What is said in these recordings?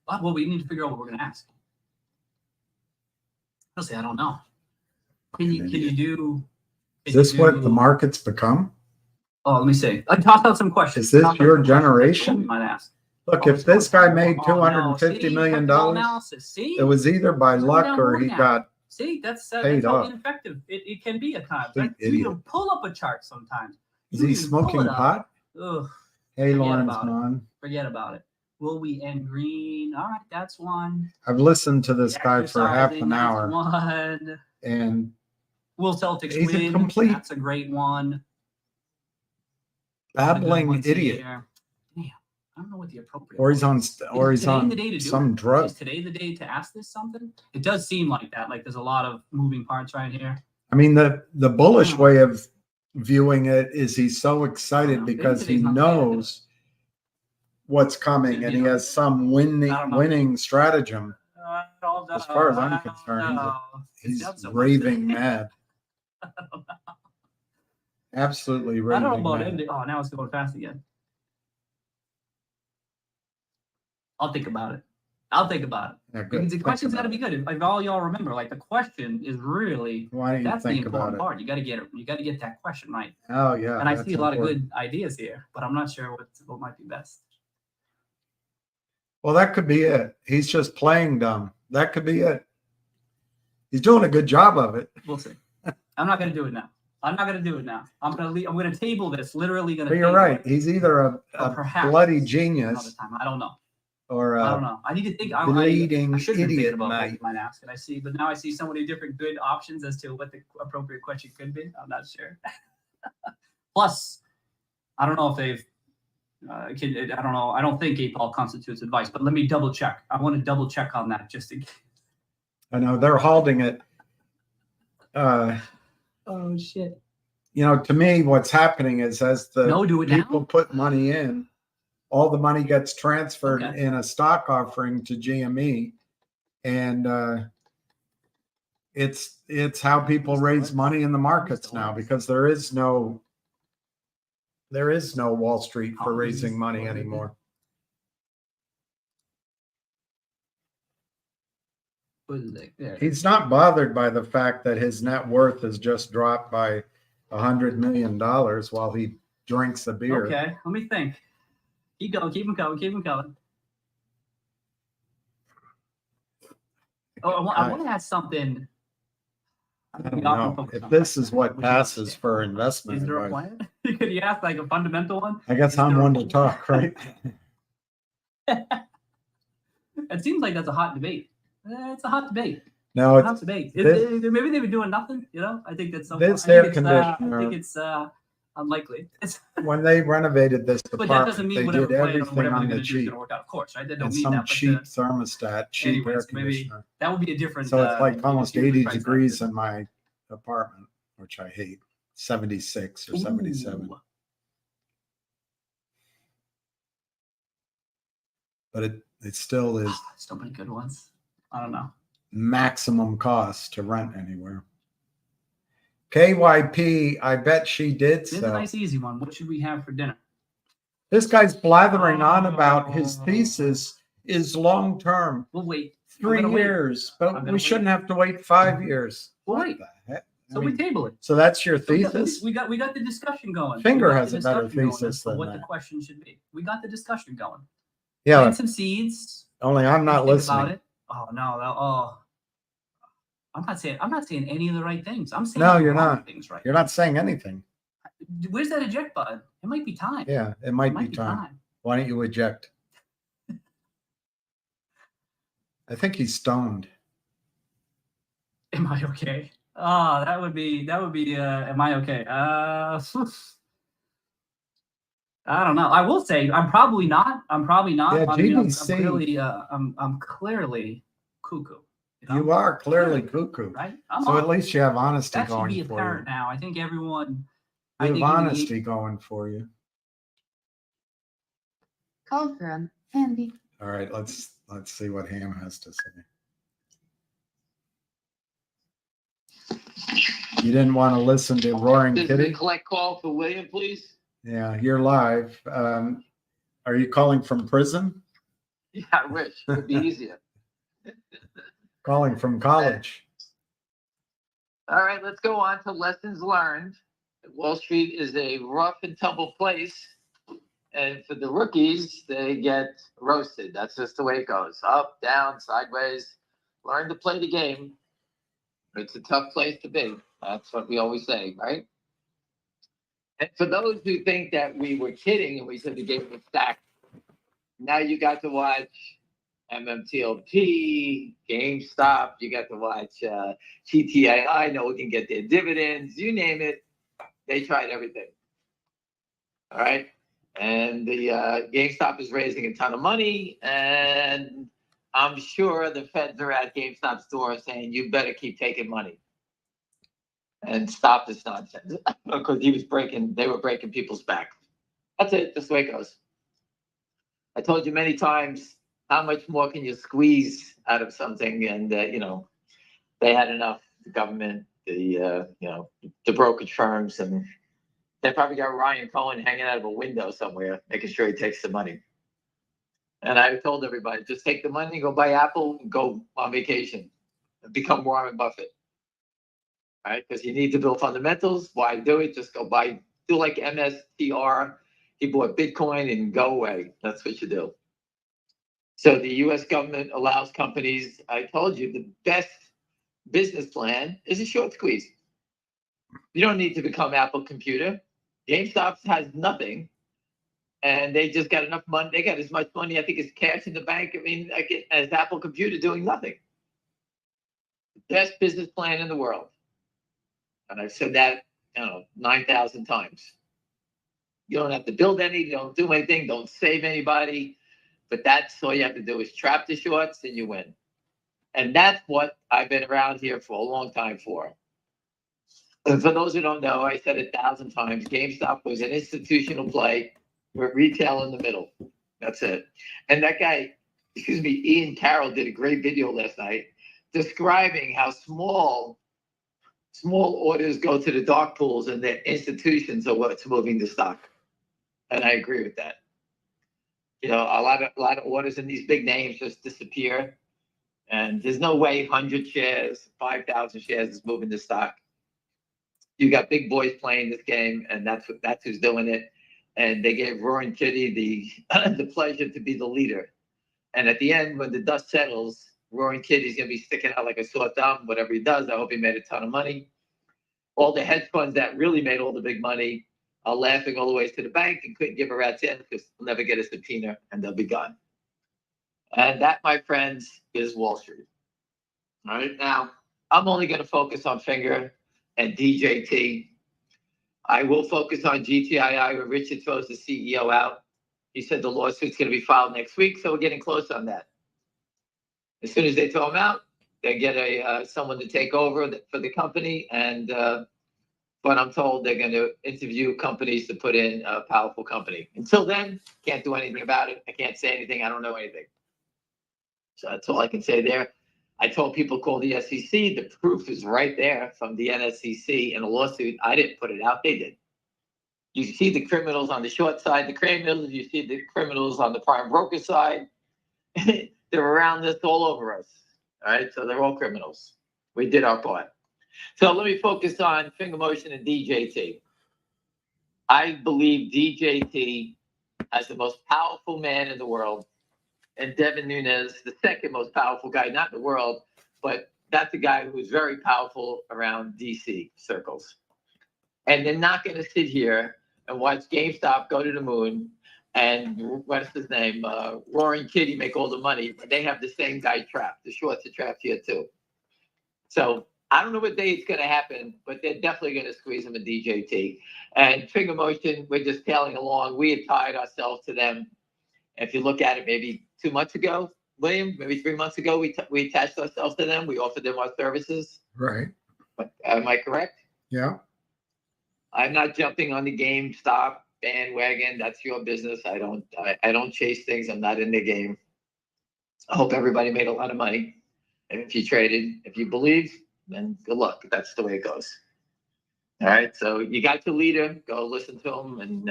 Well, we need to figure out what we're going to ask. Honestly, I don't know. Can you do? Is this what the market's become? Oh, let me see. I tossed out some questions. Is this your generation? You might ask. Look, if this guy made $250 million, it was either by luck or he got that's paid how off. ineffective it can be at times. Idiot. You pull up a chart sometimes. Is he smoking pot? Ugh, Hey, Lawrence, man. Forget about it. Will we end green? All right, that's one. I've listened to this guy for half an hour. One. And will Celtics he's win? A complete That's a great one. Babbling idiot. Damn, I don't know what the appropriate. Or he's on some drug. Is today the day to ask this something? It does seem like that. Like there's a lot of moving parts right here. I mean, the bullish way of viewing it is he's so excited because he knows what's coming and he has some winning stratagem. As far as I'm concerned, he's raving mad. Absolutely raving. I don't know about mad. it. Oh, now it's going fast again. I'll think about it. Yeah, good. The question's got to be good. If all y'all remember, like the question is really that's the important part. You got to get it. You got to get that question right. Oh yeah. And I see a lot of good ideas here, but I'm not sure what might be best. Well, that could be it. He's just playing dumb. That could be it. He's doing a good job of it. We'll see. I'm not going to do it now. I'm going to table this. Literally going to. But you're right. He's either a bloody genius. I don't know. Or I don't know. I need to think. I should have been thinking about what you might ask. And now I see so many different good options as to what the appropriate question could be. I'm not sure. Plus, I don't know if they've. I don't know. I don't think 8-ball constitutes advice, but let me double check. I want to double check on that just to. I know they're holding it. Oh shit! You know, to me, what's happening is as the people put money in, all the money gets transferred in a stock offering to GME, and it's how people raise money in the markets now because there is no Wall Street for raising money anymore. He's not bothered by the fact that his net worth has just dropped by $100 million while he drinks a beer. Okay, let me think. Keep going, keep him coming. Oh, I want to add something. I don't know. If this is what passes for investment is there a plan? Could you ask like a fundamental one? I guess I'm one to talk, right? It seems like that's a hot debate. It's a hot debate. No, it's a hot debate. Maybe they've been doing nothing. You know, I think that's something. This air conditioner. I think it's unlikely. When they renovated this department, but that doesn't mean they did everything on the cheap. Work out. Of course, right? That don't and mean some that, cheap thermostat, cheap air conditioner. Maybe that would be a different. So it's like almost 80 degrees in my apartment, which I hate. 76 or 77. But it still is. So many good ones. I don't know. Maximum cost to rent anywhere. KYP, I bet she did. This is a nice easy one. What should we have for dinner? This guy's blathering on about his thesis is long term. We'll wait 3 years, but we shouldn't have to wait 5 years. We'll wait. So we table it. So that's your thesis? We got the discussion going. Finger has a better thesis than what the question should be. We got the discussion going. Yeah. Plant some seeds. Only I'm not listening. About it. Oh no. I'm not saying any of the right things. I'm saying no, you're not. Things right. You're not saying anything. Where's that eject button? It might be time. Yeah, it might be time. Why don't you eject? I think he's stoned. Am I okay? Oh, that would be am I okay? I don't know. I will say I'm probably not. Yeah, GBC. I'm clearly cuckoo. You are clearly cuckoo. Right? So at least you have honesty going for you. That should be apparent now. I think everyone. You have honesty going for you. Call from Andy. All right, let's see what Ham has to say. You didn't want to listen to Roaring Kitty? Collect call for William, please. Yeah, you're live. Are you calling from prison? Yeah, I wish it would be easier. Calling from college. All right, let's go on to lessons learned. Wall Street is a rough and tumble place. And for the rookies, they get roasted. That's just the way it goes. Up, down, sideways. Learn to play the game. It's a tough place to be. That's what we always say, right? And for those who think that we were kidding and we said the game was stacked, now you got to watch MMTLP, GameStop. You got to watch TTII. No one can get their dividends. You name it. They tried everything. All right. And the GameStop is raising a ton of money. And I'm sure the feds are at GameStop's door saying, you better keep taking money and stop this nonsense. Because they were breaking people's back. That's it. That's the way it goes. I told you many times, how much more can you squeeze out of something? And, they had enough, the government, the brokerage firms, and they probably got Ryan Cohen hanging out of a window somewhere, making sure he takes the money. And I told everybody, just take the money, go buy Apple, and go on vacation, and become Warren Buffett. All right? Because you need to build fundamentals. Why do it? Just go buy, do like MSTR. He bought Bitcoin and go away. That's what you do. So the U.S. government allows companies, I told you, the best business plan is a short squeeze. You don't need to become Apple Computer. GameStop has nothing, and they just got enough money. They got as much money, I think, as cash in the bank. I mean, as Apple Computer doing nothing. Best business plan in the world. And I've said that, 9,000 times. You don't have to build any, don't do anything, don't save anybody. But that's all you have to do is trap the shorts and you win. And that's what I've been around here for a long time for. And for those who don't know, I said 1,000 times, GameStop was an institutional play with retail in the middle. That's it. And that guy, Ian Carroll did a great video last night describing how small orders go to the dark pools and the institutions are what's moving the stock. And I agree with that. A lot of orders in these big names just disappear. And there's no way 100 shares, 5,000 shares is moving the stock. You got big boys playing this game, and that's who's doing it. And they gave Roaring Kitty the pleasure to be the leader. And at the end, when the dust settles, Roaring Kitty's going to be sticking out like a sore thumb. Whatever he does, I hope he made a ton of money. All the hedge funds that really made all the big money are laughing all the way to the bank and couldn't give a rat's end because they'll never get a subpoena and they'll be gone. And that, my friends, is Wall Street. All right. Now, I'm only going to focus on Finger and DJT. I will focus on GTII when Richard throws the CEO out. He said the lawsuit's going to be filed next week, so we're getting close on that. As soon as they throw him out, they get someone to take over for the company. And but I'm told they're going to interview companies to put in a powerful company. Until then, can't do anything about it. I can't say anything. I don't know anything. So that's all I can say there. I told people call the SEC. The proof is right there from the NSCC in a lawsuit. I didn't put it out. They did. You see the criminals on the short side, the criminals. You see the criminals on the prime broker side. They're around this all over us. All right. So they're all criminals. We did our part. So let me focus on Finger Motion and DJT. I believe DJT has the most powerful man in the world. And Devin Nunes, the second most powerful guy, not in the world, but that's a guy who is very powerful around DC circles. And they're not going to sit here and watch GameStop go to the moon and what's his name, Roaring Kitty make all the money. They have the same guy trapped. The shorts are trapped here too. So I don't know what day it's going to happen, but they're definitely going to squeeze them in DJT. And Finger Motion, we're just tailing along. We had tied ourselves to them. If you look at it, maybe 2 months ago, William, maybe 3 months ago, we attached ourselves to them. We offered them our services. Right. But, am I correct? Yeah. I'm not jumping on the GameStop bandwagon. That's your business. I don't chase things. I'm not in the game. I hope everybody made a lot of money. And if you traded, if you believe, then good luck. That's the way it goes. All right. So you got your leader. Go listen to him and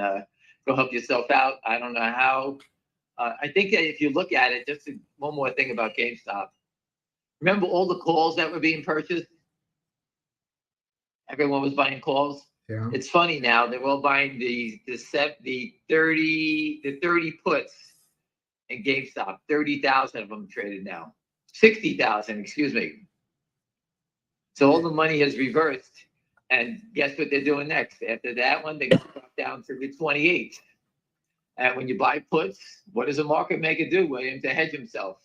go help yourself out. I don't know how I think that if you look at it, one more thing about GameStop. Remember all the calls that were being purchased? Everyone was buying calls. Yeah. It's funny now, they're all buying the 30 puts in GameStop. 30,000 of them traded now. 60,000, excuse me. So all the money has reversed. And guess what they're doing next? After that one, they drop down to the 28. And when you buy puts, what does a market maker do, William, to hedge himself?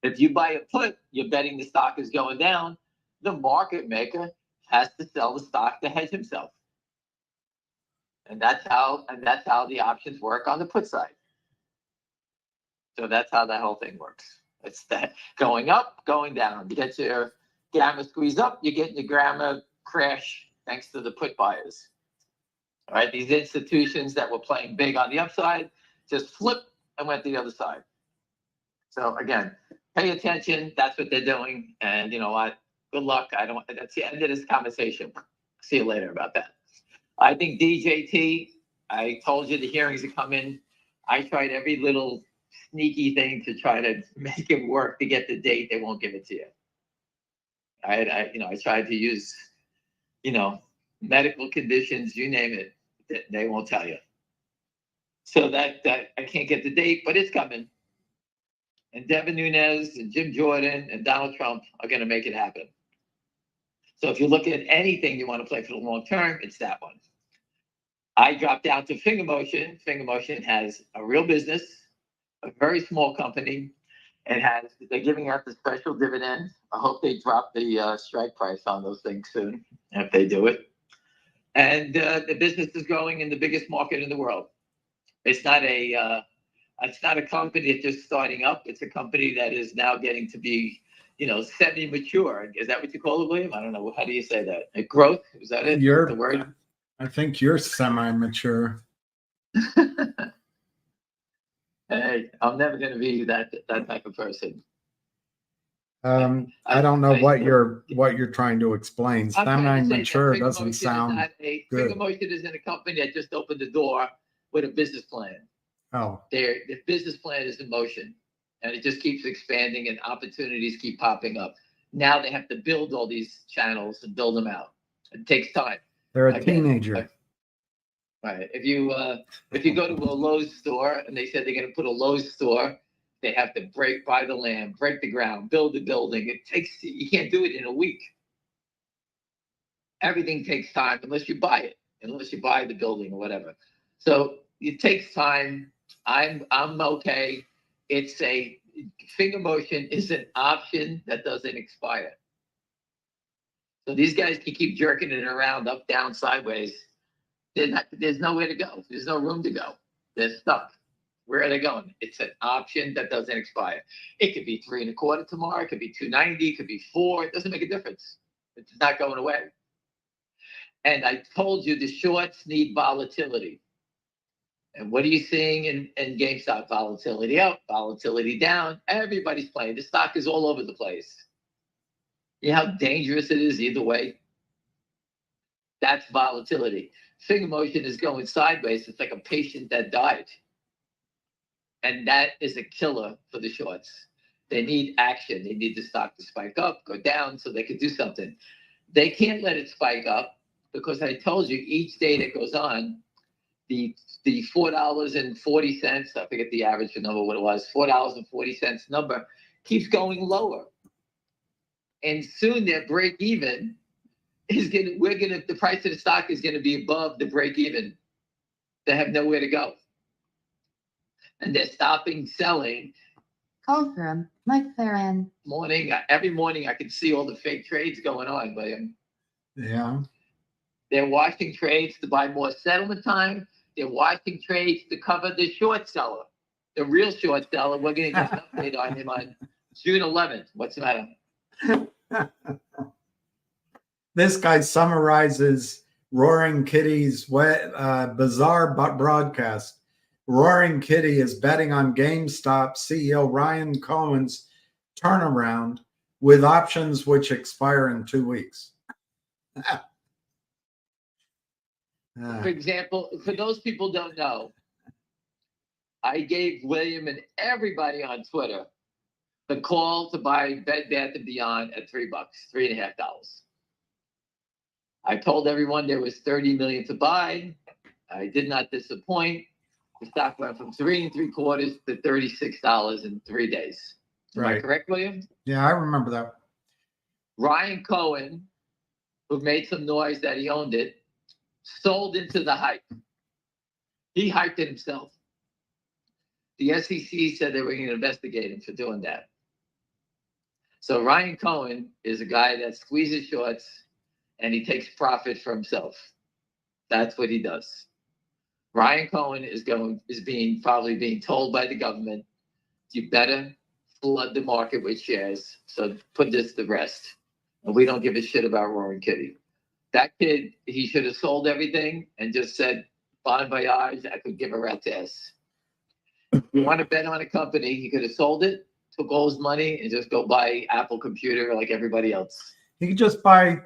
If you buy a put, you're betting the stock is going down. The market maker has to sell the stock to hedge himself. And that's how the options work on the put side. So that's how that whole thing works. It's that going up, going down. You get your gamma squeeze up, you get your gamma crash thanks to the put buyers. All right, these institutions that were playing big on the upside just flipped and went to the other side. So again, pay attention. That's what they're doing. And you know what? Good luck. That's the end of this conversation. See you later about that. I think DJT, I told you the hearings are coming. I tried every little sneaky thing to try to make it work to get the date. They won't give it to you. I tried to use, medical conditions, you name it. They won't tell you. So that I can't get the date, but it's coming. And Devin Nunes and Jim Jordan and Donald Trump are going to make it happen. So if you look at anything you want to play for the long term, it's that one. I dropped down to Finger Motion. Finger Motion has a real business, a very small company. They're giving out the special dividend. I hope they drop the strike price on those things soon, if they do it. And the business is growing in the biggest market in the world. It's not a company that's just starting up. It's a company that is now getting to be, semi-mature. Is that what you call it, William? I don't know. How do you say that? Growth? Is that it? The word? I think you're semi-mature. Hey, I'm never going to be that type of person. I don't know what you're trying to explain. Semi-mature doesn't sound good. Finger Motion isn't a company that just opened the door with a business plan. Oh, The business plan is in motion, and it just keeps expanding, and opportunities keep popping up. Now they have to build all these channels and build them out. It takes time. they're a teenager. Right. If you go to a Lowe's store and they said they're going to put a Lowe's store, they have to buy the land, break the ground, build the building. You can't do it in a week. Everything takes time unless you buy it, unless you buy the building or whatever. So it takes time. I'm okay. Finger Motion is an option that doesn't expire. So these guys can keep jerking it around, up, down, sideways. There's nowhere to go. There's no room to go. They're stuck. Where are they going? It's an option that doesn't expire. It could be 3.25 tomorrow. It could be 290. It could be 4. It doesn't make a difference. It's not going away. And I told you the shorts need volatility. And what are you seeing in GameStop? Volatility up, volatility down. Everybody's playing. The stock is all over the place. You know how dangerous it is either way? That's volatility. Finger Motion is going sideways. It's like a patient that died. And that is a killer for the shorts. They need action. They need the stock to spike up, go down, so they can do something. They can't let it spike up because I told you each day that goes on, the $4.40, I forget the average number, what it was, $4.40 number keeps going lower. And soon their break even the price of the stock is going to be above the break even. They have nowhere to go. And they're stopping selling. Call from McLaren. Every morning I can see all the fake trades going on, William. Yeah. They're watching trades to buy more settlement time. They're watching trades to cover the short seller. The real short seller, we're going to get an update on him on June 11th. What's the matter? This guy summarizes Roaring Kitty's bizarre broadcast. Roaring Kitty is betting on GameStop CEO Ryan Cohen's turnaround with options which expire in 2 weeks. For example, for those people who don't know, I gave William and everybody on Twitter the call to buy Bed Bath & Beyond at $3, $3.50. I told everyone there was 30 million to buy. I did not disappoint. The stock went from 3 3/4 to $36 in 3 days. Am I Right. correct, William? Yeah, I remember that. Ryan Cohen, who made some noise that he owned it, sold into the hype. He hyped it himself. The SEC said they were going to investigate him for doing that. So Ryan Cohen is a guy that squeezes shorts and he takes profit for himself. That's what he does. Ryan Cohen is probably being told by the government, you better flood the market with shares. So put this to rest. And we don't give a shit about Roaring Kitty. That kid, he should have sold everything and just said, bon voyage, I could give a rat's ass. If you want to bet on a company, he could have sold it, took all his money, and just go buy Apple computer like everybody else. You could just buy,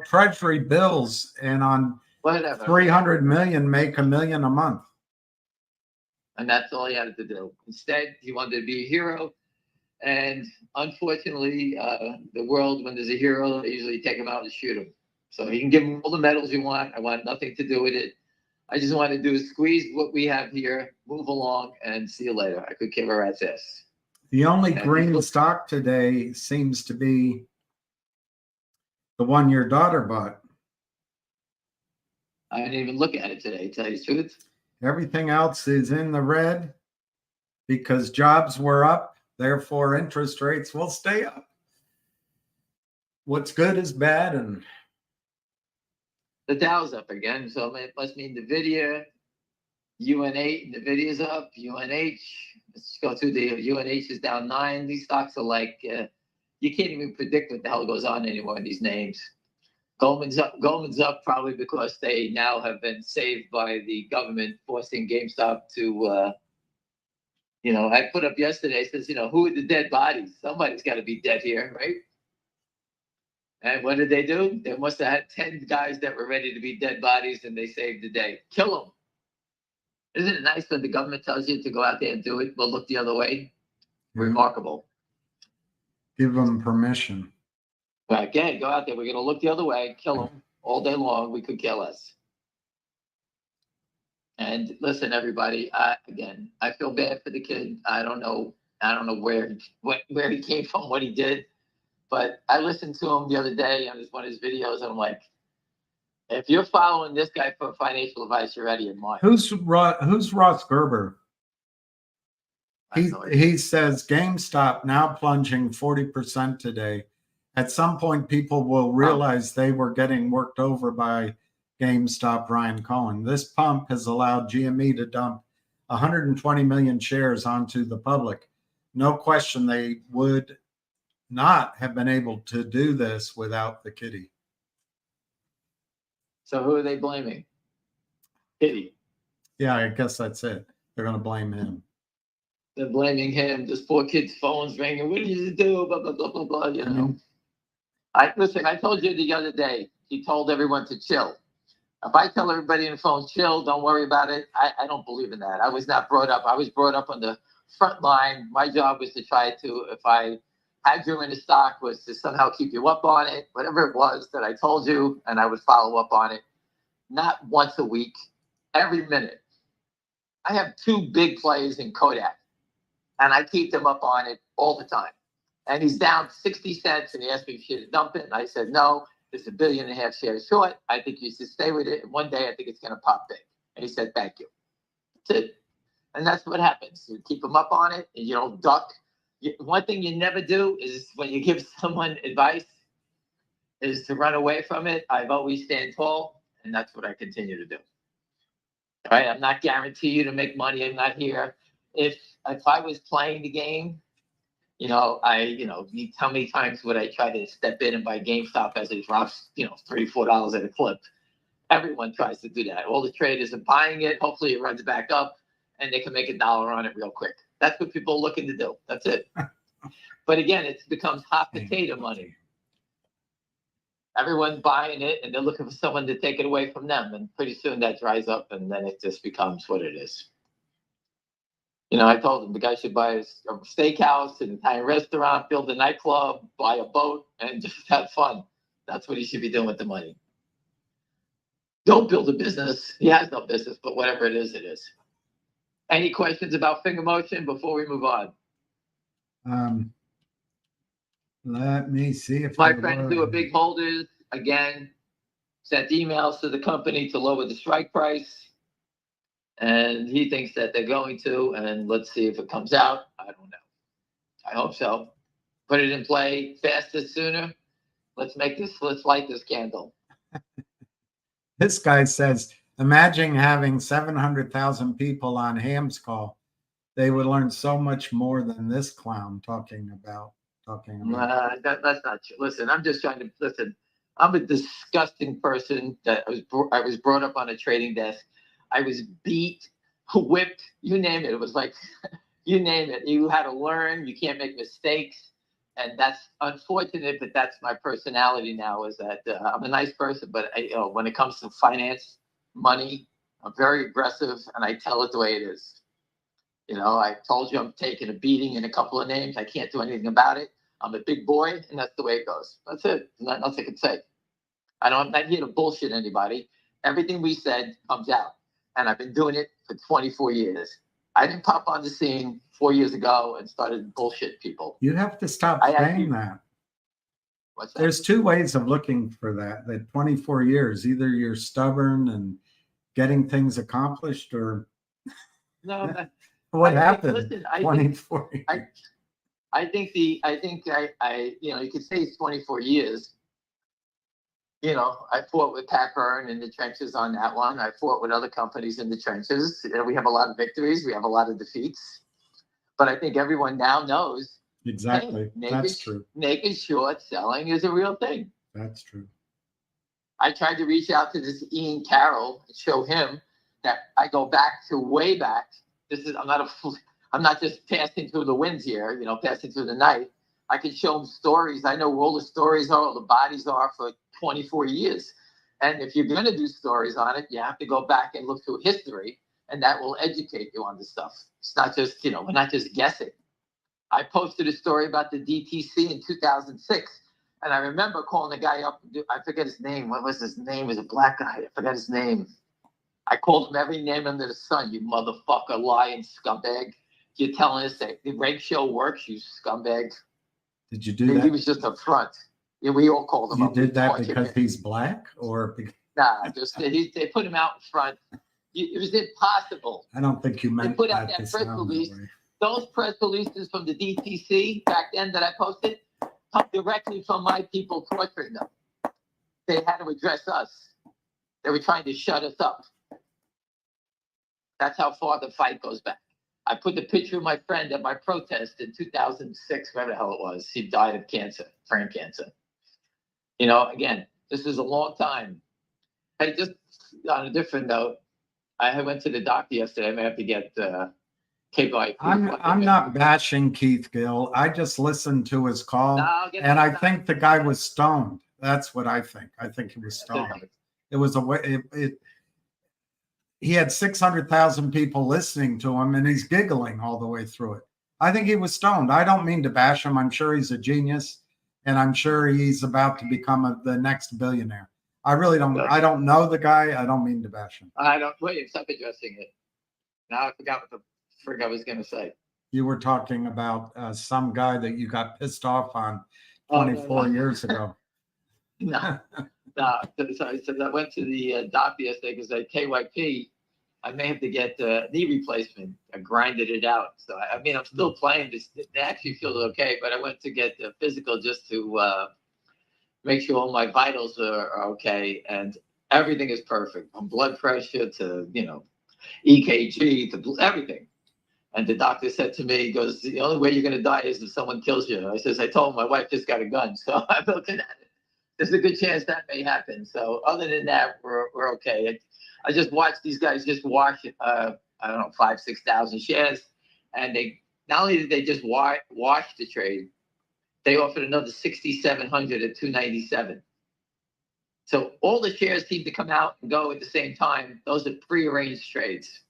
treasury bills and on Whatever. 300 million, make $1 million a month. And that's all he had to do. Instead, he wanted to be a hero. And unfortunately, the world, when there's a hero, they usually take him out and shoot him. So you can give him all the medals you want. I want nothing to do with it. I just want to do is squeeze what we have here, move along, and see you later. I could give a rat's ass. The only green stock today seems to be the one your daughter bought. I didn't even look at it today, to tell you the truth. Everything else is in the red because jobs were up, therefore interest rates will stay up. What's good is bad, and The Dow's up again, so it must mean NVIDIA, UNH, NVIDIA's up, UNH. Let's go through the UNH is down 9. These stocks are like, you can't even predict what the hell goes on anymore in these names. Goldman's up probably because they now have been saved by the government forcing GameStop to, I put up yesterday, says, who are the dead bodies? Somebody's got to be dead here, right? And what did they do? They must have had 10 guys that were ready to be dead bodies, and they saved the day. Kill them. Isn't it nice when the government tells you to go out there and do it? We'll look the other way. Yeah. Remarkable. Give them permission. Again, go out there. We're going to look the other way, kill them all day long. We could kill us. And listen, everybody. Again, I feel bad for the kid. I don't know where he came from, what he did. But I listened to him the other day on one of his videos, and I'm like, if you're following this guy for financial advice, you're out of your mind. Who's Ross Gerber? He says GameStop now plunging 40% today. At some point, people will realize they were getting worked over by GameStop, Ryan Cohen. This pump has allowed GME to dump 120 million shares onto the public. No question they would not have been able to do this without the kitty. So who are they blaming? Kitty. Yeah, I guess that's it. They're going to blame him. They're blaming him. This poor kid's phone's ringing. What did you do? Blah, blah, blah, blah, blah, Listen, I told you the other day, he told everyone to chill. If I tell everybody on the phone, chill, don't worry about it, I don't believe in that. I was not brought up. I was brought up on the front line. My job was to try to, if I had you in the stock, was to somehow keep you up on it, whatever it was that I told you, and I would follow up on it. Not once a week, every minute. I have 2 big plays in Kodak, and I keep them up on it all the time. And he's down 60 cents, and he asked me if he should dump it, and I said, no, there's 1.5 billion shares short. I think you should stay with it, and one day I think it's going to pop big. And he said, thank you. That's it. And that's what happens. You keep them up on it, and you don't duck. One thing you never do is when you give someone advice is to run away from it. I've always stand tall, and that's what I continue to do. All right, I'm not guaranteed you to make money. I'm not here. If I was playing the game, you how many times would I try to step in and buy GameStop as it drops, $3, $4 at a clip? Everyone tries to do that. All the traders are buying it. Hopefully it runs back up and they can make $1 on it real quick. That's what people are looking to do. That's it. But again, it becomes hot potato money. Everyone's buying it and they're looking for someone to take it away from them. And pretty soon that dries up and then it just becomes what it is. You know, I told him the guy should buy a steakhouse, an Italian restaurant, build a nightclub, buy a boat, and just have fun. That's what he should be doing with the money. Don't build a business. He has no business, but whatever it is, it is. Any questions about finger motion before we move on? Let me see if My there friends were who are any. big holders, again, sent emails to the company to lower the strike price. And he thinks that they're going to, and let's see if it comes out. I don't know. I hope so. Put it in play faster, sooner. Let's light this candle. This guy says, imagine having 700,000 people on Ham's call. They would learn so much more than this clown talking about. That's not true. Listen, I'm just trying to listen. I'm a disgusting person that I was brought up on a trading desk. I was beat, whipped, you name it. It was like, you name it. You had to learn. You can't make mistakes. And that's unfortunate, but that's my personality now, is that I'm a nice person, but when it comes to finance, money, I'm very aggressive, and I tell it the way it is. You know, I told you I'm taking a beating in a couple of names. I can't do anything about it. I'm a big boy, and that's the way it goes. That's it. There's nothing else I can say. I'm not here to bullshit anybody. Everything we said comes out, and I've been doing it for 24 years. I didn't pop on the scene 4 years ago and started bullshit people. You have to stop saying that. What's that? There's two ways of looking for that 24 years. Either you're stubborn and getting things accomplished, or No. what happened? Listen, 24 years. I think you could say it's 24 years. You know, I fought with Pat Byrne in the trenches on that one. I fought with other companies in the trenches. We have a lot of victories. We have a lot of defeats. But I think everyone now knows. Exactly. Hey, that's true. Naked short selling is a real thing. That's true. I tried to reach out to this Ian Carroll and show him that I go back to way back. I'm not just passing through the winds here, passing through the night. I can show them stories. I know where all the stories are, all the bodies are for 24 years. And if you're going to do stories on it, you have to go back and look through history, and that will educate you on the stuff. It's not just, we're not just guessing. I posted a story about the DTC in 2006, and I remember calling the guy up. I forget his name. What was his name? He was a black guy. I forgot his name. I called him every name under the sun. You motherfucker, lying scumbag. You're telling us that the reg show works, you scumbag. Did you do that? He was just up front. Yeah, we all called him you up. You did that because he's black, or? Nah, just they put him out in front. It was impossible. I don't think you meant they put out that that press release. Those press releases from the DTC back then that I posted come directly from my people torturing them. They had to address us. They were trying to shut us up. That's how far the fight goes back. I put the picture of my friend at my protest in 2006, whatever the hell it was. He died of cancer, brain cancer. Again, this is a long time. Hey, just on a different note, I went to the doctor yesterday. I may have to get KYP. I'm not bashing Keith Gill. I just listened to his call, and I think the guy was stoned. That's what I think. I think he was stoned. It was he had 600,000 people listening to him, and he's giggling all the way through it. I think he was stoned. I don't mean to bash him. I'm sure he's a genius, and I'm sure he's about to become the next billionaire. I really don't. I don't know the guy. I don't mean to bash him. Wait, stop addressing it. Now I forgot what the frig I was going to say. You were talking about some guy that you got pissed off on 24 years ago. No. So I went to the doctor yesterday because I KYP. I may have to get knee replacement. I grinded it out. So I'm still playing. It actually feels okay, but I went to get the physical just to make sure all my vitals are okay, and everything is perfect. From blood pressure to EKG to everything. And the doctor said to me, he goes, "The only way you're going to die is if someone kills you." I told him my wife just got a gun, so I'm looking at it. There's a good chance that may happen. So other than that, we're okay. I just watched these guys just wash, 5,000-6,000 shares. And they not only did they just wash the trade, they offered another 6,700 at 297. So all the shares seem to come out and go at the same time. Those are prearranged trades.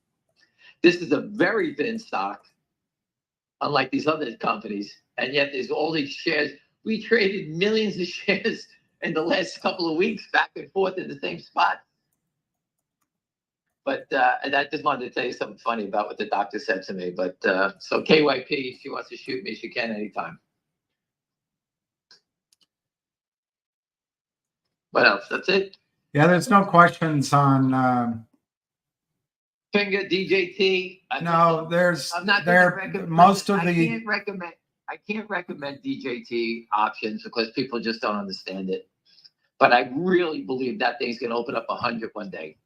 This is a very thin stock, unlike these other companies. And yet there's all these shares. We traded millions of shares in the last couple of weeks back and forth in the same spot. But and I just wanted to tell you something funny about what the doctor said to me. But so KYP, if she wants to shoot me, she can anytime. What else? That's it. Yeah, there's no questions on. FNGR DJT. No, there's I'm not there. gonna recommend, Most of I the. can't recommend DJT options because people just don't understand it. But I really believe that thing's going to open up 100 one day.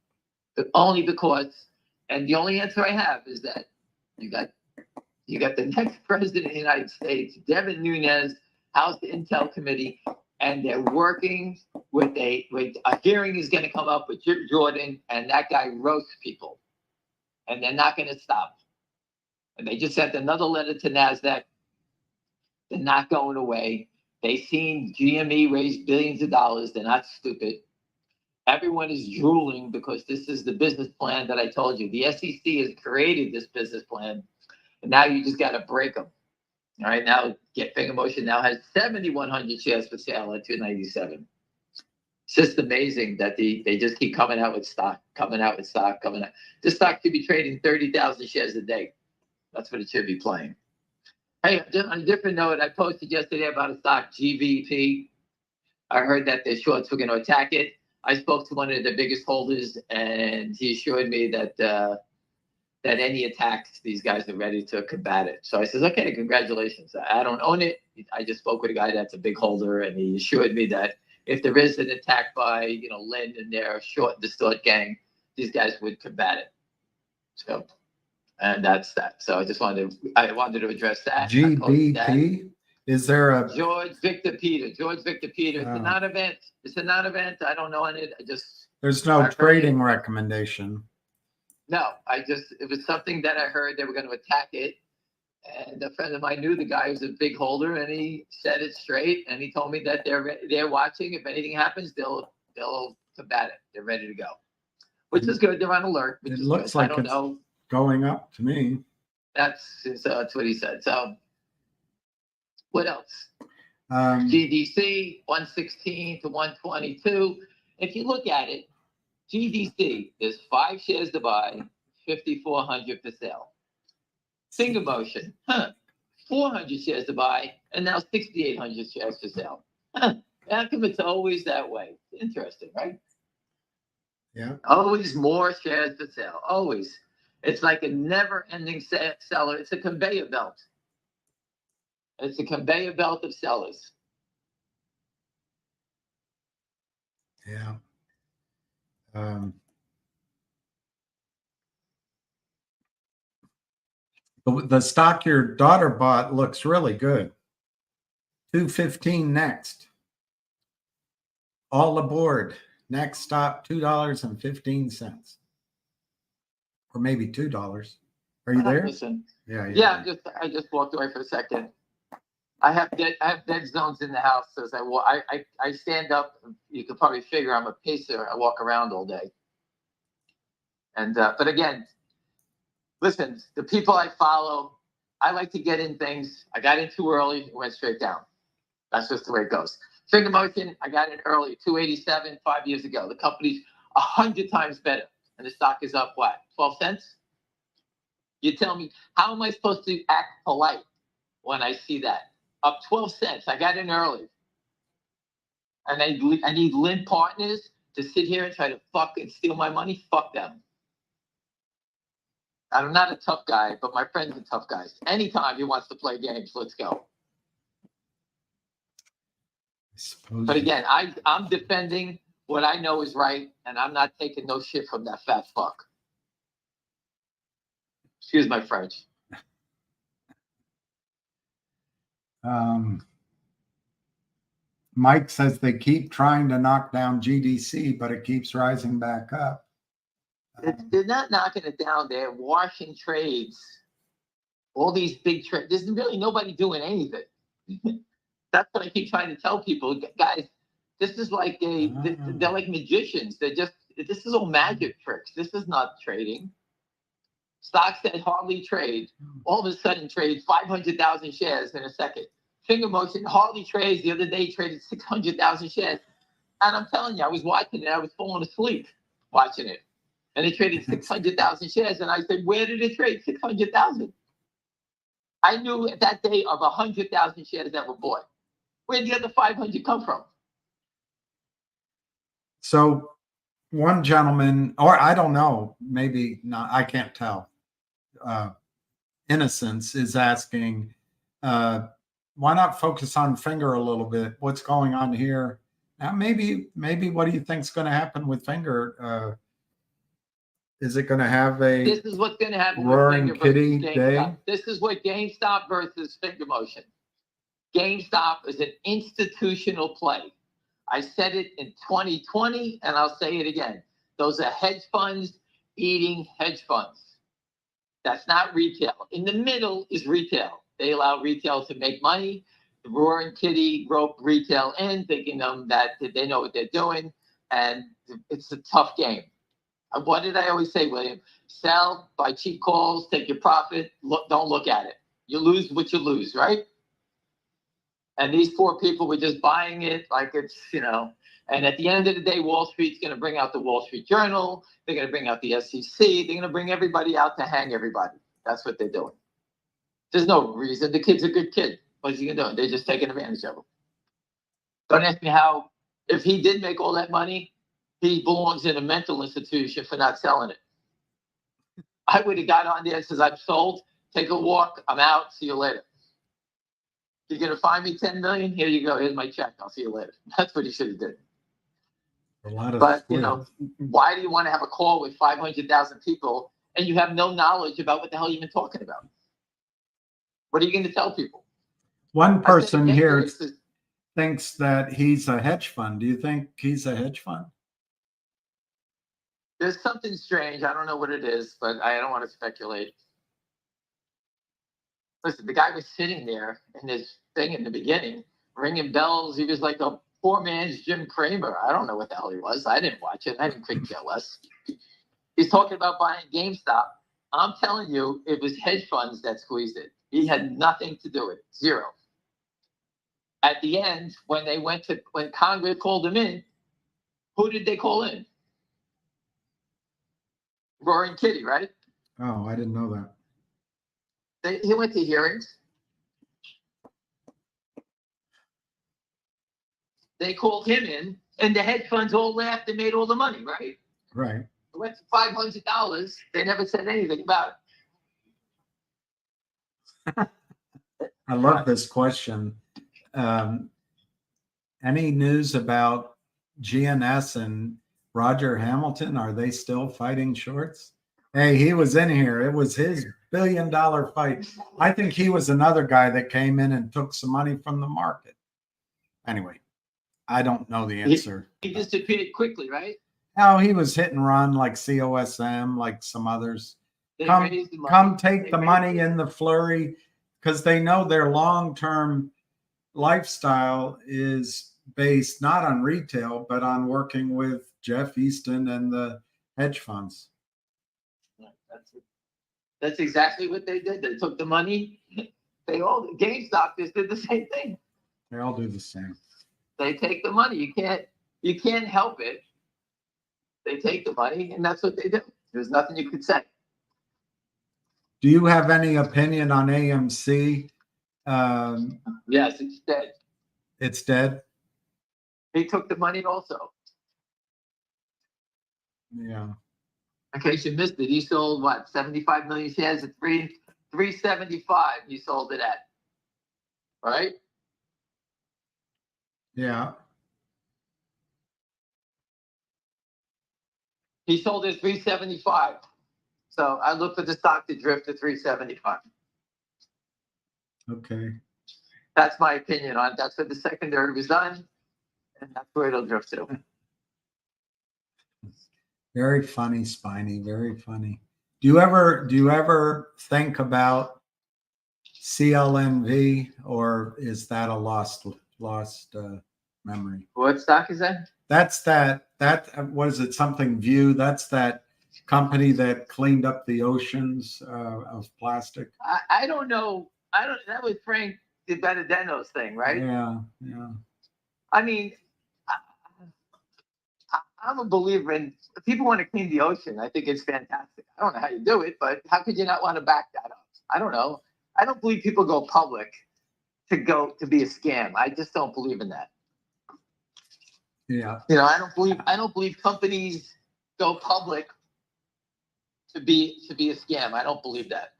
But only because, and the only answer I have is that you got the next president of the United States, Devin Nunes, House Intel Committee, and they're working with a hearing is going to come up with Jim Jordan, and that guy roasts people, and they're not going to stop. And they just sent another letter to NASDAQ. They're not going away. They've seen GME raise billions of dollars. They're not stupid. Everyone is drooling because this is the business plan that I told you. The SEC has created this business plan, and now you just got to break them. All right, now FNGR Motion now has 7,100 shares for sale at $297. It's just amazing that they just keep coming out with stock. This stock should be trading 30,000 shares a day. That's what it should be playing. Hey, on a different note, I posted yesterday about a stock, GVP. I heard that the shorts were going to attack it. I spoke to one of the biggest holders, and he assured me that that any attacks, these guys are ready to combat it. So I says, okay, congratulations. I don't own it. I just spoke with a guy that's a big holder, and he assured me that if there is an attack by, Lynn and their short and distort gang, these guys would combat it. So, and that's that. So I wanted to address that. GBP? Is there a George Victor Peter? It's a non-event. It's a non-event. I don't know on it. There's no trading recommendation. No, it was something that I heard they were going to attack it. And a friend of mine knew the guy was a big holder, and he said it straight. And he told me that they're watching. If anything happens, they'll combat it. They're ready to go, which is good. They're on alert. It looks like it's going up to me. That's what he said. So what else? GDC 116 to 122. If you look at it, GDC is 5 shares to buy, 5,400 for sale. FNGR Motion, 400 shares to buy, and now 6,800 shares for sale. How come it's always that way? Interesting, right? Yeah. Always more shares for sale. Always. It's like a never-ending seller. It's a conveyor belt. It's a conveyor belt of sellers. Yeah. The stock your daughter bought looks really good. 215 next. All aboard. Next stop, $2.15. Or maybe $2. Are you there? Listen. Yeah. I just walked away for a second. I have dead zones in the house as I stand up. You could probably figure I'm a pacer. I walk around all day. And but again, listen, the people I follow, I like to get in things. I got in too early, it went straight down. That's just the way it goes. FNGR Motion, I got in early, 287 5 years ago. The company's 100 times better, and the stock is up what, 12 cents? You tell me, how am I supposed to act polite when I see that? Up 12 cents. I got in early. And I need Lynn partners to sit here and try to fucking steal my money. Fuck them. I'm not a tough guy, but my friend's a tough guy. Anytime he wants to play games, let's go. But again, I'm defending what I know is right, and I'm not taking no shit from that fat fuck. Excuse my French. Mike says they keep trying to knock down GDC, but it keeps rising back up. They're not knocking it down. They're washing trades. All these big trades. There's really nobody doing anything. That's what I keep trying to tell people. Guys, this is like they're like magicians. This is all magic tricks. This is not trading. Stocks that hardly trade, all of a sudden trade 500,000 shares in a second. Finger motion hardly trades. The other day traded 600,000 shares. And I'm telling you, I was watching it. I was falling asleep watching it. And it traded 600,000 shares. And I said, where did it trade 600,000? I knew at that day of 100,000 shares that were bought. Where'd the other 500 come from? So one gentleman, or I don't know, maybe not, I can't tell. Innocence is asking, why not focus on Finger a little bit? What's going on here? Now, maybe what do you think's going to happen with Finger? Is it going to have a This is what's going to happen roaring with Finger kitty versus day? GameStop. This is what GameStop versus Finger Motion. GameStop is an institutional play. I said it in 2020, and I'll say it again. Those are hedge funds eating hedge funds. That's not retail. In the middle is retail. They allow retail to make money. The roaring kitty rope retail in, thinking that they know what they're doing, and it's a tough game. What did I always say, William? Sell, buy cheap calls, take your profit, don't look at it. You lose what you lose, right? And these poor people were just buying it like it's, and at the end of the day, Wall Street's going to bring out the Wall Street Journal. They're going to bring out the SEC. They're going to bring everybody out to hang everybody. That's what they're doing. There's no reason. The kid's a good kid. What's he going to do? They're just taking advantage of him. Don't ask me how, if he did make all that money, he belongs in a mental institution for not selling it. I would have got on there and says, I'm sold. Take a walk. I'm out. See you later. You're going to find me 10 million? Here you go. Here's my check. I'll see you later. That's what he should have did. But, why do you want to have a call with 500,000 people and you have no knowledge about what the hell you've been talking about? What are you going to tell people? One person here thinks that he's a hedge fund. Do you think he's a hedge fund? There's something strange. I don't know what it is, but I don't want to speculate. Listen, the guy was sitting there in his thing in the beginning, ringing bells. He was like a poor man's Jim Cramer. I don't know what the hell he was. I didn't watch it. I couldn't care less. He's talking about buying GameStop. I'm telling you, it was hedge funds that squeezed it. He had nothing to do with it. Zero. At the end, when Congress called him in, who did they call in? Roaring Kitty, right? Oh, I didn't know that. He went to hearings. They called him in, and the hedge funds all laughed and made all the money, right? Right. It went to $500. They never said anything about it. I love this question. Any news about GNS and Roger Hamilton? Are they still fighting shorts? Hey, he was in here. It was his $1 billion fight. I think he was another guy that came in and took some money from the market. Anyway, I don't know the answer. He disappeared quickly, right? No, he was hit and run like COSM, like some others. They Come raised the money. take the money in the flurry, because they know their long-term lifestyle is based not on retail, but on working with Jeff Easton and the hedge funds. That's exactly what they did. They took the money. GameStop just did the same thing. They all do the same. They take the money. You can't help it. They take the money, and that's what they do. There's nothing you could say. Do you have any opinion on AMC? Yes, it's dead. It's dead? He took the money also. Yeah. In case you missed it, he sold 75 million shares at $375. He sold it at, right? Yeah. He sold it at $375. So I look for the stock to drift to $375. Okay. That's my opinion on it. That's what the secondary was done, and that's where it'll drift to. Very funny, Spiny. Very funny. Do you ever think about CLNV, or is that a lost memory? What stock is that? That's that. What is it? Something View. That's that company that cleaned up the oceans of plastic. I don't know. That was Frank Di Benedetto's thing, right? Yeah, yeah. I mean, I'm a believer in if people want to clean the ocean. I think it's fantastic. I don't know how you do it, but how could you not want to back that up? I don't know. I don't believe people go public to be a scam. I just don't believe in that. Yeah. I don't believe companies go public to be a scam. I don't believe that.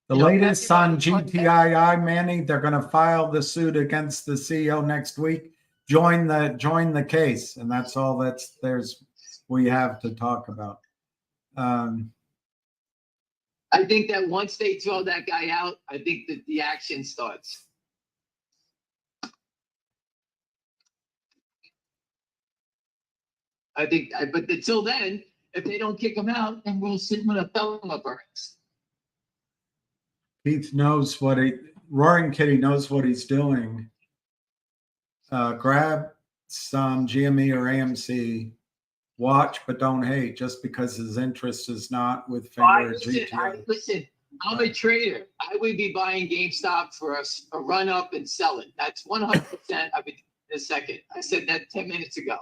The latest on GTII, Manny, they're going to file the suit against the CEO next week. Join the case, and that's all we have to talk about. I think that once they throw that guy out, I think that the action starts. But until then, if they don't kick him out, then we'll sit with a thumb up our ass. Keith knows Roaring Kitty knows what he's doing. Grab some GME or AMC, watch but don't hate, just because his interest is not with FNGR GTI. Listen, I'm a trader. I would be buying GameStop for a run up and sell it. That's 100%. I've been in a second. I said that 10 minutes ago.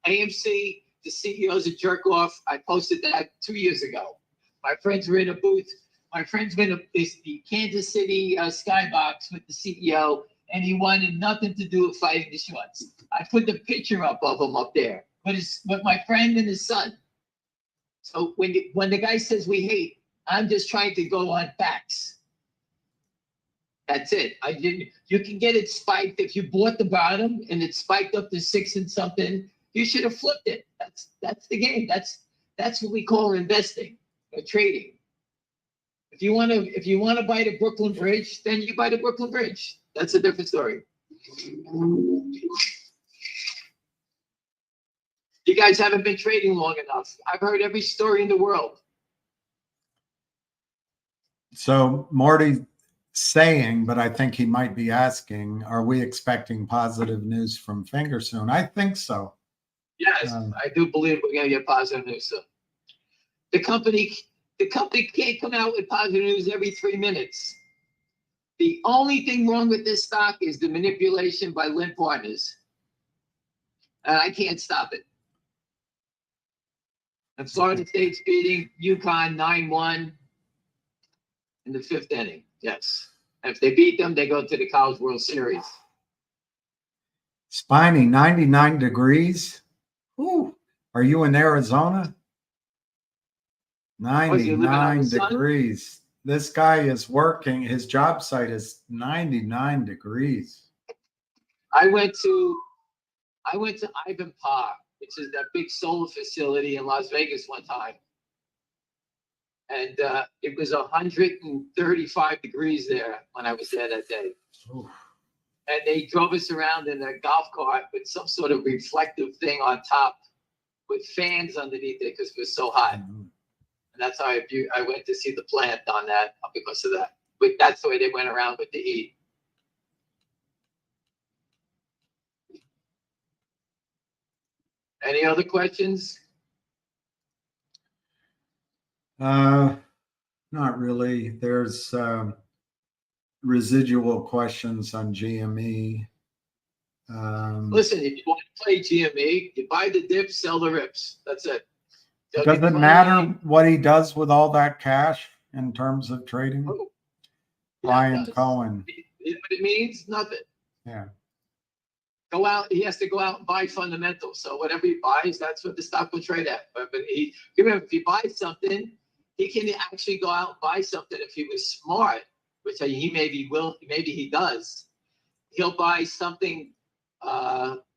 AMC, the CEO's a jerk off. I posted that 2 years ago. My friends were in a booth. My friend's been the Kansas City Skybox with the CEO, and he wanted nothing to do with fighting the shorts. I put the picture up of him up there with my friend and his son. So when the guy says we hate, I'm just trying to go on facts. That's it. You can get it spiked if you bought the bottom and it spiked up to 6 and something. You should have flipped it. That's the game. That's what we call investing or trading. If you want to buy the Brooklyn Bridge, then you buy the Brooklyn Bridge. That's a different story. You guys haven't been trading long enough. I've heard every story in the world. So Marty saying, but I think he might be asking, are we expecting positive news from Finger soon? I think so. Yes, I do believe we're going to get positive news soon. The company can't come out with positive news every 3 minutes. The only thing wrong with this stock is the manipulation by Lynn Partners. And I can't stop it. And Florida State's beating UConn 9-1 in the 5th inning. Yes. And if they beat them, they go to the College World Series. Spiny, 99 degrees. Ooh. Are you in Arizona? 99 degrees. This guy is working. His job site is 99 degrees. I went to Ivanpah, which is that big solar facility in Las Vegas one time. And it was 135 degrees there when I was there that day. Ooh. And they drove us around in a golf cart with some sort of reflective thing on top with fans underneath it because it was so hot. Mm-hmm. And that's how I went to see the plant on that because of that. But that's the way they went around with the heat. Any other questions? Not really. There's residual questions on GME. Listen, if you want to play GME, you buy the dips, sell the rips. That's it. Does it matter what he does with all that cash in terms of trading? Oh, Brian Cohen. You know what it means? Nothing. Yeah. He has to go out and buy fundamentals. So whatever he buys, that's what the stock will trade at. But if he buys something, he can actually go out and buy something if he was smart, which he maybe he does. He'll buy something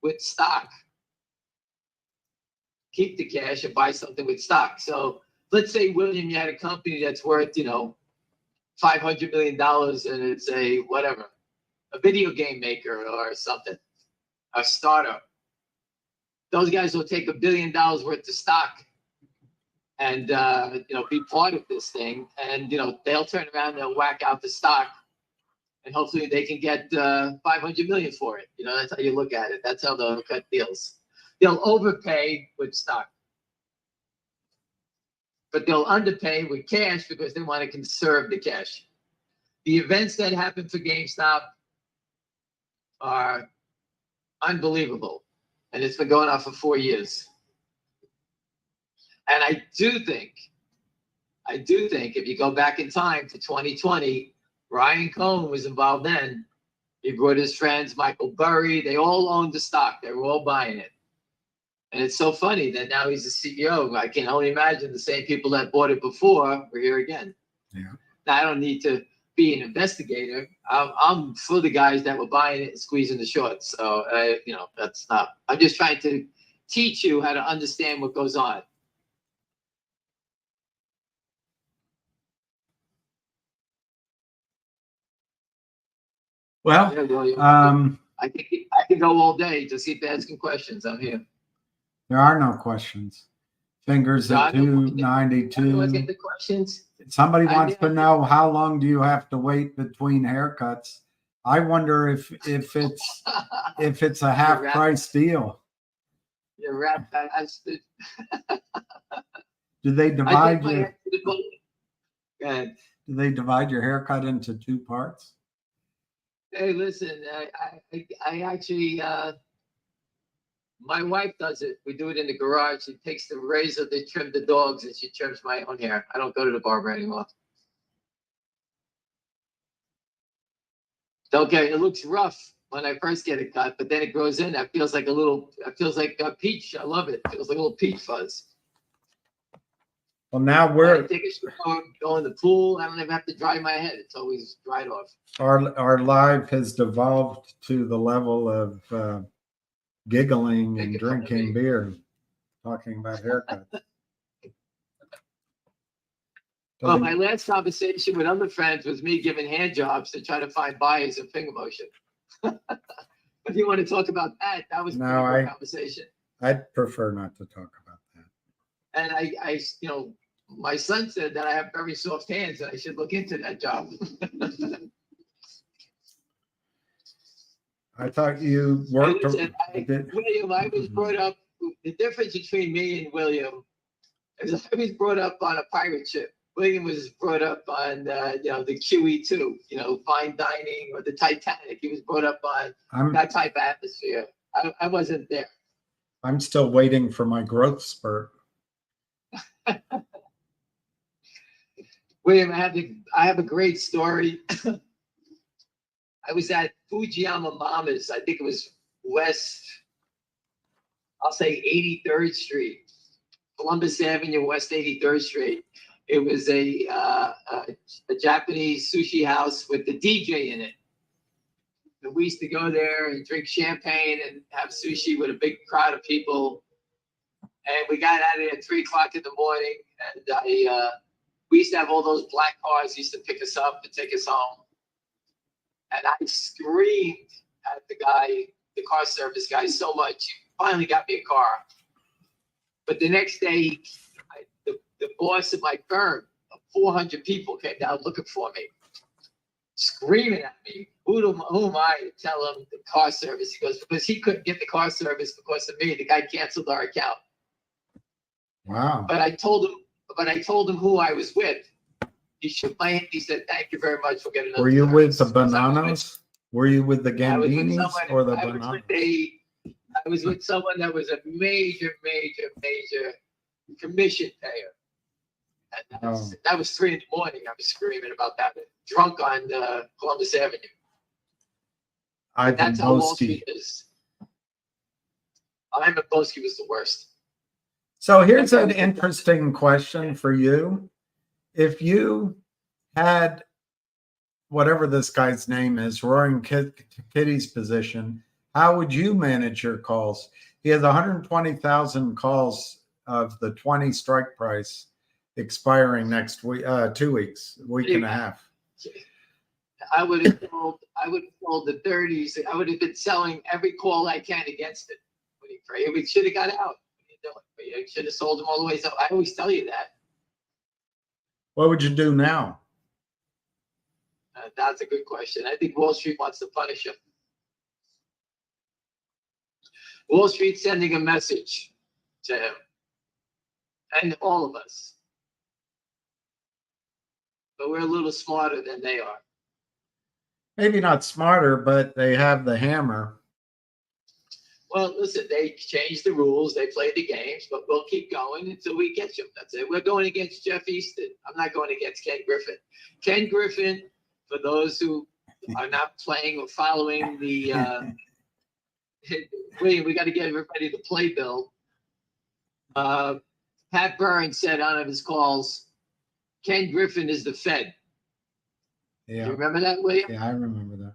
with stock. Keep the cash and buy something with stock. So let's say, William, you had a company that's worth, $500 million and it's a video game maker or something, a startup. Those guys will take $1 billion worth of stock and, be part of this thing. And, they'll turn around and they'll whack out the stock and hopefully they can get $500 million for it. That's how you look at it. That's how they'll cut deals. They'll overpay with stock, but they'll underpay with cash because they want to conserve the cash. The events that happen for GameStop are unbelievable, and it's been going on for 4 years. And I do think if you go back in time to 2020, Ryan Cohn was involved then. He brought his friends, Michael Burry. They all owned the stock. They were all buying it. And it's so funny that now he's the CEO. I can only imagine the same people that bought it before were here again. Yeah. Now, I don't need to be an investigator. I'm for the guys that were buying it and squeezing the shorts. So, that's not. I'm just trying to teach you how to understand what goes on. Well, Yeah, William, I can go all day. Just keep asking questions. I'm here. there are no questions. Fingers at 292. Let's get the questions. Somebody wants to know, how long do you have to wait between haircuts? I wonder if it's a half price deal. You're wrapped. Do they divide your? Go ahead. Do they divide your haircut into 2 parts? Hey, listen, I actually, my wife does it. We do it in the garage. She takes the razor to trim the dogs, and she trims my own hair. I don't go to the barber anymore. Okay, it looks rough when I first get it cut, but then it grows in. It feels like a peach. I love it. It feels like a little peach fuzz. Well, now I take a shower, go in the pool. I don't even have to dry my head. It's always dried off. our live has devolved to the level of giggling and drinking beer, talking about haircuts. Well, my last conversation with other friends was me giving hand jobs to try to find buyers in finger motion. If you want to talk about that, that was a pretty good conversation. I'd prefer not to talk about that. And I my son said that I have very soft hands and I should look into that job. I thought you worked. William, I was brought up. The difference between me and William is I was brought up on a pirate ship. William was brought up on the QE2, fine dining, or the Titanic. He was brought up on that type of atmosphere. I wasn't there. I'm still waiting for my growth spurt. William, I have a great story. I was at Fujiyama Mama's. I think it was West, I'll say 83rd Street, Columbus Avenue, West 83rd Street. It was a Japanese sushi house with the DJ in it. And we used to go there and drink champagne and have sushi with a big crowd of people. And we got out of there at 3 o'clock in the morning. And we used to have all those black cars used to pick us up and take us home. And I screamed at the car service guy so much. He finally got me a car. But the next day, the boss of my firm, 400 people came down looking for me, screaming at me. Who am I to tell him the car service? He goes, because he couldn't get the car service because of me. The guy canceled our account. Wow. But I told him who I was with. He shook my hand. He said, "Thank you very much for getting." Were you with the Bananas? Were you with the Gambinis or the Bananas? I was with someone that was a major commission payer. And that was 3 in the morning. I was screaming about that, drunk on Columbus Avenue. That's how Wall Street is. Ivan Boesky was the worst. So here's an interesting question for you. If you had whatever this guy's name is, Roaring Kitty's position, how would you manage your calls? He has 120,000 calls of the 20 strike price expiring next week, 2 weeks, week and a half. I would have sold the 30s. I would have been selling every call I can against it. We should have got out. I should have sold them all the way. So I always tell you that. What would you do now? That's a good question. I think Wall Street wants to punish him. Wall Street's sending a message to him and all of us. But we're a little smarter than they are. Maybe not smarter, but they have the hammer. Well, listen, they changed the rules. They play the games, but we'll keep going until we catch them. That's it. We're going against Jeff Easton. I'm not going against Ken Griffin. Ken Griffin, for those who are not playing or following the we got to get everybody to play bill. Pat Burns said on one of his calls, Ken Griffin is the Fed. Yeah. You remember that, William? Yeah, I remember that.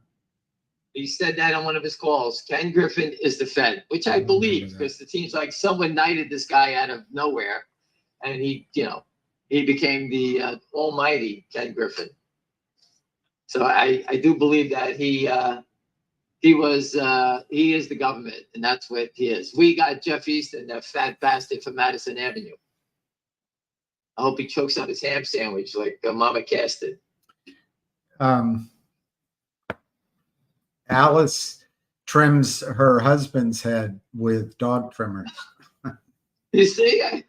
He said that on one of his calls. Ken Griffin is the Fed, which I believe, because the team's like someone knighted this guy out of nowhere, and he became the almighty Ken Griffin. So I do believe that he is the government, and that's what he is. We got Jeff Easton, that fat bastard from Madison Avenue. I hope he chokes on his ham sandwich like Mama Cass did. Alice trims her husband's head with dog trimmers. You see,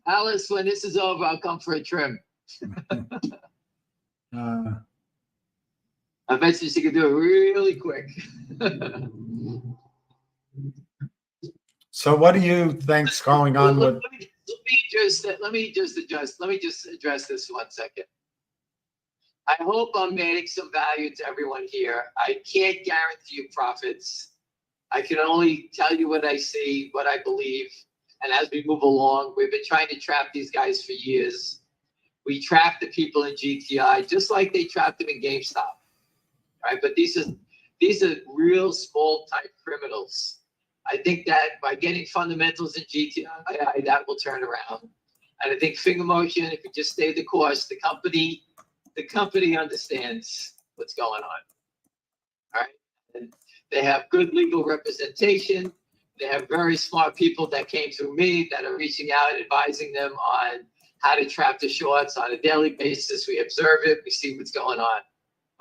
Alice, when this is over, I'll come for a trim. I bet you she can do it really quick. So what do you think's going on with? Let me just address this 1 second. I hope I'm adding some value to everyone here. I can't guarantee you profits. I can only tell you what I see, what I believe. And as we move along, we've been trying to trap these guys for years. We trapped the people in GTI just like they trapped them in GameStop. Right? But these are real small type criminals. I think that by getting fundamentals in GTI, that will turn around. And I think Finger Motion, if you just stay the course, the company understands what's going on. All right. And they have good legal representation. They have very smart people that came through me that are reaching out, advising them on how to trap the shorts on a daily basis. We observe it. We see what's going on.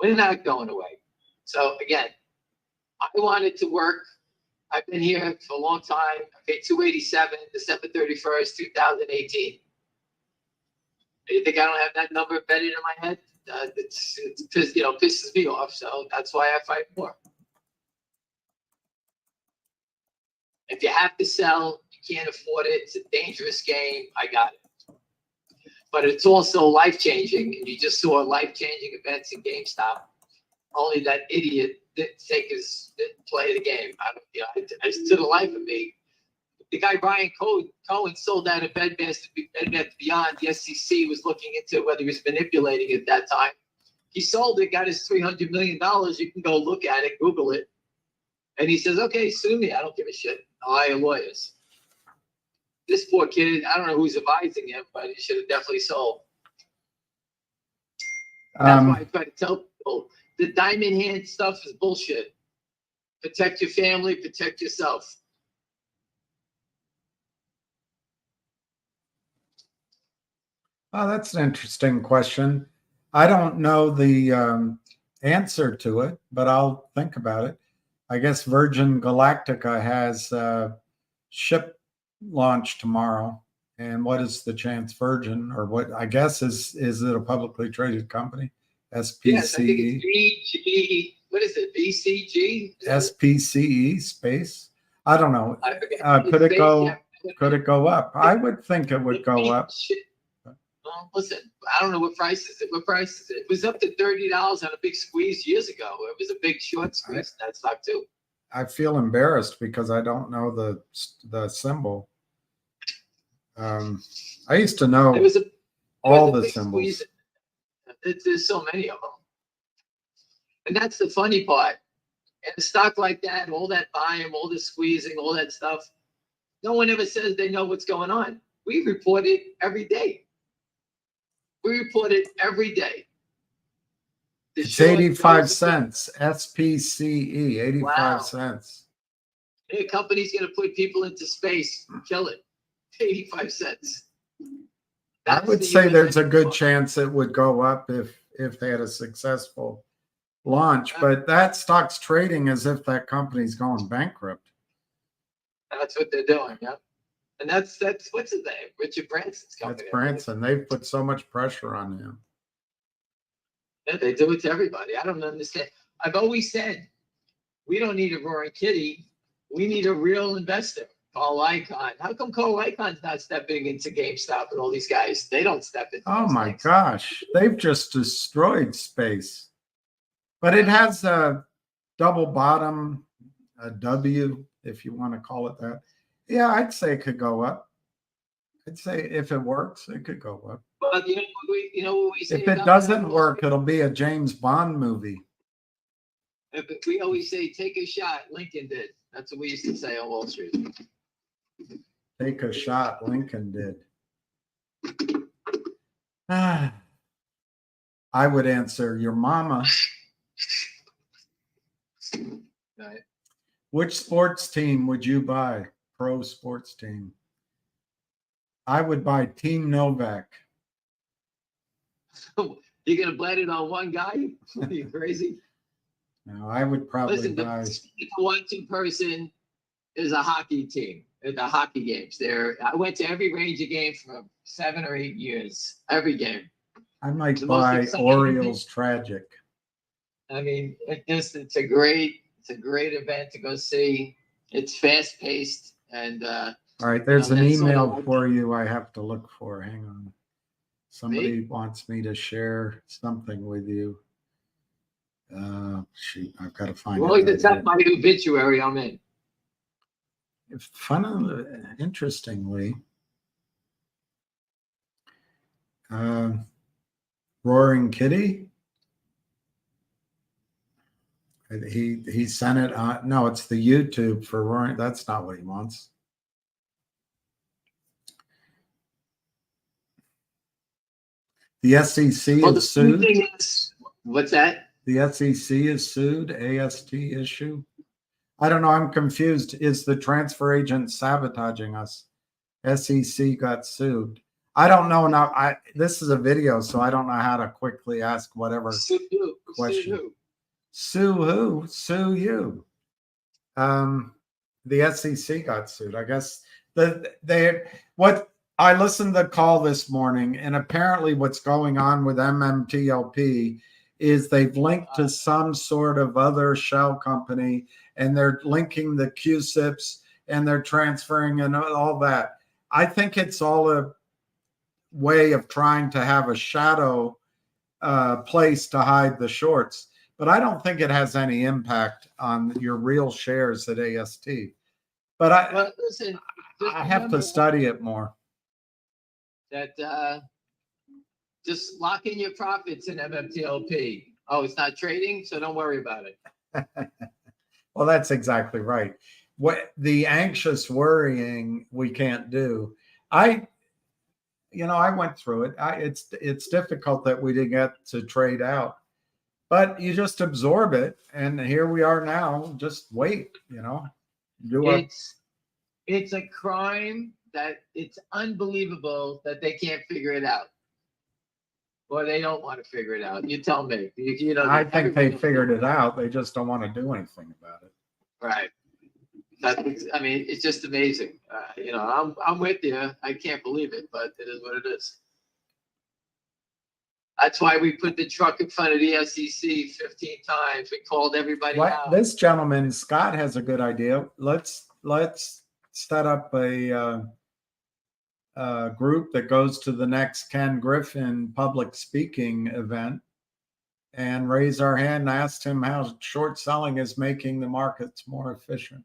We're not going away. So again, I wanted to work. I've been here for a long time. I paid $287, December 31st, 2018. You think I don't have that number embedded in my head? It pisses me off. So that's why I fight more. If you have to sell, you can't afford it. It's a dangerous game. I got it. But it's also life-changing. And you just saw life-changing events in GameStop. Only that idiot didn't play the game. To the life of me, the guy Brian Cohen sold out of Bed Bath & Beyond. The SEC was looking into whether he was manipulating it at that time. He sold it, got his $300 million. You can go look at it, Google it. And he says, okay, sue me. I don't give a shit. I'll hire lawyers. This poor kid, I don't know who's advising him, but he should have definitely sold. That's why I try to tell people the diamond hand stuff is bullshit. Protect your family, protect yourself. Oh, that's an interesting question. I don't know the answer to it, but I'll think about it. I guess Virgin Galactica has a ship launch tomorrow. And what is the chance Virgin, or what I guess is it a publicly traded company? SPCE? Yes, I think it's VG. What is it? VCG? SPCE space? I don't know. I forget. Could it go? Could it go up? I would think it would go up. Well, listen, I don't know what price is it. What price is it? It was up to $30 on a big squeeze years ago. It was a big short squeeze. That stock too. I feel embarrassed because I don't know the symbol. I used to know all the symbols. There's so many of them. And that's the funny part. And a stock like that, all that volume, all the squeezing, all that stuff, no one ever says they know what's going on. We report it every day. We report it every day. It's 85 cents. SPCE, 85 cents. A company's going to put people into space and kill it. 85 cents. I would say there's a good chance it would go up if they had a successful launch, but that stock's trading as if that company's going bankrupt. That's what they're doing, yeah. And that's what's his name? Richard Branson's company. That's Branson. They've put so much pressure on him. Yeah, they do it to everybody. I don't understand. I've always said we don't need a roaring kitty. We need a real investor. Carl Icahn. How come Carl Icahn's not stepping into GameStop and all these guys? They don't step into. Oh those my things. gosh. They've just destroyed space. But it has a double bottom, a W, if you want to call it that. Yeah, I'd say it could go up. I'd say if it works, it could go up. But you know what we say. If it about doesn't that? work, it'll be a James Bond movie. We always say, take a shot. Lincoln did. That's what we used to say on Wall Street. Take a shot, Lincoln did. I would answer your mama. Right. Which sports team would you buy? Pro sports team. I would buy Team Novak. You're gonna blame it on one guy? Are you crazy? No, I would probably Listen, buy. the one-two person is a hockey team. The hockey games. I went to every Ranger game for 7 or 8 years. Every game. I might The most buy exciting Orioles Tragic. I mean, it's a great event to go see. It's fast-paced and All right, there's an that's sort of email like- for you I have to look for. Hang on. Somebody wants me to share something with you. Shoot, I've got to find well, it. it's right not my obituary. I'm in. here. Funnily, interestingly, Roaring Kitty. He sent it on. No, it's the YouTube for Roaring. That's not what he wants. The SEC Well, the is sued. thing is, what's that? The SEC is sued. AST issue. I don't know. I'm confused. Is the transfer agent sabotaging us? SEC got sued. I don't know now. This is a video, so I don't know how to quickly ask whatever Sue who? question. Sue who? Sue who? Sue you. The SEC got sued. I guess what I listened to the call this morning, and apparently what's going on with MMTLP is they've linked to some sort of other shell company, and they're linking the QSIPs, and they're transferring and all that. I think it's all a way of trying to have a shadow place to hide the shorts. But I don't think it has any impact on your real shares at AST. But Well, listen, I have to study it more. that just lock in your profits in MMTLP. Oh, it's not trading, so don't worry about it. Well, that's exactly right. What the anxious worrying we can't do. I went through it. It's difficult that we didn't get to trade out, but you just absorb it, and here we are now. Just wait, It's a crime that it's unbelievable that they can't figure it out, or they don't want to figure it out. You tell me. I think they figured it out. They just don't want to do anything about it. Right. I mean, it's just amazing. I'm with you. I can't believe it, but it is what it is. That's why we put the truck in front of the SEC 15 times. We called everybody out. This gentleman, Scott, has a good idea. Let's set up a group that goes to the next Ken Griffin public speaking event and raise our hand and ask him how short selling is making the markets more efficient.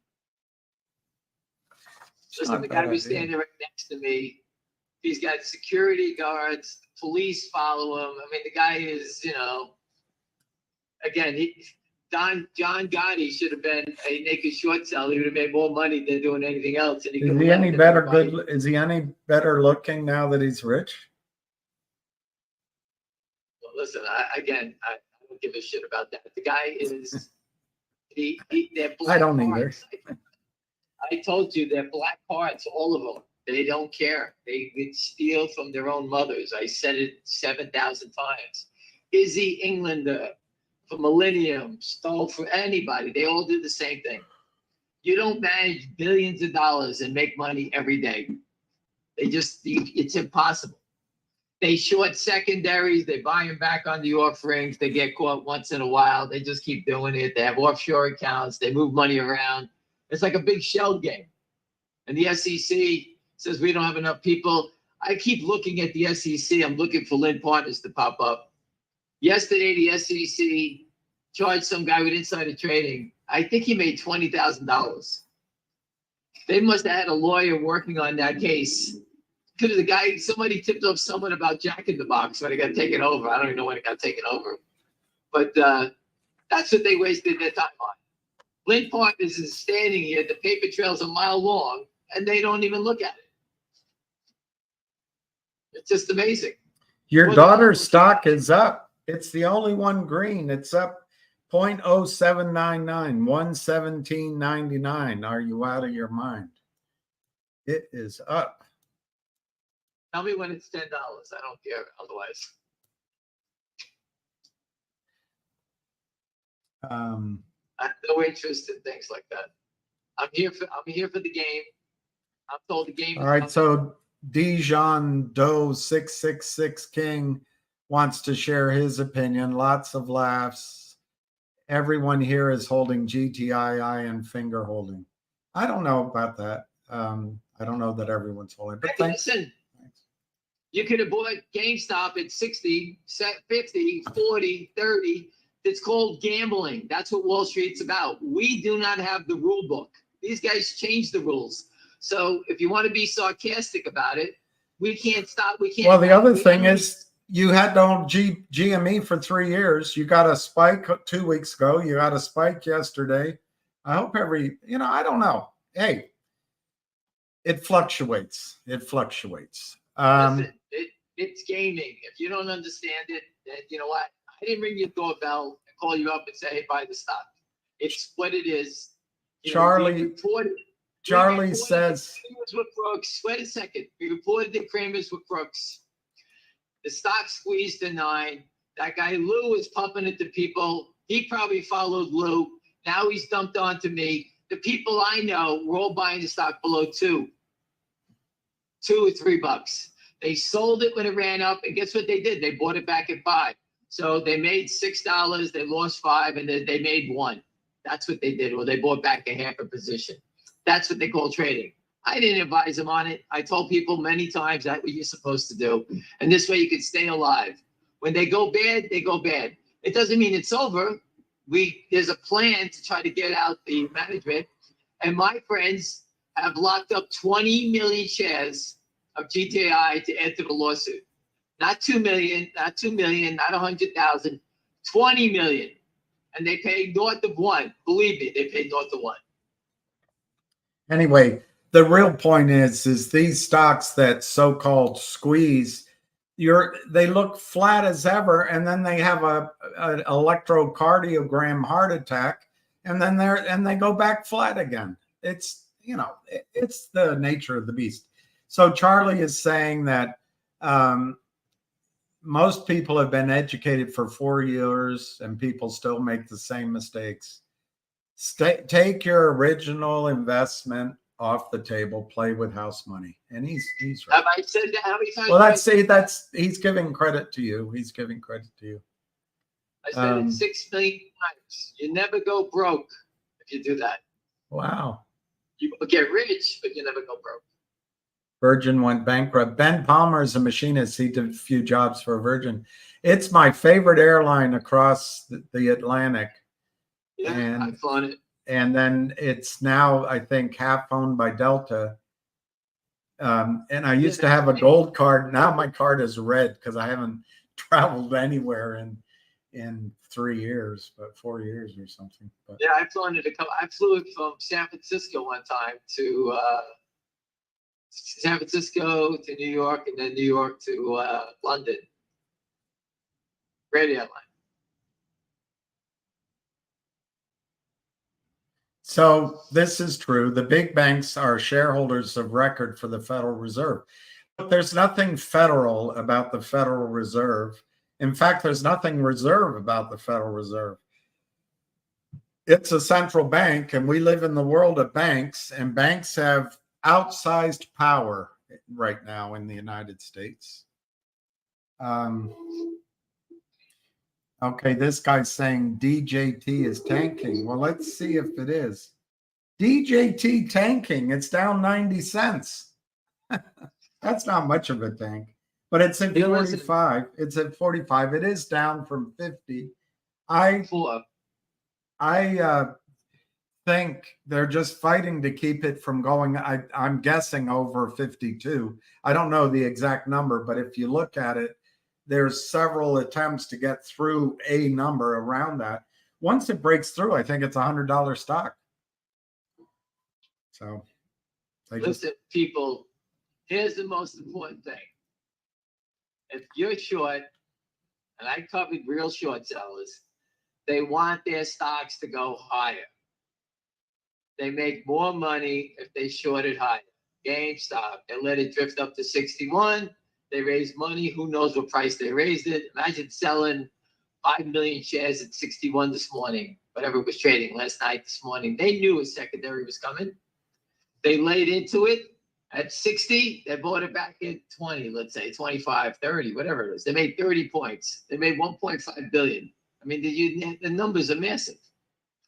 Listen, the guy was standing right next to me. He's got security guards, police follow him. I mean, the guy is, again, John Gotti should have been a naked short seller. He would have made more money than doing anything else. And Is he any better Is he any better looking now that he's rich? Well, listen, I don't give a shit about that. The guy is, they're black I don't either. hearts. I told you they're black hearts, all of them. They don't care. They steal from their own mothers. I said it 7,000 times. Izzy Englander for Millennium stole for anybody. They all do the same thing. You don't manage billions of dollars and make money every day. It's impossible. They short secondaries. They buy them back on the offerings. They get caught once in a while. They just keep doing it. They have offshore accounts. They move money around. It's like a big shell game. And the SEC says we don't have enough people. I keep looking at the SEC. I'm looking for Lynn Partners to pop up. Yesterday, the SEC charged some guy with insider trading. I think he made $20,000. They must have had a lawyer working on that case. Because the guy, somebody tipped off someone about Jack in the Box when it got taken over. I don't even know when it got taken over. But that's what they wasted their time on. Lynn Partners is standing here. The paper trail's a mile long, and they don't even look at it. It's just amazing. Your daughter's stock is up. It's the only one green. It's up 0.0799, 117.99. Are you out of your mind? It is up. Tell me when it's $10. I don't care otherwise. I have no interest in things like that. I'm here for the game. I'm told the game. All right, so Dijon Doe 666 King wants to share his opinion. Lots of laughs. Everyone here is holding GTII and finger holding. I don't know about that. I don't know that everyone's holding. But listen, you could have bought GameStop at 60, 50, 40, 30. It's called gambling. That's what Wall Street's about. We do not have the rule book. These guys change the rules. So if you want to be sarcastic about it, we can't stop. We can't. Well, the other thing is you had to own GME for 3 years. You got a spike 2 weeks ago. You got a spike yesterday. I hope I don't know. Hey, it fluctuates. It fluctuates. Listen, it's gaming. If you don't understand it, then you know what? I didn't ring your doorbell and call you up and say, hey, buy the stock. It's what it is. Charlie says. With Crooks. Wait a second. We reported that Kramer's with Crooks. The stock squeezed to 9. That guy Lou is pumping it to people. He probably followed Lou. Now he's dumped onto me. The people I know were all buying the stock below $2 or $3. They sold it when it ran up, and guess what they did? They bought it back at $5. So they made $6. They lost $5, and they made $1. That's what they did. Or they bought back a half a position. That's what they call trading. I didn't advise them on it. I told people many times that's what you're supposed to do. And this way you can stay alive. When they go bad, they go bad. It doesn't mean it's over. There's a plan to try to get out the management. And my friends have locked up 20 million shares of GTI to enter the lawsuit. Not 2 million, not 100,000, 20 million. And they paid north of 1. Believe me, they paid north of 1. Anyway, the real point is these stocks that so-called squeeze, they look flat as ever, and then they have an electrocardiogram heart attack, and then they go back flat again. It's it's the nature of the beast. So Charlie is saying that most people have been educated for 4 years, and people still make the same mistakes. Take your original investment off the table, play with house money. And he's right. Have I said that how many times? Well, he's giving credit to you. He's giving credit to you. I said it 6 million times. You never go broke if you do that. Wow. You get rich, but you never go broke. Virgin went bankrupt. Ben Palmer is a machinist. He did a few jobs for Virgin. It's my favorite airline across the Atlantic. Yeah, I've flown it. And then it's now, I think, half owned by Delta. And I used to have a gold card. Now my card is red because I haven't traveled anywhere in 3 years, but 4 years or something. But, yeah, I've flown it I flew it from San Francisco one time to San Francisco to New York, and then New York to London. Great airline. So this is true. The big banks are shareholders of record for the Federal Reserve. But there's nothing federal about the Federal Reserve. In fact, there's nothing reserve about the Federal Reserve. it's a central bank, and we live in the world of banks, and banks have outsized power right now in the United States. Okay, this guy's saying DJT is tanking. Well, let's see if it is. DJT tanking, it's down 90 cents. That's not much of a tank, but it's at 45. It's at 45. It is down from 50. I think they're just fighting to keep it from going. I'm guessing over 52. I don't know the exact number, but if you look at it, there's several attempts to get through a number around that. Once it breaks through, I think it's $100 stock. So, listen, people, here's the most important thing. If you're short, and I covered real short sellers, they want their stocks to go higher. They make more money if they short it higher. GameStop, they let it drift up to 61. They raised money. Who knows what price they raised it? Imagine selling 5 million shares at 61 this morning, whatever it was trading last night, this morning. They knew a secondary was coming. They laid into it at 60. They bought it back at 20, let's say 25, 30, whatever it is. They made 30 points. They made 1.5 billion. I mean, the numbers are massive.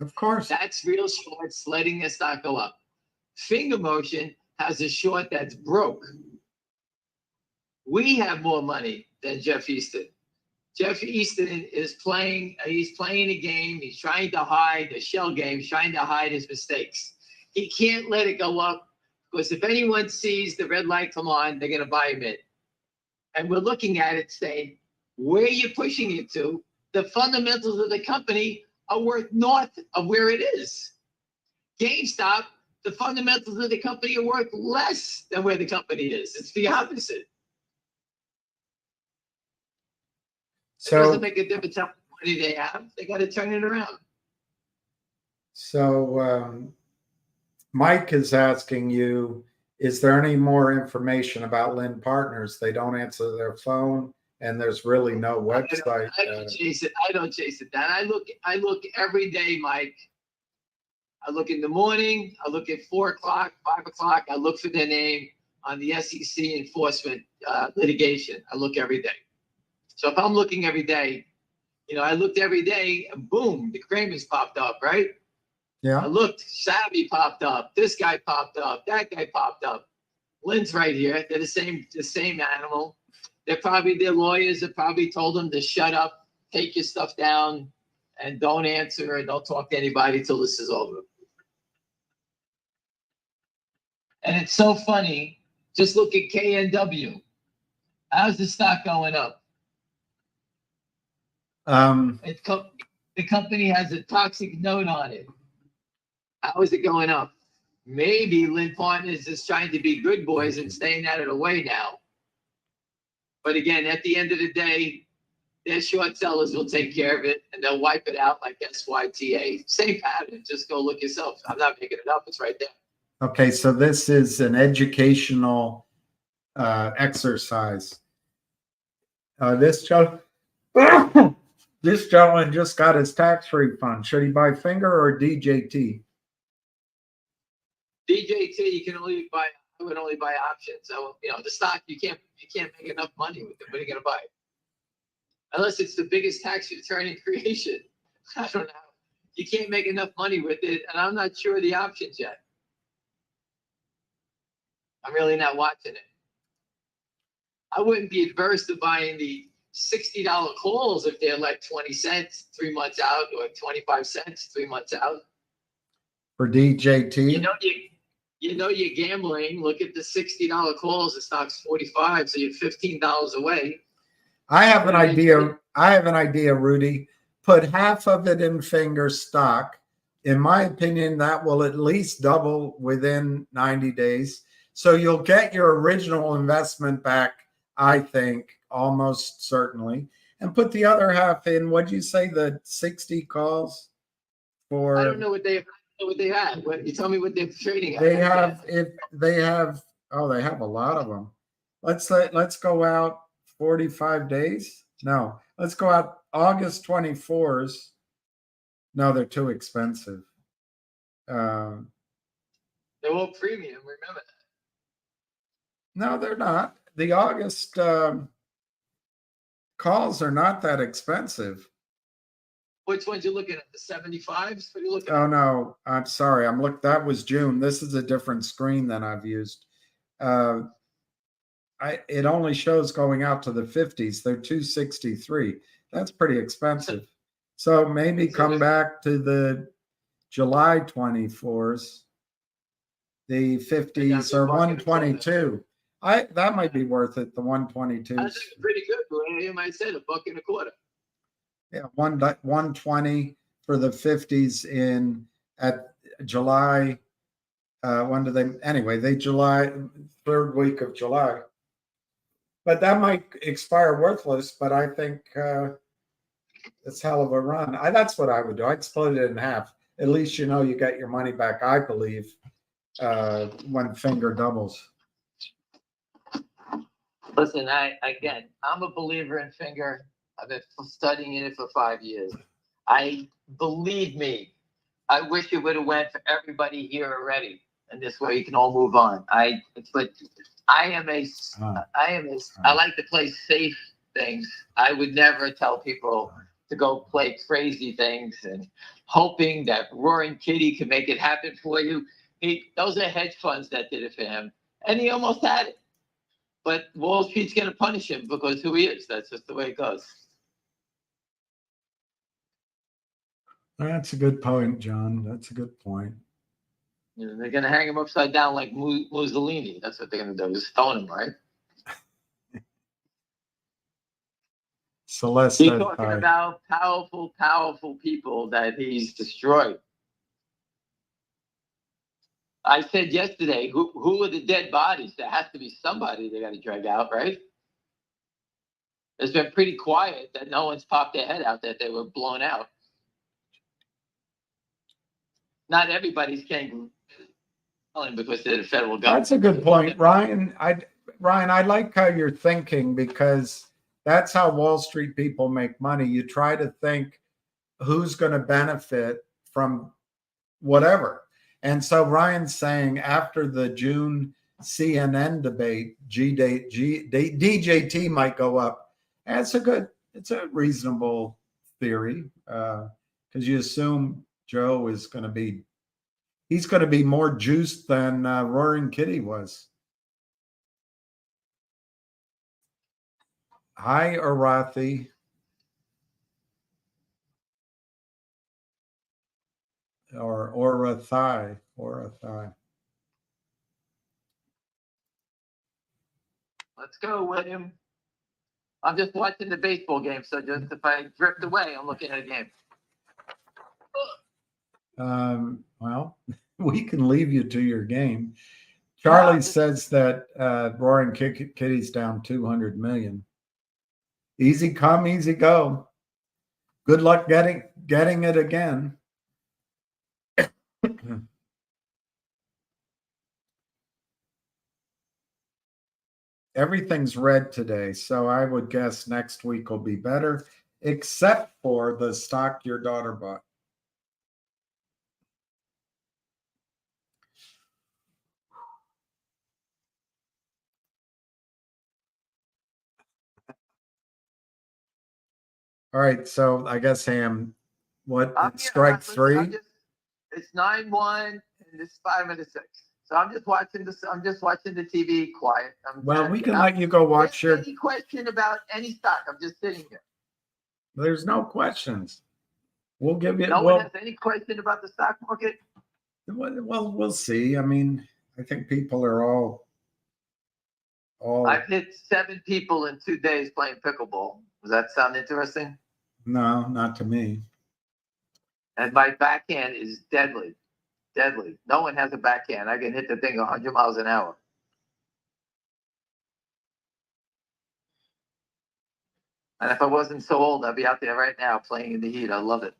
Of course. That's real shorts letting their stock go up. Finger Motion has a short that's broke. We have more money than Jeff Easton. Jeff Easton is playing, he's playing a game. He's trying to hide a shell game, trying to hide his mistakes. He can't let it go up because if anyone sees the red light come on, they're going to buy him in. And we're looking at it saying, where are you pushing it to? The fundamentals of the company are worth north of where it is. GameStop, the fundamentals of the company are worth less than where the company is. It's the opposite. So, it doesn't make a difference how much money they have. They got to turn it around. So Mike is asking you, is there any more information about Lynn Partners? They don't answer their phone, and there's really no website. I don't chase it. I don't chase it down. I look every day, Mike. I look in the morning. I look at 4 o'clock, 5 o'clock. I look for their name on the SEC enforcement litigation. I look every day. So if I'm looking every day, I looked every day and boom, the Kramers popped up, right? Yeah. I looked, Savvy popped up, this guy popped up, that guy popped up. Lynn's right here. They're the same animal. Their lawyers have probably told them to shut up, take your stuff down, and don't answer and don't talk to anybody till this is over. And it's so funny. Just look at KNW. How's the stock going up? The company has a toxic note on it. How is it going up? Maybe Lynn Partners is trying to be good boys and staying out of the way now. But again, at the end of the day, their short sellers will take care of it and they'll wipe it out like SYTA. Same pattern. Just go look yourself. I'm not making it up. It's right there. Okay, so this is an educational exercise. This gentleman just got his tax refund. Should he buy Finger or DJT? DJT, I would only buy options. So, the stock, you can't make enough money with it. What are you going to buy? Unless it's the biggest tax return in creation. I don't know. You can't make enough money with it. And I'm not sure of the options yet. I'm really not watching it. I wouldn't be adverse to buying the $60 calls if they're like 20 cents 3 months out or 25 cents 3 months out. For DJT? You're gambling. Look at the $60 calls. The stock's 45, so you're $15 away. I have an idea, Rudy. Put half of it in Finger stock. In my opinion, that will at least double within 90 days. So you'll get your original investment back, I think, almost certainly. And put the other half in, what'd you say, the 60 calls? I don't know what they have. You tell me what they're trading at. They have a lot of them. Let's go out 45 days. No, let's go out August 24's. No, they're too expensive. They're all premium, remember that. No, they're not. The August calls are not that expensive. Which ones you looking at? The 75s? What are you looking Oh at? no, I'm sorry. That was June. This is a different screen than I've used. It only shows going out to the 50s. They're 263. That's pretty expensive. So maybe come back to the July 24s. The 50s or 122. That might be worth it. The 122s. I think it's pretty good. You might say $1.25. Yeah, 120 for the 50s at July. When do they? Anyway, third week of July. But that might expire worthless. But I think it's hell of a run. That's what I would do. I'd split it in half. At least you get your money back. I believe when finger doubles. Listen, I'm a believer in finger. I've been studying it for 5 years. Believe me, I wish it would have went for everybody here already, and this way you can all move on. I like to play safe things. I would never tell people to go play crazy things and hoping that Roaring Kitty can make it happen for you. Those are hedge funds that did it for him, and he almost had it. But Wall Street's going to punish him because who he is. That's just the way it goes. That's a good point, John. That's a good point. They're going to hang him upside down like Mussolini. That's what they're going to do. Just stone him, right? Celeste. He's talking about powerful people that he's destroyed. I said yesterday, who are the dead bodies? There has to be somebody they got to drag out, right? It's been pretty quiet that no one's popped their head out that they were blown out. Not everybody's getting because they're the federal government. That's a good point, Ryan. I like how you're thinking because that's how Wall Street people make money. You try to think who's going to benefit from whatever. And so Ryan's saying after the June CNN debate, DJT might go up. It's a reasonable theory because you assume Joe is going to be, he's going to be more juiced than Roaring Kitty was. Hi, Arathi. Or Orathai. Let's go, William. I'm just watching the baseball game, so just if I drift away, I'm looking at a game. Well, we can leave you to your game. Charlie says that Roaring Kitty's down 200 million. Easy come, easy go. Good luck getting it again. Everything's red today, so I would guess next week will be better, except for the stock your daughter bought. All right, so I guess Ham, strike three? It's 9-1 and it's 5 minutes 6. So I'm just watching this. I'm just watching the TV quiet. Well, we can let you go watch your. Any question about any stock? I'm just sitting here. There's no questions. We'll give you. No one has any question about the stock market. Well, we'll see. I mean, I think people are all. I've hit 7 people in 2 days playing pickleball. Does that sound interesting? No, not to me. And my backhand is deadly. Deadly. No one has a backhand. I can hit the thing 100 miles an hour. And if I wasn't so old, I'd be out there right now playing in the heat. I love it.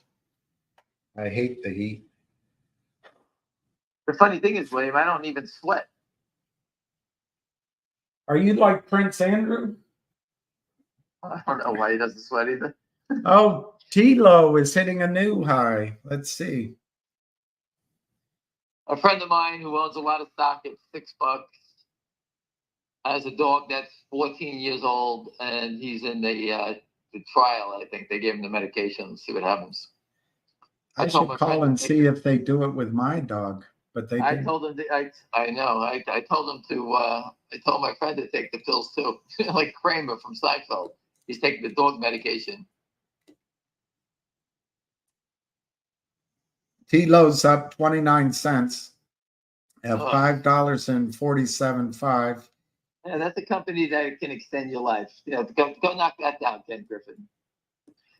I hate the heat. The funny thing is, William, I don't even sweat. Are you like Prince Andrew? I don't know why he doesn't sweat either. Oh, T-Lo is hitting a new high. Let's see. A friend of mine who owns a lot of stock at $6 has a dog that's 14 years old, and he's in the trial. I think they gave him the medication. See what happens. I should call and see if they do it with my dog, but they I didn't. told him. I know. I told him to. I told my friend to take the pills too, like Kramer from Seinfeld. He's taking the dog medication. T-Lo's up 29 cents at $5.47.5. Yeah, that's a company that can extend your life. Go knock that down, Ken Griffin.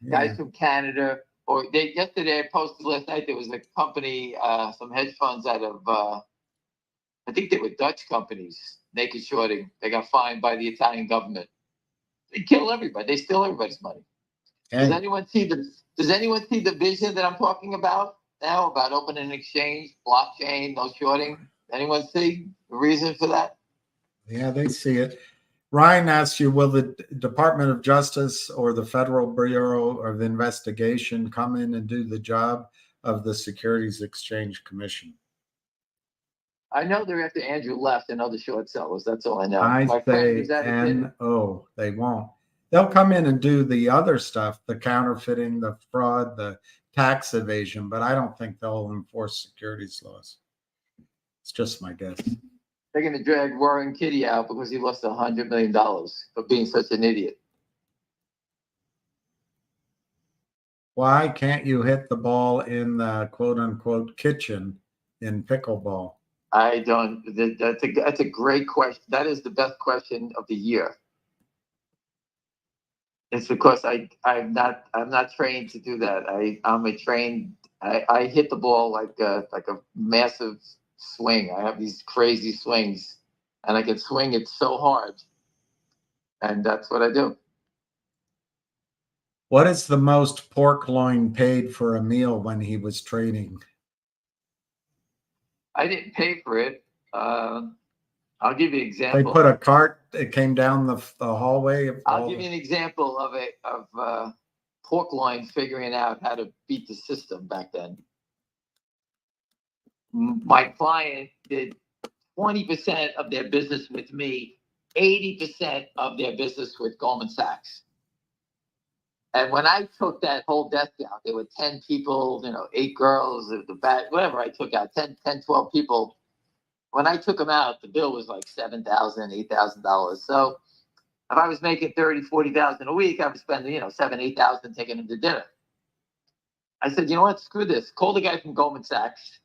Yeah. Guys from Canada, or yesterday I posted last night. There was a company, some hedge funds out of, I think they were Dutch companies, naked shorting. They got fined by the Italian government. They kill everybody. They steal everybody's money. Hey. Does anyone see the vision that I'm talking about now, about opening an exchange, blockchain, no shorting? Anyone see the reason for that? Yeah, they see it. Ryan asks you, will the Department of Justice or the Federal Bureau of Investigation come in and do the job of the Securities Exchange Commission? I know they're after Andrew left and other short sellers. That's all I know. I My say friend was at it. no, they won't. They'll come in and do the other stuff, the counterfeiting, the fraud, the tax evasion, but I don't think they'll enforce securities laws. It's just my guess. They're going to drag roaringkitty out because he lost $100 million for being such an idiot. Why can't you hit the ball in the quote unquote kitchen in pickleball? I don't. That's a great question. That is the best question of the year. It's because I'm not trained to do that. I hit the ball like a massive swing. I have these crazy swings, and I can swing it so hard, and that's what I do. What is the most pork loin paid for a meal when he was trading? I didn't pay for it. I'll give you an example. They put a cart. It came down the hallway. I'll give you an example of pork loin figuring out how to beat the system back then. My client did 20% of their business with me, 80% of their business with Goldman Sachs. And when I took that whole desk out, there were 10 people, 8 girls, the back, whatever I took out, 10, 12 people. When I took them out, the bill was like $7,000, $8,000. So if I was making $30,000, $40,000 a week, I was spending, $7,000, $8,000 taking them to dinner. I said, you know what? Screw this. Call the guy from Goldman Sachs.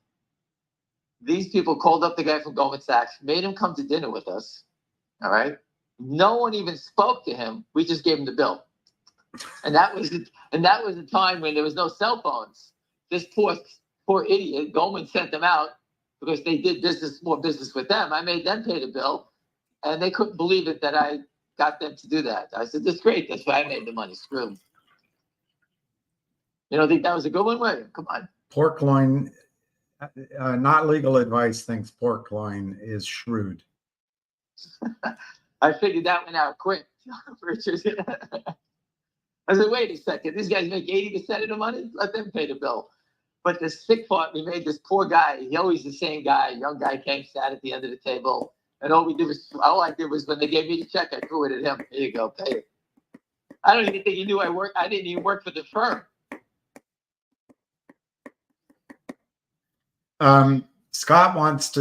These people called up the guy from Goldman Sachs, made him come to dinner with us. All right. No one even spoke to him. We just gave him the bill. And that was a time when there was no cell phones. This poor idiot, Goldman sent them out because they did more business with them. I made them pay the bill, and they couldn't believe it that I got them to do that. I said, "That's great. That's why I made the money. Screw them." You don't think that was a good one? Wait, come on. Pork loin, not legal advice, thinks pork loin is shrewd. I figured that one out quick, Richard. I said, wait a second. These guys make 80% of the money? Let them pay the bill. But the sick part, we made this poor guy. He always the same guy. Young guy came, sat at the end of the table. And all I did was when they gave me the check, I threw it at him. Here you go, pay it. I don't even think he knew I worked. I didn't even work for the firm. Scott wants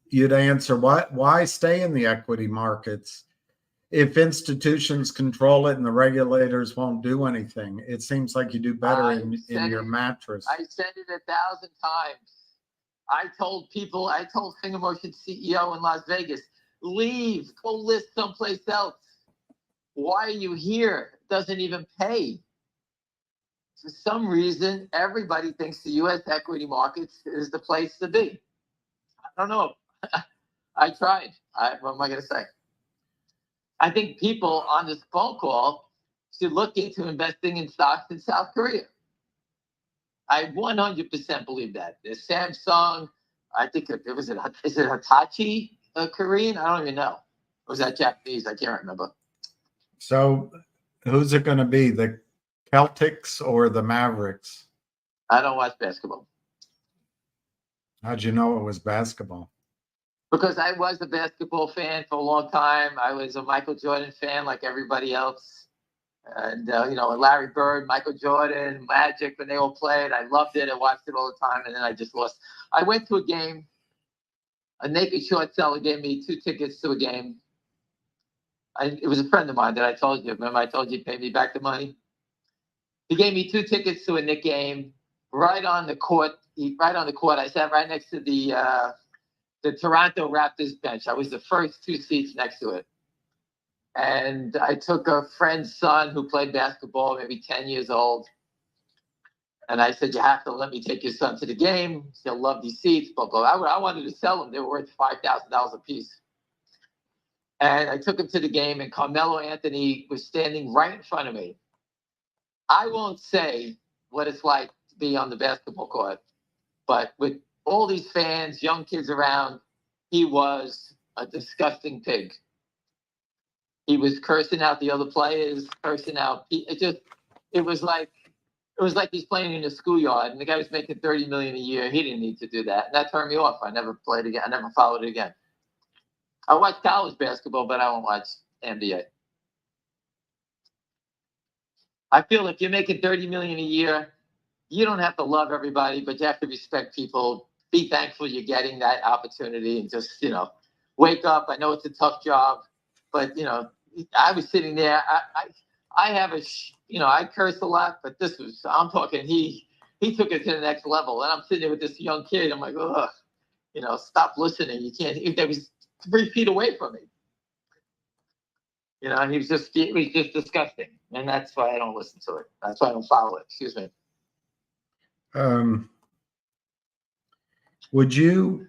you to answer why stay in the equity markets if institutions control it and the regulators won't do anything? It seems like you do better in your mattress. I said it 1,000 times. I told Fingermotion CEO in Las Vegas, leave, go list someplace else. Why are you here? It doesn't even pay. For some reason, everybody thinks the U.S. equity markets is the place to be. I don't know. I tried. What am I going to say? I think people on this phone call should look into investing in stocks in South Korea. I 100% believe that. There's Samsung. I think is it Hitachi Korean? I don't even know. Or was that Japanese? I can't remember. So who's it going to be? The Celtics or the Mavericks? I don't watch basketball How'd you know it was basketball? because I was a basketball fan for a long time. I was a Michael Jordan fan like everybody else. And, Larry Bird, Michael Jordan, Magic, when they all played, I loved it. I watched it all the time. And then I just lost. I went to a game. A naked short seller gave me 2 tickets to a game. It was a friend of mine that I told you. Remember, I told you he paid me back the money? He gave me 2 tickets to a Knicks game right on the court. I sat right next to the Toronto Raptors bench. I was the first 2 seats next to it. And I took a friend's son who played basketball, maybe 10 years old. And I said, you have to let me take your son to the game. He'll love these seats. But I wanted to sell them. They were worth $5,000 a piece. And I took him to the game, and Carmelo Anthony was standing right in front of me. I won't say what it's like to be on the basketball court, but with all these fans, young kids around, he was a disgusting pig. He was cursing out the other players, cursing out. It was like he's playing in a schoolyard, and the guy was making $30 million a year. He didn't need to do that, and that turned me off. I never played again. I never followed it again. I watch college basketball, but I won't watch NBA. I feel if you're making $30 million a year, you don't have to love everybody, but you have to respect people. Be thankful you're getting that opportunity, and just wake up. I know it's a tough job, but I was sitting there. I have I curse a lot, but I'm talking. He took it to the next level, and I'm sitting there with this young kid. I'm like, ugh, stop listening. You can't. There was 3 feet away from me. He was just disgusting. And that's why I don't listen to it. That's why I don't follow it. Excuse me. Would you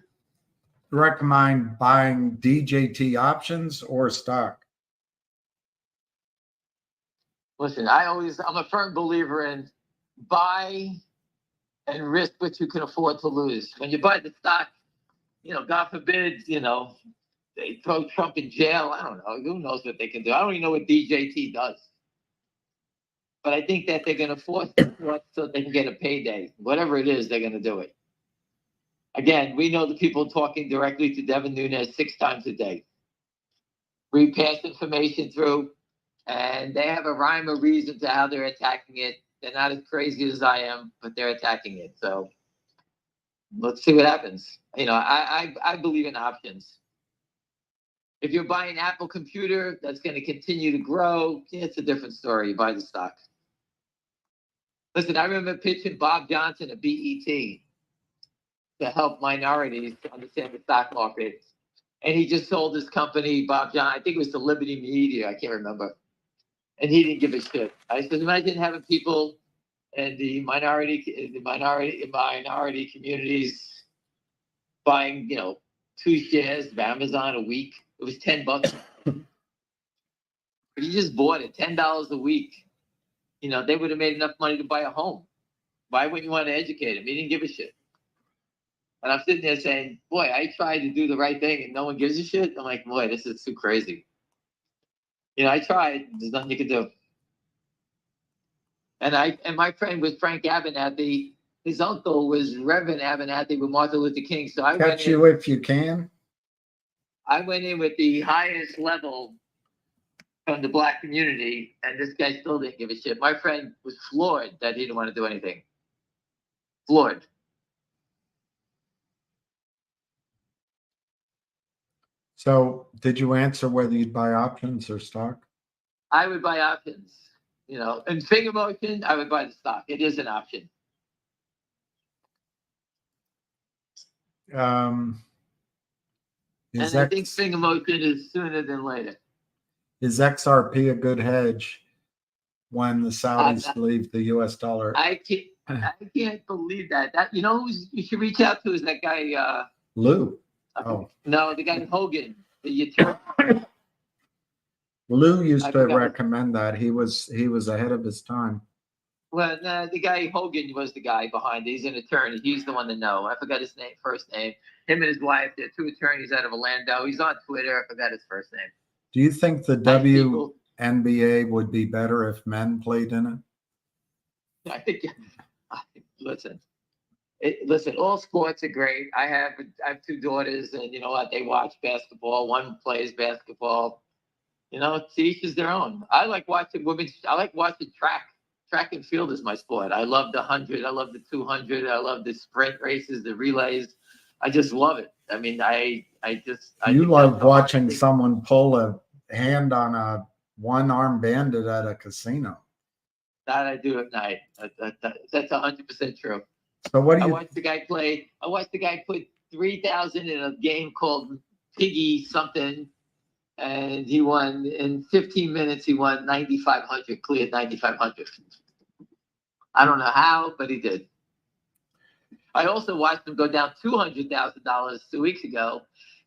recommend buying DJT options or stock? Listen, I'm a firm believer in buy and risk what you can afford to lose. When you buy the stock, God forbid, they throw Trump in jail. I don't know. Who knows what they can do? I don't even know what DJT does. But I think that they're going to force it so they can get a payday. Whatever it is, they're going to do it. Again, we know the people talking directly to Devin Nunes 6 times a day. We pass information through, and they have a rhyme or reason to how they're attacking it. They're not as crazy as I am, but they're attacking it. So let's see what happens. I believe in options. If you're buying Apple computer, that's going to continue to grow. It's a different story. You buy the stock. Listen, I remember pitching Bob Johnson at BET to help minorities to understand the stock market. And he just sold his company, Bob Johnson. I think it was to Liberty Media. I can't remember. And he didn't give a shit. I said, imagine having people in the minority communities buying, 2 shares of Amazon a week. It was $10. But he just bought it, $10 a week. They would have made enough money to buy a home. Why wouldn't you want to educate him? He didn't give a shit. And I'm sitting there saying, boy, I tried to do the right thing and no one gives a shit. I'm like, boy, this is too crazy. I tried. There's nothing you can do. And my friend was Frank Abernathy. His uncle was Reverend Abernathy with Martin Luther King. So I Catch you if you can. I went in with the highest level from the black community, and this guy still didn't give a shit. My friend was floored that he didn't want to do anything. Floored. So did you answer whether you'd buy options or stock? I would buy options. In finger motion, I would buy the stock. It is an option. I think finger motion is sooner than later. Is XRP a good hedge when the Saudis leave the U.S. dollar? I can't believe that. Who you should reach out to is that guy. Lou. No, the guy Hogan. The attorney. Lou used to recommend that. He was ahead of his time. Well, the guy Hogan was the guy behind it. He's an attorney. He's the one to know. I forgot his first name. Him and his wife, they're 2 attorneys out of Orlando. He's on Twitter. I forgot his first name. Do you think the WNBA would be better if men played in it? I think, listen, all sports are great. I have 2 daughters, and you know what? They watch basketball. One plays basketball. You know, to each is their own. I like watching women's. I like watching track. Track and field is my sport. I love the 100. I love the 200. I love the sprint races, the relays. I just love it. I mean, I You think love that's the watching hardest thing. someone pull a hand on a one-armed bandit at a casino. That I do at night. That's 100% true. So what do I you? watched the guy play. I watched the guy put 3,000 in a game called Piggy something, and he won in 15 minutes. He won 9,500, cleared 9,500. I don't know how, but he did. I also watched him go down $200,000 2 weeks ago,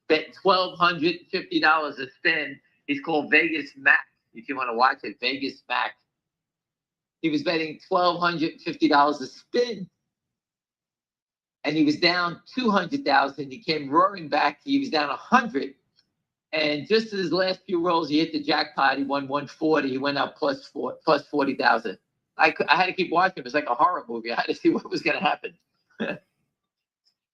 bet $1,250 a spin. He's called Vegas Mac. If you want to watch it, Vegas Mac. He was betting $1,250 a spin, and he was down 200,000. He came roaring back. He was down 100, and just as his last few rolls, he hit the jackpot. He won 140. He went out plus 40,000. I had to keep watching. It was like a horror movie. I had to see what was going to happen.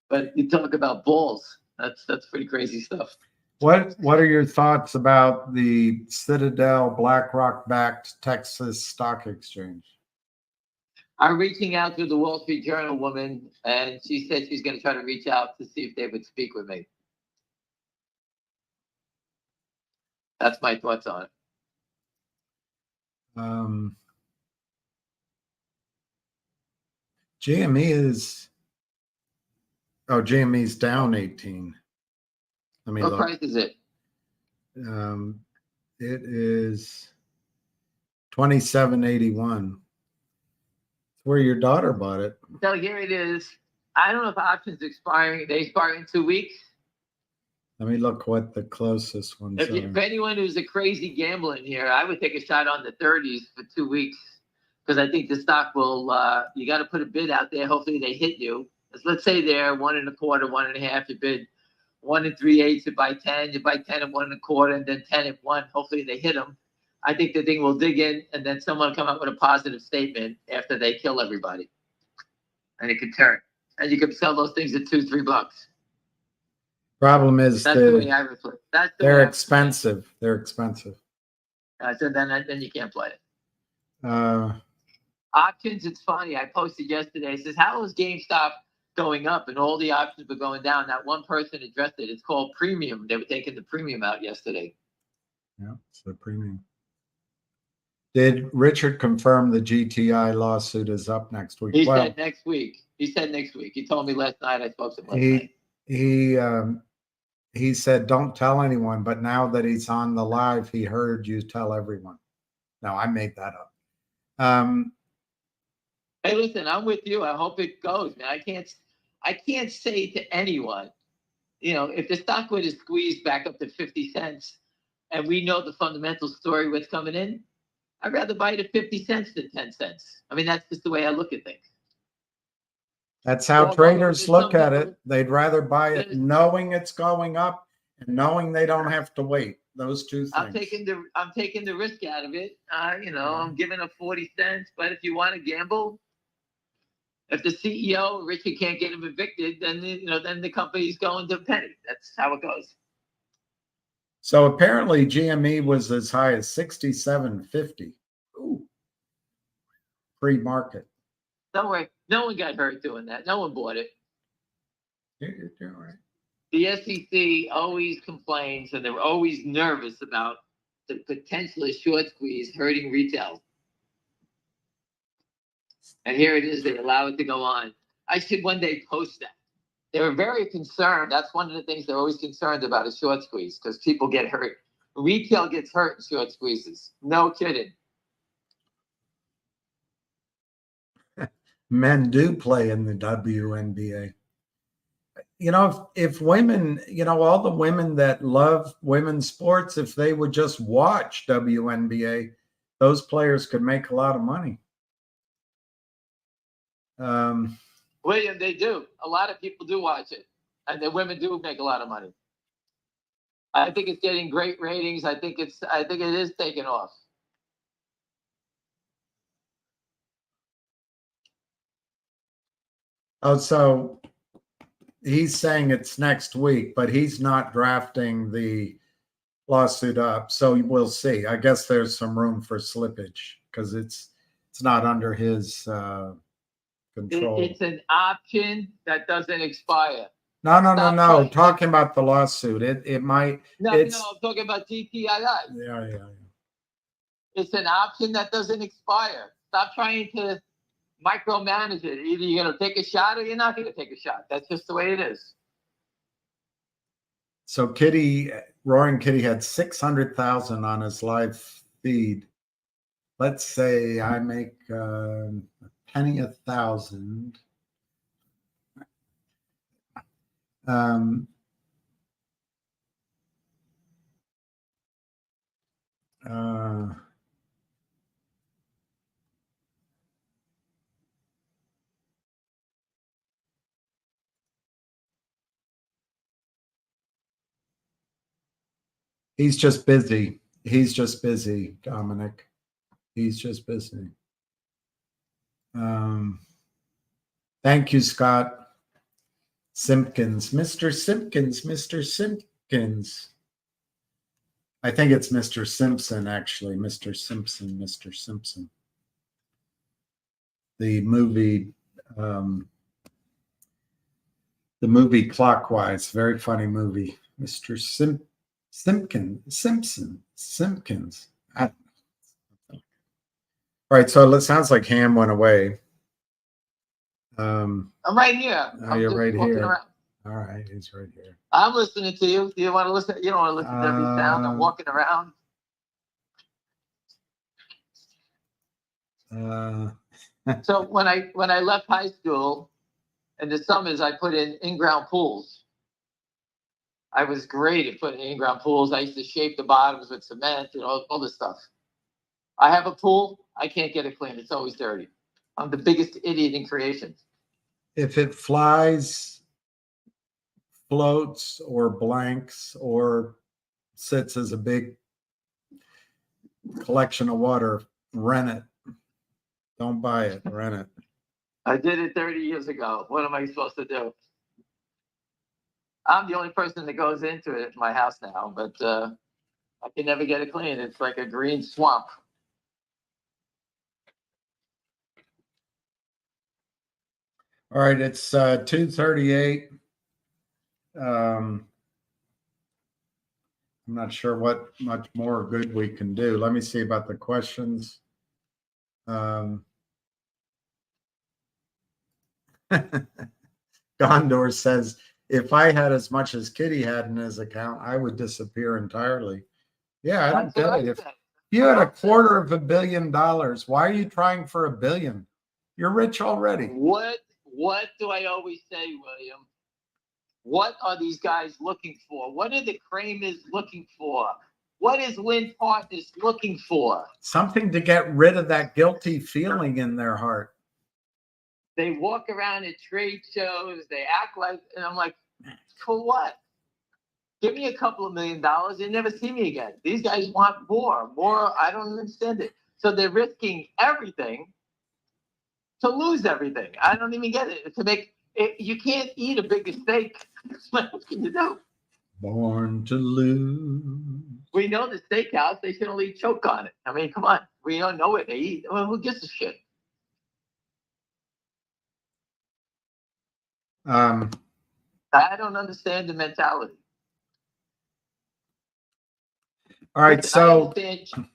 But you talk about balls. That's pretty crazy stuff. What are your thoughts about the Citadel BlackRock-backed Texas Stock Exchange? I'm reaching out to the Wall Street Journal woman, and she said she's going to try to reach out to see if they would speak with me. That's my thoughts on it. GME is down 18. Let me What look. price is it? It is 27.81. Where your daughter bought it. So here it is. I don't know if options expiring. They expire in 2 weeks. Let me look what the closest ones If are. anyone who's a crazy gambler in here, I would take a shot on the 30s for 2 weeks, because I think the stock will. You got to put a bid out there. Hopefully they hit you. Let's say they're 1 1/4, 1 1/2. You bid 1 3/8. You buy 10. You buy 10 at 1 1/4, and then 10 at 1. Hopefully they hit them. I think the thing will dig in, and then someone will come up with a positive statement after they kill everybody, and it could turn, and you could sell those things at $2-3. Problem is That's the way I reflect. they're expensive. They're expensive. So then you can't play it. Uh, Options, it's funny. I posted yesterday. It says, how is GameStop going up and all the options were going down? That one person addressed it. It's called premium. They were taking the premium out yesterday. yeah, it's the premium. Did Richard confirm the GTI lawsuit is up next week? He said next week. He told me last night. I spoke to him last night. He said, don't tell anyone, but now that he's on the live, he heard you tell everyone. No, I made that up. Hey, listen, I'm with you. I hope it goes, man. I can't say to anyone, if the stock were to squeeze back up to 50 cents and we know the fundamental story what's coming in, I'd rather buy it at 50 cents than 10 cents. I mean, that's just the way I look at things. That's how traders look at it. They'd rather buy it knowing it's going up and knowing they don't have to wait. Those two things. I'm taking the risk out of it. I'm giving up 40 cents. But if you want to gamble, if the CEO Richard can't get him evicted, then the company's going to a penny. That's how it goes. So apparently GME was as high as 67.50. Ooh. Pre-market. Don't worry. No one got hurt doing that. No one bought it. You're doing right. The SEC always complains, and they're always nervous about the potential short squeeze hurting retail. And here it is. They allow it to go on. I should one day post that. They were very concerned. That's one of the things they're always concerned about, a short squeeze, because people get hurt. Retail gets hurt in short squeezes. No kidding. Men do play in the WNBA. If women, all the women that love women's sports, if they would just watch WNBA, those players could make a lot of money. William, they do. A lot of people do watch it, and the women do make a lot of money. I think it's getting great ratings. I think it is taking off. Oh, so he's saying it's next week, but he's not drafting the lawsuit up. So we'll see. I guess there's some room for slippage because it's not under his control. It's an option that doesn't expire. No. Stop trying to- Talking about the lawsuit, it might. No, it's, I'm talking about GTII. Yeah. It's an option that doesn't expire. Stop trying to micromanage it. Either you're going to take a shot or you're not going to take a shot. That's just the way it is. So Roaring Kitty had 600,000 on his live feed. Let's say I make a penny 1,000. He's just busy. He's just busy, Dominic. He's just busy. Thank you, Scott. Simpkins. Mr. Simpkins. I think it's Mr. Simpson, actually. Mr. Simpson. The movie Clockwise. Very funny movie. Mr. Simpkins. All right, so it sounds like Ham went away. I'm right here. Oh, I'm you're just right walking here. around. All right, he's right here. I'm listening to you. Do you want to listen? You don't want to listen to every sound. I'm walking around. So when I left high school, in the summers I put in-ground pools. I was great at putting in-ground pools. I used to shape the bottoms with cement and all this stuff. I have a pool. I can't get it clean. It's always dirty. I'm the biggest idiot in creation. If it flies, floats, or blanks, or sits as a big collection of water, rent it. Don't buy it, rent it. I did it 30 years ago. What am I supposed to do? I'm the only person that goes into it in my house now, but I can never get it clean. It's like a green swamp. All right, it's 2:38. I'm not sure what much more good we can do. Let me see about the questions. Gondor says, if I had as much as Kitty had in his account, I would disappear entirely. Yeah, I don't get it. If you had $250 million, why are you trying for $1 billion? You're rich already. What do I always say, William? What are these guys looking for? What are the Kramers looking for? What is Lynn Partners looking for? Something to get rid of that guilty feeling in their heart. They walk around at trade shows. They act like, and I'm like, for what? Give me a couple of $1 million. You'll never see me again. These guys want more. I don't understand it. So they're risking everything to lose everything. I don't even get it. You can't eat a bigger steak. What can you do? Born to lose. We know the steakhouse, they should only choke on it. I mean, come on. We don't know what they eat. Well, who gives a shit? I don't understand the mentality. All right, so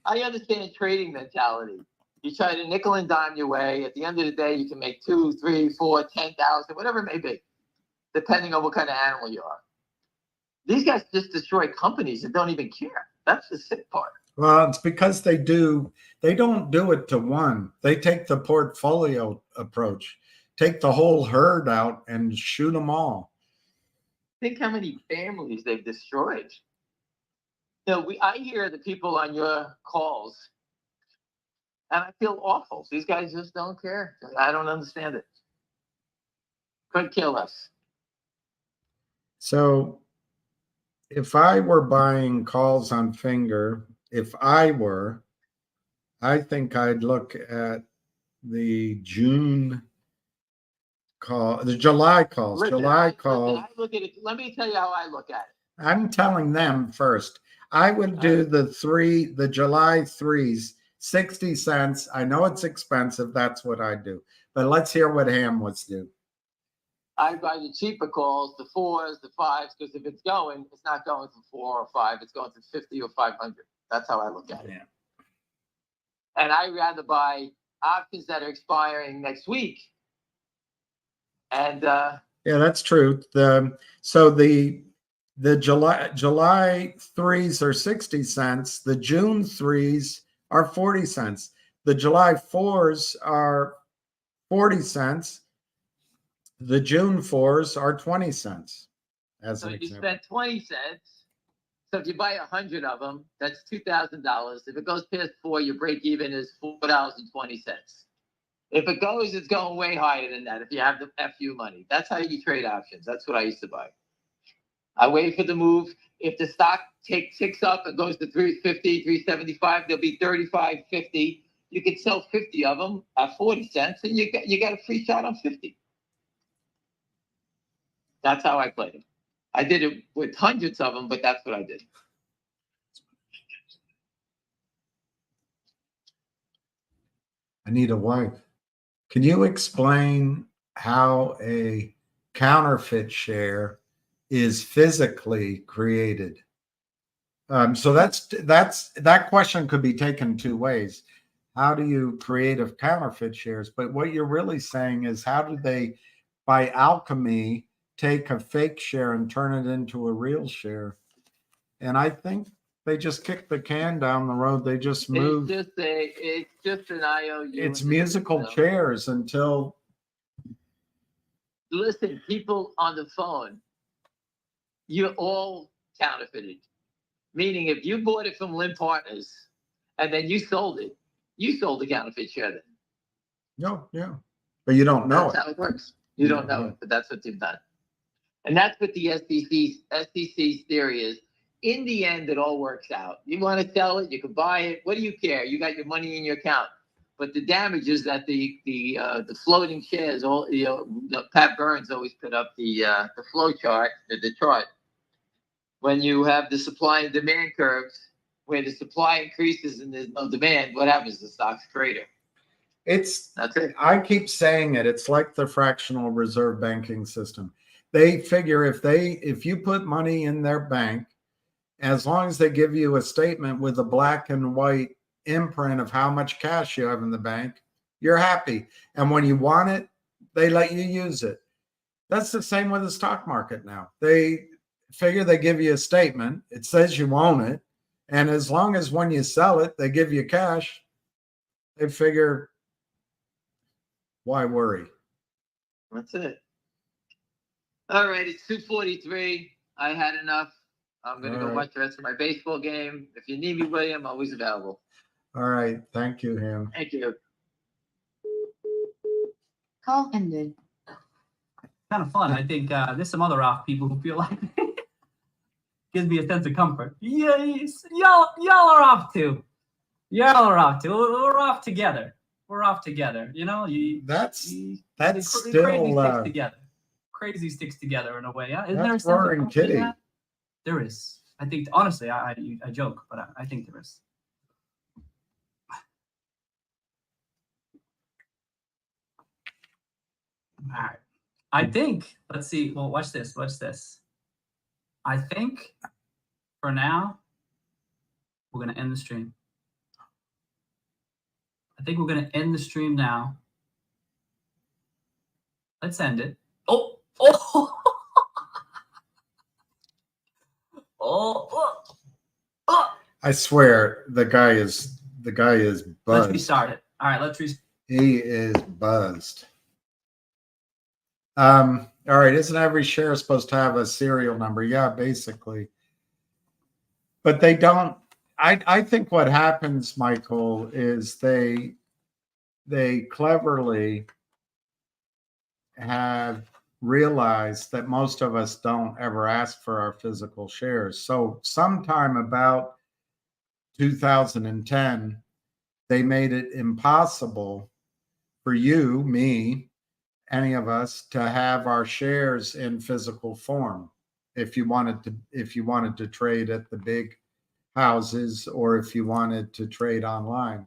I understand trading mentality. You try to nickel and dime your way. At the end of the day, you can make 2, 3, 4, 10,000, whatever it may be, depending on what kind of animal you are. These guys just destroy companies that don't even care. That's the sick part. Well, it's because they don't do it to one. They take the portfolio approach, take the whole herd out and shoot them all. Think how many families they've destroyed. I hear the people on your calls, and I feel awful. These guys just don't care. I don't understand it. Could kill us. So if I were buying calls on Finger, I think I'd look at the June call, the July calls, Listen, July listen, call. I look at it. Let me tell you how I look at it. I'm telling them first. I would do the July threes, 60 cents. I know it's expensive. That's what I do. But let's hear what Ham was do. I buy the cheaper calls, the 4s, the 5s, because if it's going, it's not going for 4 or 5. It's going to 50 or 500. That's how I look at it. Yeah. And I'd rather buy options that are expiring next week. And Yeah, that's true. The July threes are 60 cents. The June threes are 40 cents. The July fours are 40 cents. The June fours are 20 cents. As so an you example. spend 20 cents. So if you buy 100 of them, that's $2,000. If it goes past 4, your break even is $4.20. If it goes, it's going way higher than that. If you have the FU money, that's how you trade options. That's what I used to buy. I wait for the move. If the stock ticks up and goes to 350, 375, there'll be 35.50. You could sell 50 of them at 40 cents, and you got a free shot on 50. That's how I played it. I did it with hundreds of them, but that's what I did. I need a wife. Can you explain how a counterfeit share is physically created? So that question could be taken two ways. How do you create a counterfeit shares? But what you're really saying is, how do they, by alchemy, take a fake share and turn it into a real share? And I think they just kick the can down the road. They just move. It's just an IOU. It's musical chairs until. Listen, people on the phone, you're all counterfeited. Meaning, if you bought it from Lynn Partners and then you sold it, you sold the counterfeit share then. No, yeah. But you don't know That's it. how it works. You don't know it, but that's what you've done. And that's what the SEC's theory is. In the end, it all works out. You want to sell it, you can buy it. What do you care? You got your money in your account. But the damage is that the floating shares, Pat Burns always put up the flow chart, the chart. When you have the supply and demand curves, where the supply increases and there's no demand, what happens? The stock's greater. That's it. I keep saying it. It's like the fractional reserve banking system. They figure if you put money in their bank, as long as they give you a statement with a black and white imprint of how much cash you have in the bank, you're happy. And when you want it, they let you use it. That's the same with the stock market now. They figure they give you a statement. It says you own it. And as long as when you sell it, they give you cash, they figure, why worry? That's it. All right, it's 2:43. I had enough. I'm going to go watch the rest of my baseball game. If you need me, William, I'm always available. All right. Thank you, Ham. Thank you. Call ended. Kind of fun. I think there's some other off people who feel like gives me a sense of comfort. Yes, y'all are off too. Y'all are off too. We're off together. We're off together. You know, that's still crazy sticks together. Crazy sticks together in a way. Yeah, isn't there a that's sense of roaring comfort in kitty. that? There is. I think honestly, I joke, but I think there is. All right. I think. Let's see. Well, watch this. Watch this. I think for now we're gonna end the stream. I think we're gonna end the stream now. Let's end it. Oh. I swear the guy is buzzed. Let's restart it. All right, let's restart. He is buzzed. All right, isn't every share supposed to have a serial number? Yeah, basically. But they don't. I think what happens, Michael, is they cleverly have realized that most of us don't ever ask for our physical shares. So sometime about 2010, they made it impossible for you, me, any of us, to have our shares in physical form if you wanted to trade at the big houses or if you wanted to trade online.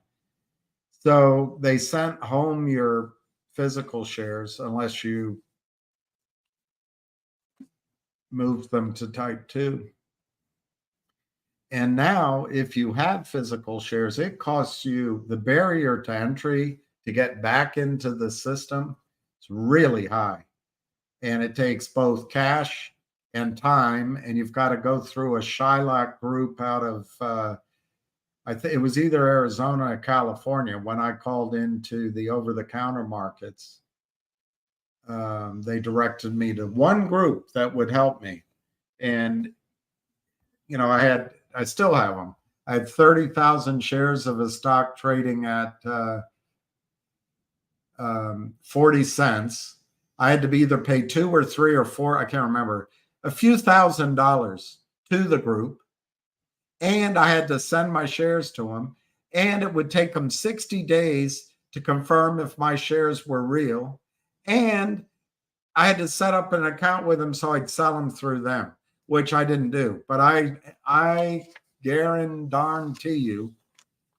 So they sent home your physical shares unless you moved them to type 2. And now if you have physical shares, it costs you, the barrier to entry to get back into the system, it's really high. And it takes both cash and time, and you've got to go through a Shylock group out of I think it was either Arizona or California. When I called into the over-the-counter markets, they directed me to one group that would help me. And, you know, I still have them. I had 30,000 shares of a stock trading at 40 cents. I had to be either pay 2 or 3 or 4, I can't remember, a few $1,000s to the group. And I had to send my shares to them. And it would take them 60 days to confirm if my shares were real. And I had to set up an account with them so I'd sell them through them, which I didn't do. But I guarantee you,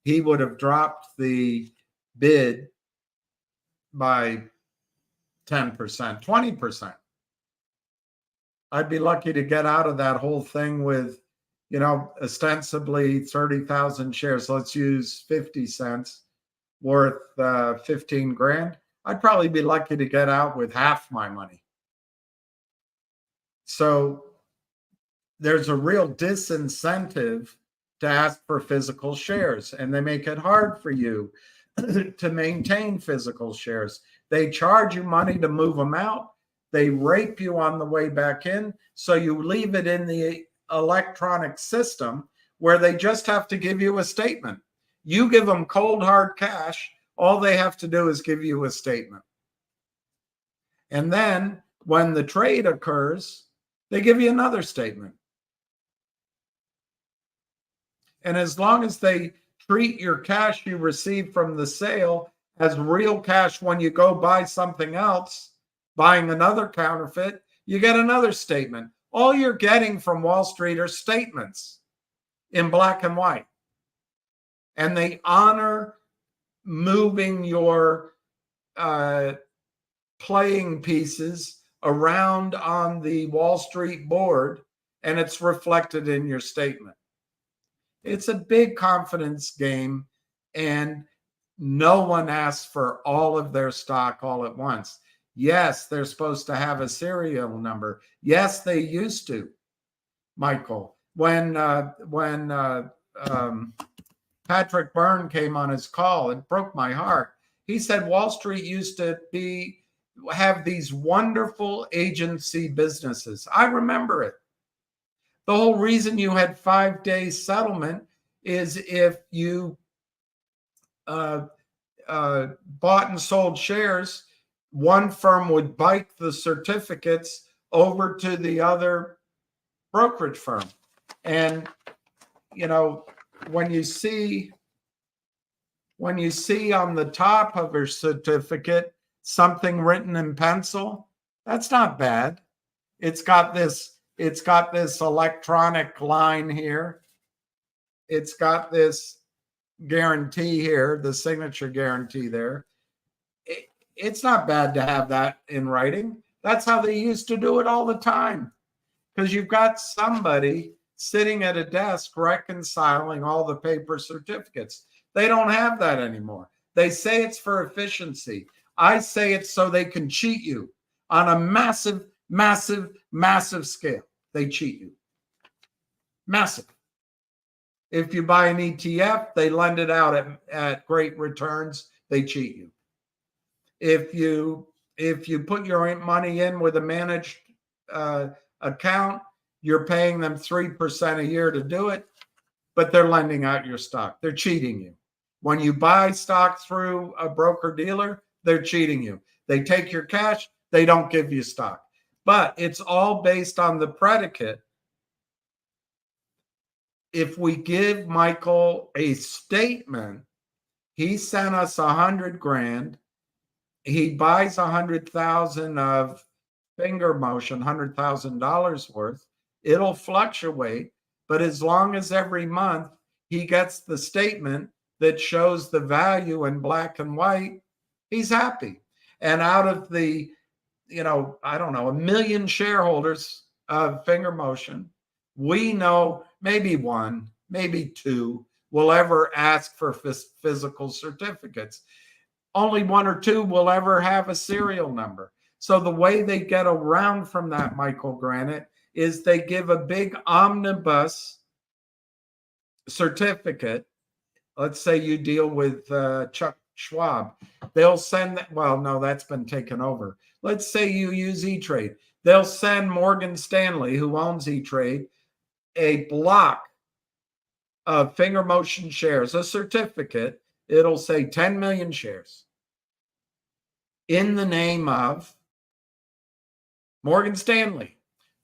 he would have dropped the bid by 10%, 20%. I'd be lucky to get out of that whole thing with, you know, ostensibly 30,000 shares. Let's use 50 cents worth 15 grand. I'd probably be lucky to get out with half my money. So there's a real disincentive to ask for physical shares, and they make it hard for you to maintain physical shares. They charge you money to move them out. They rape you on the way back in. So you leave it in the electronic system where they just have to give you a statement. You give them cold hard cash. All they have to do is give you a statement. And then when the trade occurs, they give you another statement. And as long as they treat your cash you receive from the sale as real cash when you go buy something else, buying another counterfeit, you get another statement. All you're getting from Wall Street are statements in black and white. And they honor moving your playing pieces around on the Wall Street board, and it's reflected in your statement. It's a big confidence game, and no one asks for all of their stock all at once. Yes, they're supposed to have a serial number. Yes, they used to, Michael. When Patrick Byrne came on his call, it broke my heart. He said Wall Street used to have these wonderful agency businesses. I remember it. The whole reason you had 5-day settlement is if you bought and sold shares, one firm would bike the certificates over to the other brokerage firm. And, you know, when you see on the top of a certificate something written in pencil, that's not bad. It's got this electronic line here. It's got this guarantee here, the signature guarantee there. It's not bad to have that in writing. That's how they used to do it all the time. Because you've got somebody sitting at a desk reconciling all the paper certificates. They don't have that anymore. They say it's for efficiency. I say it's so they can cheat you on a massive, massive, massive scale. They cheat you. Massive. If you buy an ETF, they lend it out at great returns. They cheat you. If you put your money in with a managed account, you're paying them 3% a year to do it, but they're lending out your stock. They're cheating you. When you buy stock through a broker dealer, they're cheating you. They take your cash, they don't give you stock. But it's all based on the predicate. If we give Michael a statement, he sent us 100 grand he buys 100,000 of finger motion, $100,000 worth. It'll fluctuate, but as long as every month he gets the statement that shows the value in black and white, he's happy. And out of the, I don't know, 1 million shareholders of finger motion, we know maybe 1, maybe 2 will ever ask for physical certificates. Only 1 or 2 will ever have a serial number. So the way they get around from that, Michael Granite, is they give a big omnibus certificate. Let's say you deal with Chuck Schwab. They'll send that. Well, no, that's been taken over. Let's say you use E-Trade. They'll send Morgan Stanley, who owns E-Trade, a block of finger motion shares, a certificate. It'll say 10 million shares in the name of Morgan Stanley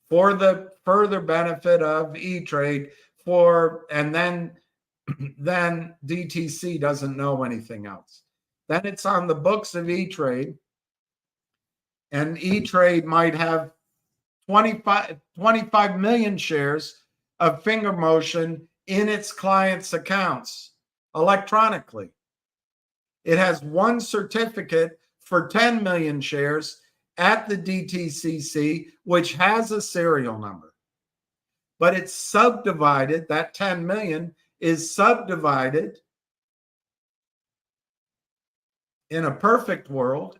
for the further benefit of E-Trade and then DTC doesn't know anything else. Then it's on the books of E-Trade, and E-Trade might have 25 million shares of finger motion in its clients' accounts electronically. It has one certificate for 10 million shares at the DTCC, which has a serial number. But it's subdivided, that 10 million is subdivided in a perfect world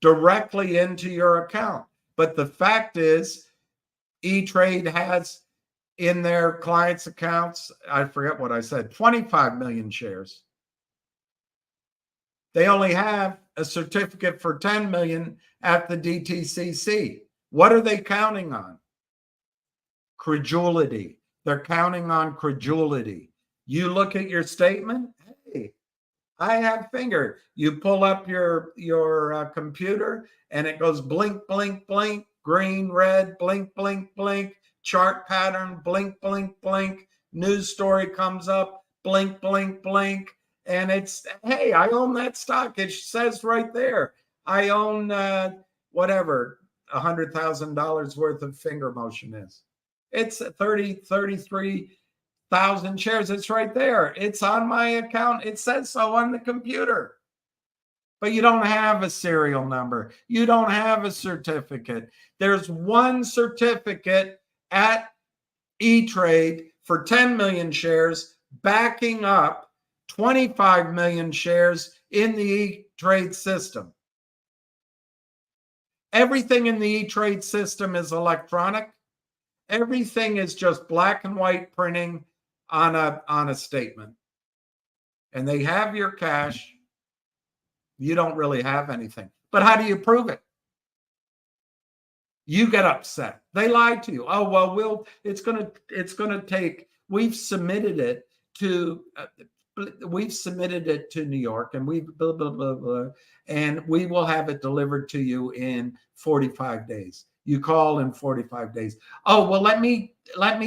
directly into your account. But the fact is, E-Trade has in their clients' accounts, I forget what I said, 25 million shares. They only have a certificate for 10 million at the DTCC. What are they counting on? Credulity. They're counting on credulity. You look at your statement, hey, I have finger. You pull up your computer and it goes blink, blink, blink, green, red, blink, blink, blink, chart pattern, blink, blink, blink, news story comes up, blink, blink, blink. And it's, hey, I own that stock. It says right there, I own whatever $100,000 worth of finger motion is. It's 33,000 shares. It's right there. It's on my account. It says so on the computer. But you don't have a serial number. You don't have a certificate. There's one certificate at E-Trade for 10 million shares backing up 25 million shares in the E-Trade system. Everything in the E-Trade system is electronic. Everything is just black and white printing on a statement. And they have your cash. You don't really have anything. But how do you prove it? You get upset. They lied to you. Oh, well, it's going to take, we've submitted it to New York, and we blah, blah, blah, blah, and we will have it delivered to you in 45 days. You call in 45 days. Oh, well, let me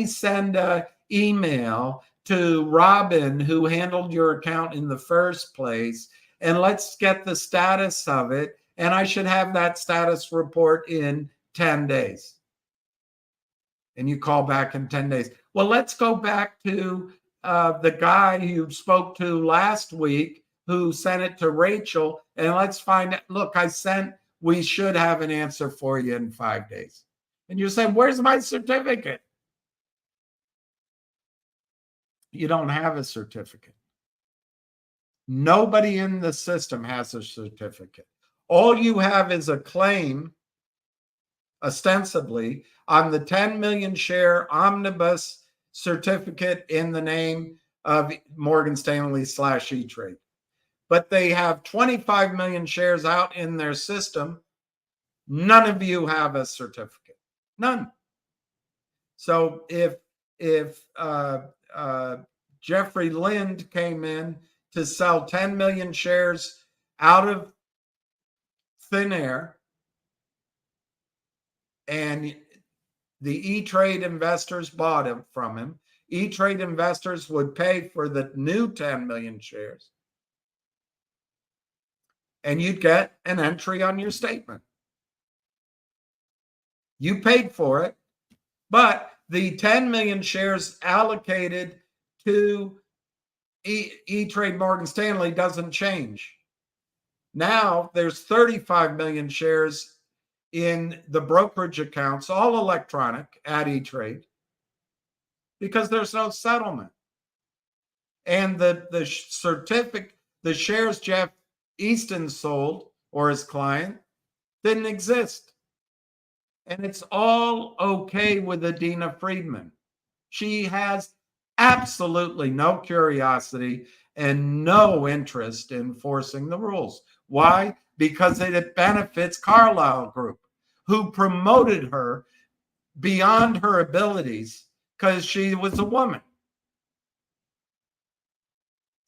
send an email to Robin, who handled your account in the first place, and let's get the status of it. And I should have that status report in 10 days. And you call back in 10 days. Well, let's go back to the guy you spoke to last week who sent it to Rachel, and let's find out. Look, we should have an answer for you in 5 days. And you say, where's my certificate? You don't have a certificate. Nobody in the system has a certificate. All you have is a claim, ostensibly, on the 10 million share omnibus certificate in the name of Morgan Stanley / E-Trade. But they have 25 million shares out in their system. None of you have a certificate. None. So if Jeffrey Lind came in to sell 10 million shares out of thin air, and the E-Trade investors bought him from him, E-Trade investors would pay for the new 10 million shares. and you'd get an entry on your statement. You paid for it, but the 10 million shares allocated to E-Trade Morgan Stanley doesn't change. Now there's 35 million shares in the brokerage accounts, all electronic at E-Trade, because there's no settlement. And the shares Jeff Easton sold, or his client, didn't exist. And it's all okay with Adina Friedman. She has absolutely no curiosity and no interest in enforcing the rules. Why? Because it benefits Carlyle Group, who promoted her beyond her abilities because she was a woman.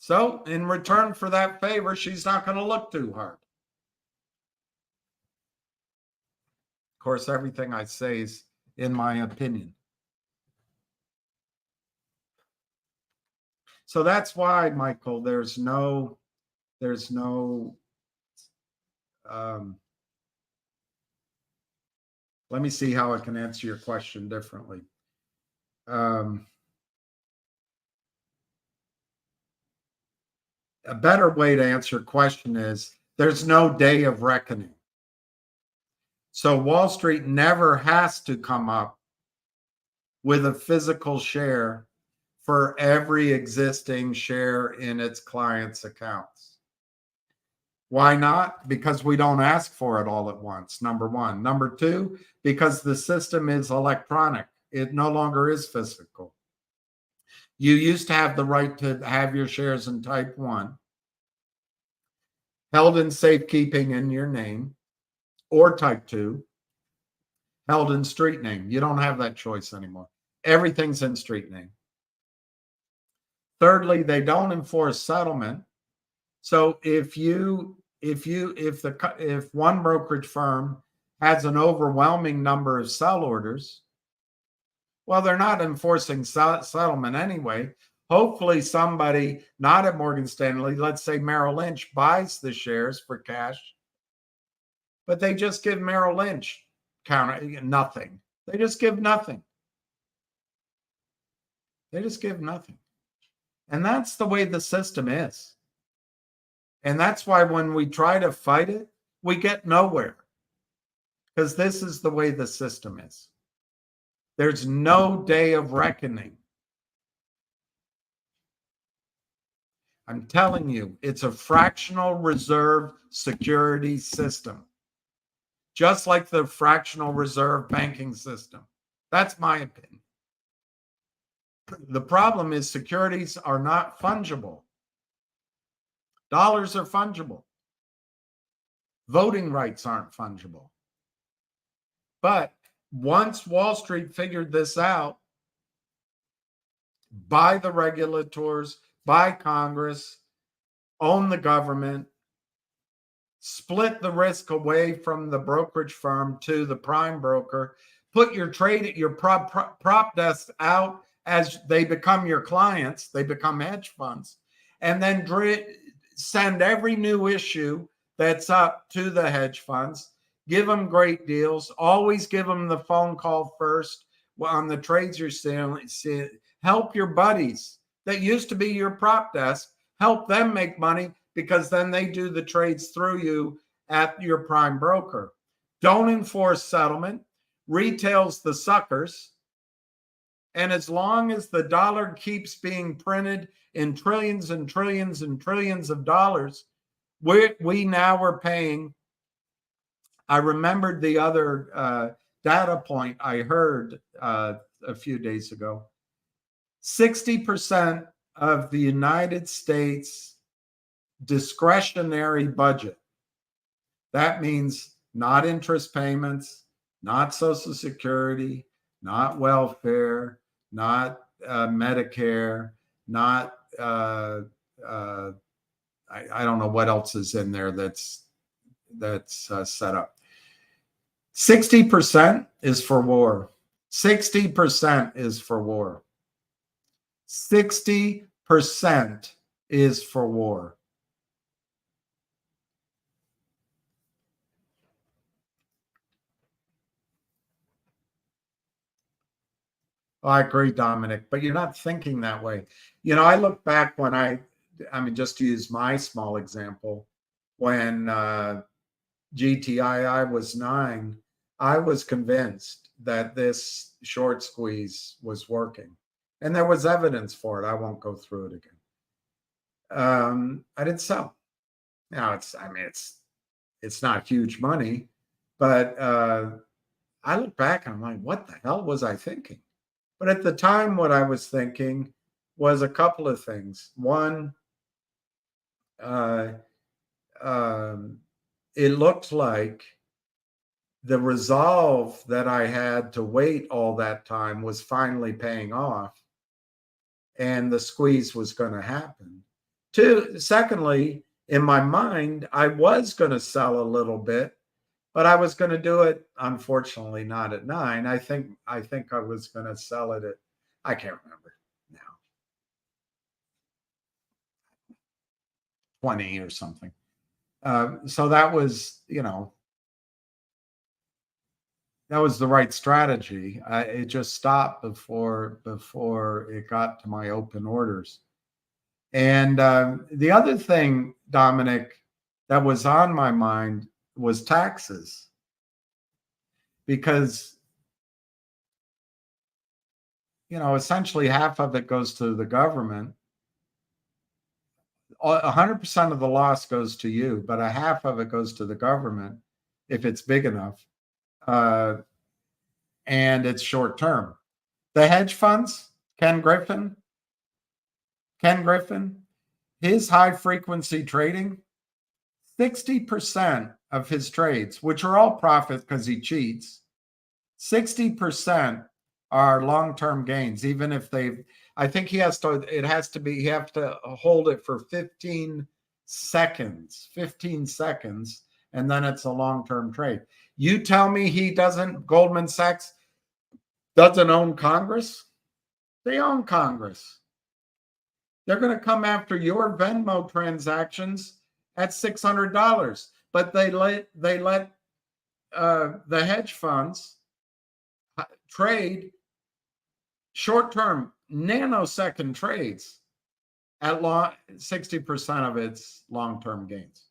So in return for that favor, she's not going to look too hard. Of course, everything I say is in my opinion. So that's why, Michael, there's no let me see how I can answer your question differently. A better way to answer a question is there's no day of reckoning. So Wall Street never has to come up with a physical share for every existing share in its clients' accounts. Why not? Because we don't ask for it all at once, number one. Number two, because the system is electronic. It no longer is physical. You used to have the right to have your shares in type 1, held in safekeeping in your name, or type 2, held in street name. You don't have that choice anymore. Everything's in street name. Thirdly, they don't enforce settlement. So if one brokerage firm has an overwhelming number of sell orders, well, they're not enforcing settlement anyway. Hopefully somebody not at Morgan Stanley, let's say Merrill Lynch, buys the shares for cash, but they just give Merrill Lynch nothing. They just give nothing. They just give nothing. And that's the way the system is. And that's why when we try to fight it, we get nowhere. Because this is the way the system is. There's no day of reckoning. I'm telling you, it's a fractional reserve security system. Just like the fractional reserve banking system. That's my opinion. The problem is securities are not fungible. Dollars are fungible. Voting rights aren't fungible. But once Wall Street figured this out, by the regulators, by Congress, own the government, split the risk away from the brokerage firm to the prime broker, put your prop desk out as they become your clients, they become hedge funds, and then send every new issue that's up to the hedge funds, give them great deals, always give them the phone call first on the trades you're seeing. Help your buddies that used to be your prop desk, help them make money because then they do the trades through you at your prime broker. Don't enforce settlement. Retail's the suckers. And as long as the dollar keeps being printed in trillions and trillions and trillions of dollars, we now are paying. I remembered the other data point I heard a few days ago. 60% of the United States discretionary budget. That means not interest payments, not Social Security, not welfare, not Medicare, not I don't know what else is in there that's set up. 60% is for war. 60% is for war. 60% is for war. I agree, Dominic, but you're not thinking that way. You know, I look back when I mean, just to use my small example, when GTII was 9, I was convinced that this short squeeze was working. And there was evidence for it. I won't go through it again. I didn't sell. Now it's not huge money, but I look back and I'm like, what the hell was I thinking? But at the time, what I was thinking was a couple of things. One, it looked like the resolve that I had to wait all that time was finally paying off, and the squeeze was going to happen. Secondly, in my mind, I was going to sell a little bit, but I was going to do it, unfortunately, not at 9. I think I was going to sell it at, I can't remember now, 20 or something. So that was, that was the right strategy. It just stopped before it got to my open orders. And the other thing, Dominic, that was on my mind was taxes, because essentially half of it goes to the government. 100% of the loss goes to you, but a half of it goes to the government if it's big enough, and it's short term. The hedge funds, Ken Griffin, his high frequency trading, 60% of his trades, which are all profit because he cheats, 60% are long-term gains, even if I think you have to hold it for 15 seconds, and then it's a long-term trade. You tell me Goldman Sachs doesn't own Congress? They own Congress. They're going to come after your Venmo transactions at $600, but they let the hedge funds trade short-term nanosecond trades at 60% of its long-term gains.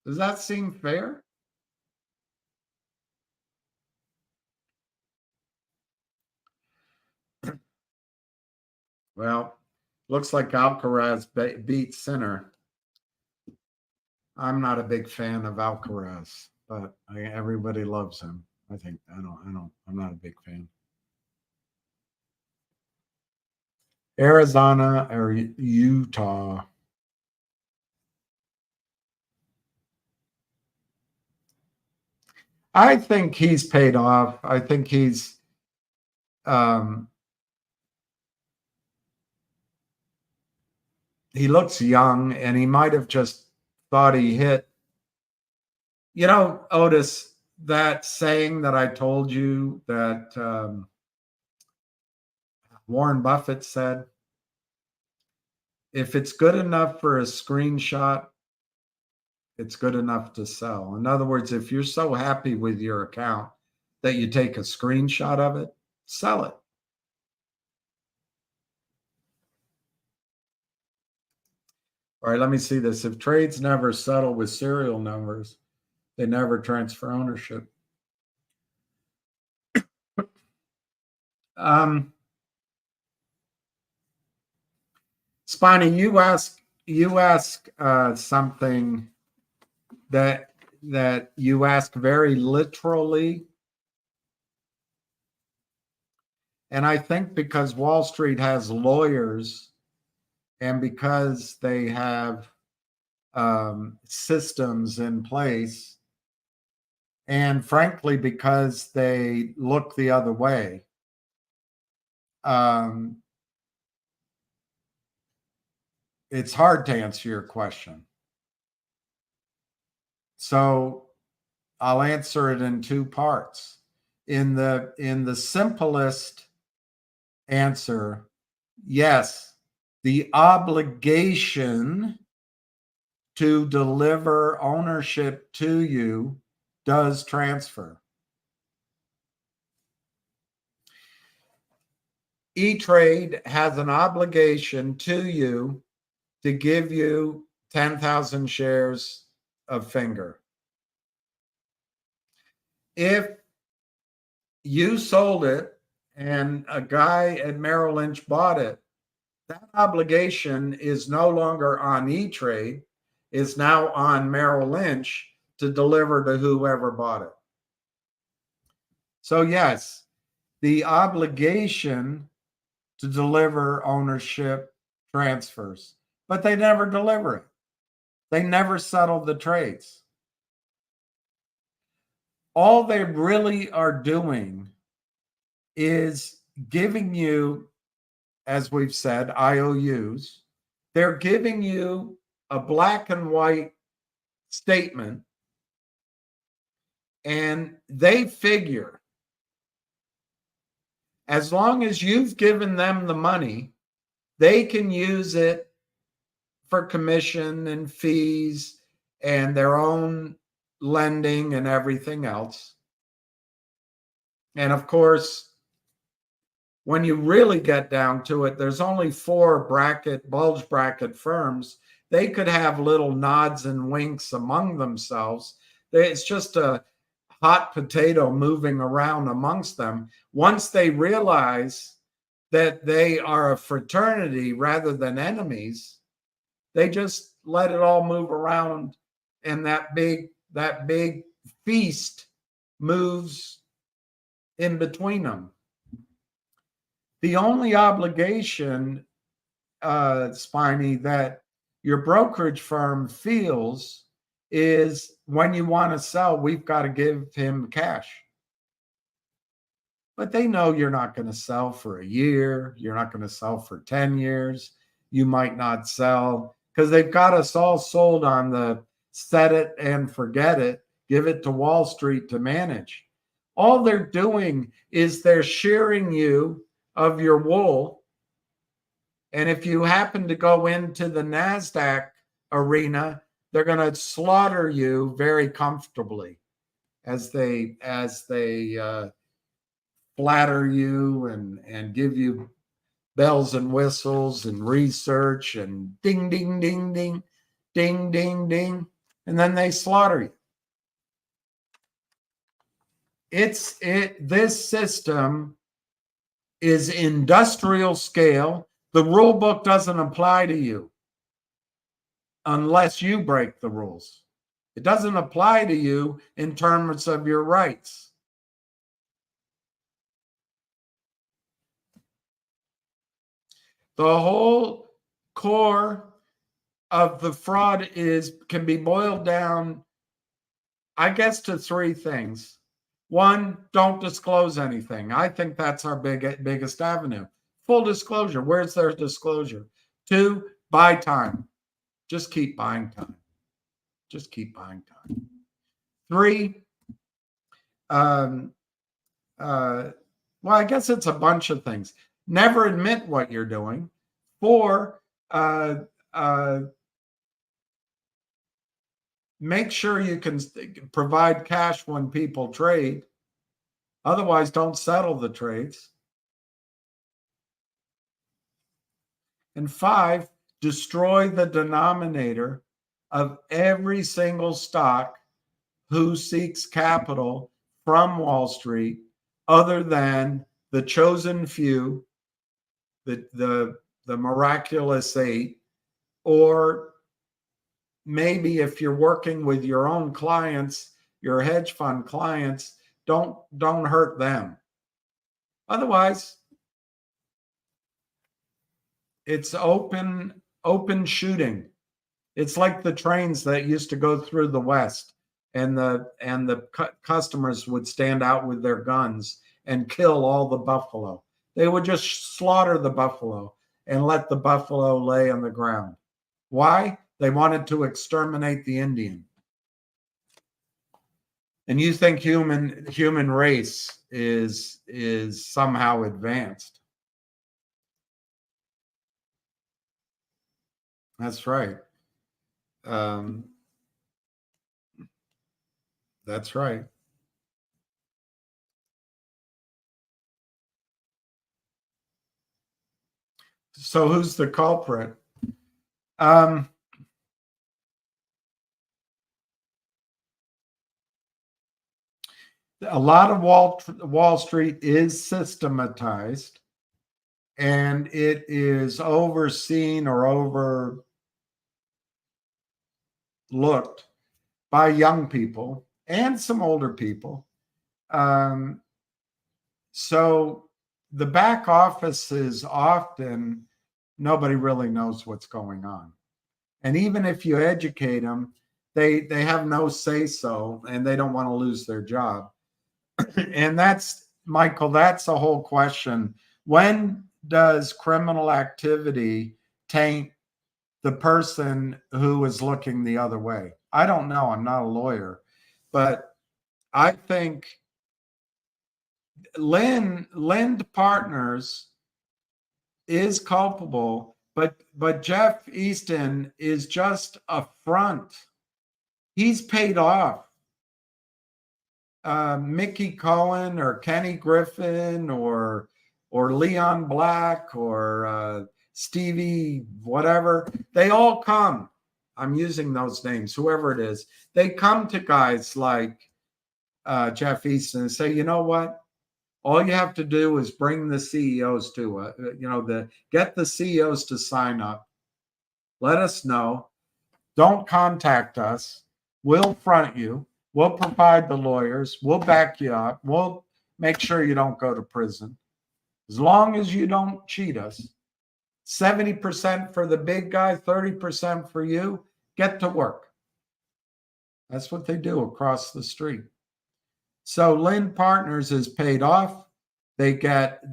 Does that seem fair? Well, looks like Alcaraz beat Sinner. I'm not a big fan of Alcaraz, but everybody loves him. I'm not a big fan. Arizona or Utah? I think he's paid off. I think he's he looks young, and he might have just thought he hit. Otis, that saying that I told you that Warren Buffett said, if it's good enough for a screenshot, it's good enough to sell. In other words, if you're so happy with your account that you take a screenshot of it, sell it. All right, let me see this. If trades never settle with serial numbers, they never transfer ownership. Spiny, you ask something that you ask very literally, and I think because Wall Street has lawyers, and because they have systems in place, and frankly, because they look the other way, it's hard to answer your question. So I'll answer it in two parts. In the simplest answer, yes, the obligation to deliver ownership to you does transfer. E-Trade has an obligation to you to give you 10,000 shares of Finger. If you sold it and a guy at Merrill Lynch bought it, that obligation is no longer on E-Trade, is now on Merrill Lynch to deliver to whoever bought it. So yes, the obligation to deliver ownership transfers, but they never deliver it. They never settle the trades. All they really are doing is giving you, as we've said, IOUs. They're giving you a black and white statement, and they figure as long as you've given them the money, they can use it for commission and fees and their own lending and everything else. And of course, when you really get down to it, there's only 4 bulge bracket firms. They could have little nods and winks among themselves. It's just a hot potato moving around amongst them. Once they realize that they are a fraternity rather than enemies, they just let it all move around, and that big feast moves in between them. The only obligation, Spiny, that your brokerage firm feels is when you want to sell, we've got to give him cash. But they know you're not going to sell for a year. You're not going to sell for 10 years. You might not sell because they've got us all sold on the set it and forget it, give it to Wall Street to manage. All they're doing is they're shearing you of your wool. And if you happen to go into the NASDAQ arena, they're going to slaughter you very comfortably as they flatter you and give you bells and whistles and research and ding, ding, ding, ding, ding, ding, ding. And then they slaughter you. This system is industrial scale. The rule book doesn't apply to you unless you break the rules. It doesn't apply to you in terms of your rights. The whole core of the fraud can be boiled down, I guess, to 3 things. 1, don't disclose anything. I think that's our biggest avenue. Full disclosure. Where's their disclosure? 2, buy time. Just keep buying time. Just keep buying time. 3, well, I guess it's a bunch of things. Never admit what you're doing. 4, make sure you can provide cash when people trade. Otherwise, don't settle the trades. And 5, destroy the denominator of every single stock who seeks capital from Wall Street other than the chosen few, the miraculous 8, or maybe if you're working with your own clients, your hedge fund clients, don't hurt them. Otherwise, it's open shooting. It's like the trains that used to go through the West, and the customers would stand out with their guns and kill all the buffalo. They would just slaughter the buffalo and let the buffalo lay on the ground. Why? They wanted to exterminate the Indian. And you think human race is somehow advanced. That's right. That's right. So who's the culprit? A lot of Wall Street is systematized, and it is overseen or overlooked by young people and some older people. So the back office is often, nobody really knows what's going on. And even if you educate them, they have no say so, and they don't want to lose their job. And that's, Michael, that's the whole question. When does criminal activity taint the person who is looking the other way? I don't know. I'm not a lawyer, but I think Lind Partners is culpable, but Jeff Easton is just a front. He's paid off. Mickey Cohen or Kenny Griffin or Leon Black or Stevie whatever, they all come. I'm using those names, whoever it is. They come to guys like Jeff Easton and say, you know what? All you have to do is bring the CEOs to get the CEOs to sign up. Let us know. Don't contact us. We'll front you. We'll provide the lawyers. We'll back you up. We'll make sure you don't go to prison. As long as you don't cheat us. 70% for the big guy, 30% for you. Get to work. That's what they do across the street. So Lind Partners is paid off. They get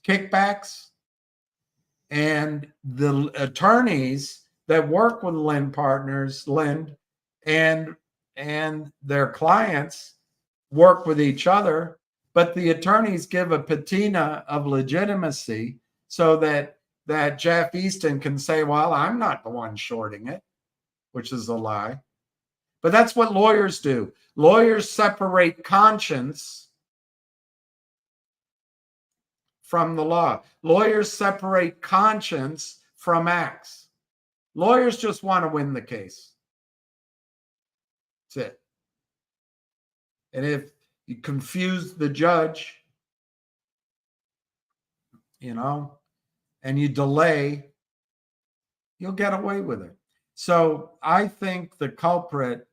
kickbacks, and the attorneys that work with Lind Partners, and their clients work with each other, but the attorneys give a patina of legitimacy so that Jeff Easton can say, well, I'm not the one shorting it, which is a lie. But that's what lawyers do. Lawyers separate conscience from the law. Lawyers separate conscience from acts. Lawyers just want to win the case. That's it. And if you confuse the judge, and you delay, you'll get away with it. So I think the culprit,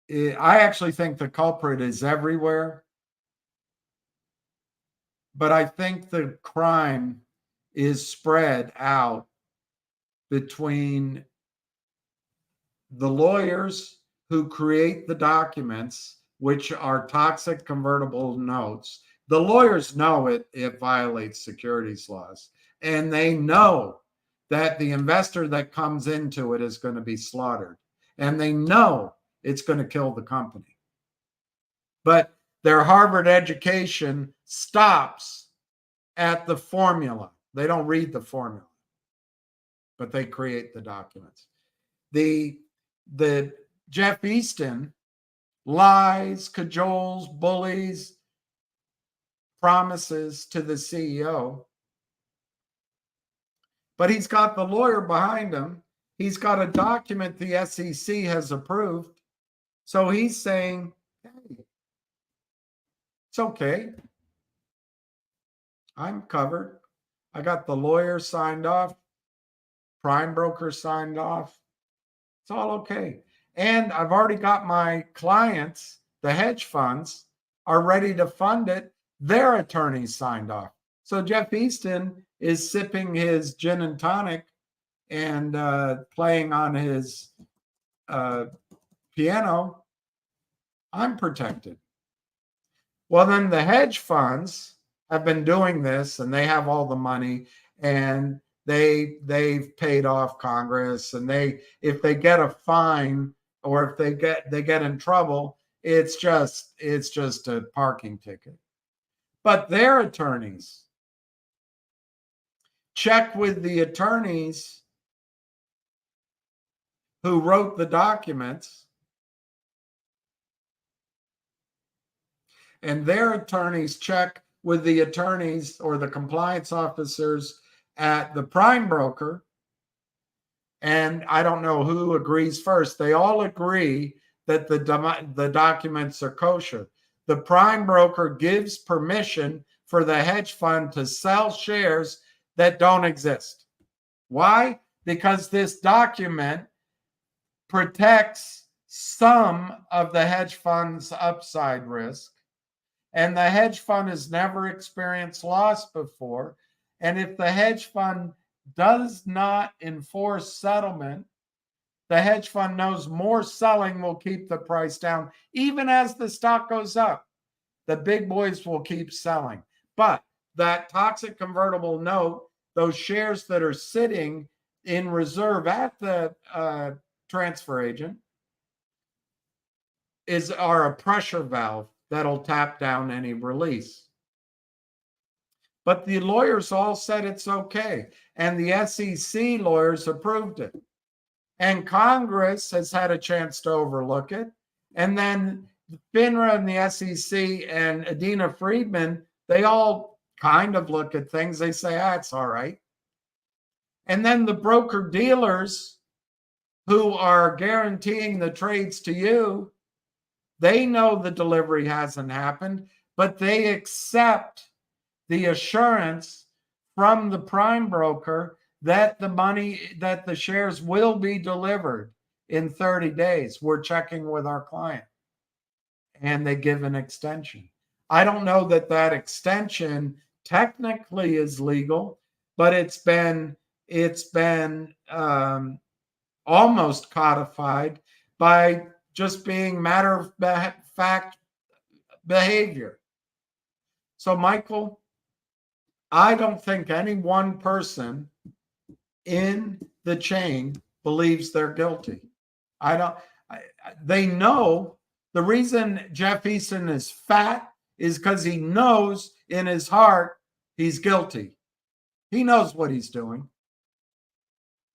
I actually think the culprit is everywhere. But I think the crime is spread out between the lawyers who create the documents, which are toxic convertible notes. The lawyers know it violates securities laws, and they know that the investor that comes into it is going to be slaughtered, and they know it's going to kill the company. But their Harvard education stops at the formula. They don't read the formula, but they create the documents. The Jeff Easton lies, cajoles, bullies, promises to the CEO, but he's got the lawyer behind him. He's got a document the SEC has approved. So he's saying, hey, it's okay. I'm covered. I got the lawyer signed off, prime broker signed off. It's all okay. And I've already got my clients, the hedge funds, are ready to fund it. Their attorneys signed off. So Jeff Easton is sipping his gin and tonic and playing on his piano. I'm protected. Well, then the hedge funds have been doing this, and they have all the money, and they've paid off Congress, and if they get a fine or if they get in trouble, it's just a parking ticket. But their attorneys check with the attorneys who wrote the documents, and their attorneys check with the attorneys or the compliance officers at the prime broker, and I don't know who agrees first. They all agree that the documents are kosher. The prime broker gives permission for the hedge fund to sell shares that don't exist. Why? Because this document protects some of the hedge fund's upside risk, and the hedge fund has never experienced loss before. And if the hedge fund does not enforce settlement, the hedge fund knows more selling will keep the price down. Even as the stock goes up, the big boys will keep selling. But that toxic convertible note, those shares that are sitting in reserve at the transfer agent, are a pressure valve that'll tap down any release. But the lawyers all said it's okay, and the SEC lawyers approved it. And Congress has had a chance to overlook it. And then FINRA and the SEC and Adina Friedman, they all kind of look at things. They say, it's all right. And then the broker dealers who are guaranteeing the trades to you, they know the delivery hasn't happened, but they accept the assurance from the prime broker that the money, that the shares will be delivered in 30 days. We're checking with our client, and they give an extension. I don't know that that extension technically is legal, but it's been almost codified by just being matter of fact behavior. So, Michael, I don't think any one person in the chain believes they're guilty. They know. The reason Jeff Easton is fat is because he knows in his heart he's guilty. He knows what he's doing.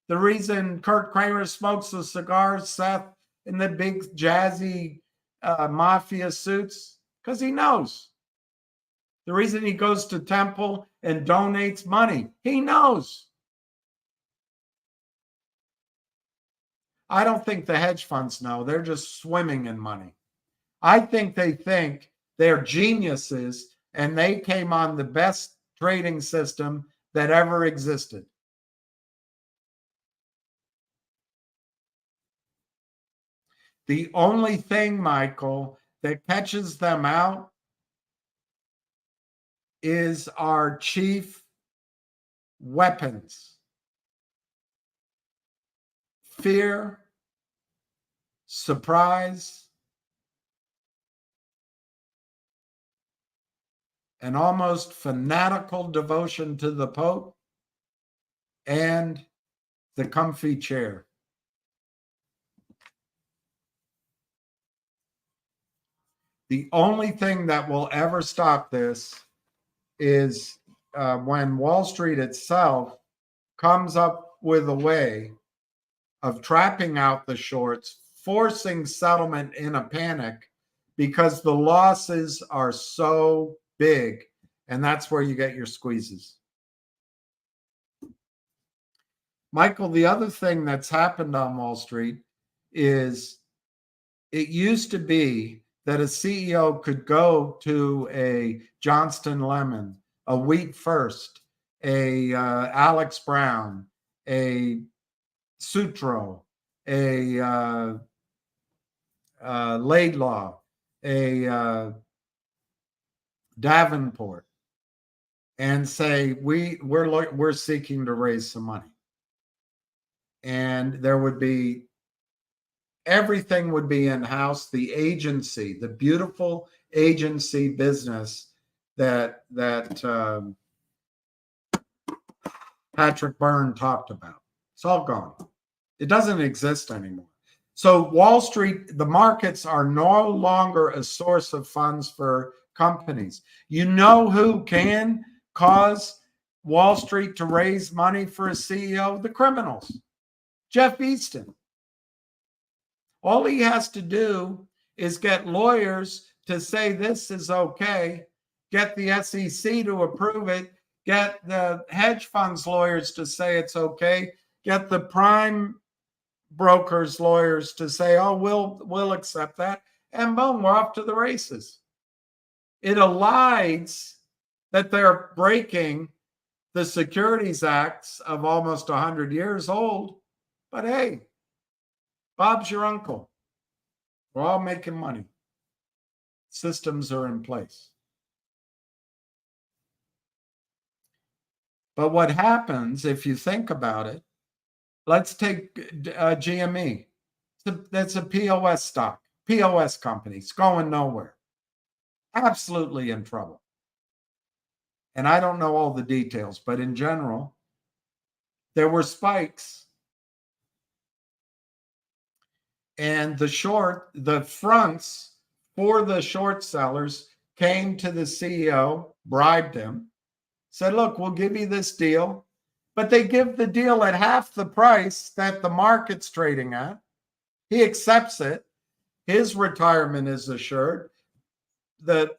The reason Kurt Kramer smokes the cigars, Seth, in the big jazzy mafia suits, because he knows. The reason he goes to temple and donates money, he knows. I don't think the hedge funds know. They're just swimming in money. I think they think they're geniuses and they came on the best trading system that ever existed. The only thing, Michael, that catches them out is our chief weapons: fear, surprise, an almost fanatical devotion to the Pope, and the comfy chair. The only thing that will ever stop this is when Wall Street itself comes up with a way of trapping out the shorts, forcing settlement in a panic because the losses are so big, and that's where you get your squeezes. Michael, the other thing that's happened on Wall Street is it used to be that a CEO could go to a Johnston Lemon, a Wheat First, a Alex Brown, a Sutro, a Laidlaw, a Davenport, and say we're seeking to raise some money, and there would be everything would be in-house. The agency, the beautiful agency business that Patrick Byrne talked about, it's all gone. It doesn't exist anymore. So Wall Street, the markets are no longer a source of funds for companies. You know who can cause Wall Street to raise money for a CEO? The criminals. Jeff Easton. All he has to do is get lawyers to say this is okay, get the SEC to approve it, get the hedge funds lawyers to say it's okay, get the prime brokers lawyers to say, oh, we'll accept that, and boom, we're off to the races. It elides that they're breaking the Securities Acts of almost 100 years old, but hey, Bob's your uncle. We're all making money. Systems are in place. But what happens, if you think about it, let's take GME. That's a POS stock, POS company. It's going nowhere. Absolutely in trouble. And I don't know all the details, but in general, there were spikes. And the fronts for the short sellers came to the CEO, bribed him, said, look, we'll give you this deal. But they give the deal at half the price that the market's trading at. He accepts it. His retirement is assured. The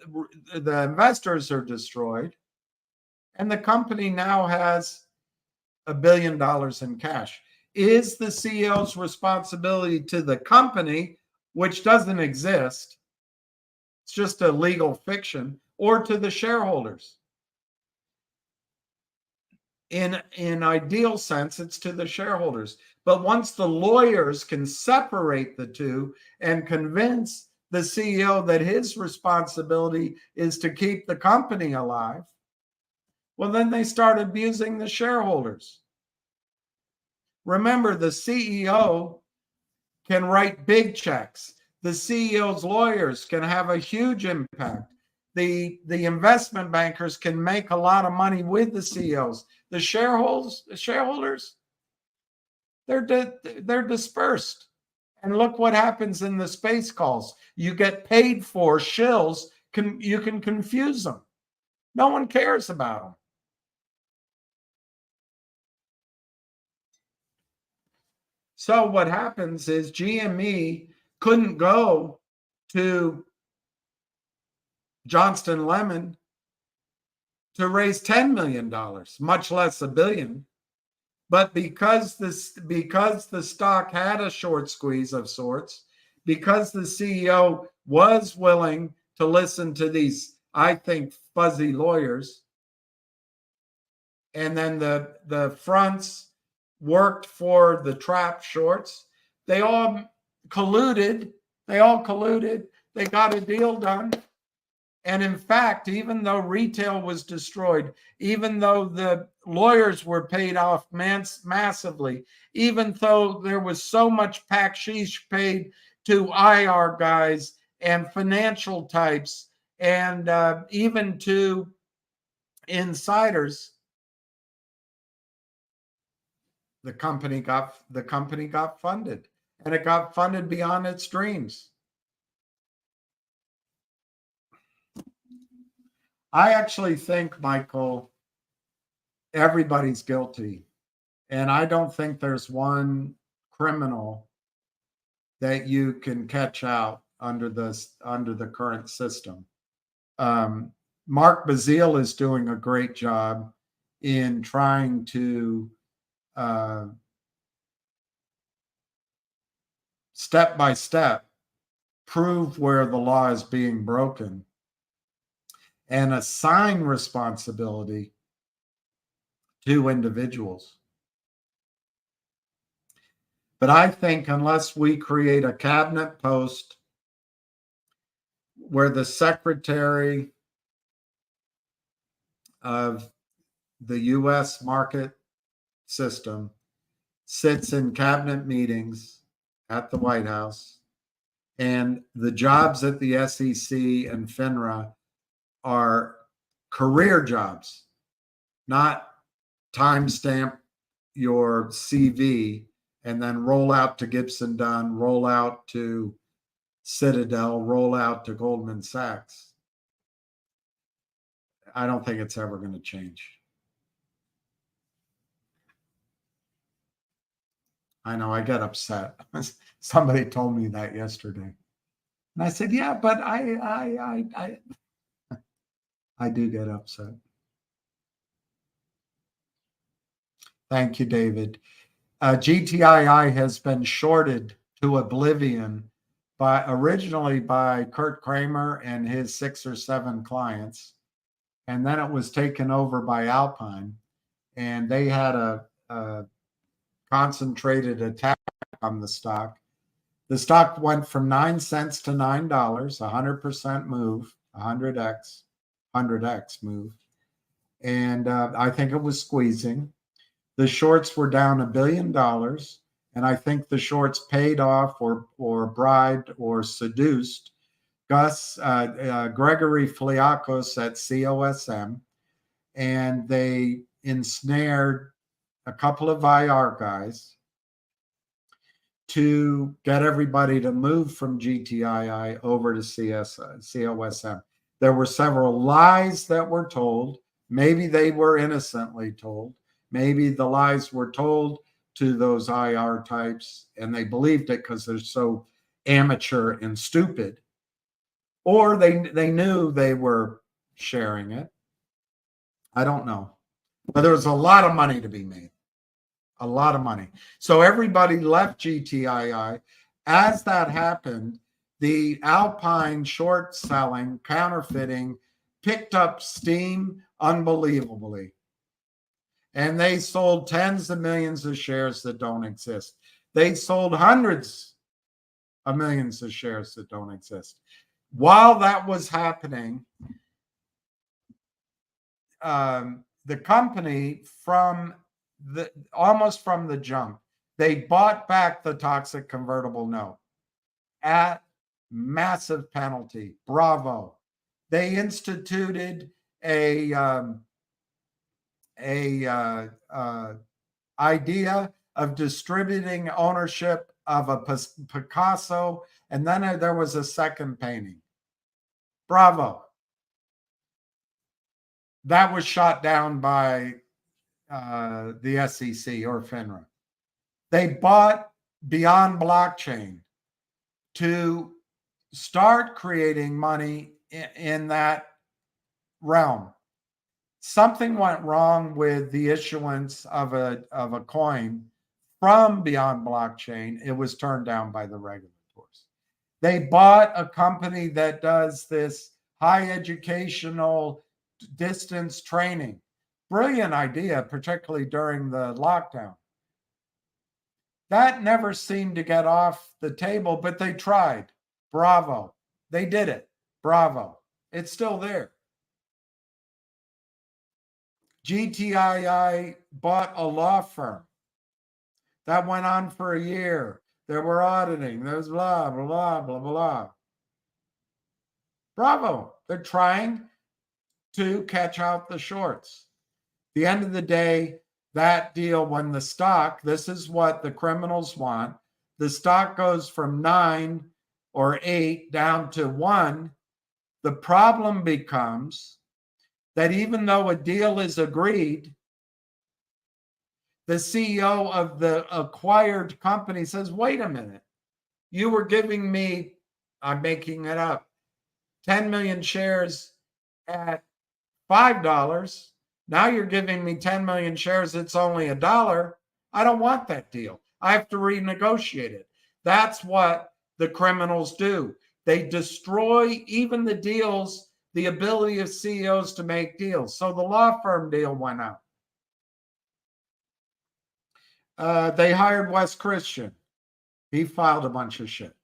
investors are destroyed. And the company now has $1 billion in cash. Is the CEO's responsibility to the company, which doesn't exist, it's just a legal fiction, or to the shareholders? In ideal sense, it's to the shareholders. But once the lawyers can separate the two and convince the CEO that his responsibility is to keep the company alive, well, then they start abusing the shareholders. Remember, the CEO can write big checks. The CEO's lawyers can have a huge impact. The investment bankers can make a lot of money with the CEOs. The shareholders, they're dispersed. And look what happens in the space calls. You get paid for shills. You can confuse them. No one cares about them. So what happens is GME couldn't go to Johnston Lemon to raise $10 million, much less $1 billion. But because the stock had a short squeeze of sorts, because the CEO was willing to listen to these, I think, fuzzy lawyers, and then the fronts worked for the trap shorts, they all colluded. They got a deal done. And in fact, even though retail was destroyed, even though the lawyers were paid off massively, even though there was so much backsheesh paid to IR guys and financial types and even to insiders, the company got funded, and it got funded beyond its dreams. I actually think, Michael, everybody's guilty. And I don't think there's one criminal that you can catch out under the current system. Mark Bazile is doing a great job in trying to step by step prove where the law is being broken and assign responsibility to individuals. But I think unless we create a cabinet post where the secretary of the U.S. market system sits in cabinet meetings at the White House, and the jobs at the SEC and FINRA are career jobs, not timestamp your CV and then roll out to Gibson Dunn, roll out to Citadel, roll out to Goldman Sachs. I don't think it's ever going to change. I know, I get upset. Somebody told me that yesterday. And I said, yeah, but I I do get upset. Thank you, David. GTII has been shorted to oblivion originally by Kurt Kramer and his 6 or 7 clients. And then it was taken over by Alpine. And they had a concentrated attack on the stock. The stock went from 9 cents to $9, 100% move, 100x move. And I think it was squeezing. The shorts were down $1 billion. And I think the shorts paid off or bribed or seduced Gregory Fliakos at COSM. And they ensnared a couple of IR guys to get everybody to move from GTII over to COSM. There were several lies that were told. Maybe they were innocently told. Maybe the lies were told to those IR types and they believed it because they're so amateur and stupid. Or they knew they were sharing it. I don't know. But there was a lot of money to be made. A lot of money. So everybody left GTII. As that happened, the Alpine short selling, counterfeiting, picked up steam unbelievably. And they sold tens of millions of shares that don't exist. They sold hundreds of millions of shares that don't exist. While that was happening, the company almost from the jump, they bought back the toxic convertible note at massive penalty. Bravo. They instituted a idea of distributing ownership of a Picasso, and then there was a second painting. Bravo. That was shot down by the SEC or FINRA. They bought Beyond Blockchain to start creating money in that realm. Something went wrong with the issuance of a coin from Beyond Blockchain. It was turned down by the regulators. They bought a company that does this high educational distance training. Brilliant idea, particularly during the lockdown. That never seemed to get off the table, but they tried. Bravo. They did it. Bravo. It's still there. GTII bought a law firm. That went on for a year. There were auditing. There was blah, blah, blah, blah, blah. Bravo. They're trying to catch out the shorts. At the end of the day, that deal, when the stock, this is what the criminals want, the stock goes from 9 or 8 down to 1, the problem becomes that even though a deal is agreed, the CEO of the acquired company says, wait a minute, you were giving me, I'm making it up, 10 million shares at $5. Now you're giving me 10 million shares. It's only $1. I don't want that deal. I have to renegotiate it. That's what the criminals do. They destroy even the deals, the ability of CEOs to make deals. So the law firm deal went out. They hired Wes Christian. He filed a bunch of shit.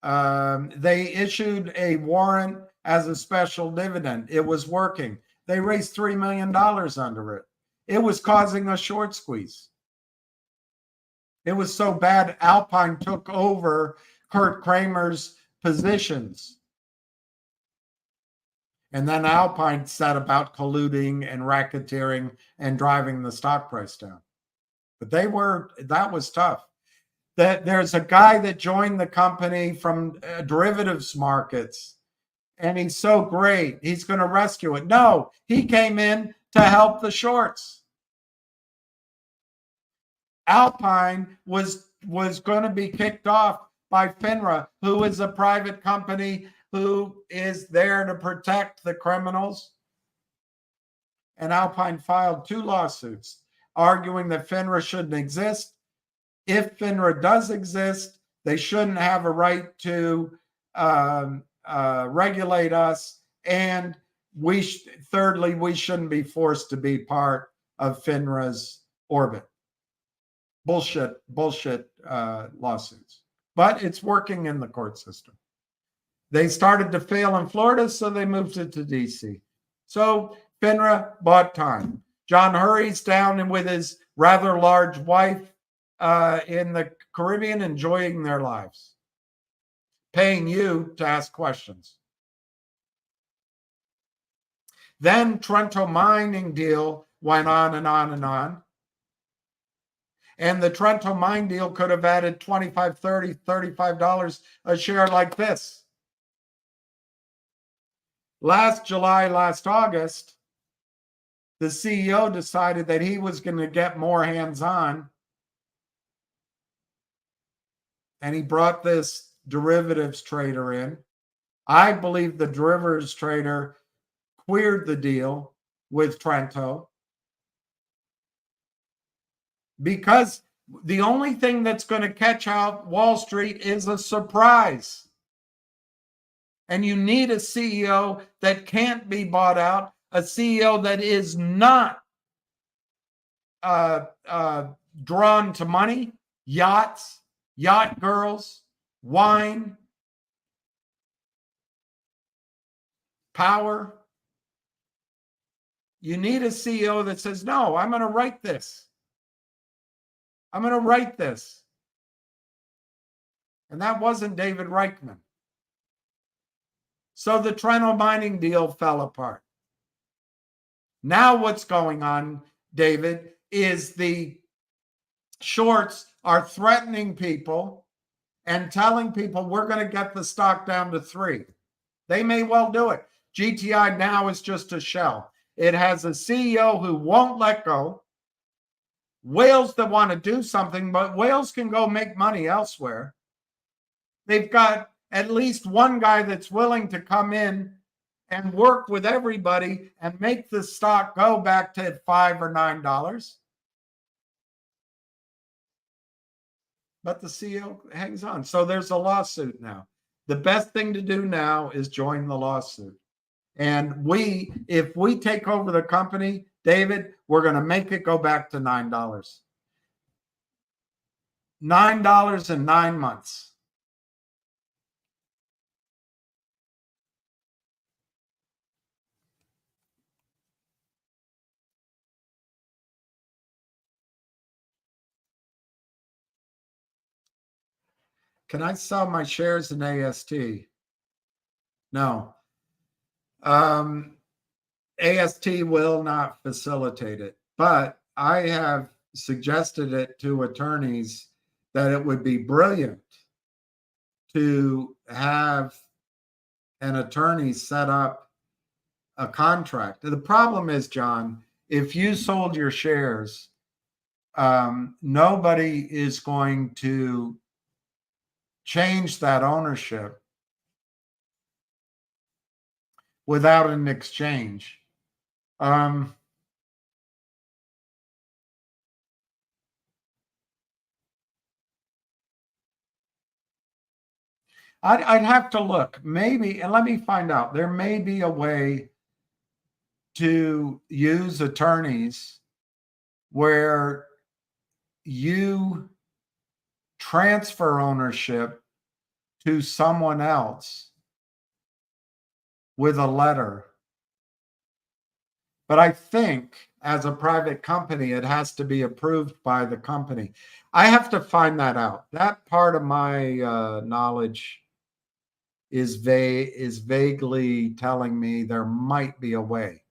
They issued a warrant as a special dividend. It was working. They raised $3 million under it. It was causing a short squeeze. It was so bad, Alpine took over Kurt Kramer's positions. And then Alpine set about colluding and racketeering and driving the stock price down. But that was tough. There's a guy that joined the company from derivatives markets, and he's so great. He's going to rescue it. No, he came in to help the shorts. Alpine was going to be kicked off by FINRA, who is a private company who is there to protect the criminals. And Alpine filed 2 lawsuits arguing that FINRA shouldn't exist. If FINRA does exist, they shouldn't have a right to regulate us. And thirdly, we shouldn't be forced to be part of FINRA's orbit. Bullshit lawsuits. But it's working in the court system. They started to fail in Florida, so they moved it to DC. So FINRA bought time. John Hurry's down with his rather large wife in the Caribbean, enjoying their lives, paying you to ask questions. Then Trento mining deal went on and on and on. And the Trento mine deal could have added $25, $30, $35 a share like this. Last July, last August, the CEO decided that he was going to get more hands-on. And he brought this derivatives trader in. I believe the derivatives trader queered the deal with Trento, because the only thing that's going to catch out Wall Street is a surprise. And you need a CEO that can't be bought out, a CEO that is not drawn to money, yachts, yacht girls, wine, power. You need a CEO that says, no, I'm going to write this. I'm going to write this. And that wasn't David Reichman. So the Trento mining deal fell apart. Now what's going on, David, is the shorts are threatening people and telling people we're going to get the stock down to 3. They may well do it. GTI now is just a shell. It has a CEO who won't let go. Whales that want to do something, but whales can go make money elsewhere. They've got at least one guy that's willing to come in and work with everybody and make the stock go back to $5 or $9. But the CEO hangs on. So there's a lawsuit now. The best thing to do now is join the lawsuit. And if we take over the company, David, we're going to make it go back to $9. $9 in 9 months. Can I sell my shares in AST? No. AST will not facilitate it, but I have suggested it to attorneys that it would be brilliant to have an attorney set up a contract. The problem is, John, if you sold your shares, nobody is going to change that ownership without an exchange. I'd have to look, maybe, and let me find out. There may be a way to use attorneys where you transfer ownership to someone else with a letter. But I think as a private company, it has to be approved by the company. I have to find that out. That part of my knowledge is vaguely telling me there might be a way.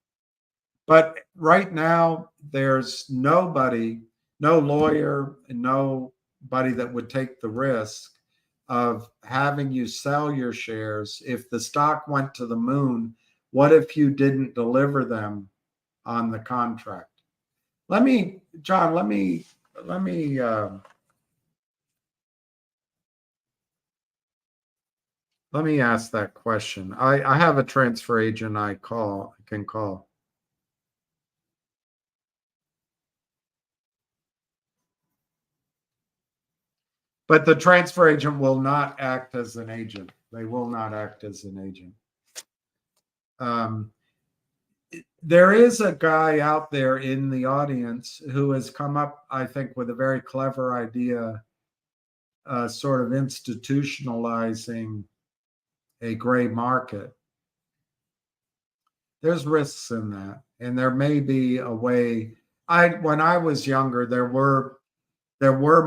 But right now, there's nobody, no lawyer, and nobody that would take the risk of having you sell your shares. If the stock went to the moon, what if you didn't deliver them on the contract? John, let me Let me ask that question. I have a transfer agent I can call. But the transfer agent will not act as an agent. They will not act as an agent. There is a guy out there in the audience who has come up, I think, with a very clever idea, sort of institutionalizing a gray market. There's risks in that, and there may be a way. When I was younger, there were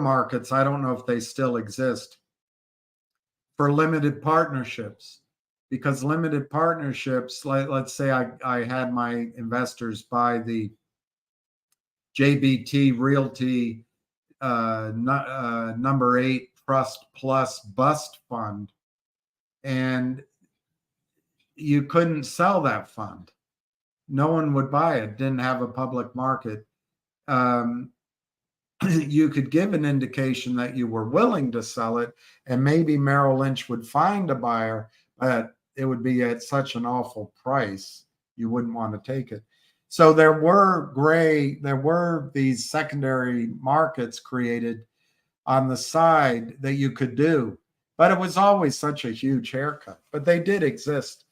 markets. I don't know if they still exist for limited partnerships, because limited partnerships, let's say I had my investors buy the JBT Realty number 8 Trust Plus Bust Fund, and you couldn't sell that fund. No one would buy it. Didn't have a public market. You could give an indication that you were willing to sell it, and maybe Merrill Lynch would find a buyer, but it would be at such an awful price you wouldn't want to take it. So there were these secondary markets created on the side that you could do, but it was always such a huge haircut. But they did exist,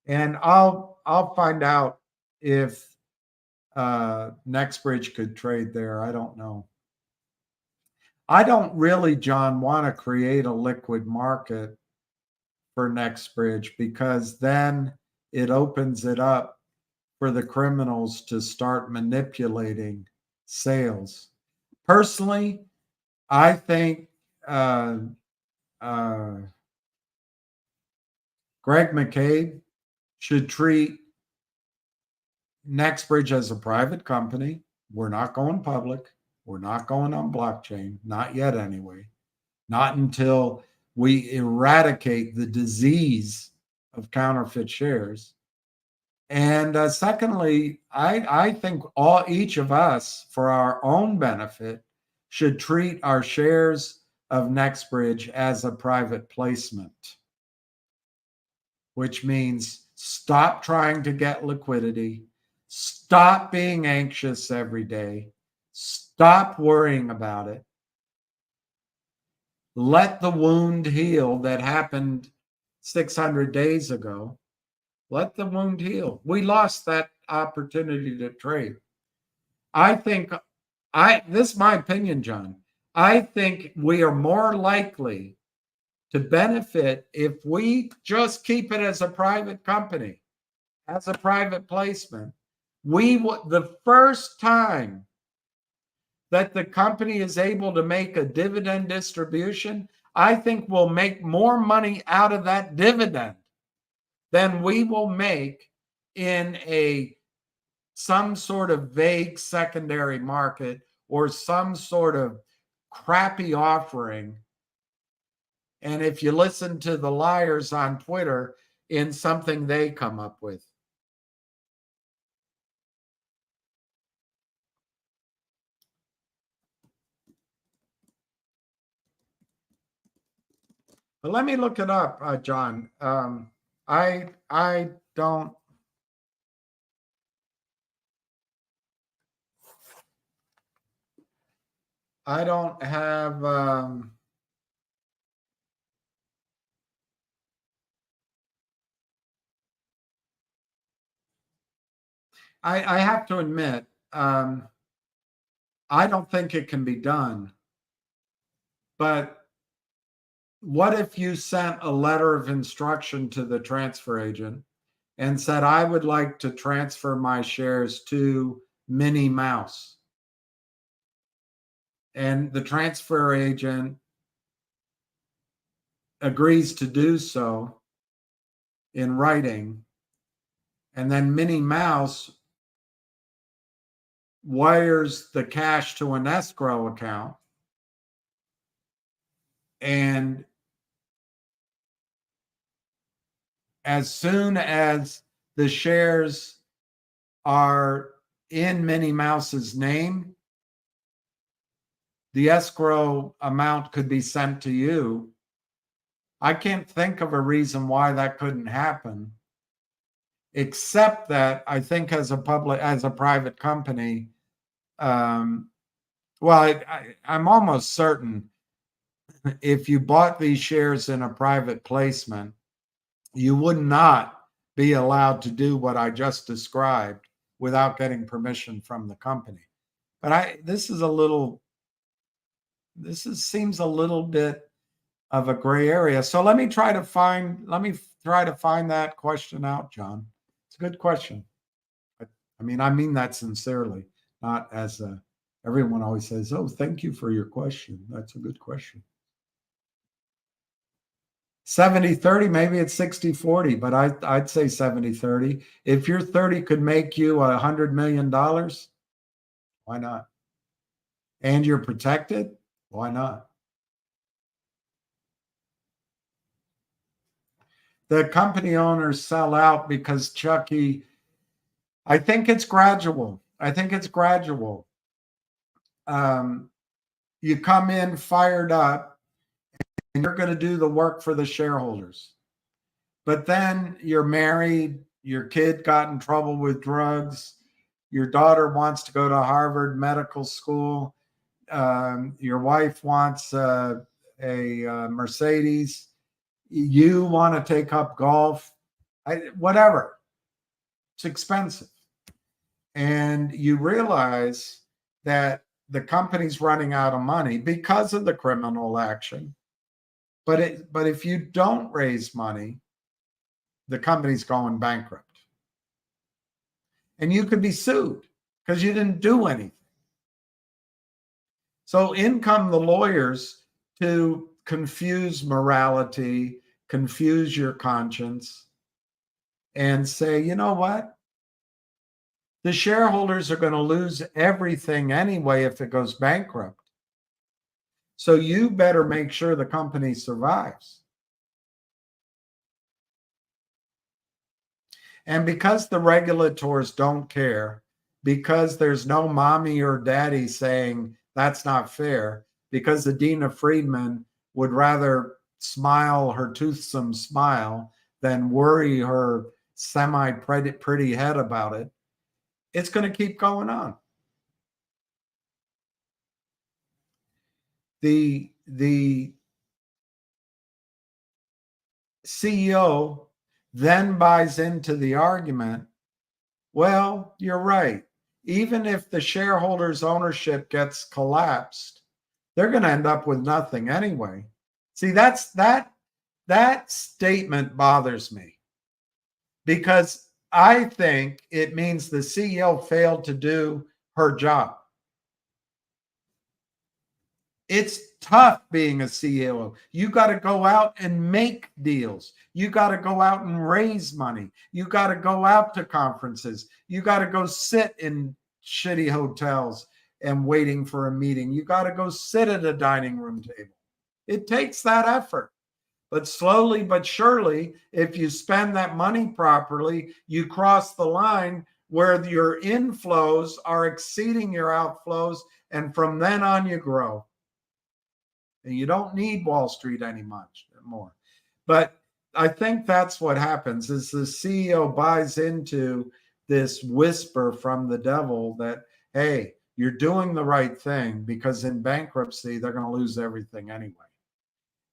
and I'll find out if NextBridge could trade there. I don't know. I don't really, John, want to create a liquid market for NextBridge, because then it opens it up for the criminals to start manipulating sales. Personally, I think Greg McCabe should treat NextBridge as a private company. We're not going public. We're not going on blockchain. Not yet, anyway. Not until we eradicate the disease of counterfeit shares. And secondly, I think each of us, for our own benefit, should treat our shares of NextBridge as a private placement, which means stop trying to get liquidity. Stop being anxious every day. Stop worrying about it. Let the wound heal that happened 600 days ago. Let the wound heal. We lost that opportunity to trade. This is my opinion, John. I think we are more likely to benefit if we just keep it as a private company, as a private placement. The first time that the company is able to make a dividend distribution, I think we'll make more money out of that dividend than we will make in some sort of vague secondary market or some sort of crappy offering. And if you listen to the liars on Twitter, in something they come up with. But let me look it up, John. I don't. I don't have. I have to admit, I don't think it can be done. But what if you sent a letter of instruction to the transfer agent and said, I would like to transfer my shares to Minnie Mouse? And the transfer agent agrees to do so in writing. And then Minnie Mouse wires the cash to an escrow account. And as soon as the shares are in Minnie Mouse's name, the escrow amount could be sent to you, I can't think of a reason why that couldn't happen, except that I think as a private company, I'm almost certain if you bought these shares in a private placement, you would not be allowed to do what I just described without getting permission from the company. But this seems a little bit of a gray area. So let me try to find that question out, John. It's a good question. I mean that sincerely, not as everyone always says, "Oh, thank you for your question." That's a good question. 70-30, maybe it's 60-40, but I'd say 70-30. If your 30 could make you $100 million, why not? And you're protected, why not? The company owners sell out because Chucky, I think it's gradual. You come in fired up and you're going to do the work for the shareholders. But then you're married, your kid got in trouble with drugs, your daughter wants to go to Harvard Medical School, your wife wants a Mercedes, you want to take up golf, whatever. It's expensive. And you realize that the company's running out of money because of the criminal action. But if you don't raise money, the company's going bankrupt. And you could be sued because you didn't do anything. So in come the lawyers to confuse morality, confuse your conscience, and say, you know what? The shareholders are going to lose everything anyway if it goes bankrupt. So you better make sure the company survives. And because the regulators don't care, because there's no mommy or daddy saying that's not fair, because Adina Friedman would rather smile her toothsome smile than worry her semi-pretty head about it, it's going to keep going on. The CEO then buys into the argument, well, you're right. Even if the shareholders' ownership gets collapsed, they're going to end up with nothing anyway. See, that statement bothers me because I think it means the CEO failed to do her job. It's tough being a CEO. You got to go out and make deals. You got to go out and raise money. You got to go out to conferences. You got to go sit in shitty hotels and waiting for a meeting. You got to go sit at a dining room table. It takes that effort. But slowly but surely, if you spend that money properly, you cross the line where your inflows are exceeding your outflows. And from then on, you grow. And you don't need Wall Street anymore. But I think that's what happens is the CEO buys into this whisper from the devil that, hey, you're doing the right thing because in bankruptcy, they're going to lose everything anyway.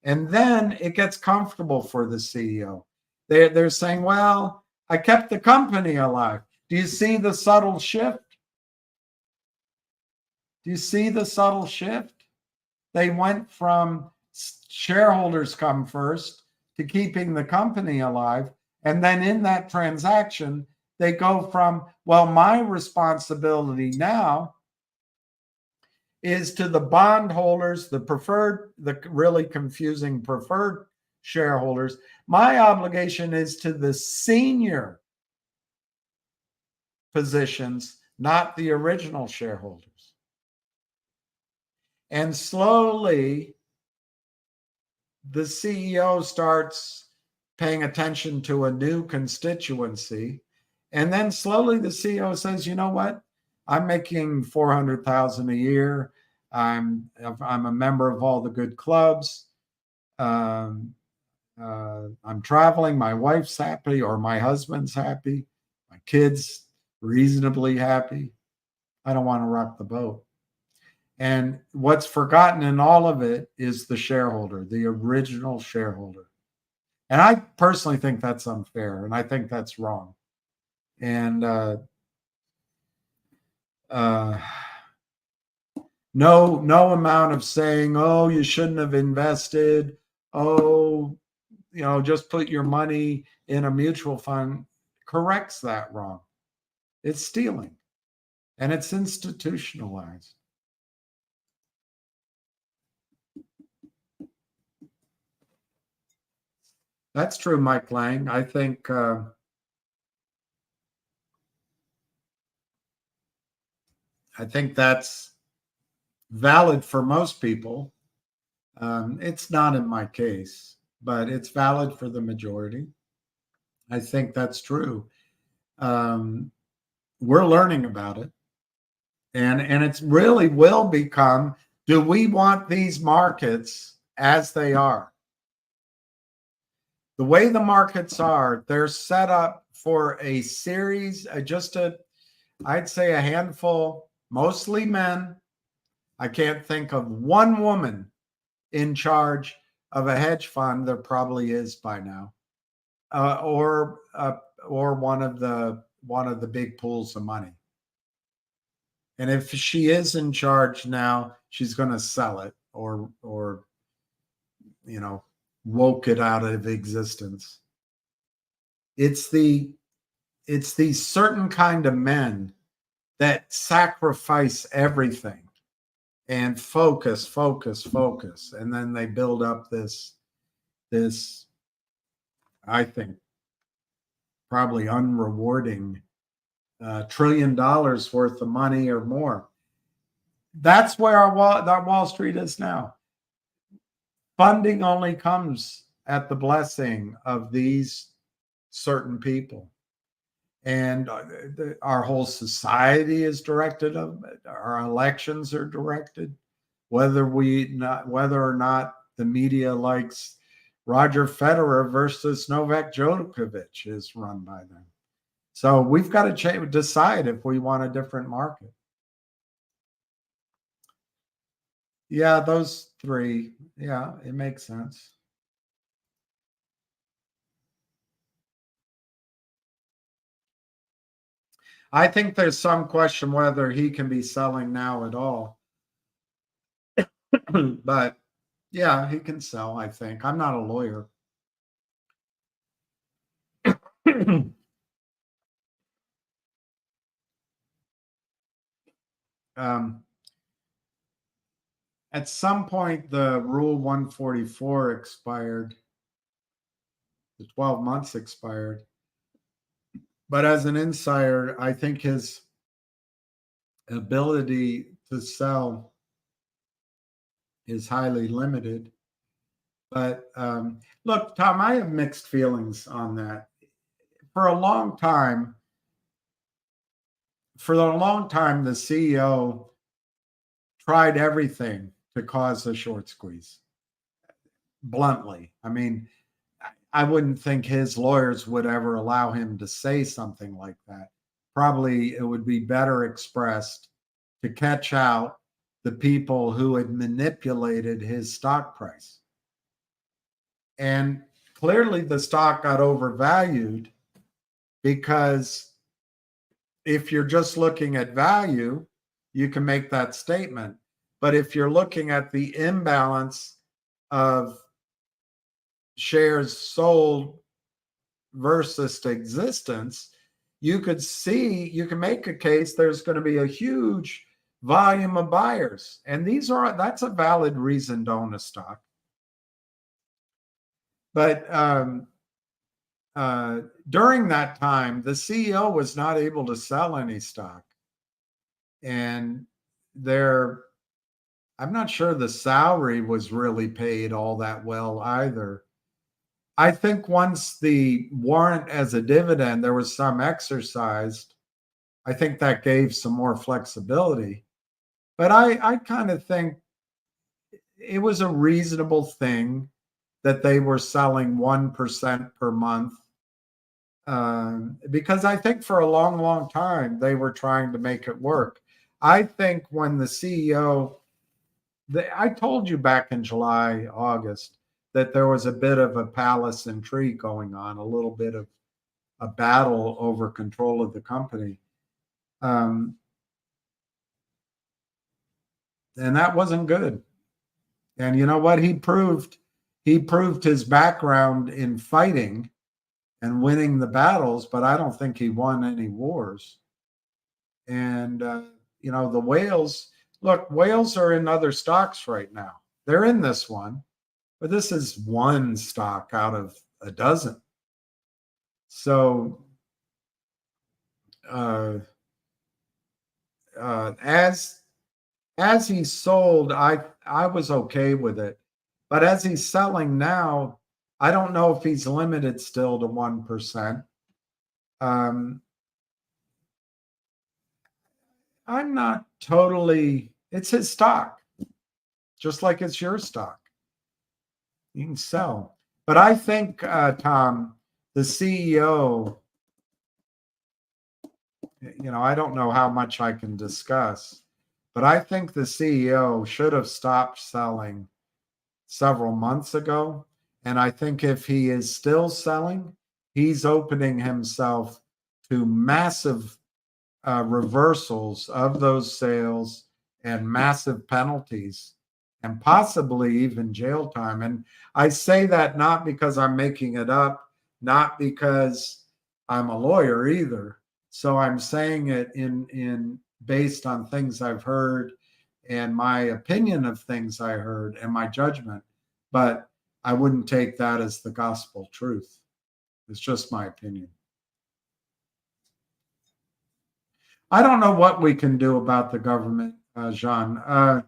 And then it gets comfortable for the CEO. They're saying, well, I kept the company alive. Do you see the subtle shift? Do you see the subtle shift? They went from shareholders come first to keeping the company alive. And then in that transaction, they go from, well, my responsibility now is to the bondholders, the really confusing preferred shareholders. My obligation is to the senior positions, not the original shareholders. And slowly, the CEO starts paying attention to a new constituency. And then slowly the CEO says, you know what? I'm making $400,000 a year. I'm a member of all the good clubs. I'm traveling, my wife's happy or my husband's happy, my kids reasonably happy. I don't want to rock the boat. And what's forgotten in all of it is the shareholder, the original shareholder. And I personally think that's unfair, and I think that's wrong. And no amount of saying, oh, you shouldn't have invested, oh, just put your money in a mutual fund, corrects that wrong. It's stealing, and it's institutionalized. That's true, Mike Lang. I think that's valid for most people. It's not in my case, but it's valid for the majority. I think that's true. We're learning about it, and it's really will become, do we want these markets as they are? The way the markets are, they're set up for a series, I'd say a handful, mostly men. I can't think of one woman in charge of a hedge fund. There probably is by now, or one of the big pools of money. And if she is in charge now, she's going to sell it or woke it out of existence. It's these certain kind of men that sacrifice everything and focus, and then they build up this I think probably unrewarding $1 trillion worth of money or more. That's where our Wall Street is now. Funding only comes at the blessing of these certain people. And our whole society is directed of it. Our elections are directed. Whether or not the media likes Roger Federer versus Novak Djokovic is run by them. So we've got to decide if we want a different market. Yeah, those three. Yeah, it makes sense. I think there's some question whether he can be selling now at all. But yeah, he can sell, I think. I'm not a lawyer. At some point, the Rule 144 expired. The 12 months expired. But as an insider, I think his ability to sell is highly limited. But look, Tom, I have mixed feelings on that. For a long time, the CEO tried everything to cause a short squeeze. Bluntly. I mean, I wouldn't think his lawyers would ever allow him to say something like that. Probably it would be better expressed to catch out the people who had manipulated his stock price. And clearly the stock got overvalued, because if you're just looking at value, you can make that statement. But if you're looking at the imbalance of shares sold versus existence, you can make a case there's going to be a huge volume of buyers. And that's a valid reason to own a stock. But during that time, the CEO was not able to sell any stock. And I'm not sure the salary was really paid all that well either. I think once the warrant as a dividend, there was some exercised. I think that gave some more flexibility. But I kind of think it was a reasonable thing that they were selling 1% per month. Because I think for a long, long time, they were trying to make it work. I think when the CEO, I told you back in July, August, that there was a bit of a palace intrigue going on, a little bit of a battle over control of the company. And that wasn't good. And you know what? He proved his background in fighting and winning the battles, but I don't think he won any wars. And, you know, the whales, look, whales are in other stocks right now. They're in this one, but this is one stock out of a dozen. So, as he sold, I was okay with it. But as he's selling now, I don't know if he's limited still to 1%. I'm not totally, it's his stock, just like it's your stock. You can sell. But I think, Tom, the CEO, you know, I don't know how much I can discuss, but I think the CEO should have stopped selling several months ago. And I think if he is still selling, he's opening himself to massive reversals of those sales and massive penalties and possibly even jail time. And I say that not because I'm making it up, not because I'm a lawyer either. So I'm saying it in based on things I've heard and my opinion of things I heard and my judgment. But I wouldn't take that as the gospel truth. It's just my opinion. I don't know what we can do about the government, Jean. I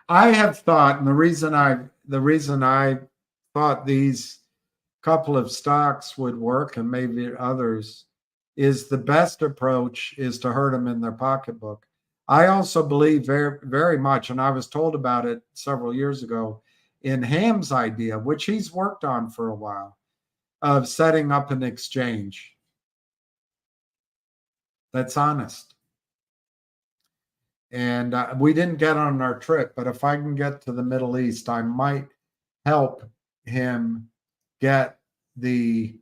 have thought, and the reason I thought these couple of stocks would work, and maybe others, is the best approach is to hurt them in their pocketbook. I also believe very, very much, and I was told about it several years ago, in Ham's idea, which he's worked on for a while, of setting up an exchange that's honest. And we didn't get on our trip, but if I can get to the Middle East, I might help him get the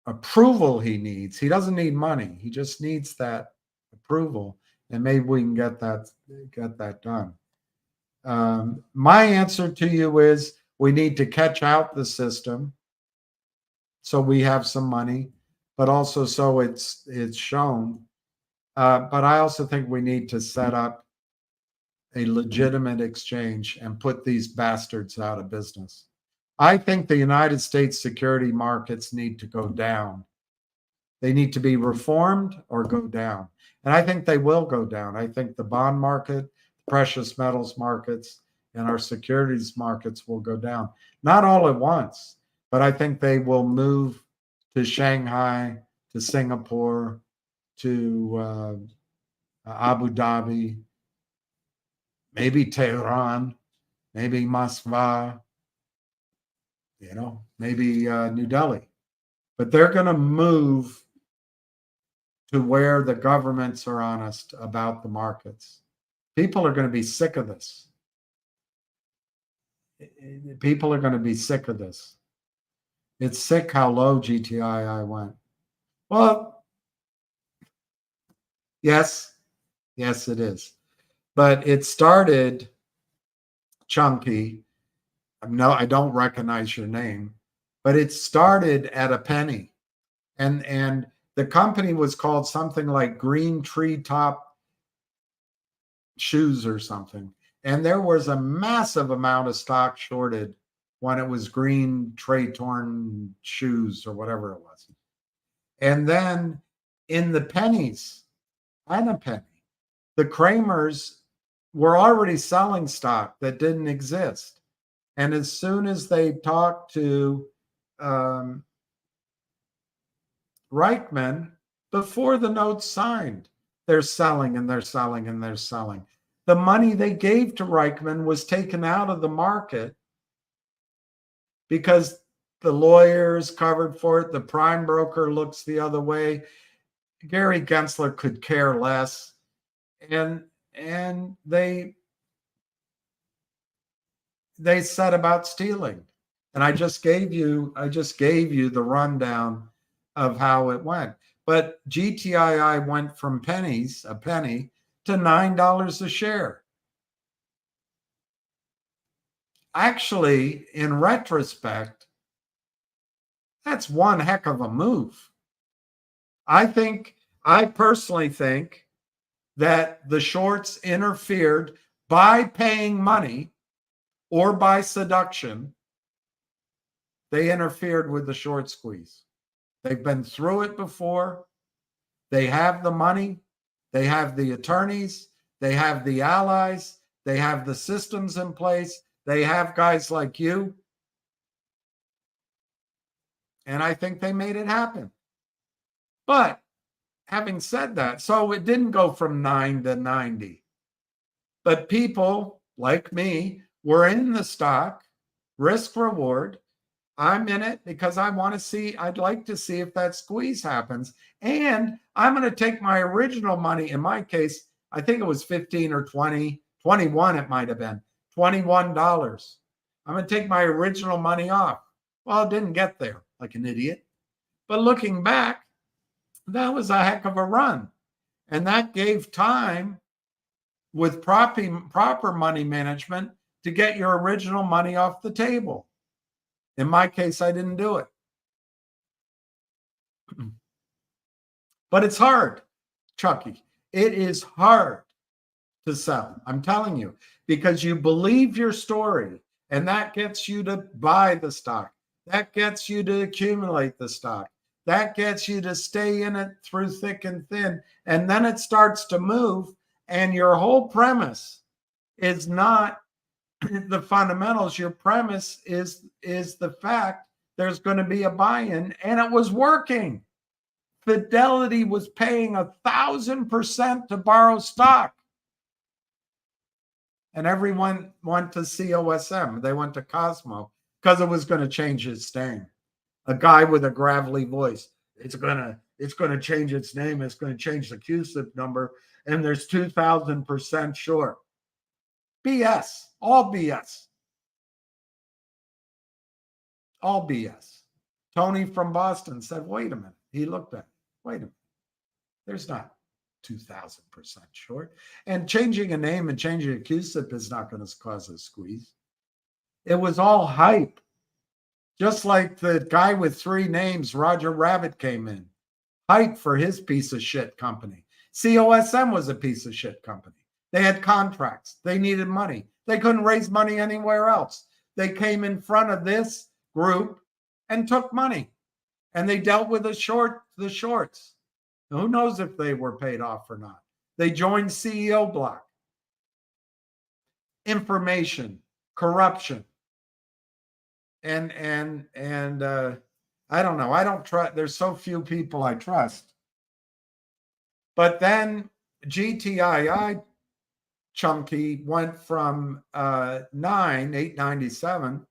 approval he needs. He doesn't need money. He just needs that approval. And maybe we can get that done. My answer to you is we need to catch out the system so we have some money, but also so it's shown. But I also think we need to set up a legitimate exchange and put these bastards out of business. I think the United States security markets need to go down. They need to be reformed or go down. And I think they will go down. I think the bond market, precious metals markets, and our securities markets will go down. Not all at once, but I think they will move to Shanghai, to Singapore, to Abu Dhabi, maybe Tehran, maybe Moscow, you know, maybe New Delhi. But they're going to move to where the governments are honest about the markets. People are going to be sick of this. People are going to be sick of this. It's sick how low GTII went. Well, yes, it is. But it started chunky. No, I don't recognize your name, but it started at a penny. And the company was called something like Green Treetop Shoes or something. And there was a massive amount of stock shorted when it was Green Tray Torn Shoes or whatever it was. And then in the pennies, and a penny, the Kramers were already selling stock that didn't exist. And as soon as they talked to Reichman, before the notes signed, they're selling and they're selling and they're selling. The money they gave to Reichman was taken out of the market because the lawyers covered for it. The prime broker looks the other way. Gary Gensler could care less. And they set about stealing. And I just gave you the rundown of how it went. But GTII went from a penny, to $9 a share. Actually, in retrospect, that's one heck of a move. I personally think that the shorts interfered by paying money or by seduction. They interfered with the short squeeze. They've been through it before. They have the money. They have the attorneys. They have the allies. They have the systems in place. They have guys like you. And I think they made it happen. But having said that, so it didn't go from 9 to 90. But people like me were in the stock, risk reward. I'm in it because I'd like to see if that squeeze happens. And I'm going to take my original money. In my case, I think it was 15 or 20, 21 it might have been, $21. I'm going to take my original money off. Well, it didn't get there like an idiot. But looking back, that was a heck of a run. And that gave time with proper money management to get your original money off the table. In my case, I didn't do it. But it's hard, Chucky. It is hard to sell. I'm telling you, because you believe your story, and that gets you to buy the stock. That gets you to accumulate the stock. That gets you to stay in it through thick and thin. And then it starts to move, and your whole premise is not the fundamentals. Your premise is the fact there's going to be a buy-in, and it was working. Fidelity was paying 1,000% to borrow stock. And everyone went to COSM. They went to Cosmo because it was going to change its name. A guy with a gravelly voice. It's going to change its name. It's going to change the QSIP number. And there's 2,000% short. BS. All BS. All BS. Tony from Boston said, wait a minute. He looked at it. Wait a minute. There's not 2,000% short. And changing a name and changing a QSIP is not going to cause a squeeze. It was all hype. Just like the guy with 3 names, Roger Rabbit, came in. Hype for his piece of shit company. COSM was a piece of shit company. They had contracts. They needed money. They couldn't raise money anywhere else. They came in front of this group and took money. And they dealt with the shorts. Who knows if they were paid off or not? They joined CEO block. Information, corruption. And I don't know. I don't trust. There's so few people I trust. But then GTII chunky went from 897.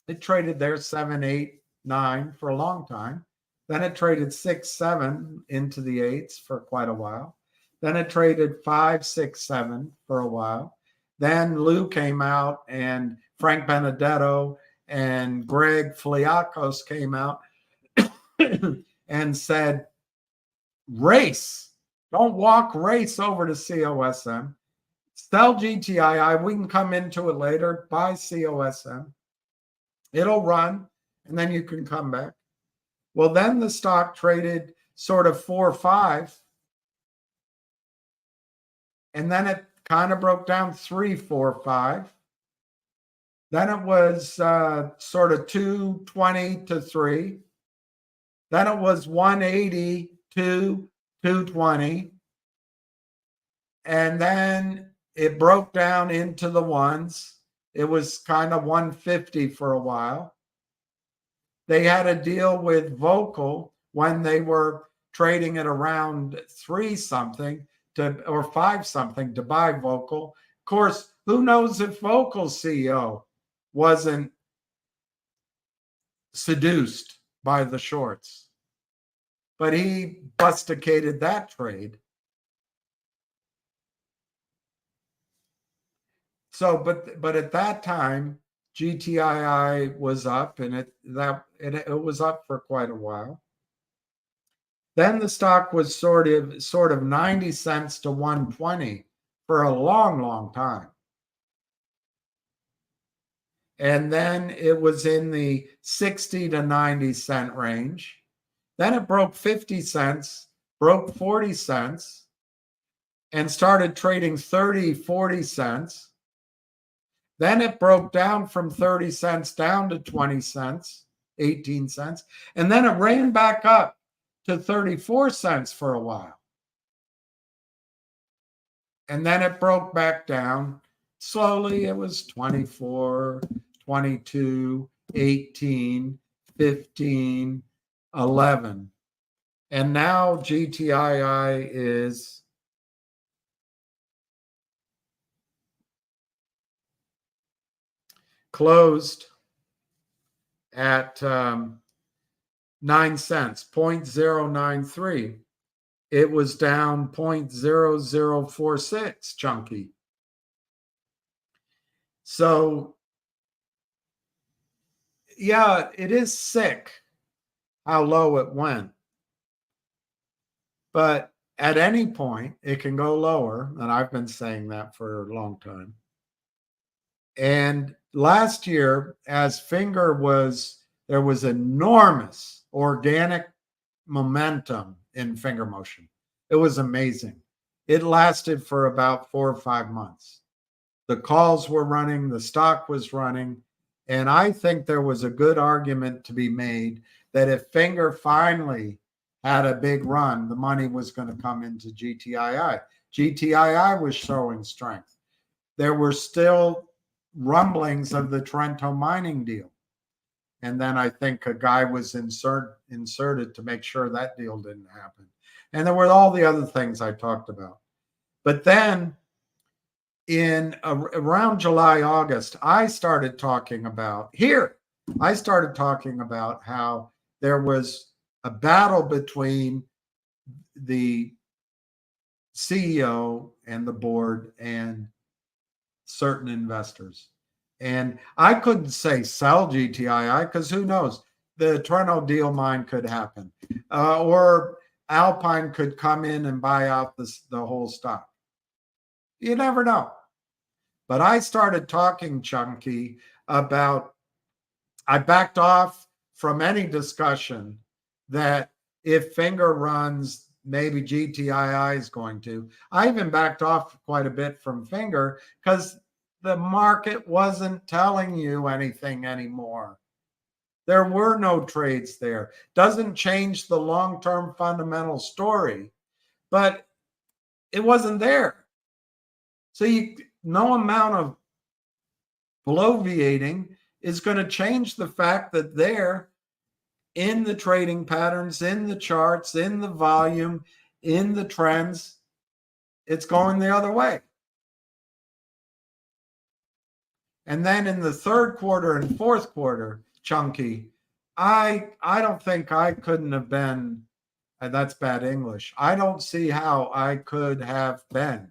It traded there 7, 8, 9 for a long time. Then it traded 6, 7 into the 8s for quite a while. Then it traded 5, 6, 7 for a while. Then Lou came out and Frank Benedetto and Greg Fliakos came out and said, race. Don't walk, race over to COSM. Sell GTII. We can come into it later. Buy COSM. It'll run, and then you can come back. Well, then the stock traded sort of 4, 5. And then it kind of broke down 3, 4, 5. Then it was sort of 220 to 3. Then it was 180 to 220. And then it broke down into the ones. It was kind of 150 for a while. They had a deal with Vocal when they were trading at around 3 something or 5 something to buy Vocal. Of course, who knows if Vocal's CEO wasn't seduced by the shorts, but he busticated that trade. So, but at that time, GTII was up, and it was up for quite a while. Then the stock was sort of 90 cents to 120 for a long time. And then it was in the 60 to 90 cent range. Then it broke 50 cents, broke 40 cents, and started trading 30, 40 cents. Then it broke down from 30 cents down to 20 cents, 18 cents. And then it ran back up to 34 cents for a while. And then it broke back down. Slowly, it was 24, 22, 18, 15, 11. And now GTII is closed at 9 cents, 0.093. It was down 0.0046 chunky. So, yeah, it is sick how low it went. But at any point, it can go lower. And I've been saying that for a long time. And last year, as Finger there was enormous organic momentum in Finger Motion. It was amazing. It lasted for about 4 or 5 months. The calls were running, the stock was running, and I think there was a good argument to be made that if Finger finally had a big run, the money was going to come into GTII. GTII was showing strength. There were still rumblings of the Trento mining deal. And then I think a guy was inserted to make sure that deal didn't happen. And there were all the other things I talked about. But then in around July, August, I started talking about how there was a battle between the CEO and the board and certain investors. And I couldn't say sell GTII because who knows? The Trento deal mine could happen. Or Alpine could come in and buy out the whole stock. You never know. But I started talking, Chunky, about I backed off from any discussion that if Finger runs, maybe GTII is going to. I even backed off quite a bit from Finger because the market wasn't telling you anything anymore. There were no trades there. Doesn't change the long-term fundamental story, but it wasn't there. So no amount of bloviating is going to change the fact that they're in the trading patterns, in the charts, in the volume, in the trends, it's going the other way. And then in the third quarter and fourth quarter, Chunky, I don't think I couldn't have been, and that's bad English, I don't see how I could have been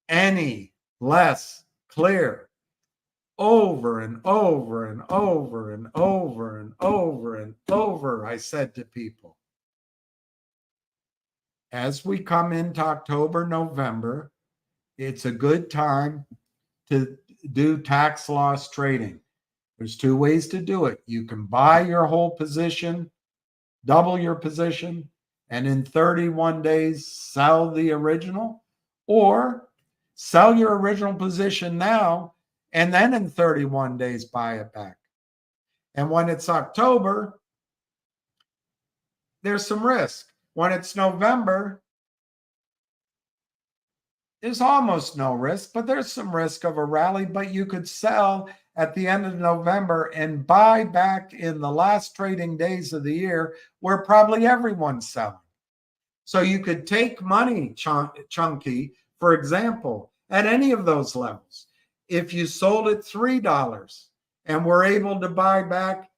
any less clear over and over and over and over and over and over. I said to people, as we come into October, November, it's a good time to do tax loss trading. There's 2 ways to do it. You can buy your whole position, double your position, and in 31 days sell the original, or sell your original position now and then in 31 days buy it back. And when it's October, there's some risk. When it's November, there's almost no risk, but there's some risk of a rally, but you could sell at the end of November and buy back in the last trading days of the year where probably everyone's selling. So you could take money, chunky, for example, at any of those levels. If you sold at $3 and were able to buy back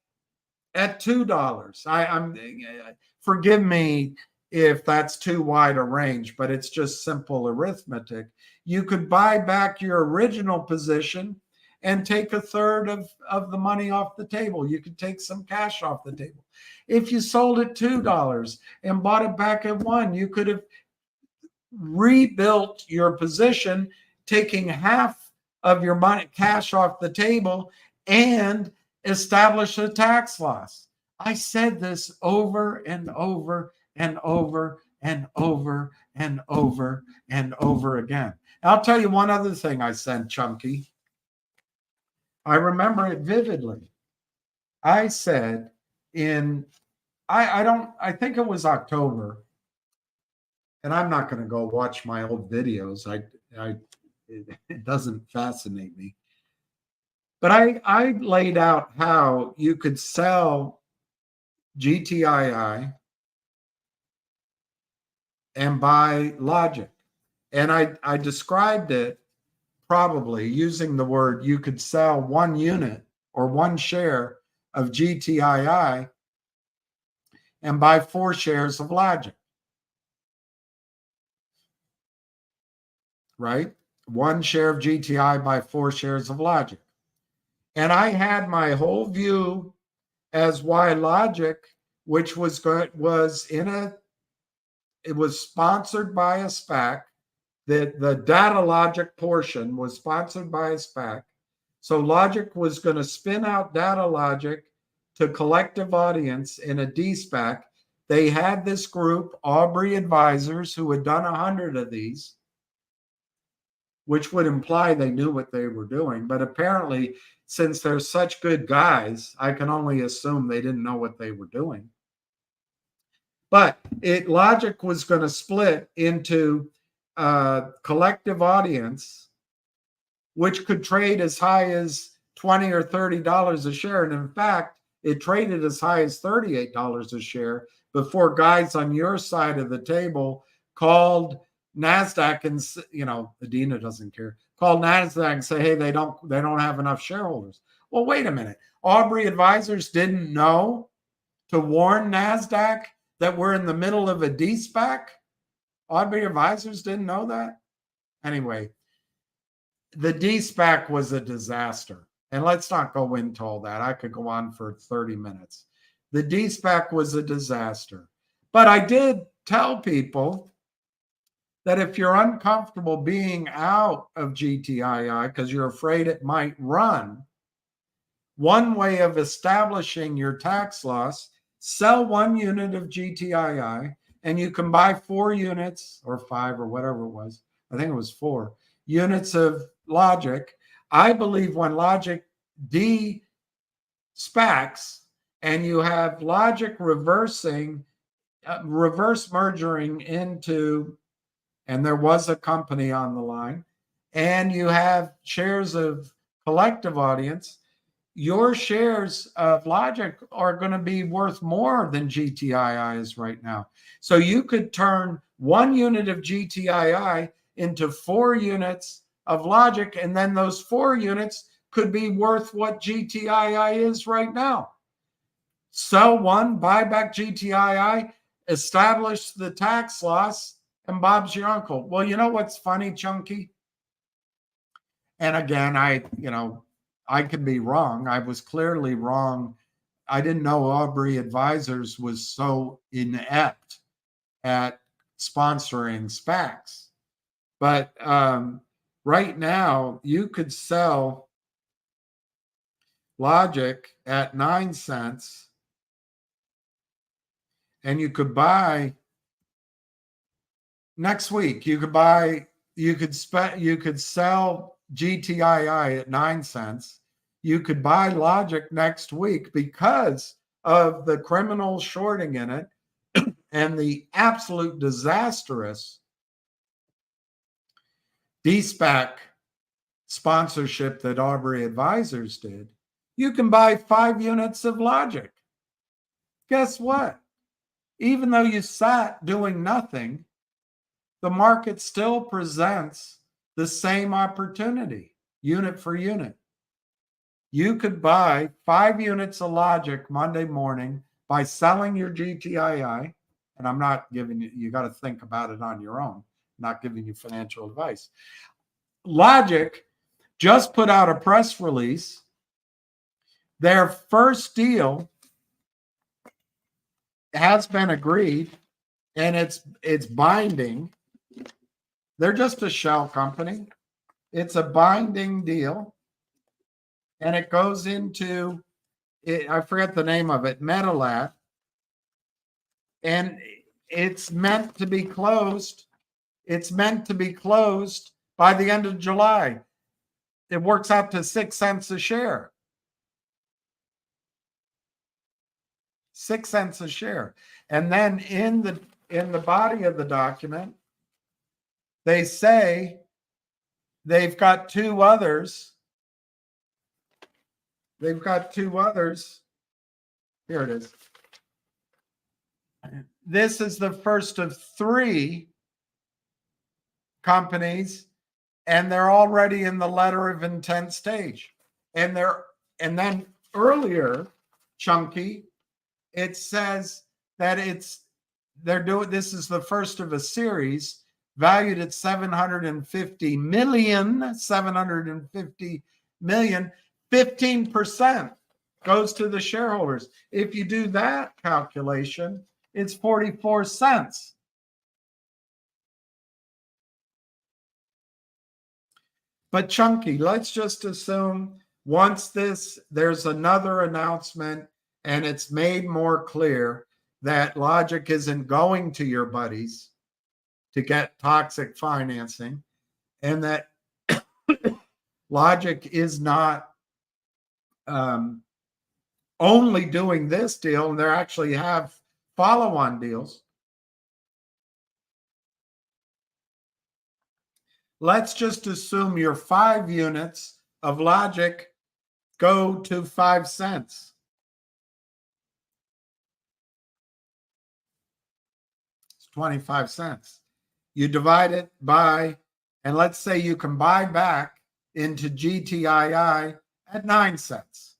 at $2, forgive me if that's too wide a range, but it's just simple arithmetic. You could buy back your original position and take a third of the money off the table. You could take some cash off the table. If you sold at $2 and bought it back at $1, you could have rebuilt your position, taking half of your money cash off the table and establish a tax loss. I said this over and over and over and over and over and over again. I'll tell you one other thing I said, Chunky. I remember it vividly. I said I think it was October, and I'm not going to go watch my old videos. It doesn't fascinate me. But I laid out how you could sell GTII and buy Logic. And I described it probably using the word you could sell 1 unit or 1 share of GTII and buy 4 shares of Logic. Right? 1 share of GTI, buy 4 shares of Logic. And I had my whole view as why Logic, which was sponsored by a SPAC. The data Logic portion was sponsored by a SPAC. So Logic was going to spin out data Logic to collective audience in a D-SPAC. They had this group, Aubrey Advisors, who had done 100 of these, which would imply they knew what they were doing. But apparently, since they're such good guys, I can only assume they didn't know what they were doing. But Logic was going to split into collective audience, which could trade as high as $20 or $30 a share. And in fact, it traded as high as $38 a share before guys on your side of the table called NASDAQ and, Adina doesn't care, called NASDAQ and say, hey, they don't have enough shareholders. Well, wait a minute. Aubrey Advisors didn't know to warn NASDAQ that we're in the middle of a D-SPAC? Aubrey Advisors didn't know that? Anyway, the D-SPAC was a disaster. And let's not go into all that. I could go on for 30 minutes. The D-SPAC was a disaster. But I did tell people that if you're uncomfortable being out of GTII because you're afraid it might run, one way of establishing your tax loss, sell 1 unit of GTII, and you can buy 4 units or 5 or whatever it was. I think it was 4 units of Logic. I believe when Logic de-SPACs and you have Logic reverse mergering into, and there was a company on the line, and you have shares of collective audience, your shares of Logic are going to be worth more than GTII is right now. So you could turn 1 unit of GTII into 4 units of Logic, and then those 4 units could be worth what GTII is right now. Sell 1, buy back GTII, establish the tax loss, and Bob's your uncle. Well, you know what's funny, Chunky? And again, I could be wrong. I was clearly wrong. I didn't know Aubrey Advisors was so inept at sponsoring SPACs. But right now, you could sell Logic at 9 cents, and you could buy next week. You could sell GTII at 9 cents. You could buy Logic next week because of the criminal shorting in it and the absolute disastrous D-SPAC sponsorship that Aubrey Advisors did, you can buy 5 units of Logic. Guess what? Even though you sat doing nothing, the market still presents the same opportunity, unit for unit. You could buy 5 units of Logic Monday morning by selling your GTII, and I'm not giving you got to think about it on your own, not giving you financial advice. Logic just put out a press release. Their first deal has been agreed, and it's binding. They're just a shell company. It's a binding deal, and it goes into, I forget the name of it, Metalab, and it's meant to be closed. It's meant to be closed by the end of July. It works out to 6 cents a share. 6 cents a share. And then in the body of the document, they say they've got 2 others. They've got 2 others. Here it is. This is the first of 3 companies, and they're already in the letter of intent stage. And then earlier, Chunky, it says that this is the first of a series valued at 750 million, 15% goes to the shareholders. If you do that calculation, it's 44 cents. But Chunky, let's just assume once there's another announcement and it's made more clear that Logic isn't going to your buddies to get toxic financing, and that Logic is not only doing this deal, and they actually have follow-on deals. Let's just assume your 5 units of Logic go to 5 cents. It's 25 cents. You divide it by, and let's say you can buy back into GTII at 9 cents.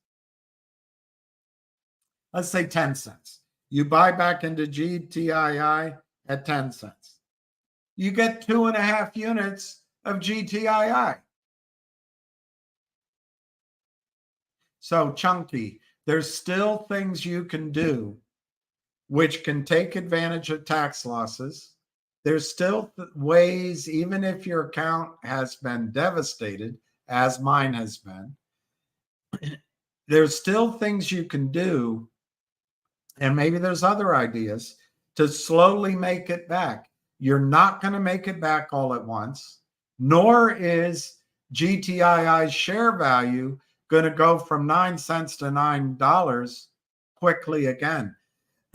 Let's say 10 cents. You buy back into GTII at 10 cents. You get 2.5 units of GTII. So Chunky, there's still things you can do which can take advantage of tax losses. There's still ways, even if your account has been devastated, as mine has been, there's still things you can do, and maybe there's other ideas to slowly make it back. You're not going to make it back all at once, nor is GTII's share value going to go from 9 cents to $9 quickly again.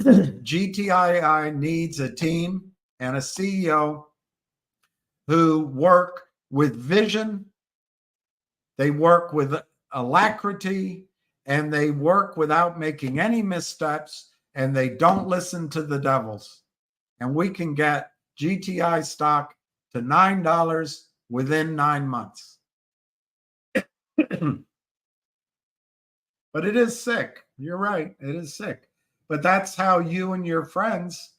GTII needs a team and a CEO who work with vision, they work with alacrity, and they work without making any missteps, and they don't listen to the devils. And we can get GTI stock to $9 within 9 months. But it is sick. You're right. It is sick. But that's how you and your friends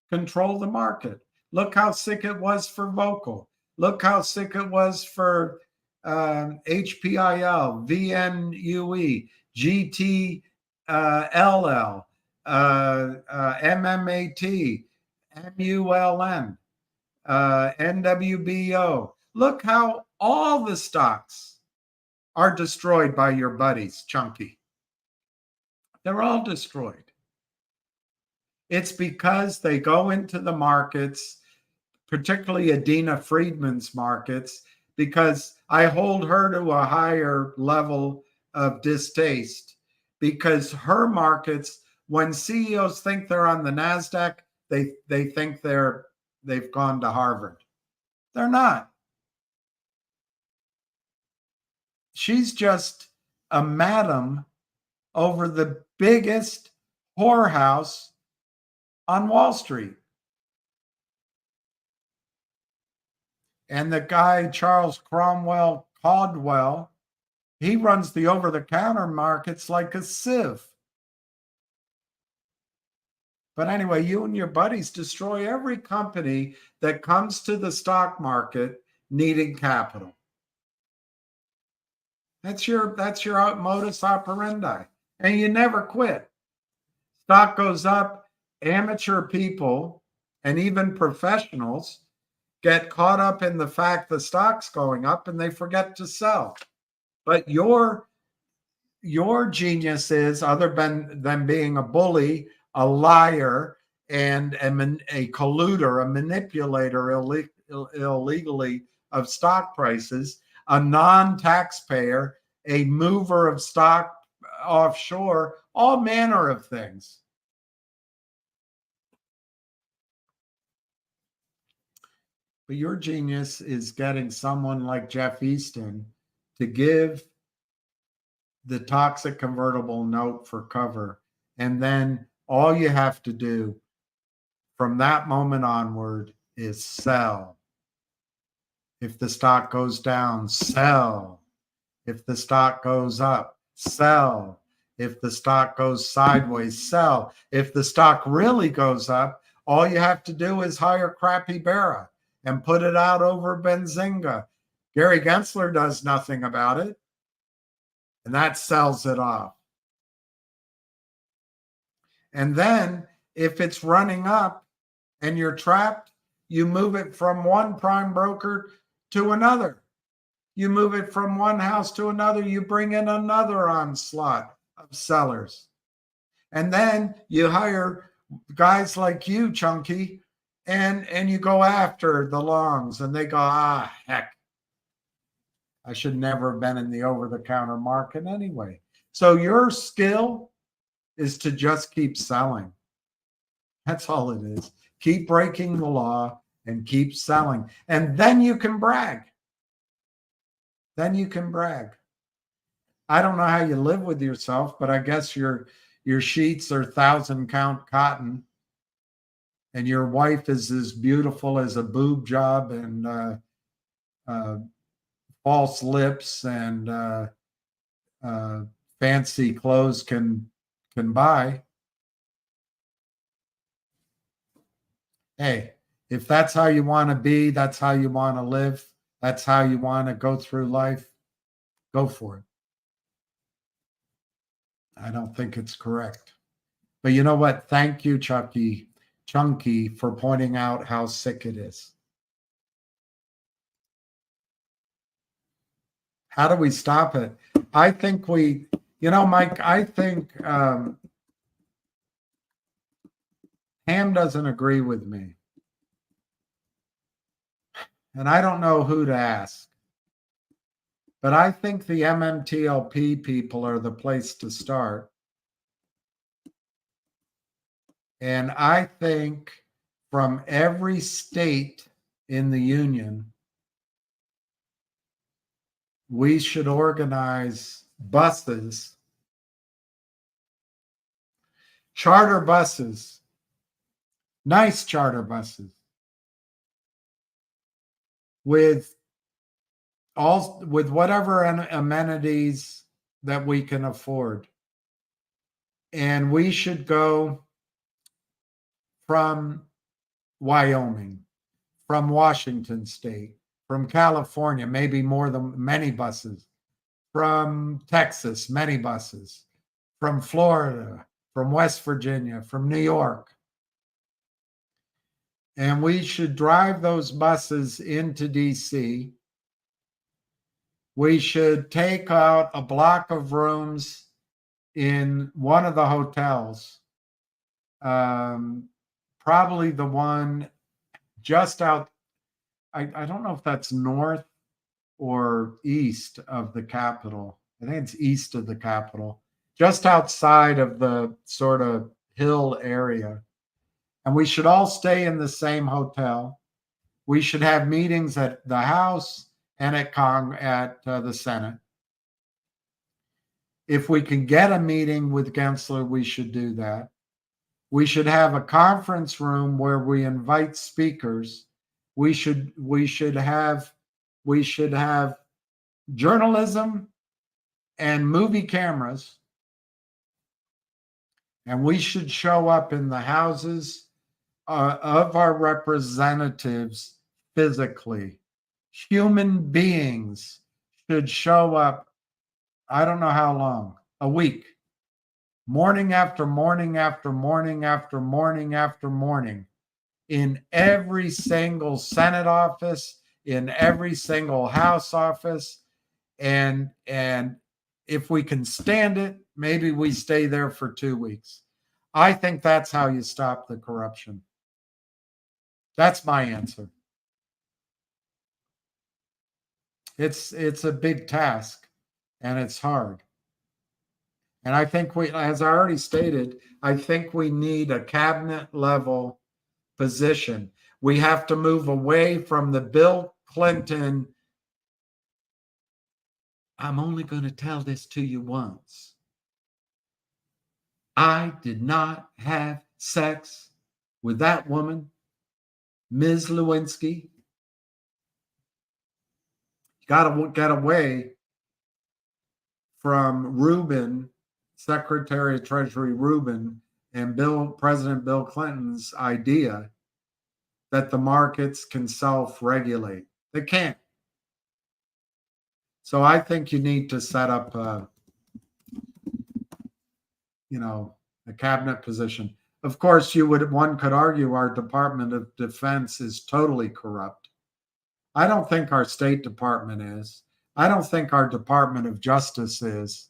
control the market. Look how sick it was for Vocal. Look how sick it was for HPIL, VNUE, GTLL, MMAT, MULN, NWBO. Look how all the stocks are destroyed by your buddies, Chunky. They're all destroyed. It's because they go into the markets, particularly Adina Friedman's markets, because I hold her to a higher level of distaste, because her markets, when CEOs think they're on the NASDAQ, they think they've gone to Harvard. They're not. she's just a madam over the biggest whorehouse on Wall Street. And the guy, Charles Cromwell Caldwell, he runs the over-the-counter markets like a sieve. But anyway, you and your buddies destroy every company that comes to the stock market needing capital. That's your modus operandi. And you never quit. Stock goes up, amateur people and even professionals get caught up in the fact the stock's going up and they forget to sell. But your genius is, other than being a bully, a liar, and a colluder, a manipulator illegally of stock prices, a non-taxpayer, a mover of stock offshore, all manner of things. But your genius is getting someone like Jeff Easton to give the toxic convertible note for cover. And then all you have to do from that moment onward is sell. If the stock goes down, sell. If the stock goes up, sell. If the stock goes sideways, sell. If the stock really goes up, all you have to do is hire Crappy Barra and put it out over Benzinga. Gary Gensler does nothing about it. And that sells it off. And then if it's running up and you're trapped, you move it from one prime broker to another. You move it from one house to another. You bring in another onslaught of sellers. And then you hire guys like you, Chunky, and you go after the longs and they go, heck, I should never have been in the over-the-counter market anyway. So your skill is to just keep selling. That's all it is. Keep breaking the law and keep selling. And then you can brag. Then you can brag. I don't know how you live with yourself, but I guess your sheets are 1,000-count cotton and your wife is as beautiful as a boob job and false lips and fancy clothes can buy. Hey, if that's how you want to be, that's how you want to live, that's how you want to go through life, go for it. I don't think it's correct. But you know what? Thank you, Chunky, for pointing out how sick it is. How do we stop it? I think Mike, I think Ham doesn't agree with me. And I don't know who to ask. But I think the MMTLP people are the place to start. And I think from every state in the union, we should organize buses, charter buses, nice charter buses, with whatever amenities that we can afford. And we should go from Wyoming, from Washington State, from California, maybe many buses, from Texas, many buses, from Florida, from West Virginia, from New York. And we should drive those buses into DC. We should take out a block of rooms in one of the hotels, probably the one just out. I don't know if that's north or east of the Capitol. I think it's east of the Capitol, just outside of the sort of hill area. And we should all stay in the same hotel. We should have meetings at the House and at the Senate. If we can get a meeting with Gensler, we should do that. We should have a conference room where we invite speakers. We should have journalism and movie cameras, and we should show up in the houses of our representatives physically. Human beings should show up. I don't know how long, a week, morning after morning after morning after morning after morning, in every single Senate office, in every single House office. And if we can stand it, maybe we stay there for 2 weeks. I think that's how you stop the corruption. That's my answer. It's a big task, and it's hard. And I think as I already stated, I think we need a cabinet level position. We have to move away from the Bill Clinton, I'm only going to tell this to you once. I did not have sex with that woman, Ms. Lewinsky. You got to get away from Rubin, Secretary of Treasury Rubin, and President Bill Clinton's idea that the markets can self-regulate. They can't. So I think you need to set up a cabinet position. Of course, one could argue our Department of Defense is totally corrupt. I don't think our State Department is. I don't think our Department of Justice is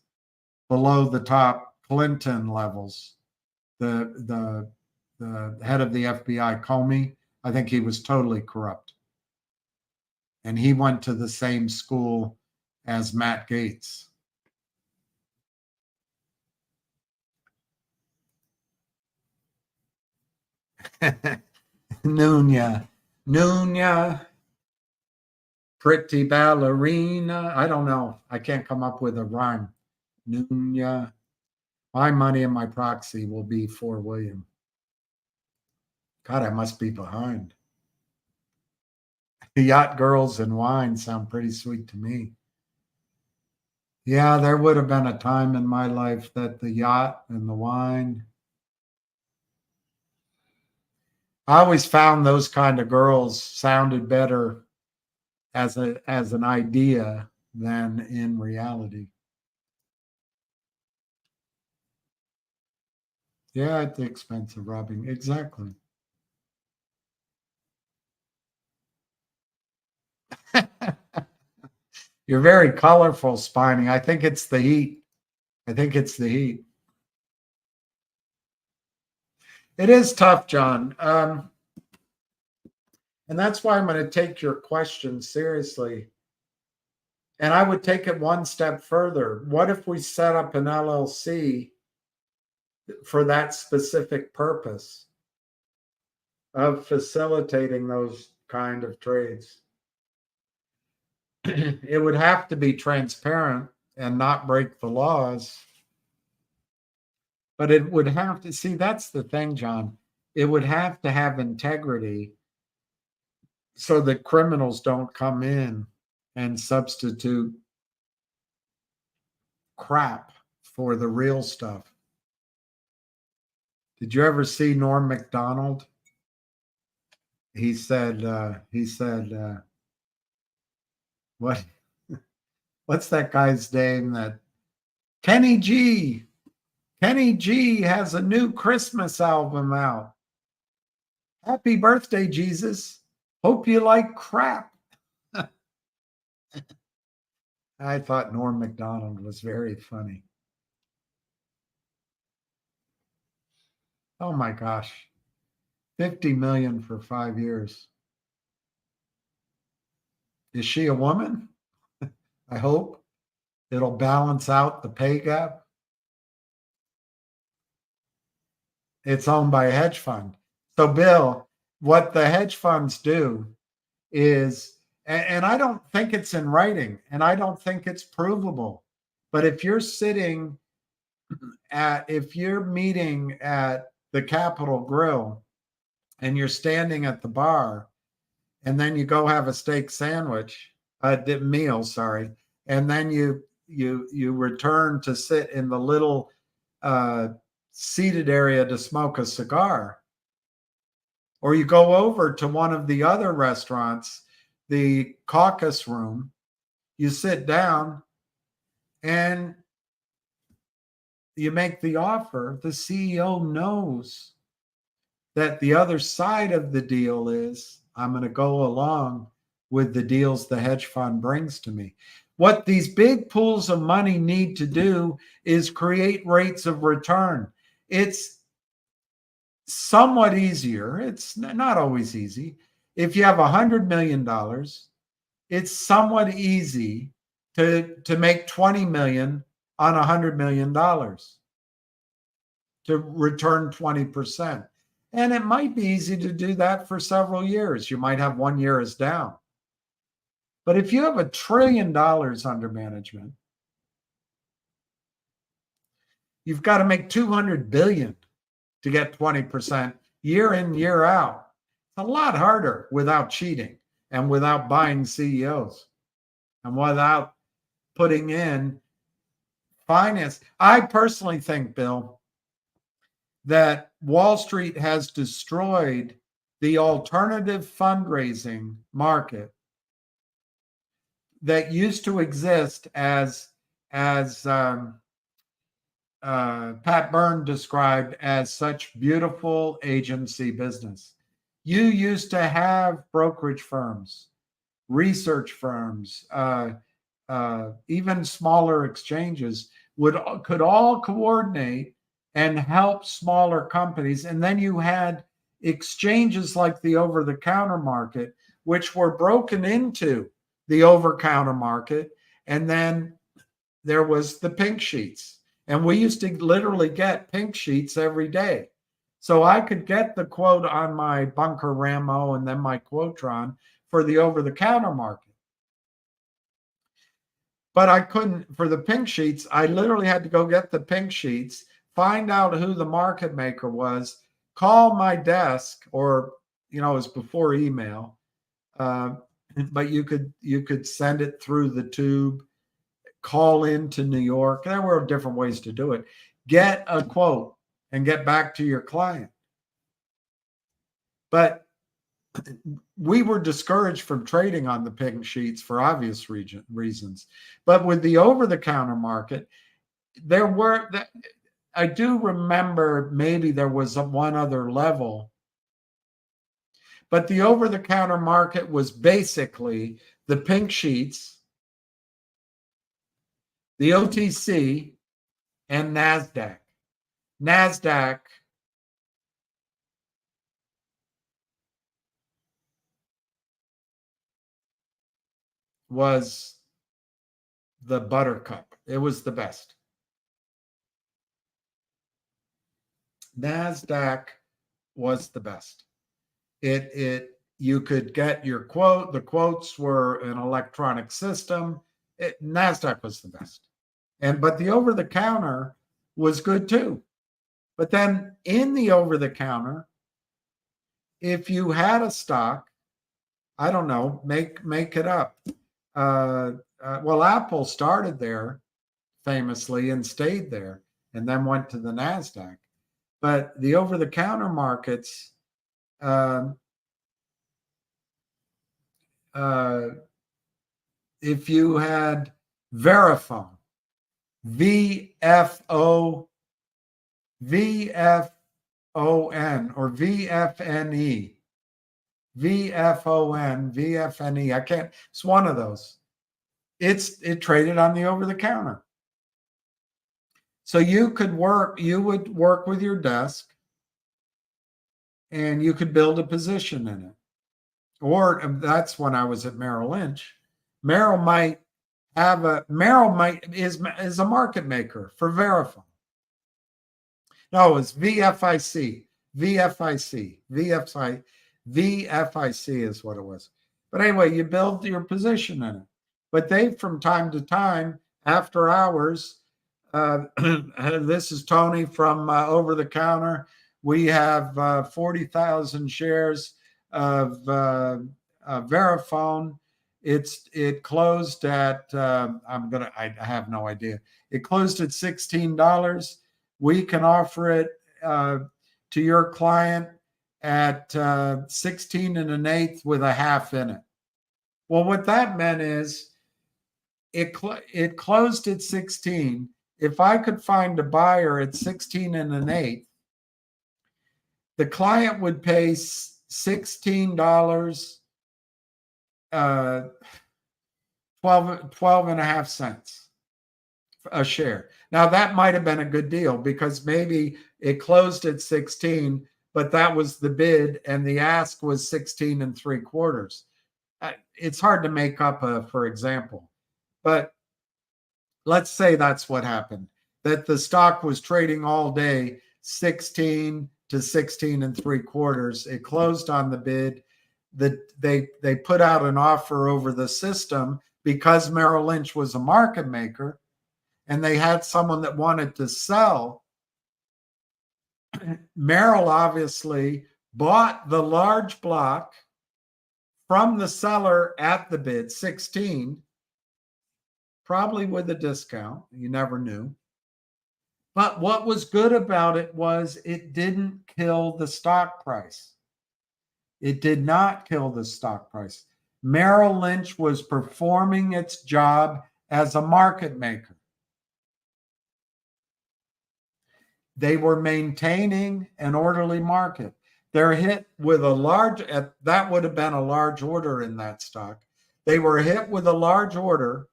below the top Clinton levels. The head of the FBI, Comey, I think he was totally corrupt. And he went to the same school as Matt Gaetz. Nunya, pretty ballerina. I don't know. I can't come up with a rhyme. Nunya. My money and my proxy will be for William. God, I must be behind. Yacht girls and wine sound pretty sweet to me. Yeah, there would have been a time in my life that the yacht and the wine. I always found those kind of girls sounded better as an idea than in reality. Yeah, at the expense of robbing. Exactly. You're very colorful, Spiny. I think it's the heat. It is tough, John. And that's why I'm going to take your question seriously. And I would take it one step further. What if we set up an LLC for that specific purpose of facilitating those kind of trades? It would have to be transparent and not break the laws. But it would have to, see, that's the thing, John. It would have to have integrity so that criminals don't come in and substitute crap for the real stuff. Did you ever see Norm Macdonald? He said, what's that guy's name? That Kenny G has a new Christmas album out. Happy birthday, Jesus. Hope you like crap. I thought Norm Macdonald was very funny. Oh my gosh. 50 million for 5 years. Is she a woman? I hope it'll balance out the pay gap. It's owned by a hedge fund. So, Bill, what the hedge funds do is, and I don't think it's in writing, and I don't think it's provable, But if you're sitting if you're meeting at the Capitol Grill and you're standing at the bar, and then you go have a steak sandwich, meal, sorry, and then you return to sit in the little seated area to smoke a cigar, or you go over to one of the other restaurants, the caucus room, you sit down and you make the offer, the CEO knows that the other side of the deal is, I'm going to go along with the deals the hedge fund brings to me. What these big pools of money need to do is create rates of return. It's somewhat easier. It's not always easy. If you have $100 million, it's somewhat easy to make 20 million on $100 million, to return 20%. And it might be easy to do that for several years. You might have 1 year as down. But if you have $1 trillion under management, you've got to make 200 billion to get 20% year in, year out. It's a lot harder without cheating and without buying CEOs and without putting in finance. I personally think, Bill, that Wall Street has destroyed the alternative fundraising market that used to exist as Pat Byrne described as such beautiful agency business. You used to have brokerage firms, research firms, even smaller exchanges could all coordinate and help smaller companies. And then you had exchanges like the over-the-counter market, which were broken into the over-counter market. And then there was the pink sheets. And we used to literally get pink sheets every day. So I could get the quote on my Bunker Ramo and then my Quotron for the over-the-counter market. But I couldn't, for the pink sheets, I literally had to go get the pink sheets, find out who the market maker was, call my desk, or, it was before email, but you could send it through the tube, call into New York. There were different ways to do it. Get a quote and get back to your client. But we were discouraged from trading on the pink sheets for obvious reasons. But with the over-the-counter market, I do remember maybe there was one other level, but the over-the-counter market was basically the pink sheets, the OTC, and NASDAQ. NASDAQ was the buttercup. It was the best. NASDAQ was the best. You could get your quote. The quotes were an electronic system. NASDAQ was the best. But the over-the-counter was good too. But then in the over-the-counter, if you had a stock, I don't know, make it up. Well, Apple started there famously and stayed there and then went to the NASDAQ. But the over-the-counter markets, if you had Verifone, VFON or VFNE, VFNE. It's one of those. It traded on the over-the-counter. So you would work with your desk and you could build a position in it. Or that's when I was at Merrill Lynch. Merrill is a market maker for Verifone. No, it's VFIC. VFIC is what it was. But anyway, you build your position in it. But they, from time to time, after hours, this is Tony from Over the Counter. We have 40,000 shares of Verifone. It closed at I have no idea. It closed at $16. We can offer it to your client at 16 1/8 with a half in it. Well, what that meant is it closed at 16. If I could find a buyer at 16 1/8, the client would pay $16, 12.5 cents a share. Now that might have been a good deal because maybe it closed at 16, but that was the bid and the ask was 16 3/4. It's hard to make up for example, but let's say that's what happened, that the stock was trading all day 16 to 16 3/4. It closed on the bid. They put out an offer over the system because Merrill Lynch was a market maker and they had someone that wanted to sell. Merrill obviously bought the large block from the seller at the bid, 16, probably with a discount. You never knew. But what was good about it was it didn't kill the stock price. It did not kill the stock price. Merrill Lynch was performing its job as a market maker. They were maintaining an orderly market. They're hit with a large, that would have been a large order in that stock. They were hit with a large order.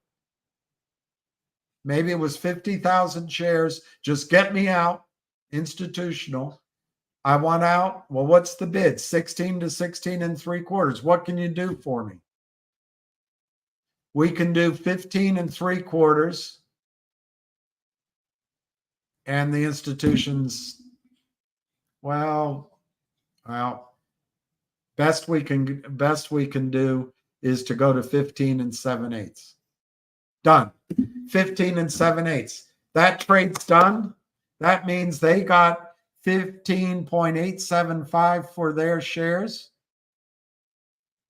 Maybe it was 50,000 shares. Just get me out, institutional. I want out. Well, what's the bid? 16 to 16 3/4. What can you do for me? We can do 15 3/4. And the institutions, well, best we can do is to go to 15 7/8. Done. 15 7/8. That trade's done. That means they got 15.875 for their shares.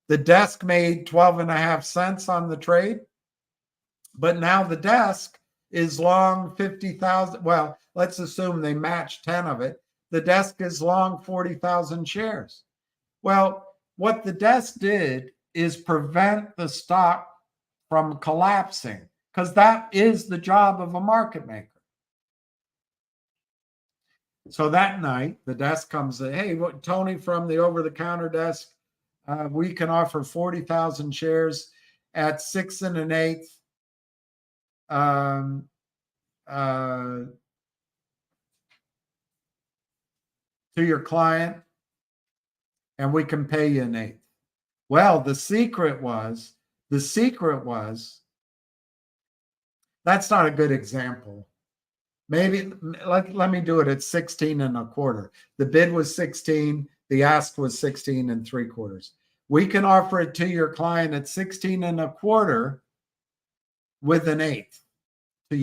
The desk made 12.5 cents on the trade, but now the desk is long 50,000. Well, let's assume they match 10 of it. The desk is long 40,000 shares. Well, what the desk did is prevent the stock from collapsing, because that is the job of a market maker. So that night, the desk comes in, hey, Tony from the over-the-counter desk, we can offer 40,000 shares at 6 1/8. To your client, and we can pay you 1/8. Well, the secret was, that's not a good example. Maybe let me do it at 16 1/4. The bid was 16, the ask was 16 3/4. We can offer it to your client at 16 1/4 with 1/8. So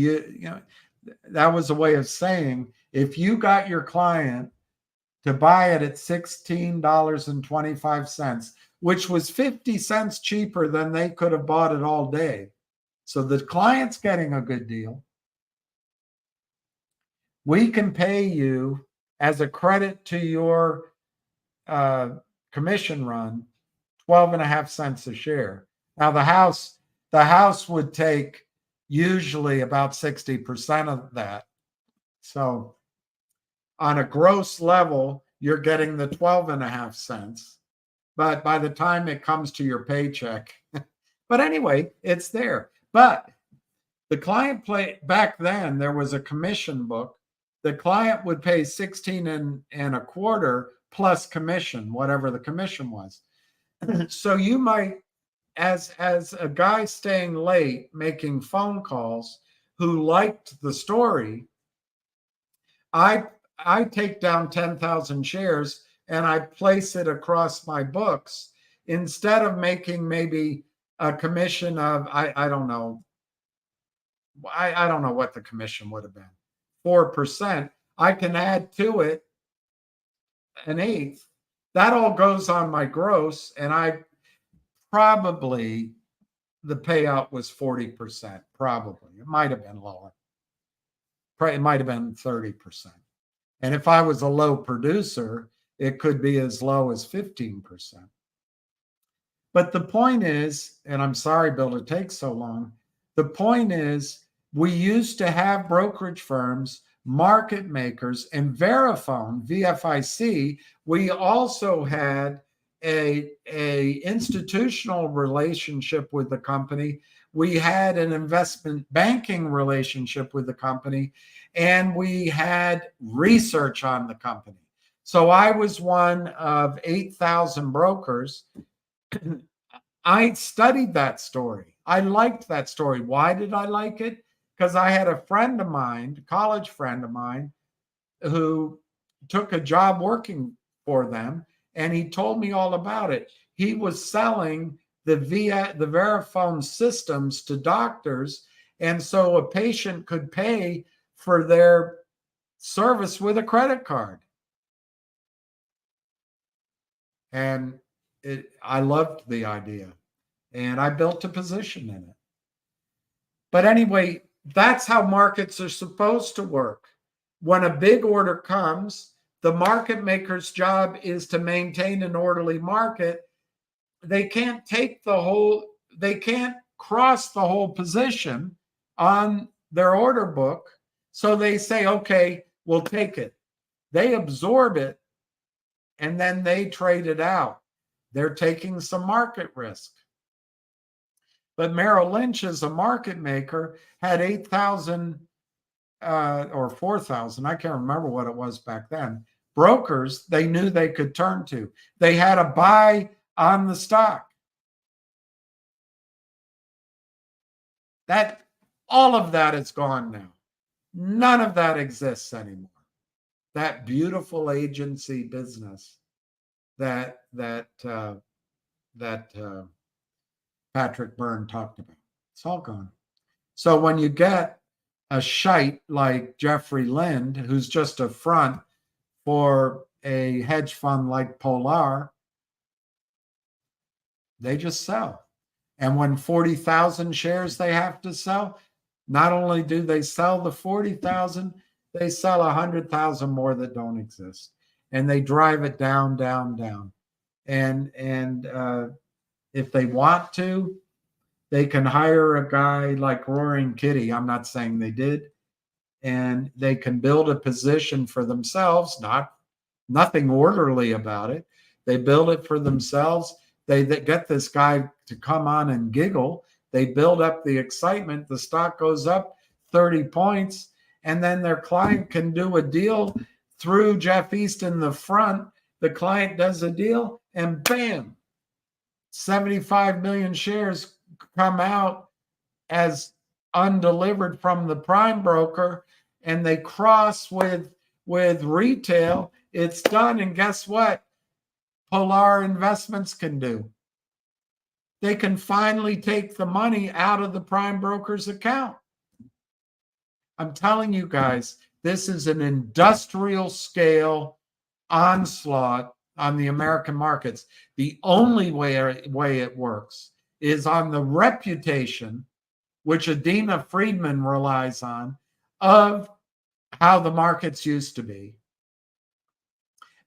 that was a way of saying, if you got your client to buy it at $16.25, which was 50 cents cheaper than they could have bought it all day. So the client's getting a good deal. We can pay you as a credit to your commission run, 12.5 cents a share. Now the house would take usually about 60% of that. So on a gross level, you're getting the 12.5 cents. But by the time it comes to your paycheck, but anyway, it's there. But the client back then, there was a commission book. The client would pay 16 1/4 plus commission, whatever the commission was. So you might, as a guy staying late, making phone calls who liked the story, I take down 10,000 shares and I place it across my books instead of making maybe a commission of, I don't know, I don't know what the commission would have been. 4%. I can add to it an eighth. That all goes on my gross, and I probably, the payout was 40%. Probably. It might have been lower. It might have been 30%. And if I was a low producer, it could be as low as 15%. But the point is, and I'm sorry, Bill, it takes so long. The point is, we used to have brokerage firms, market makers, and Verifone, VFIC. We also had a institutional relationship with the company. We had an investment banking relationship with the company, and we had research on the company. So I was one of 8,000 brokers. I studied that story. I liked that story. Why did I like it? Because I had a friend of mine, a college friend of mine, who took a job working for them, and he told me all about it. He was selling the Verifone systems to doctors, and so a patient could pay for their service with a credit card. And I loved the idea, and I built a position in it. But anyway, that's how markets are supposed to work. When a big order comes, the market maker's job is to maintain an orderly market. They can't cross the whole position on their order book. So they say, okay, we'll take it. They absorb it, and then they trade it out. They're taking some market risk. But Merrill Lynch, as a market maker, had 8,000 or 4,000, I can't remember what it was back then, brokers they knew they could turn to. They had a buy on the stock. All of that is gone now. None of that exists anymore. That beautiful agency business that Patrick Byrne talked about. It's all gone. So when you get a shite like Jeffrey Lind, who's just a front for a hedge fund like Polar, they just sell. And when 40,000 shares they have to sell, not only do they sell the 40,000, they sell 100,000 more that don't exist. And they drive it down, down, down. And if they want to, they can hire a guy like Roaring Kitty. I'm not saying they did. And they can build a position for themselves, nothing orderly about it. They build it for themselves. They get this guy to come on and giggle. They build up the excitement. The stock goes up 30 points. And then their client can do a deal through Jeff East in the front. The client does a deal, and bam, 75 million shares come out as undelivered from the prime broker, and they cross with retail. It's done. And guess what Polar Investments can do? They can finally take the money out of the prime broker's account. I'm telling you guys, this is an industrial scale onslaught on the American markets. The only way it works is on the reputation, which Adina Friedman relies on, of how the markets used to be,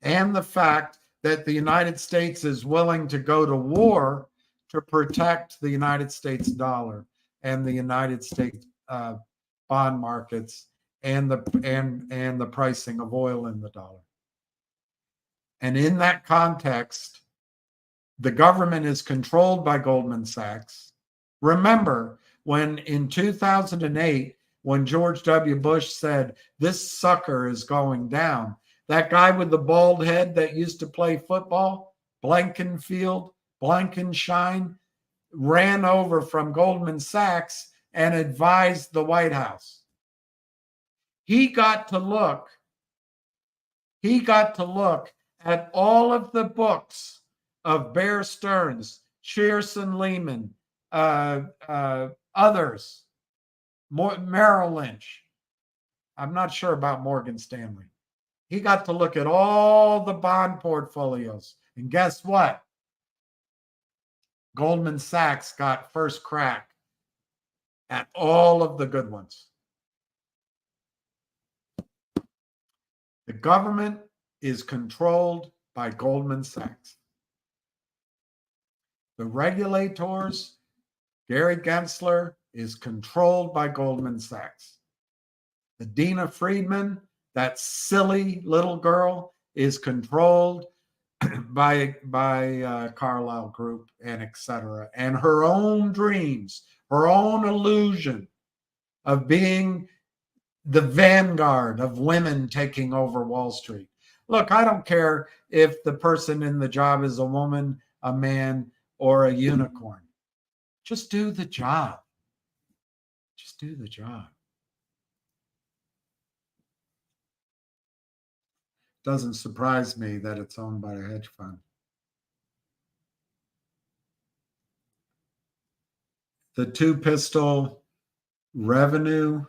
and the fact that the United States is willing to go to war to protect the United States dollar and the United States bond markets and the pricing of oil in the dollar. And in that context, the government is controlled by Goldman Sachs. Remember, when in 2008, when George W. Bush said, this sucker is going down, that guy with the bald head that used to play football, Blankenshine, ran over from Goldman Sachs and advised the White House. He got to look at all of the books of Bear Stearns, Shearson Lehman, others, Merrill Lynch. I'm not sure about Morgan Stanley. He got to look at all the bond portfolios. And guess what? Goldman Sachs got first crack at all of the good ones. The government is controlled by Goldman Sachs. The regulators, Gary Gensler, is controlled by Goldman Sachs. The Dina Friedman, that silly little girl, is controlled by Carlyle Group and etc. And her own dreams, her own illusion of being the vanguard of women taking over Wall Street. Look, I don't care if the person in the job is a woman, a man, or a unicorn. Just do the job. Just do the job. Doesn't surprise me that it's owned by a hedge fund. The two-pistol revenue,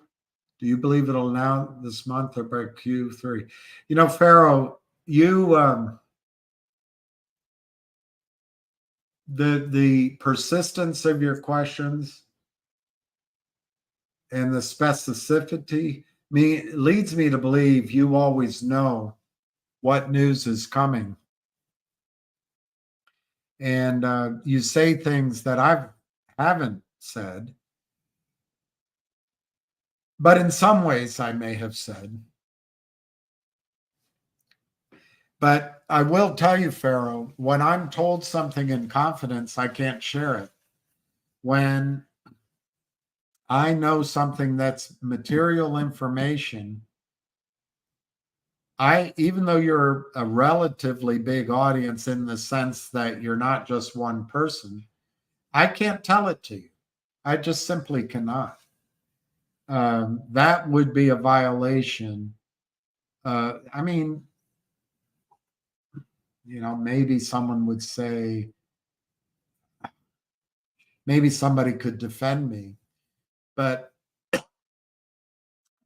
do you believe it'll now this month or by Q3? You know, Pharaoh, you the persistence of your questions and the specificity leads me to believe you always know what news is coming. And you say things that I haven't said, but in some ways I may have said. But I will tell you, Pharaoh, when I'm told something in confidence, I can't share it. When I know something that's material information, even though you're a relatively big audience in the sense that you're not just one person, I can't tell it to you. I just simply cannot. That would be a violation. I mean, you know, maybe someone would say, maybe somebody could defend me, but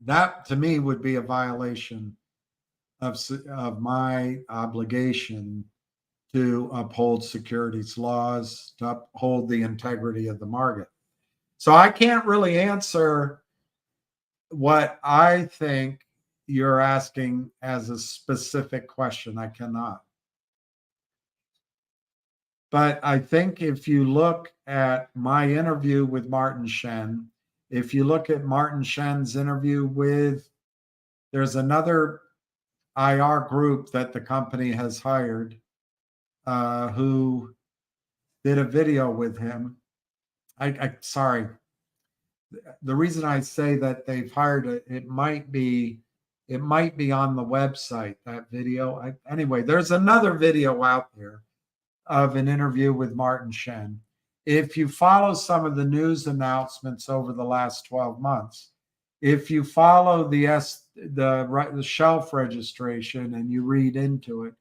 that to me would be a violation of my obligation to uphold securities laws, to uphold the integrity of the market. So I can't really answer what I think you're asking as a specific question. I cannot. But I think if you look at my interview with Martin Shen, if you look at Martin Shen's interview with, there's another IR group that the company has hired who did a video with him. Sorry. The reason I say that they've hired it might be on the website, that video. Anyway, there's another video out there of an interview with Martin Shen. If you follow some of the news announcements over the last 12 months, if you follow the shelf registration and you read into it,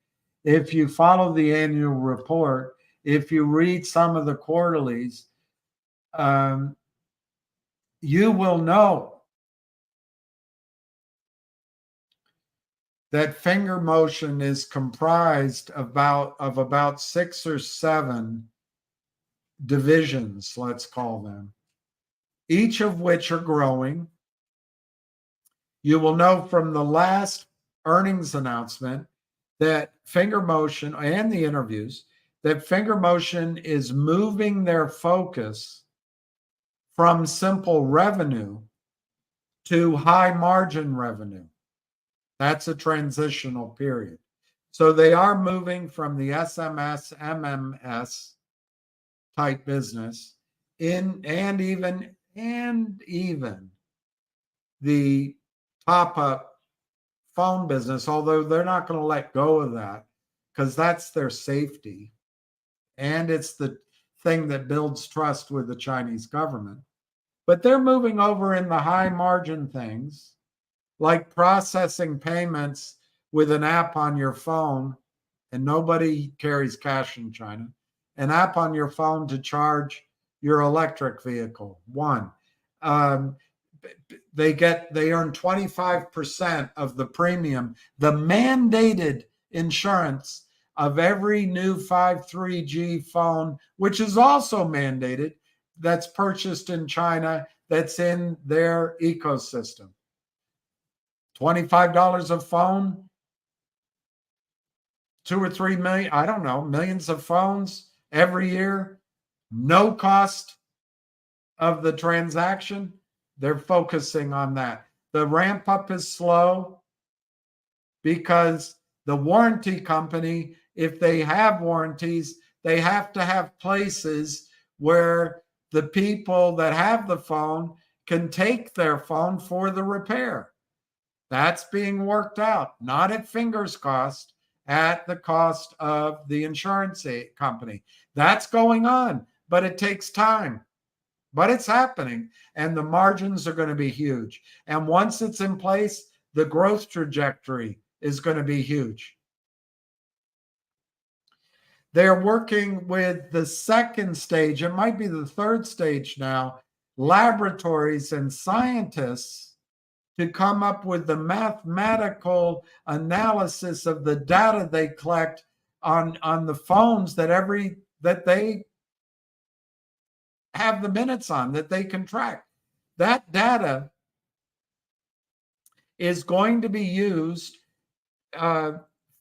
if you follow the annual report, if you read some of the quarterlies, you will know that finger motion is comprised of about 6 or 7 divisions, let's call them, each of which are growing. You will know from the last earnings announcement that finger motion and the interviews, that finger motion is moving their focus from simple revenue to high margin revenue. That's a transitional period. So they are moving from the SMS, MMS type business and even the top-up phone business, although they're not going to let go of that because that's their safety. And it's the thing that builds trust with the Chinese government. But they're moving over in the high margin things, like processing payments with an app on your phone, and nobody carries cash in China, an app on your phone to charge your electric vehicle, one. they earn 25% of the premium, the mandated insurance of every new 5G phone, which is also mandated, that's purchased in China, that's in their ecosystem. $25 a phone, 2 or 3 million, I don't know, millions of phones every year, no cost of the transaction. They're focusing on that. The ramp up is slow because the warranty company, if they have warranties, they have to have places where the people that have the phone can take their phone for the repair. That's being worked out, not at fingers cost, at the cost of the insurance company. That's going on, but it takes time. But it's happening, and the margins are going to be huge. And once it's in place, the growth trajectory is going to be huge. They're working with the second stage, it might be the third stage now, laboratories and scientists to come up with the mathematical analysis of the data they collect on the phones that they have the minutes on, that they can track. That data is going to be used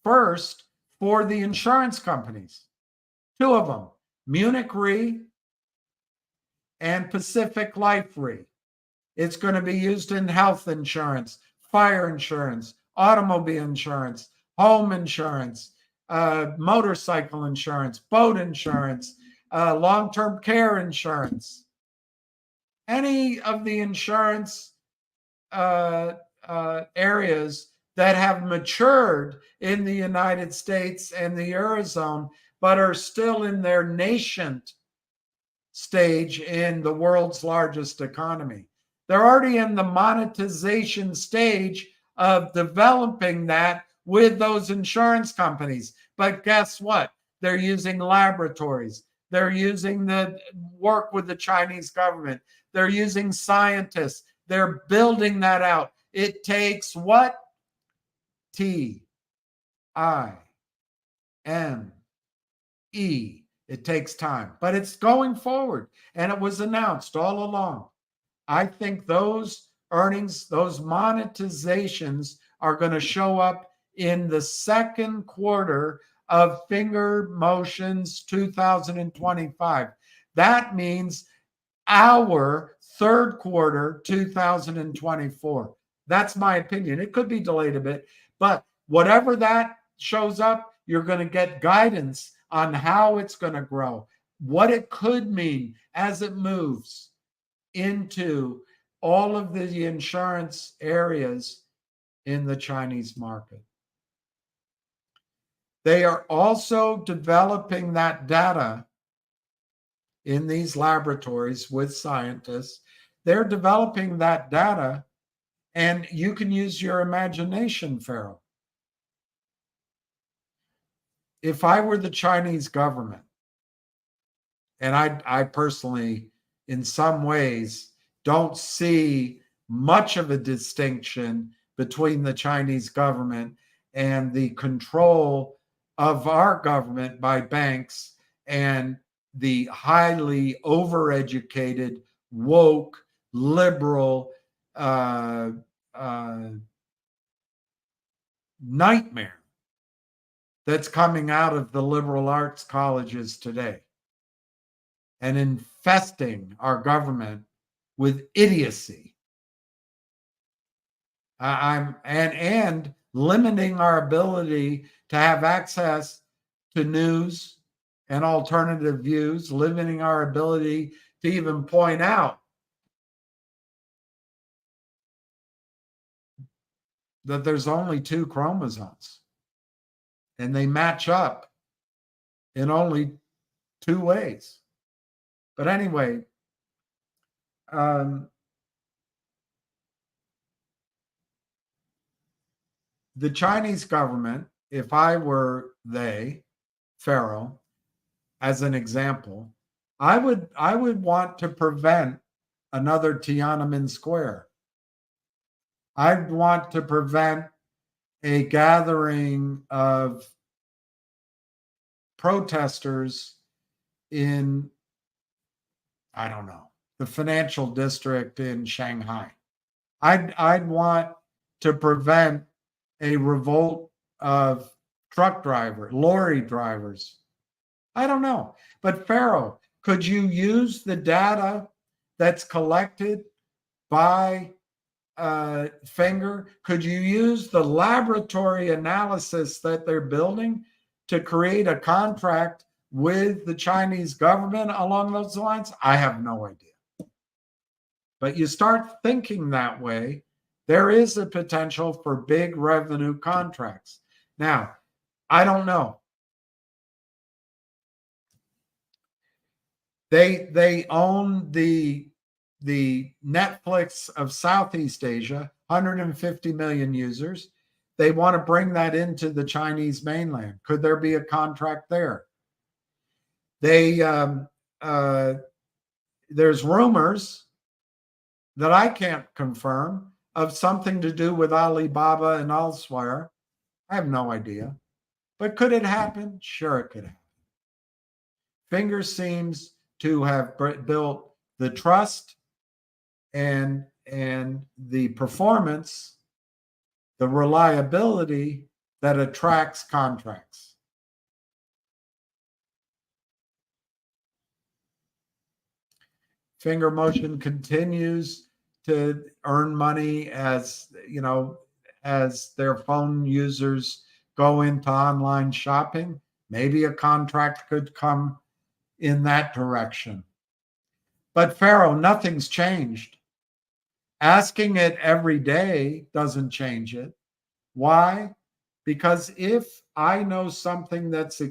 first for the insurance companies. 2 of them, Munich Re and Pacific Life Re. It's going to be used in health insurance, fire insurance, automobile insurance, home insurance, motorcycle insurance, boat insurance, long-term care insurance. Any of the insurance areas that have matured in the United States and the Eurozone, but are still in their nascent stage in the world's largest economy. They're already in the monetization stage of developing that with those insurance companies. But guess what? They're using laboratories. They're using the work with the Chinese government. They're using scientists. They're building that out. It takes what? TIME. It takes time, but it's going forward, and it was announced all along. I think those earnings, those monetizations are going to show up in the second quarter of Finger Motions 2025. That means our third quarter 2024. That's my opinion. It could be delayed a bit, but whatever that shows up, you're going to get guidance on how it's going to grow, what it could mean as it moves into all of the insurance areas in the Chinese market. They are also developing that data in these laboratories with scientists. They're developing that data, and you can use your imagination, Farrell. If I were the Chinese government, and I personally, in some ways, don't see much of a distinction between the Chinese government and the control of our government by banks and the highly overeducated, woke, liberal nightmare that's coming out of the liberal arts colleges today and infesting our government with idiocy. And limiting our ability to have access to news and alternative views, limiting our ability to even point out that there's only 2 chromosomes and they match up in only 2 ways. But anyway, the Chinese government, if I were Pharaoh, as an example, I would want to prevent another Tiananmen Square. I'd want to prevent a gathering of protesters in, I don't know, the financial district in Shanghai. I'd want to prevent a revolt of lorry drivers. I don't know. But Pharaoh, could you use the data that's collected by Finger? Could you use the laboratory analysis that they're building to create a contract with the Chinese government along those lines? I have no idea. But you start thinking that way, there is a potential for big revenue contracts. Now, I don't know. They own the Netflix of Southeast Asia, 150 million users. They want to bring that into the Chinese mainland. Could there be a contract there? There's rumors that I can't confirm of something to do with Alibaba and elsewhere. I have no idea. But could it happen? Sure, it could happen. Finger seems to have built the trust and the performance, the reliability that attracts contracts. Finger Motion continues to earn money as, as their phone users go into online shopping. Maybe a contract could come in that direction. But Pharaoh, nothing's changed. Asking it every day doesn't change it. Why? Because if I know something that's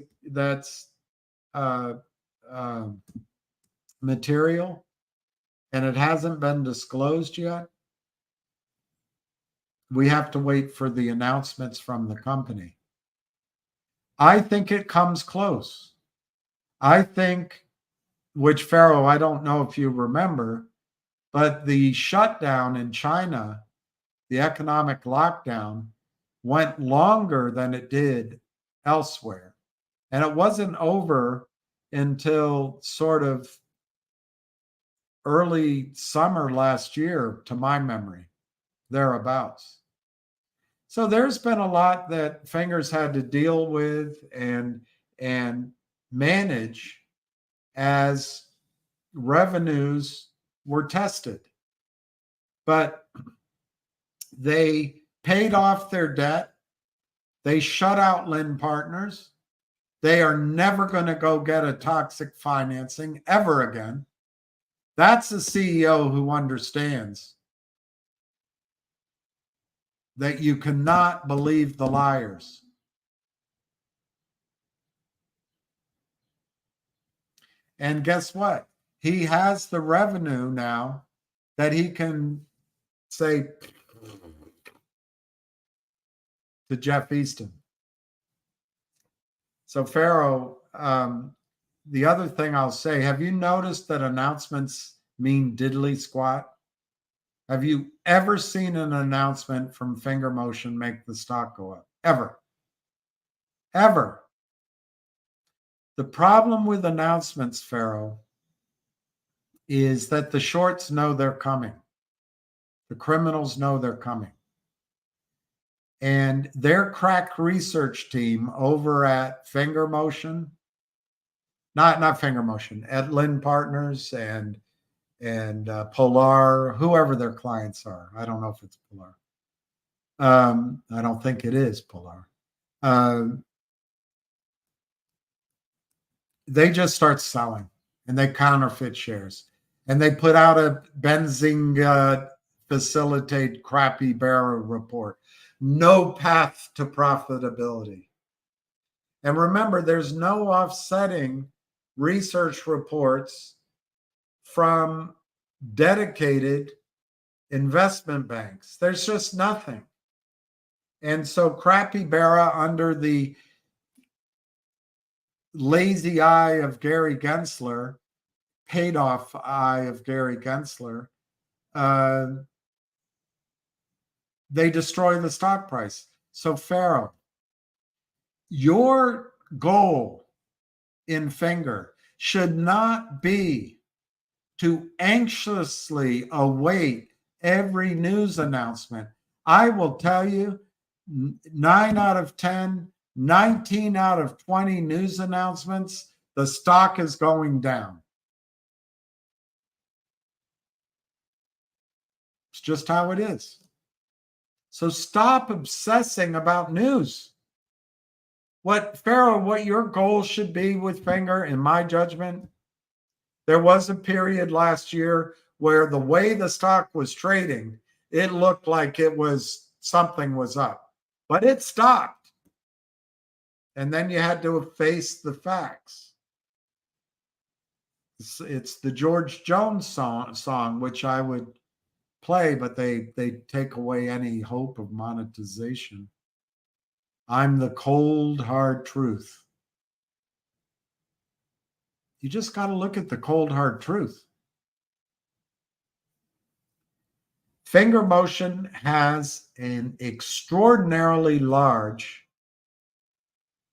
material and it hasn't been disclosed yet, we have to wait for the announcements from the company. I think it comes close. I think, which Pharaoh, I don't know if you remember, but the shutdown in China, the economic lockdown, went longer than it did elsewhere. And it wasn't over until sort of early summer last year, to my memory, thereabouts. So there's been a lot that Fingers had to deal with and manage as revenues were tested. But they paid off their debt. They shut out Lynn Partners. They are never going to go get a toxic financing ever again. That's a CEO who understands that you cannot believe the liars. And guess what? He has the revenue now that he can say to Jeff Easton. So Pharaoh, the other thing I'll say, have you noticed that announcements mean diddly squat? Have you ever seen an announcement from Finger Motion make the stock go up? Ever. Ever. The problem with announcements, Pharaoh, is that the shorts know they're coming. The criminals know they're coming. And their crack research team over at Finger Motion, not Finger Motion, at Lynn Partners and Polar, whoever their clients are. I don't know if it's Polar. I don't think it is Polar. They just start selling and they counterfeit shares. And they put out a Benzinga facilitate crappy bearer report. No path to profitability. And remember, there's no offsetting research reports from dedicated investment banks. There's just nothing. And so crappy bearer, under the lazy eye of Gary Gensler, paid off eye of Gary Gensler, they destroy the stock price. So Pharaoh, your goal in Finger should not be to anxiously await every news announcement. I will tell you, 9 out of 10, 19 out of 20 news announcements, the stock is going down. It's just how it is. So stop obsessing about news. Pharaoh, what your goal should be with Finger, in my judgment, there was a period last year where the way the stock was trading, it looked like something was up, but it stopped. And then you had to face the facts. It's the George Jones song, which I would play, but they take away any hope of monetization. I'm the cold, hard truth. You just got to look at the cold, hard truth. Finger Motion has an extraordinarily large,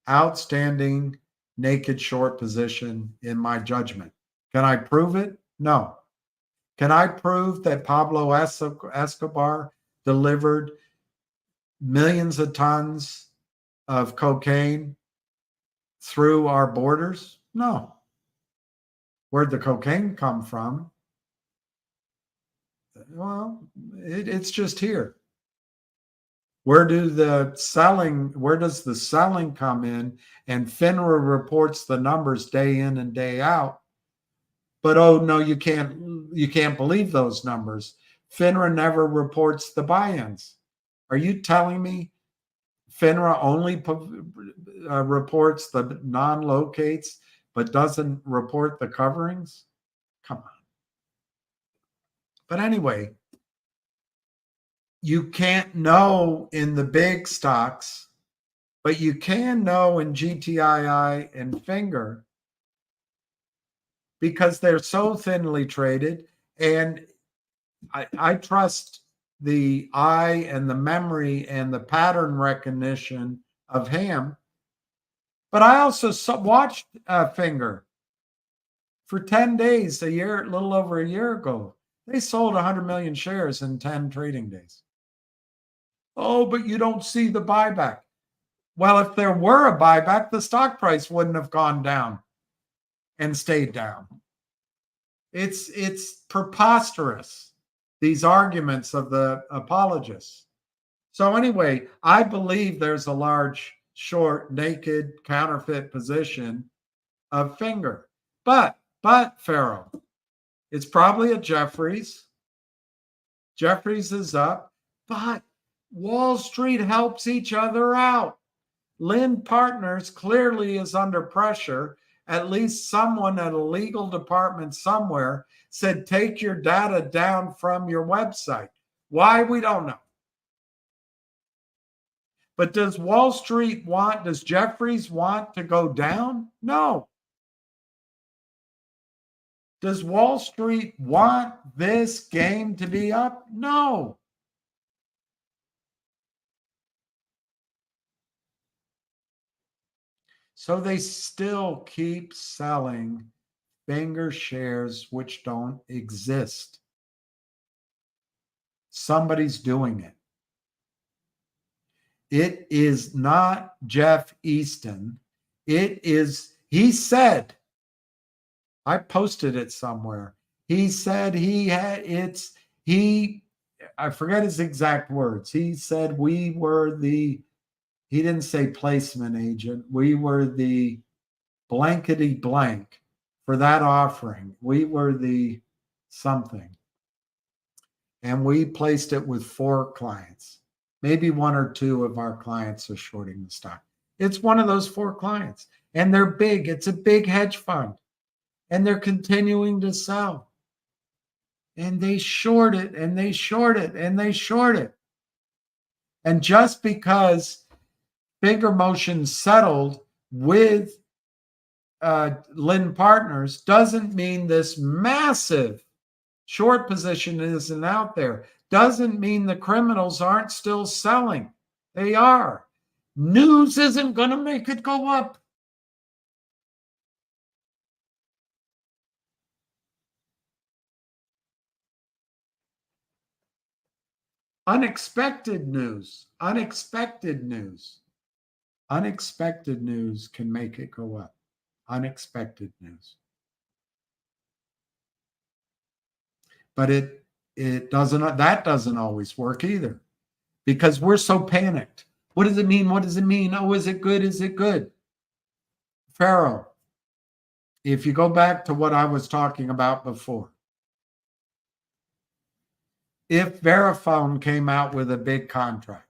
outstanding naked short position in my judgment. Can I prove it? No. Can I prove that Pablo Escobar delivered millions of tons of cocaine through our borders? No. Where'd the cocaine come from? Well, it's just here. Where does the selling come in? And FINRA reports the numbers day in and day out. But oh no, you can't believe those numbers. FINRA never reports the buy-ins. Are you telling me FINRA only reports the non-locates but doesn't report the coverings? Come on. But anyway, you can't know in the big stocks, but you can know in GTII and Finger because they're so thinly traded. And I trust the eye and the memory and the pattern recognition of Ham. But I also watched Finger for 10 days, a little over a year ago. They sold 100 million shares in 10 trading days. Oh, but you don't see the buyback. Well, if there were a buyback, the stock price wouldn't have gone down and stayed down. It's preposterous, these arguments of the apologists. So anyway, I believe there's a large short, naked, counterfeit position of Finger. But Pharaoh, it's probably a Jefferies. Jefferies is up, but Wall Street helps each other out. Lind Partners clearly is under pressure. At least someone at a legal department somewhere said, take your data down from your website. Why? We don't know. But does Jefferies want to go down? No. Does Wall Street want this game to be up? No. So they still keep selling Finger shares which don't exist. Somebody's doing it. It is not Jeff Easton. He said, I posted it somewhere. He said I forget his exact words. He said he didn't say placement agent. We were the blankety blank for that offering. We were the something. And we placed it with 4 clients. Maybe 1 or 2 of our clients are shorting the stock. It's one of those 4 clients. And they're big. It's a big hedge fund. And they're continuing to sell. And they short it, and they short it, and they short it. And just because Finger Motion settled with Lind Partners doesn't mean this massive short position isn't out there. Doesn't mean the criminals aren't still selling. They are. News isn't going to make it go up. Unexpected news can make it go up. Unexpected news. But it doesn't always work either, because we're so panicked. What does it mean? What does it mean? Oh, is it good? Is it good? Pharaoh, if you go back to what I was talking about before, if Verifone came out with a big contract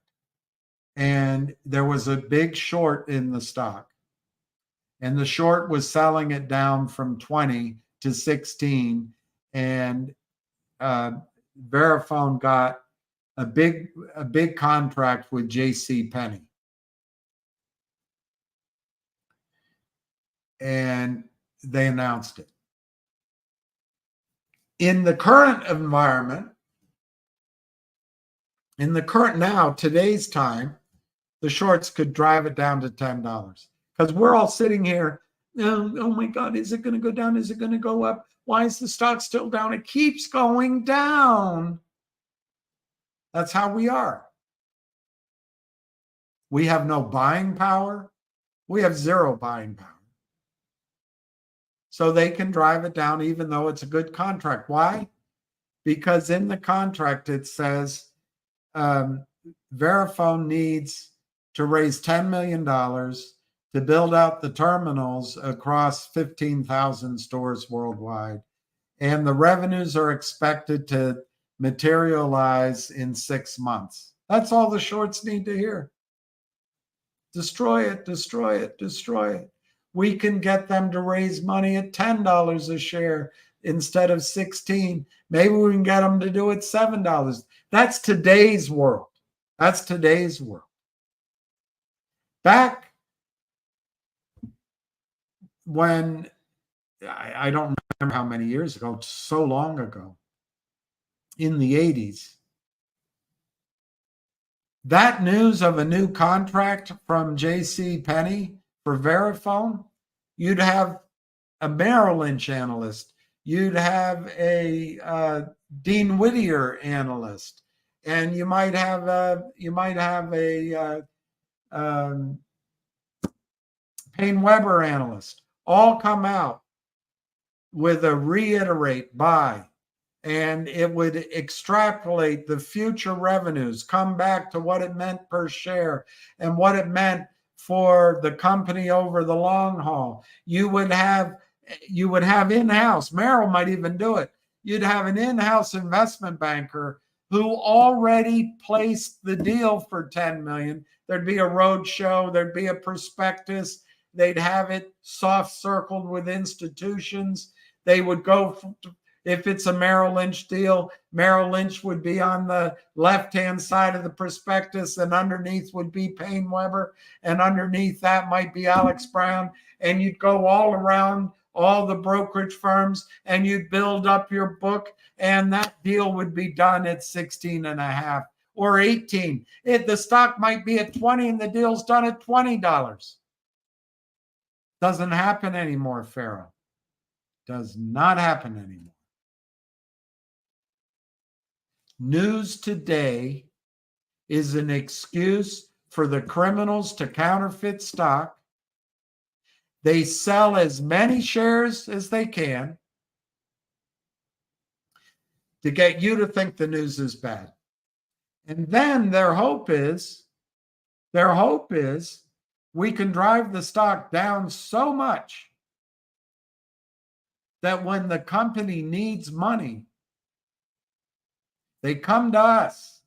and there was a big short in the stock, and the short was selling it down from 20 to 16, and Verifone got a big contract with J.C. Penney, and they announced it. In the current environment, today's time, the shorts could drive it down to $10, because we're all sitting here. Oh my God, is it going to go down? Is it going to go up? Why is the stock still down? It keeps going down. That's how we are. We have no buying power. We have zero buying power. So they can drive it down even though it's a good contract. Why? Because in the contract it says Verifone needs to raise $10 million to build out the terminals across 15,000 stores worldwide. And the revenues are expected to materialize in 6 months. That's all the shorts need to hear. Destroy it, destroy it, destroy it. We can get them to raise money at $10 a share instead of 16. Maybe we can get them to do it $7. That's today's world. That's today's world. Back when, I don't remember how many years ago, so long ago, in the 80s, that news of a new contract from J.C. Penney for Verifone, you'd have a Merrill Lynch analyst, you'd have a Dean Whittier analyst, and you might have a Payne Weber analyst all come out with a reiterate buy, and it would extrapolate the future revenues, come back to what it meant per share and what it meant for the company over the long haul. You would have in-house, Merrill might even do it. You'd have an in-house investment banker who already placed the deal for $10 million. There'd be a road show, there'd be a prospectus, they'd have it soft circled with institutions. They would go, if it's a Merrill Lynch deal, Merrill Lynch would be on the left-hand side of the prospectus, and underneath would be Payne Weber, and underneath that might be Alex Brown, and you'd go all around all the brokerage firms, and you'd build up your book, and that deal would be done at 16.5 or 18. The stock might be at 20 and the deal's done at $20. Doesn't happen anymore, Pharaoh. Does not happen anymore. News today is an excuse for the criminals to counterfeit stock. They sell as many shares as they can to get you to think the news is bad. And then their hope is we can drive the stock down so much that when the company needs money, they come to us.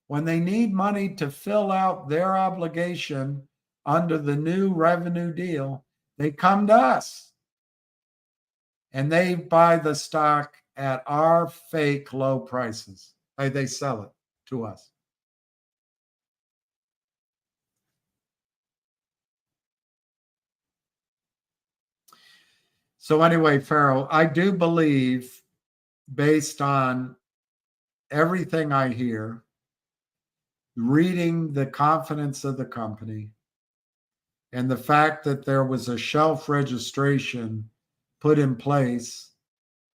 When they need money to fill out their obligation under the new revenue deal, they come to us. And they buy the stock at our fake low prices. They sell it to us. So anyway, Farrell, I do believe, based on everything I hear, reading the confidence of the company, and the fact that there was a shelf registration put in place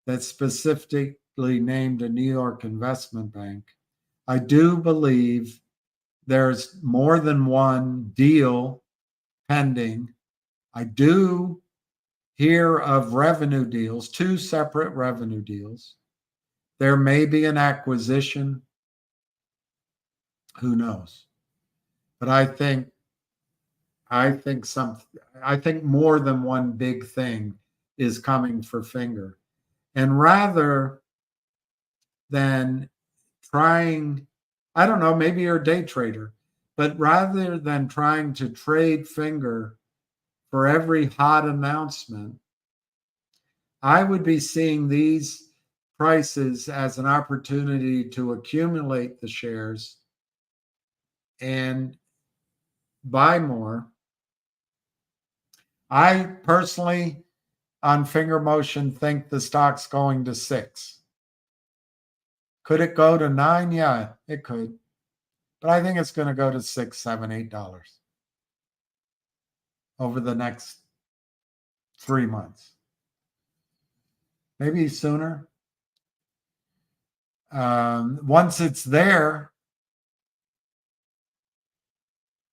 that specifically named a New York investment bank, I do believe there's more than one deal pending. I do hear of revenue deals, 2 separate revenue deals. There may be an acquisition. Who knows? But I think more than one big thing is coming for Finger. And rather than trying, I don't know, maybe you're a day trader, but rather than trying to trade Finger for every hot announcement, I would be seeing these prices as an opportunity to accumulate the shares and buy more. I personally, on Finger Motion, think the stock's going to 6. Could it go to 9? Yeah, it could. But I think it's going to go to $6, $7, $8 over the next 3 months. Maybe sooner. Once it's there,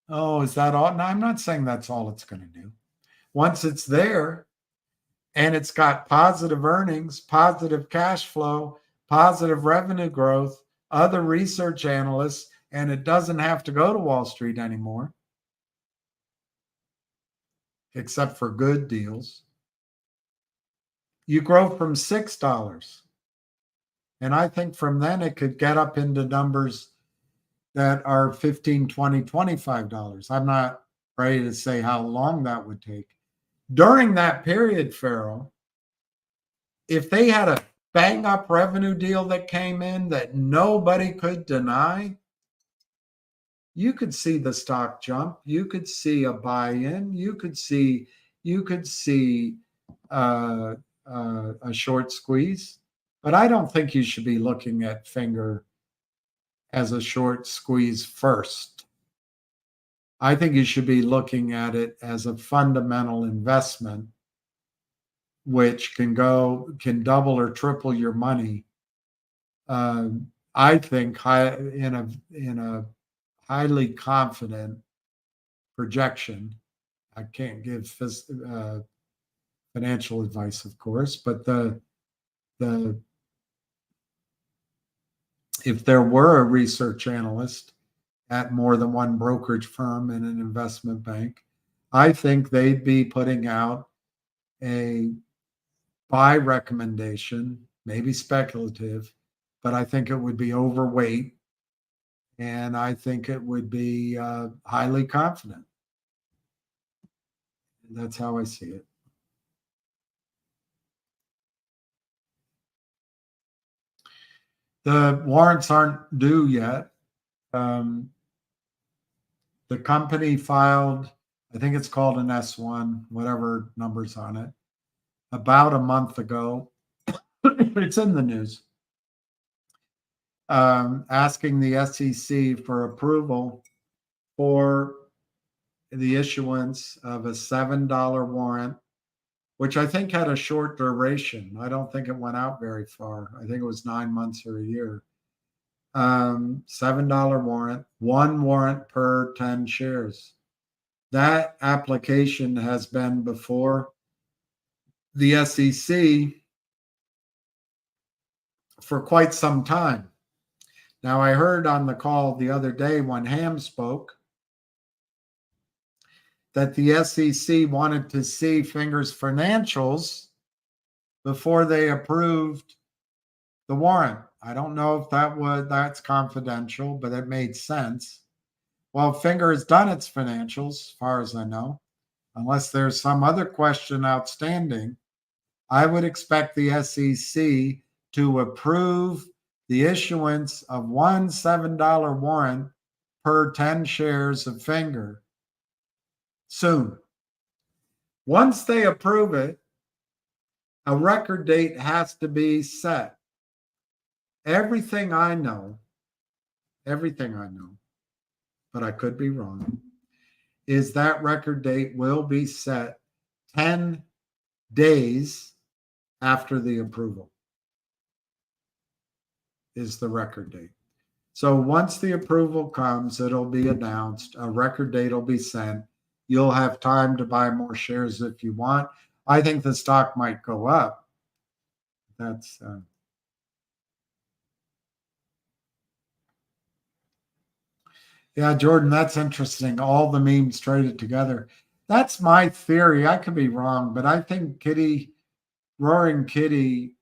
oh, is that all? No, I'm not saying that's all it's going to do. Once it's there and it's got positive earnings, positive cash flow, positive revenue growth, other research analysts, and it doesn't have to go to Wall Street anymore, except for good deals, you grow from $6. And I think from then it could get up into numbers that are $15, $20, $25. I'm not ready to say how long that would take. During that period, Farrell, if they had a bang up revenue deal that came in that nobody could deny, you could see the stock jump. You could see a buy-in. You could see a short squeeze. But I don't think you should be looking at Finger as a short squeeze first. I think you should be looking at it as a fundamental investment, which can double or triple your money. I think in a highly confident projection. I can't give financial advice, of course, but if there were a research analyst at more than one brokerage firm and an investment bank, I think they'd be putting out a buy recommendation, maybe speculative, but I think it would be overweight, and I think it would be highly confident. That's how I see it. The warrants aren't due yet. The company filed, I think it's called an S1, whatever number's on it, about a month ago. It's in the news. Asking the SEC for approval for the issuance of a $7 warrant, which I think had a short duration. I don't think it went out very far. I think it was 9 months or a year. $7 warrant, 1 warrant per 10 shares. That application has been before the SEC for quite some time. Now, I heard on the call the other day when Ham spoke that the SEC wanted to see Finger's financials before they approved the warrant. I don't know if that's confidential, but it made sense. Well, Finger has done its financials, as far as I know. Unless there's some other question outstanding, I would expect the SEC to approve the issuance of one $7 warrant per 10 shares of Finger soon. Once they approve it, A record date has to be set. Everything I know, but I could be wrong, is that record date will be set 10 days after the approval is the record date. So once the approval comes, it'll be announced, a record date will be sent. You'll have time to buy more shares if you want. I think the stock might go up. That's yeah, Jordan, that's interesting. All the memes traded together. That's my theory. I could be wrong, but I think Roaring Kitty,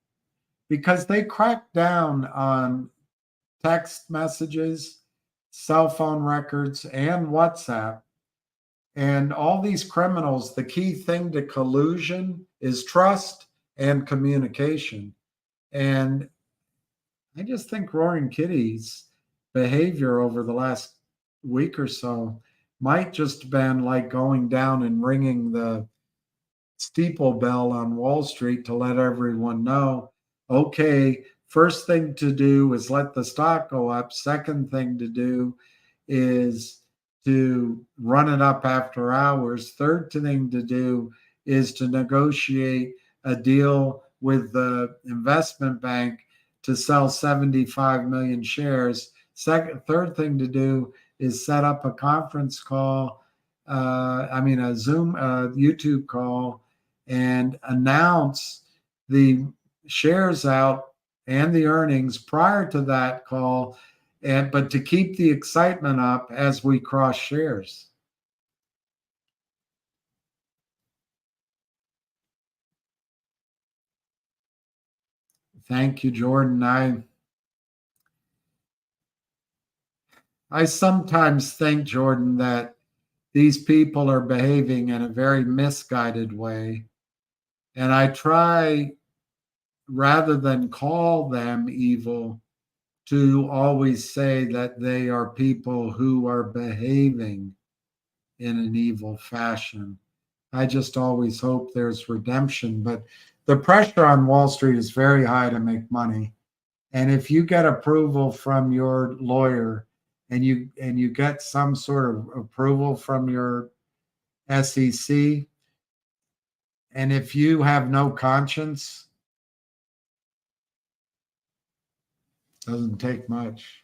because they cracked down on text messages, cell phone records, and WhatsApp. And all these criminals, the key thing to collusion is trust and communication. And I just think Roaring Kitty's behavior over the last week or so might just been like going down and ringing the steeple bell on Wall Street to let everyone know, okay, first thing to do is let the stock go up. Second thing to do is to run it up after hours. Third thing to do is to negotiate a deal with the investment bank to sell 75 million shares. Third thing to do is set up a conference call, a Zoom, YouTube call, and announce the shares out and the earnings prior to that call, but to keep the excitement up as we cross shares. Thank you, Jordan. I sometimes think, Jordan, that these people are behaving in a very misguided way. And I try, rather than call them evil, to always say that they are people who are behaving in an evil fashion. I just always hope there's redemption. But the pressure on Wall Street is very high to make money. And if you get approval from your lawyer and you get some sort of approval from your SEC, and if you have no conscience, it doesn't take much.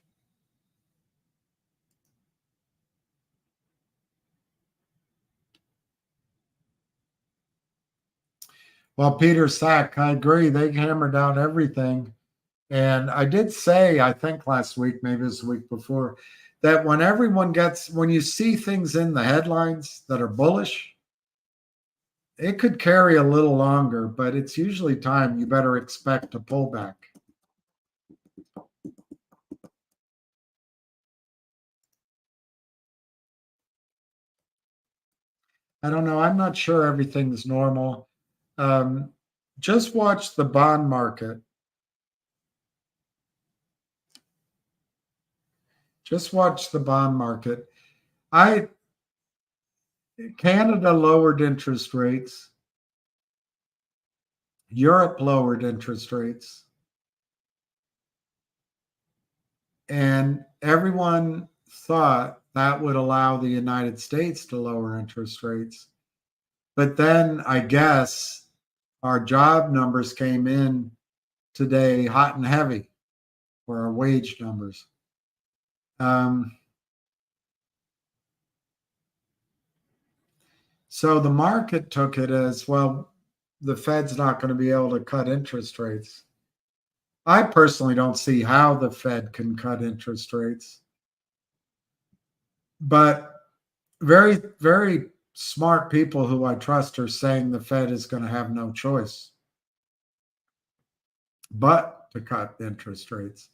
Well, Peter Sack, I agree. They hammer down everything. And I did say, I think last week, maybe it was the week before, that when you see things in the headlines that are bullish, it could carry a little longer, but it's usually time you better expect a pullback. I don't know. I'm not sure everything's normal. Just watch the bond market. Just watch the bond market. Canada lowered interest rates. Europe lowered interest rates. And everyone thought that would allow the United States to lower interest rates. But then I guess our job numbers came in today hot and heavy for our wage numbers. So the market took it as, well, the Fed's not going to be able to cut interest rates. I personally don't see how the Fed can cut interest rates. But very, very smart people who I trust are saying the Fed is going to have no choice but to cut interest rates.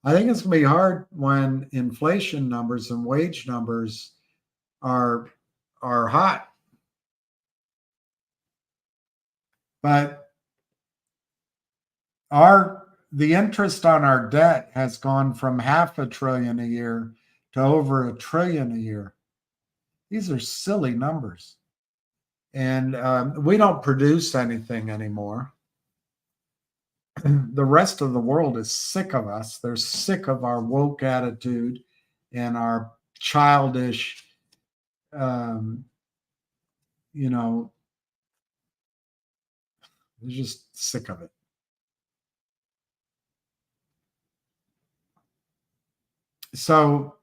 I think it's going to be hard when inflation numbers and wage numbers are hot. But the interest on our debt has gone from $500 billion a year to over $1 trillion a year. These are silly numbers. And we don't produce anything anymore. the rest of the world is sick of us. They're sick of our woke attitude and our childish, you know, they're just sick of it. So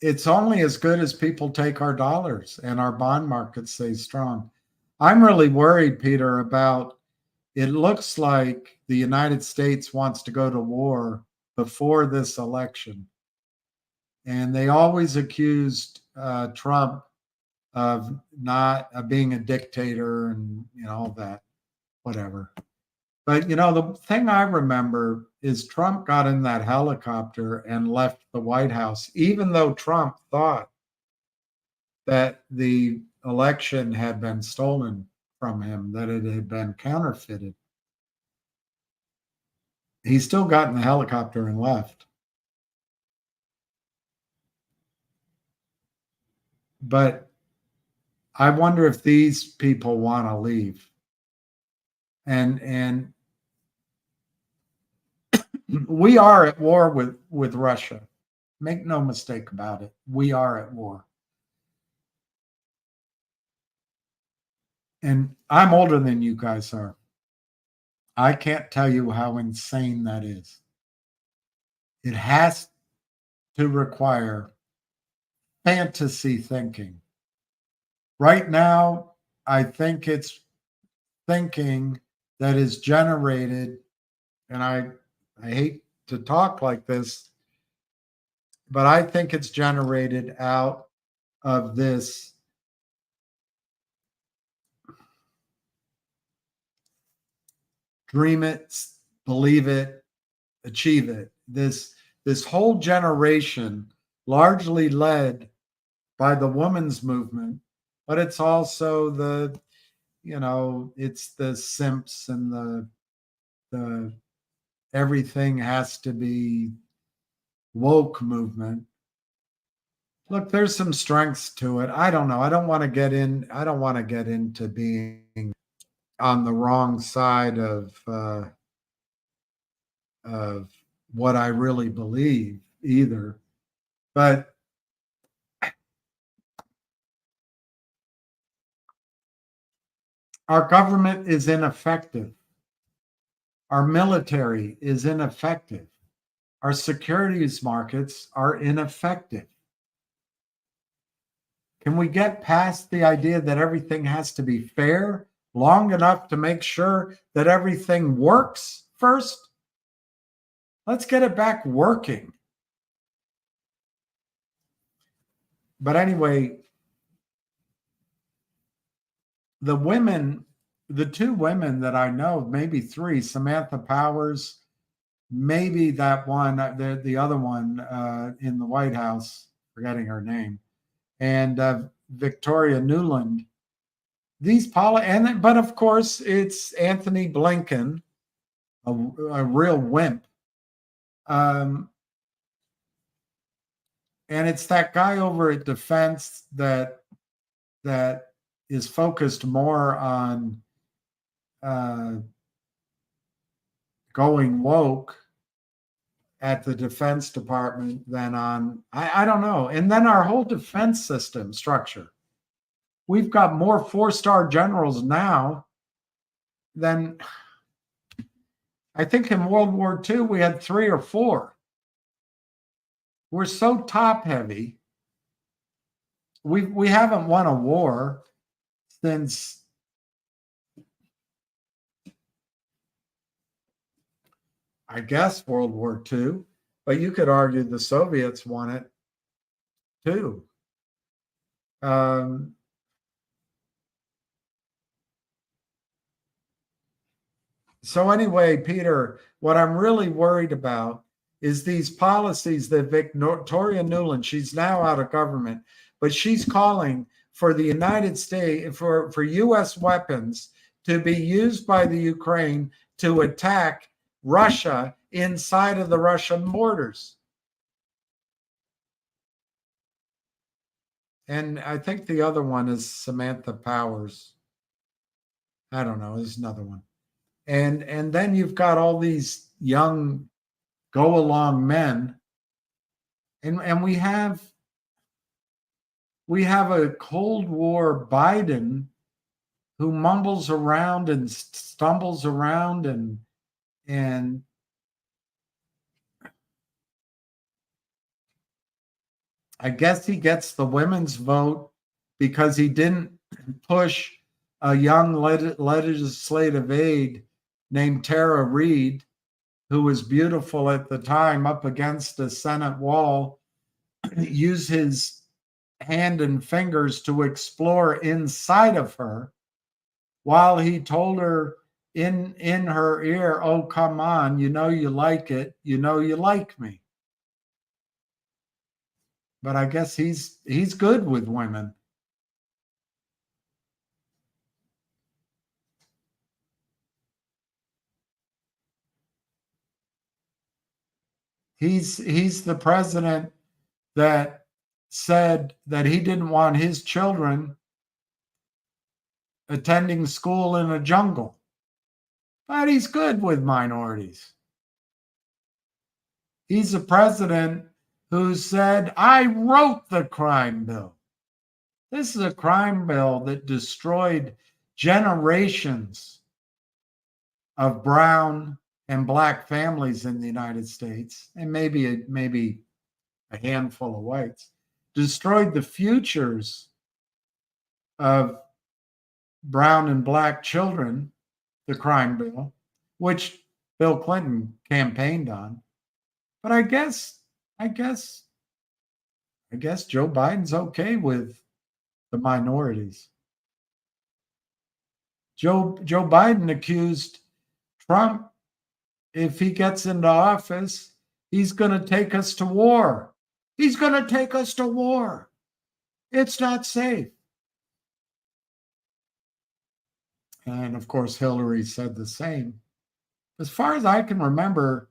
it's only as good as people take our dollars and our bond market stays strong. I'm really worried, Peter, about it looks like the United States wants to go to war before this election. And they always accused Trump of not being a dictator and, you know, all that, whatever. But, you know, the thing I remember is Trump got in that helicopter and left the White House, even though Trump thought that the election had been stolen from him, that it had been counterfeited. He still got in the helicopter and left. But I wonder if these people want to leave. And we are at war with Russia. Make no mistake about it. We are at war. And I'm older than you guys are. I can't tell you how insane that is. It has to require fantasy thinking. Right now, I think it's thinking that is generated, and I hate to talk like this, but I think it's generated out of this dream it, believe it, achieve it. This whole generation, largely led by the women's movement, but it's also the, you know, it's the simps and the everything has to be woke movement. Look, there's some strengths to it. I don't know. I don't want to get into being on the wrong side of what I really believe either. But our government is ineffective. Our military is ineffective. Our securities markets are ineffective. Can we get past the idea that everything has to be fair long enough to make sure that everything works first? Let's get it back working. But anyway, the two women that I know, maybe three, Samantha Powers, maybe that one, the other one in the White House, forgetting her name, and Victoria Nuland. But of course, it's Anthony Blinken, a real wimp. And it's that guy over at Defense that is focused more on going woke at the Defense Department than on, I don't know. And then our whole defense system structure. We've got more 4-star generals now than, I think in World War II, we had 3 or 4. We're so top heavy. We haven't won a war since I guess World War II, but you could argue the Soviets won it too. So anyway, Peter, what I'm really worried about is these policies that Victoria Nuland, she's now out of government, but she's calling for the United States, for U.S. weapons to be used by the Ukraine to attack Russia inside of the Russian borders. And I think the other one is Samantha Powers. I don't know, there's another one. And then you've got all these young go along men, and we have a Cold War Biden who mumbles around and stumbles around and I guess he gets the women's vote because he didn't push a young legislative aide named Tara Reid, who was beautiful at the time, up against the Senate wall, use his hand and fingers to explore inside of her while he told her in her ear, "Oh, come on, you know you like it, you know you like me." But I guess he's good with women. He's the president that said that he didn't want his children attending school in a jungle. But he's good with minorities. He's a president who said, "I wrote the crime bill." This is a crime bill that destroyed generations of brown and black families in the United States, and maybe a handful of whites, destroyed the futures of brown and black children, the crime bill, which Bill Clinton campaigned on. But I guess Joe Biden's okay with the minorities. Joe Biden accused Trump, if he gets into office, he's going to take us to war. He's going to take us to war. It's not safe. And of course, Hillary said the same. As far as I can remember,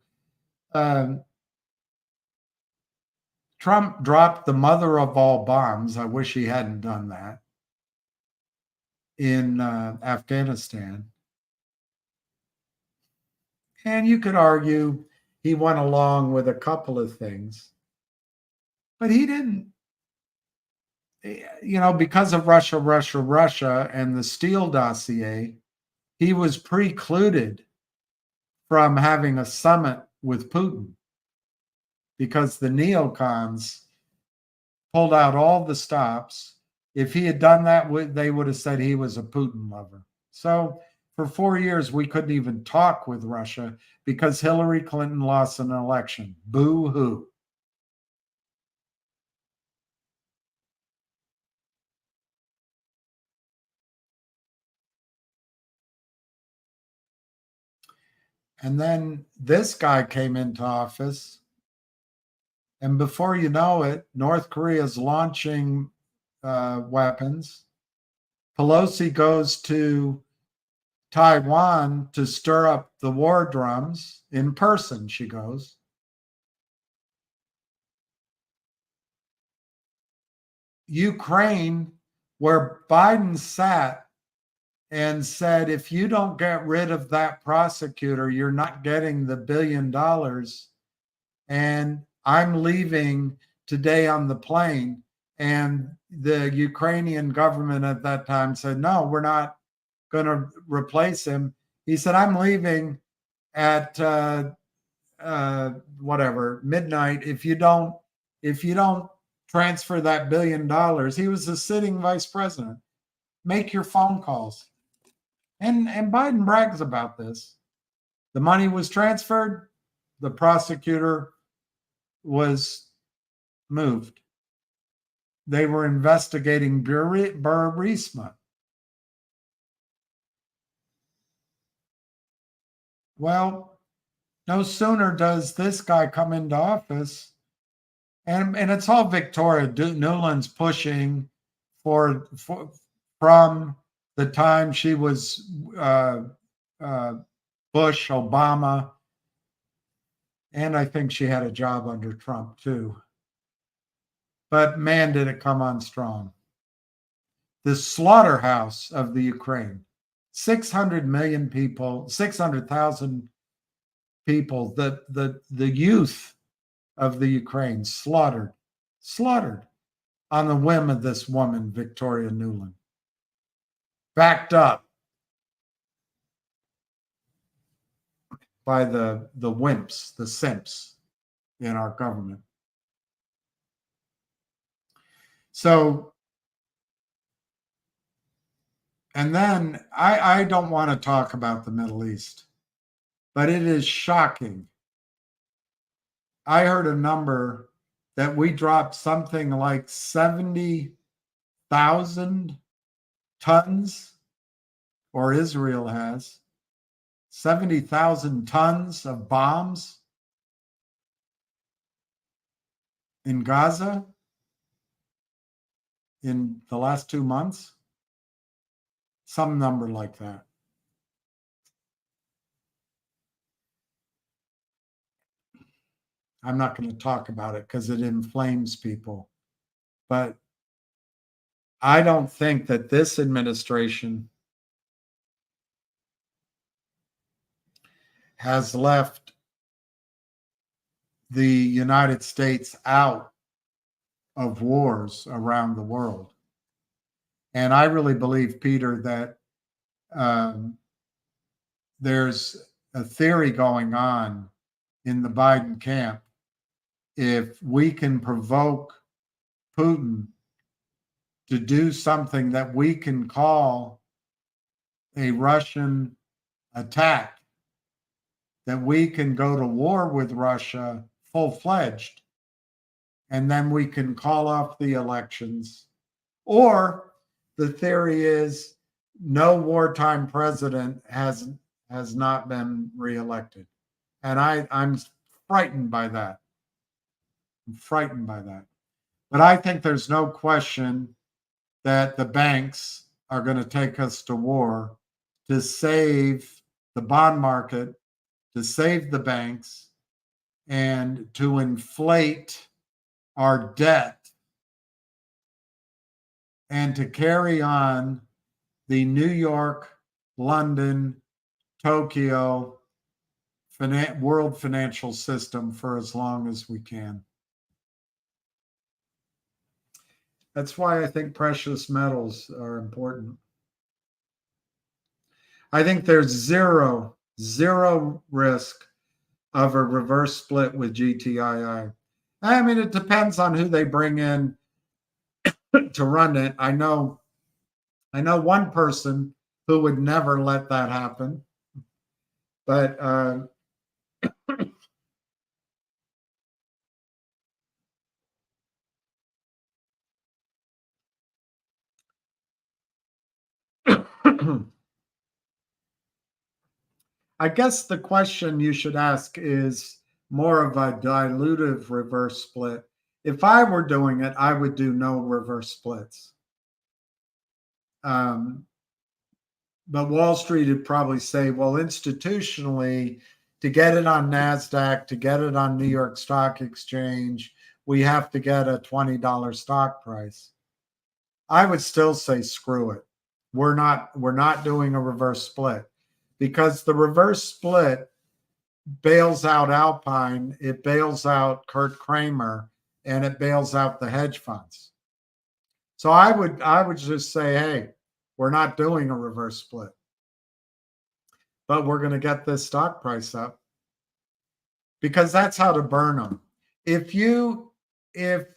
Trump dropped the mother of all bombs. I wish he hadn't done that in Afghanistan. And you could argue he went along with a couple of things, but he didn't, because of Russia, and the Steele dossier, he was precluded from having a summit with Putin because the neocons pulled out all the stops. If he had done that, they would have said he was a Putin lover. So for 4 years, we couldn't even talk with Russia because Hillary Clinton lost an election. Boo-hoo. And then this guy came into office, and before you know it, North Korea is launching weapons. Pelosi goes to Taiwan to stir up the war drums in person, she goes. Ukraine, where Biden sat and said, if you don't get rid of that prosecutor, you're not getting the $1 billion. And I'm leaving today on the plane. And the Ukrainian government at that time said, no, we're not going to replace him. He said, I'm leaving at midnight. If you don't transfer that $1 billion, he was the sitting vice president. Make your phone calls. And Biden brags about this. The money was transferred. The prosecutor was moved. They were investigating Burisma. Well, no sooner does this guy come into office, and it's all Victoria Nuland's pushing from the time she was Bush, Obama, and I think she had a job under Trump too. But man, did it come on strong. The slaughterhouse of the Ukraine. 600 million people, 600,000 people, the youth of the Ukraine slaughtered on the whim of this woman, Victoria Nuland, backed up by the wimps, the simps in our government. So, and then I don't want to talk about the Middle East, but it is shocking. I heard a number that we dropped something like 70,000 tons, or Israel has 70,000 tons of bombs in Gaza in the last 2 months. Some number like that. I'm not going to talk about it because it inflames people. But I don't think that this administration has left the United States out of wars around the world. And I really believe, Peter, that there's a theory going on in the Biden camp. If we can provoke Putin to do something that we can call a Russian attack, that we can go to war with Russia full-fledged, and then we can call off the elections. Or the theory is no wartime president has not been reelected. And I'm frightened by that. I'm frightened by that. But I think there's no question that the banks are going to take us to war to save the bond market, to save the banks, and to inflate our debt, and to carry on the New York, London, Tokyo world financial system for as long as we can. That's why I think precious metals are important. I think there's zero risk of a reverse split with GTII. I mean, it depends on who they bring in to run it. I know one person who would never let that happen, but I guess the question you should ask is more of a dilutive reverse split. If I were doing it, I would do no reverse splits. But Wall Street would probably say, well, institutionally, to get it on NASDAQ, to get it on New York Stock Exchange, we have to get a $20 stock price. I would still say, screw it. We're not doing a reverse split, because the reverse split bails out Alpine, it bails out Kurt Kramer, and it bails out the hedge funds. So I would just say, hey, we're not doing a reverse split, but we're going to get this stock price up, because that's how to burn them. If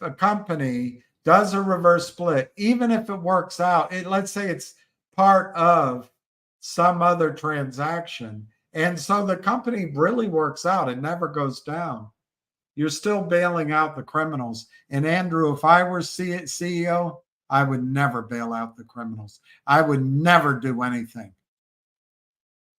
a company does a reverse split, even if it works out, let's say it's part of some other transaction, and so the company really works out, it never goes down, you're still bailing out the criminals. And Andrew, if I were CEO, I would never bail out the criminals. I would never do anything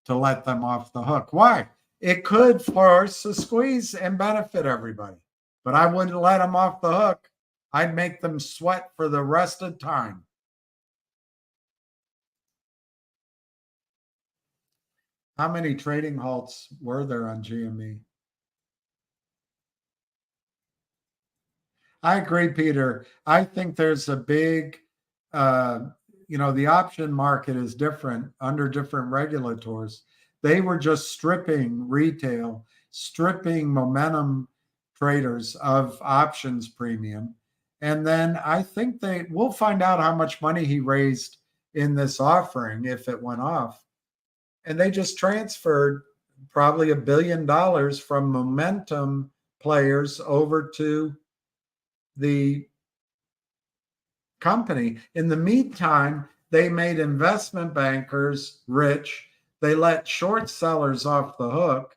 to let them off the hook. Why? It could force a squeeze and benefit everybody, but I wouldn't let them off the hook. I'd make them sweat for the rest of time. How many trading halts were there on GME? I agree, Peter. I think there's a big the option market is different under different regulators. They were just stripping retail, stripping momentum traders of options premium. And then I think we'll find out how much money he raised in this offering if it went off. And they just transferred probably $1 billion from momentum players over to the company. In the meantime, they made investment bankers rich. They let short sellers off the hook,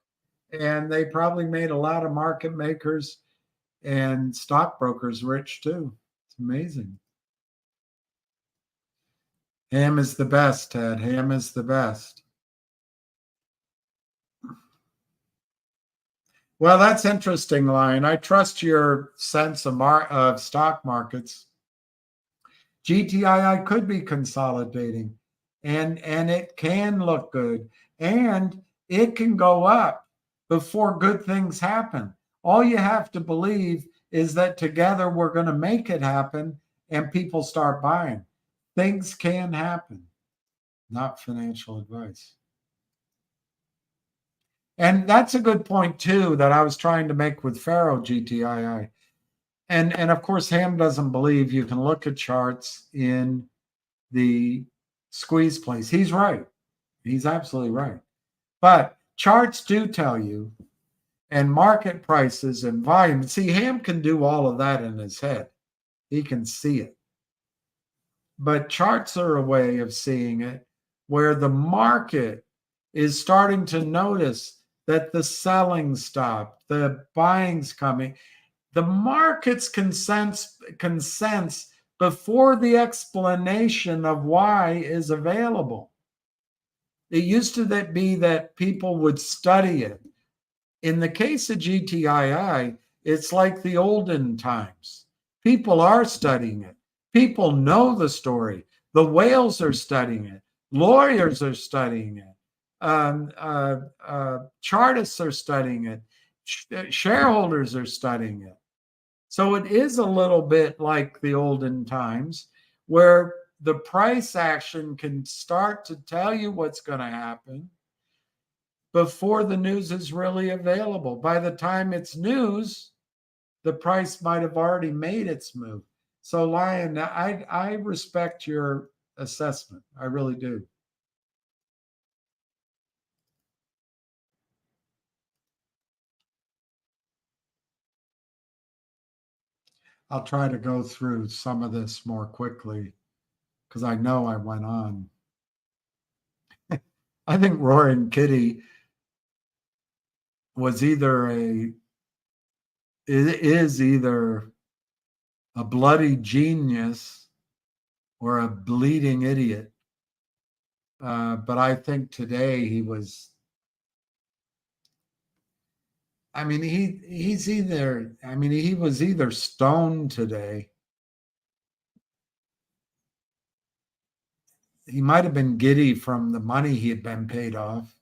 and they probably made a lot of market makers and stockbrokers rich too. It's amazing. Ham is the best, Ted. Ham is the best. Well, that's interesting, Lion. I trust your sense of stock markets. GTII could be consolidating, and it can look good, and it can go up before good things happen. All you have to believe is that together we're going to make it happen and people start buying. Things can happen, not financial advice. And that's a good point, too, that I was trying to make with Faro GTII. And of course, Ham doesn't believe you can look at charts in the squeeze place. He's right. He's absolutely right. But charts do tell you, and market prices and volume. See, Ham can do all of that in his head. He can see it. But charts are a way of seeing it where the market is starting to notice that the selling stopped, the buying's coming. The markets can sense before the explanation of why is available. It used to be that people would study it. In the case of GTII, it's like the olden times. People are studying it. People know the story. The whales are studying it. Lawyers are studying it. Chartists are studying it. Shareholders are studying it. So it is a little bit like the olden times where the price action can start to tell you what's going to happen before the news is really available. By the time it's news, the price might have already made its move. So, Lion, I respect your assessment. I really do. I'll try to go through some of this more quickly because I know I went on. I think Roaring Kitty is either a bloody genius or a bleeding idiot. But I think today he was, he was either stoned today. He might have been giddy from the money he had been paid off.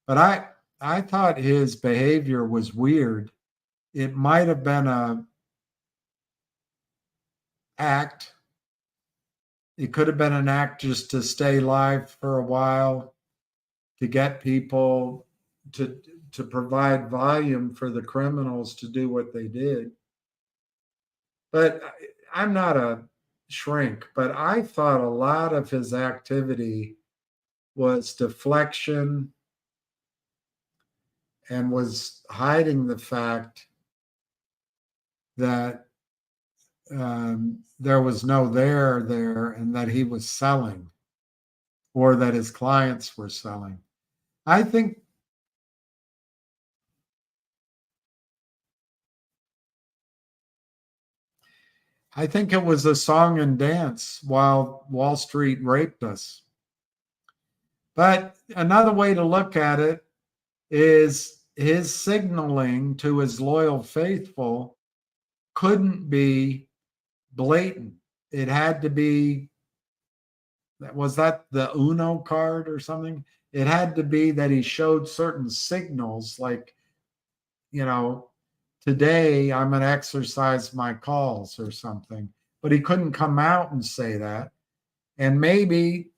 But I thought his behavior was weird. It might have been a act. It could have been an act just to stay live for a while, to get people to provide volume for the criminals to do what they did. But I'm not a shrink, but I thought a lot of his activity was deflection and was hiding the fact that there was no there and that he was selling or that his clients were selling. I think it was a song and dance while Wall Street raped us. But another way to look at it is his signaling to his loyal faithful couldn't be blatant. It had to be, was that the Uno card or something? It had to be that he showed certain signals like, today I'm going to exercise my calls or something. But he couldn't come out and say that. And maybe,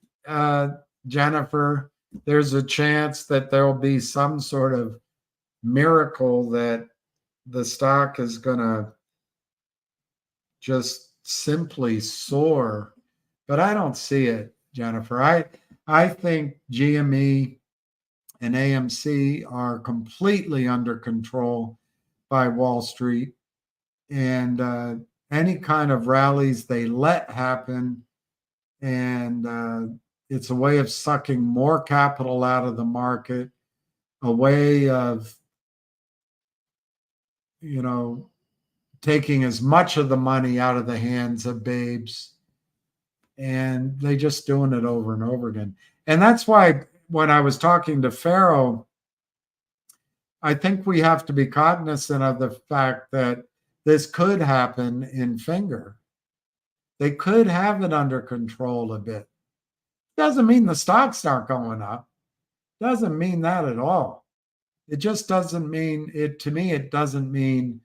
Jennifer, there's a chance that there'll be some sort of miracle that the stock is going to just simply soar. But I don't see it, Jennifer. I think GME and AMC are completely under control by Wall Street. And any kind of rallies they let happen, and it's a way of sucking more capital out of the market, a way of, taking as much of the money out of the hands of babes. And they just doing it over and over again. And that's why when I was talking to Pharaoh, I think we have to be cognizant of the fact that this could happen in Finger. They could have it under control a bit. Doesn't mean the stocks aren't going up. Doesn't mean that at all. It just doesn't mean it. To me, it doesn't mean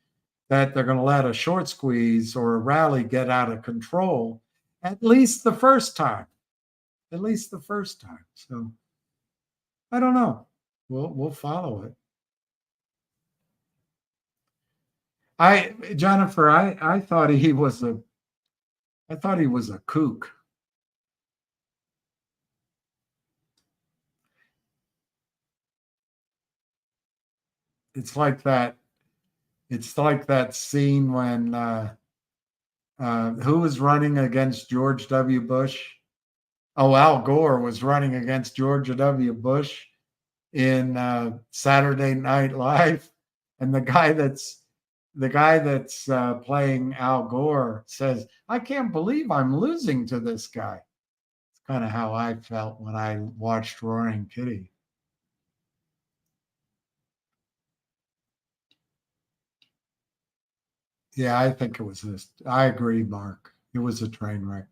that they're going to let a short squeeze or a rally get out of control, at least the first time. At least the first time. So I don't know. We'll follow it. Jennifer, I thought he was a kook. It's like that scene when who was running against George W. Bush? Oh, Al Gore was running against George W. Bush in Saturday Night Live, and the guy that's playing Al Gore says, "I can't believe I'm losing to this guy." It's kind of how I felt when I watched Roaring Kitty. Yeah, I think it was this. I agree, Mark. It was a train wreck.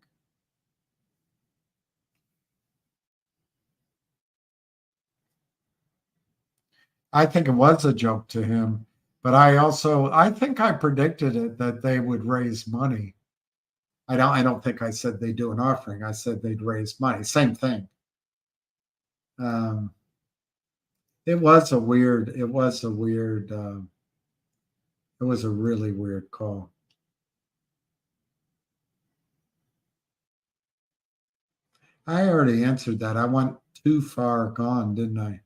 I think it was a joke to him, but I think I predicted it that they would raise money. I don't think I said they'd do an offering. I said they'd raise money. Same thing. It was a really weird call. I already answered that. I went too far gone, didn't I?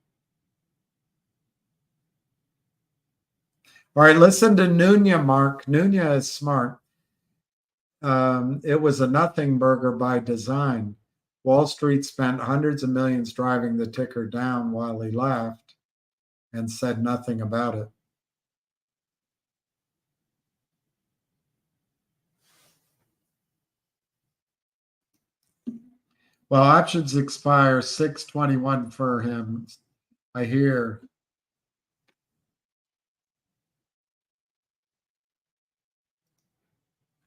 All right, listen to Nunya, Mark. Nunya is smart. It was a nothing burger by design. Wall Street spent hundreds of millions driving the ticker down while he laughed and said nothing about it. Well, options expire 6/21 for him, I hear.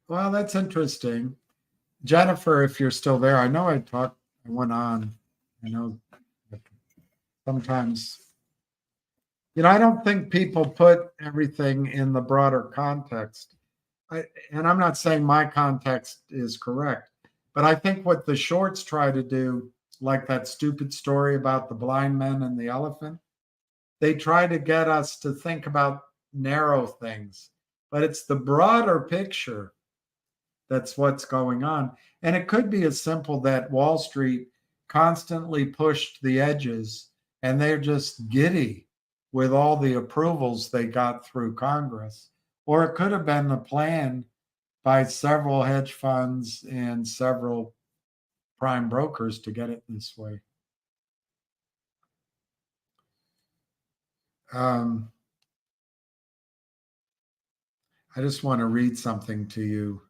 Well, that's interesting. Jennifer, if you're still there, I know I went on. I know sometimes, I don't think people put everything in the broader context. And I'm not saying my context is correct, but I think what the shorts try to do, like that stupid story about the blind men and the elephant, they try to get us to think about narrow things, but it's the broader picture that's what's going on. And it could be as simple that Wall Street constantly pushed the edges and they're just giddy with all the approvals they got through Congress. Or it could have been a plan by several hedge funds and several prime brokers to get it this way. I just want to read something to you.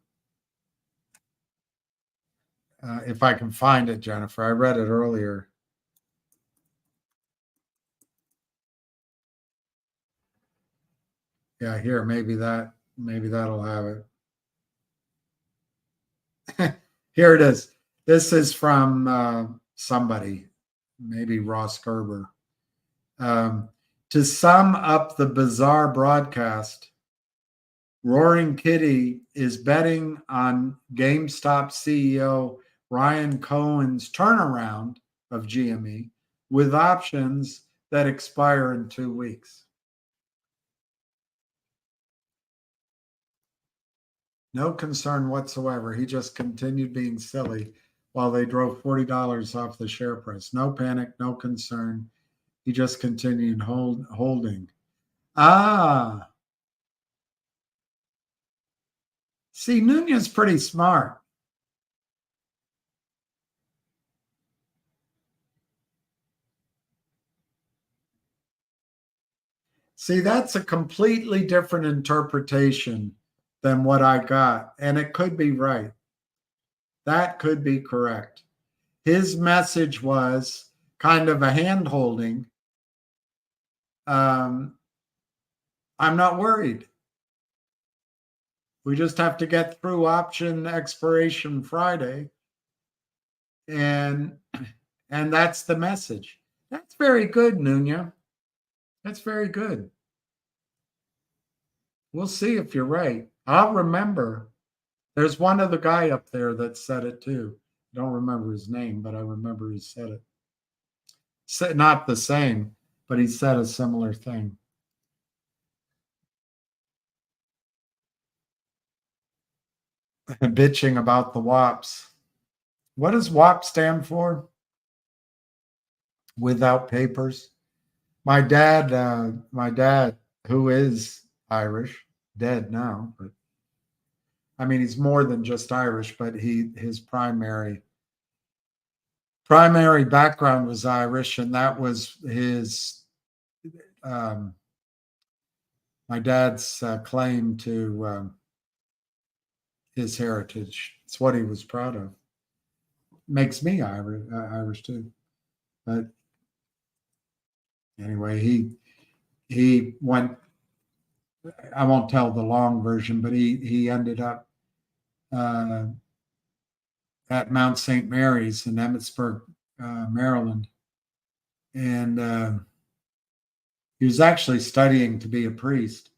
If I can find it, Jennifer. I read it earlier. Yeah, here, maybe that'll have it. Here it is. This is from somebody, maybe Ross Gerber. To sum up the bizarre broadcast, Roaring Kitty is betting on GameStop CEO Ryan Cohen's turnaround of GME with options that expire in 2 weeks. No concern whatsoever. He just continued being silly while they drove $40 off the share price. No panic, no concern. He just continued holding. See, Nunez pretty smart. See, that's a completely different interpretation than what I got. And it could be right. That could be correct. His message was kind of a hand-holding. I'm not worried. We just have to get through option expiration Friday. And that's the message. That's very good, Nunya. That's very good. We'll see if you're right. I'll remember. There's one other guy up there that said it too. I don't remember his name, but I remember he said it. Not the same, but he said a similar thing. Bitching about the WAPs. What does WAP stand for? Without papers. My dad, who is Irish, dead now, but I mean, he's more than just Irish, but his primary background was Irish, and that was his my dad's claim to his heritage. It's what he was proud of. Makes me Irish too. But anyway, he went. I won't tell the long version, but he ended up at Mount St. Mary's in Emmitsburg, Maryland, and he was actually studying to be a priest.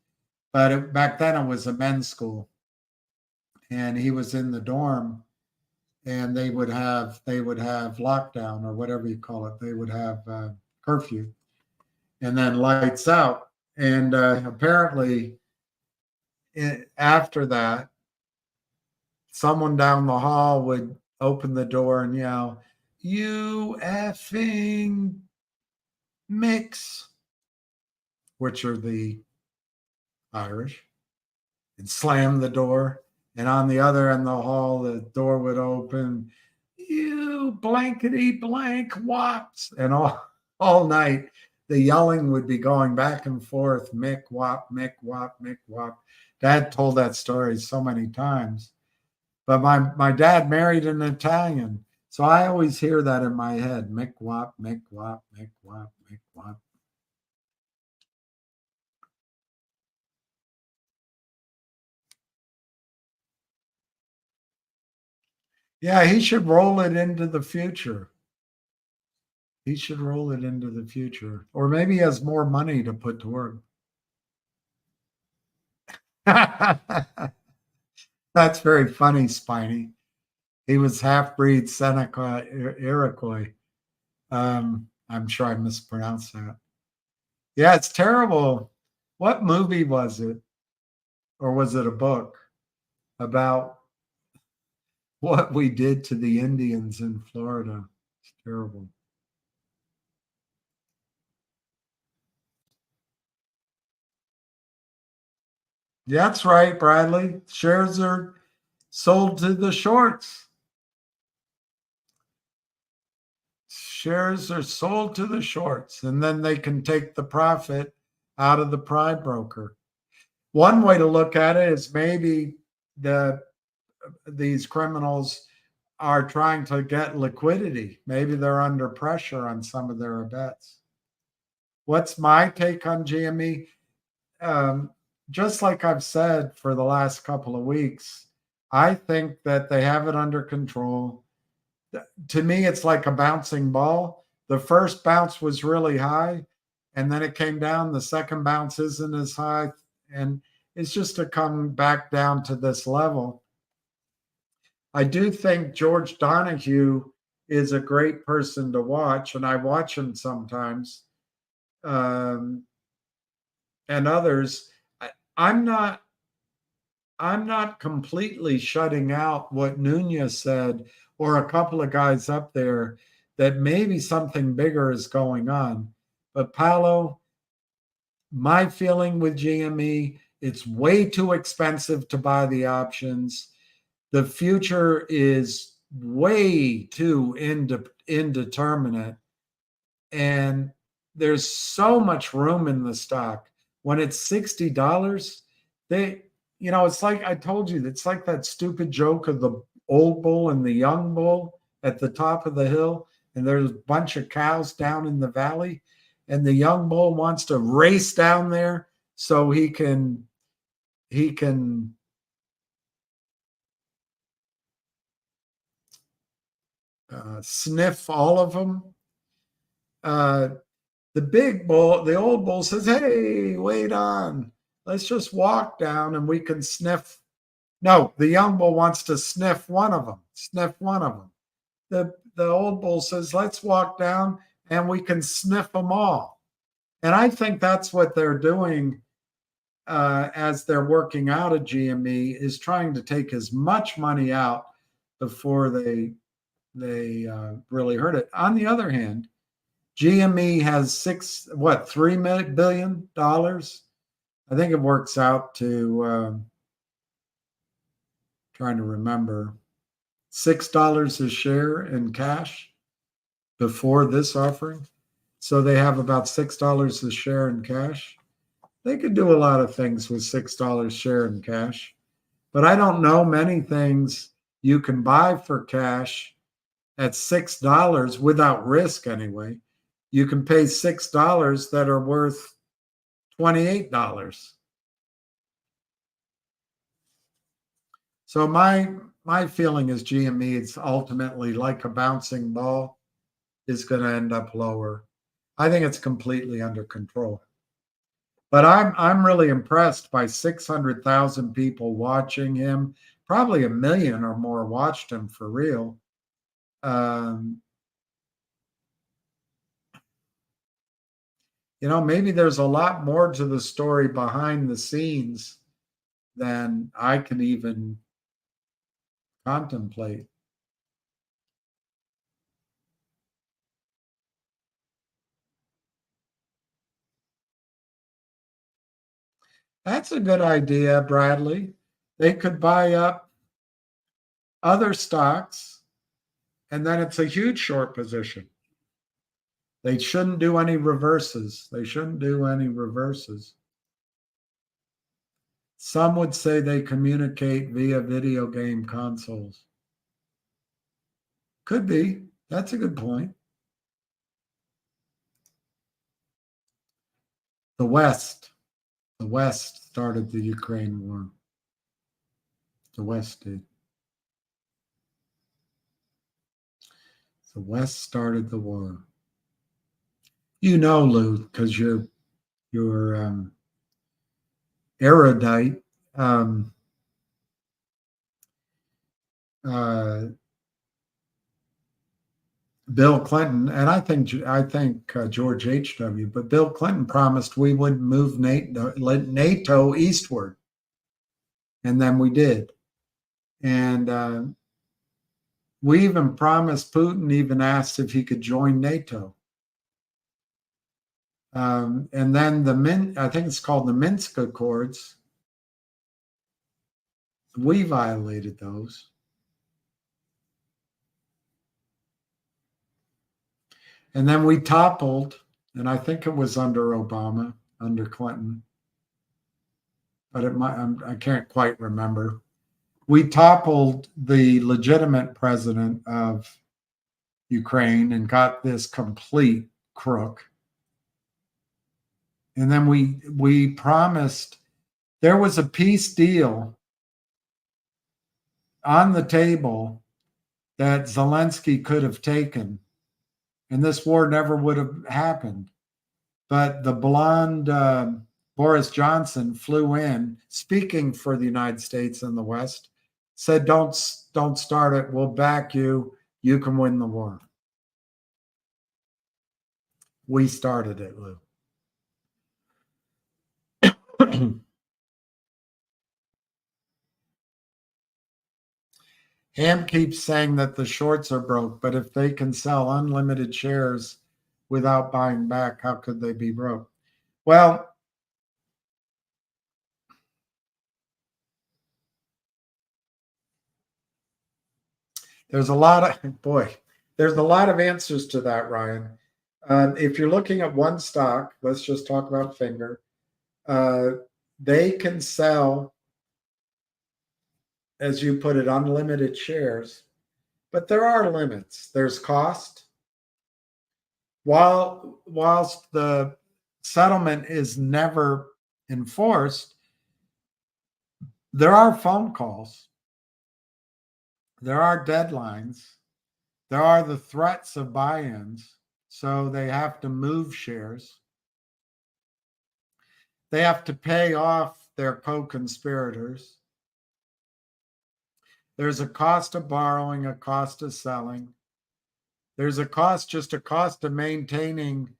But back then it was a men's school, and he was in the dorm, and they would have lockdown or whatever you call it. They would have curfew, and then lights out. And apparently, after that, someone down the hall would open the door and yell, "You effing mix," which are the Irish, and slam the door. And on the other end of the hall, the door would open, "You blankety blank wops." And all night, the yelling would be going back and forth, Mick wop, Mick wop, Mick wop. Dad told that story so many times. But my dad married an Italian, so I always hear that in my head, Mick wop, Mick wop, Mick wop, Mick wop. Yeah, he should roll it into the future. He should roll it into the future. Or maybe he has more money to put to work. That's very funny, Spiny. He was half-breed Seneca Iroquois. I'm sure I mispronounced that. Yeah, it's terrible. What movie was it? Or was it a book about what we did to the Indians in Florida? It's terrible. Yeah, that's right, Bradley. Shares are sold to the shorts. Shares are sold to the shorts, and then they can take the profit out of the prime broker. One way to look at it is maybe these criminals are trying to get liquidity. Maybe they're under pressure on some of their bets. What's my take on GME? Just like I've said for the last couple of weeks, I think that they have it under control. To me, it's like a bouncing ball. The first bounce was really high, and then it came down. The second bounce isn't as high, and it's just to come back down to this level. I do think George Donahue is a great person to watch, and I watch him sometimes. And others. I'm not completely shutting out what Nunez said, or a couple of guys up there, that maybe something bigger is going on. But Paolo, my feeling with GME, it's way too expensive to buy the options. The future is way too indeterminate. And there's so much room in the stock. When it's $60, it's like I told you, it's like that stupid joke of the old bull and the young bull at the top of the hill, and there's a bunch of cows down in the valley, and the young bull wants to race down there so he can sniff all of them. The big bull, the old bull says, "Hey, wait on. Let's just walk down and we can sniff." No, the young bull wants to sniff one of them. The old bull says, "Let's walk down and we can sniff them all." And I think that's what they're doing as they're working out at GME, is trying to take as much money out before they really hurt it. On the other hand, GME has $3 billion. I think it works out to trying to remember, $6 a share in cash before this offering. So they have about $6 a share in cash. They could do a lot of things with $6 share in cash, but I don't know many things you can buy for cash at $6 without risk anyway. You can pay $6 that are worth $28. So my feeling is GME, it's ultimately like a bouncing ball, is going to end up lower. I think it's completely under control. But I'm really impressed by 600,000 people watching him. Probably 1 million or more watched him for real. Maybe there's a lot more to the story behind the scenes than I can even contemplate. That's a good idea, Bradley. They could buy up other stocks, and then it's a huge short position. They shouldn't do any reverses. Some would say they communicate via video game consoles. Could be. That's a good point. The West started the Ukraine war. The West did. The West started the war. Lou, because you're erudite. Bill Clinton, and I think George H.W., but Bill Clinton promised we wouldn't move NATO eastward. And then we did. And we even promised, Putin even asked if he could join NATO. And then I think it's called the Minsk Accords. We violated those. And then we toppled, and I think it was under Obama, under Clinton, but I can't quite remember. We toppled the legitimate president of Ukraine and got this complete crook. And then we promised, there was a peace deal on the table that Zelensky could have taken, and this war never would have happened. But the blonde Boris Johnson flew in, speaking for the United States and the West, said, don't start it. We'll back you. You can win the war. We started it, Lou. Ham keeps saying that the shorts are broke, but if they can sell unlimited shares without buying back, how could they be broke? Well, there's a lot of answers to that, Ryan. If you're looking at one stock, let's just talk about Finger. They can sell, as you put it, unlimited shares, but there are limits. There's cost. Whilst the settlement is never enforced, there are phone calls. There are deadlines. There are the threats of buy-ins. So they have to move shares. They have to pay off their co-conspirators. There's a cost of borrowing, a cost of selling. There's a cost of maintaining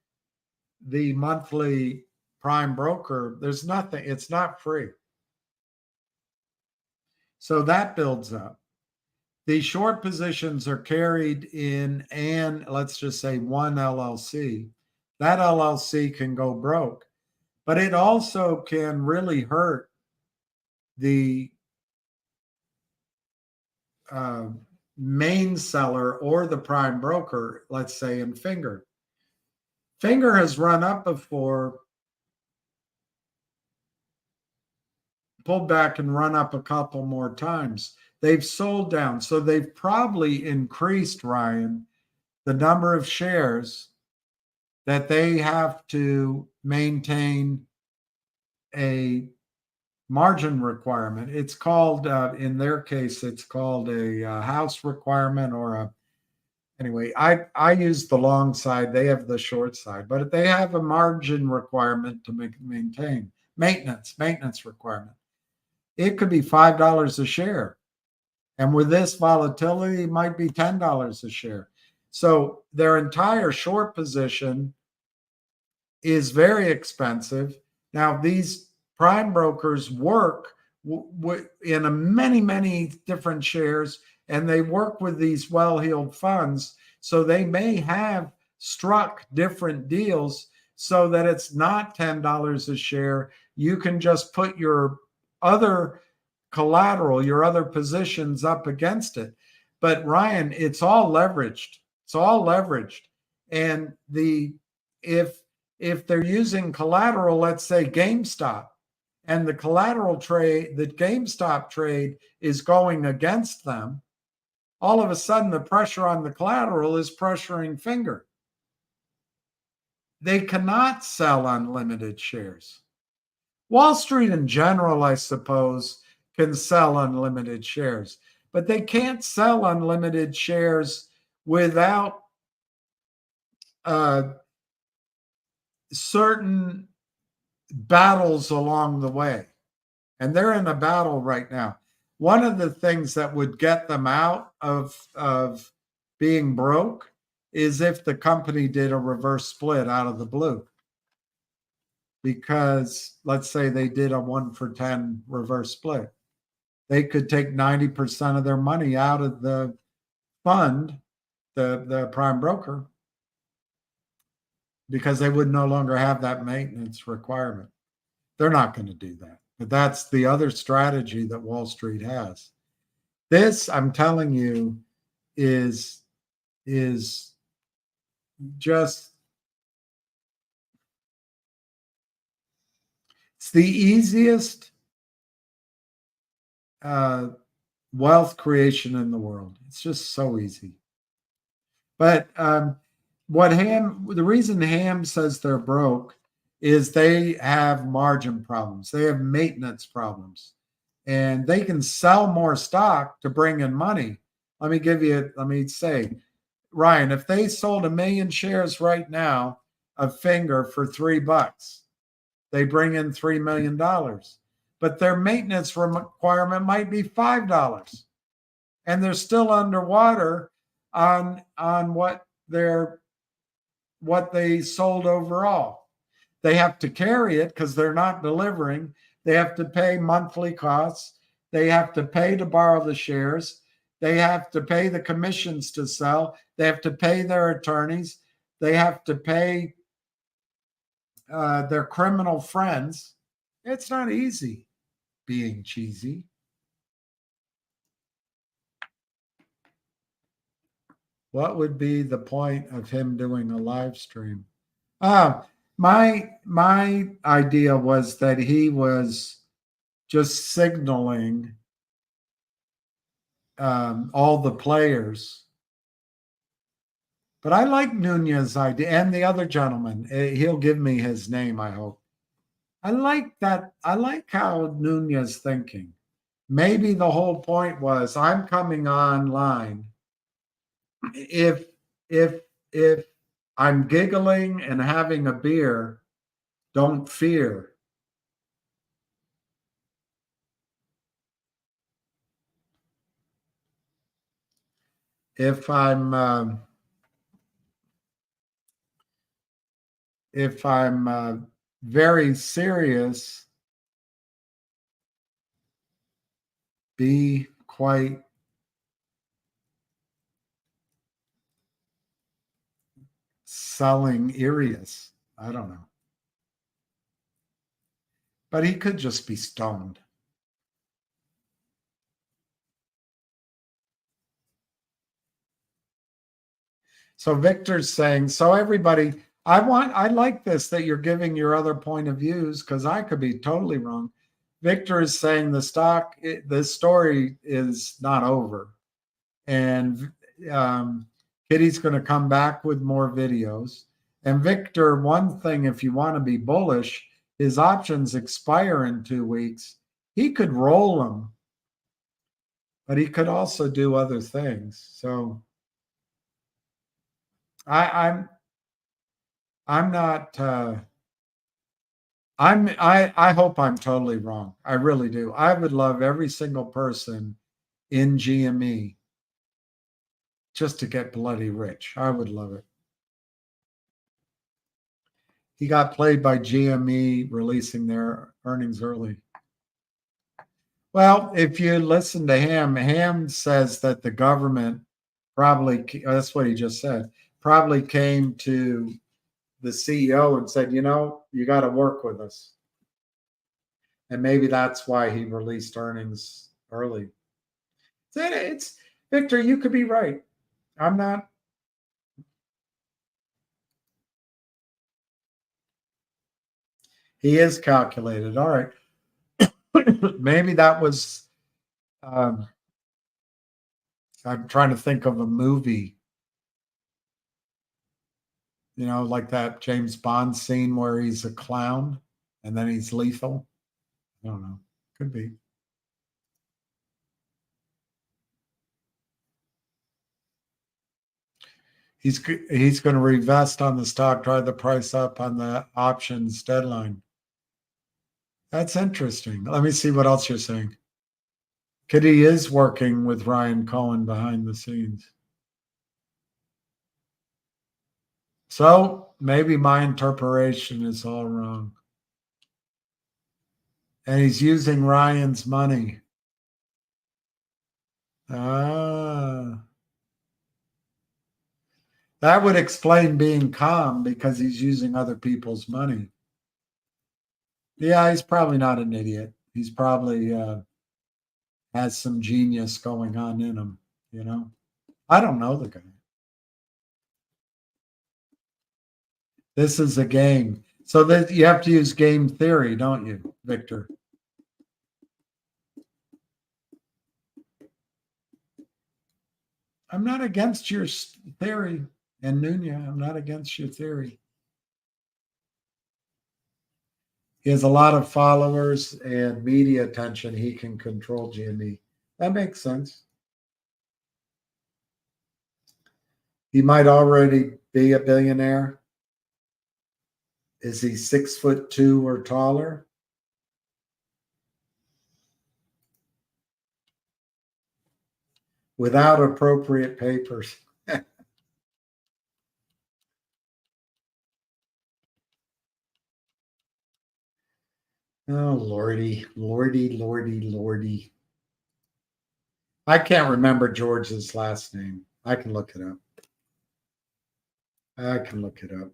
the monthly prime broker. There's nothing, it's not free. So that builds up. The short positions are carried in, and let's just say one LLC. That LLC can go broke, but it also can really hurt the main seller or the prime broker, let's say in Finger. Finger has run up before, pulled back and run up a couple more times. They've sold down. So they've probably increased, Ryan, the number of shares that they have to maintain a margin requirement. It's called, in their case, it's called a house requirement or a, anyway, I use the long side. They have the short side, but they have a margin requirement to maintain maintenance requirement. It could be $5 a share. And with this volatility, it might be $10 a share. So their entire short position is very expensive. Now, these prime brokers work in a many different shares, and they work with these well-heeled funds. So they may have struck different deals so that it's not $10 a share. You can just put your other collateral, your other positions up against it. But Ryan, it's all leveraged. It's all leveraged. And if they're using collateral, let's say GameStop, and the collateral trade, the GameStop trade is going against them, all of a sudden the pressure on the collateral is pressuring Finger. They cannot sell unlimited shares. Wall Street in general, I suppose, can sell unlimited shares, but they can't sell unlimited shares without certain battles along the way. And they're in a battle right now. One of the things that would get them out of being broke is if the company did a reverse split out of the blue. Because let's say they did a 1-for-10 reverse split. They could take 90% of their money out of the fund, the prime broker, because they would no longer have that maintenance requirement. They're not going to do that. But that's the other strategy that Wall Street has. This, I'm telling you, is just, it's the easiest wealth creation in the world. It's just so easy. But the reason Ham says they're broke is they have margin problems. They have maintenance problems. And they can sell more stock to bring in money. Let me say, Ryan, if they sold 1 million shares right now of Finger for $3, they bring in $3 million. but their maintenance requirement might be $5. And they're still underwater on what they sold overall. They have to carry it because they're not delivering. They have to pay monthly costs. They have to pay to borrow the shares. They have to pay the commissions to sell. They have to pay their attorneys. They have to pay their criminal friends. It's not easy being cheesy. What would be the point of him doing a live stream? My idea was that he was just signaling all the players. But I like Nunez's idea and the other gentleman. He'll give me his name, I hope. I like that. I like how Nunez thinking. Maybe the whole point was I'm coming online. If I'm giggling and having a beer, don't fear. If I'm very serious, be quite selling Irius. I don't know. But he could just be stoned. So Victor's saying, so everybody, I like this that you're giving your other point of views because I could be totally wrong. Victor is saying the story is not over. And Kitty's going to come back with more videos. And Victor, one thing, if you want to be bullish, his options expire in 2 weeks. He could roll them, but he could also do other things. So I'm not. I hope I'm totally wrong. I really do. I would love every single person in GME just to get bloody rich. I would love it. He got played by GME releasing their earnings early. Well, if you listen to Ham says that the government probably, that's what he just said, probably came to the CEO and said, you got to work with us. And maybe that's why he released earnings early. It's Victor, you could be right. I'm not. He is calculated. All right. Maybe that was, I'm trying to think of a movie, like that James Bond scene where he's a clown and then he's lethal. I don't know. Could be. He's going to revest on the stock, drive the price up on the options deadline. That's interesting. Let me see what else you're saying. Kitty is working with Ryan Cohen behind the scenes. So maybe my interpretation is all wrong. And he's using Ryan's money. That would explain being calm because he's using other people's money. Yeah, he's probably not an idiot. He's probably has some genius going on in him, I don't know the guy. This is a game. So that you have to use game theory, don't you, Victor? I'm not against your theory, and Nunya, I'm not against your theory. He has a lot of followers and media attention. He can control GME. That makes sense. He might already be a billionaire. Is he 6'2" or taller? without appropriate papers. Oh, Lordy, Lordy, Lordy, Lordy. I can't remember George's last name. I can look it up. I can look it up.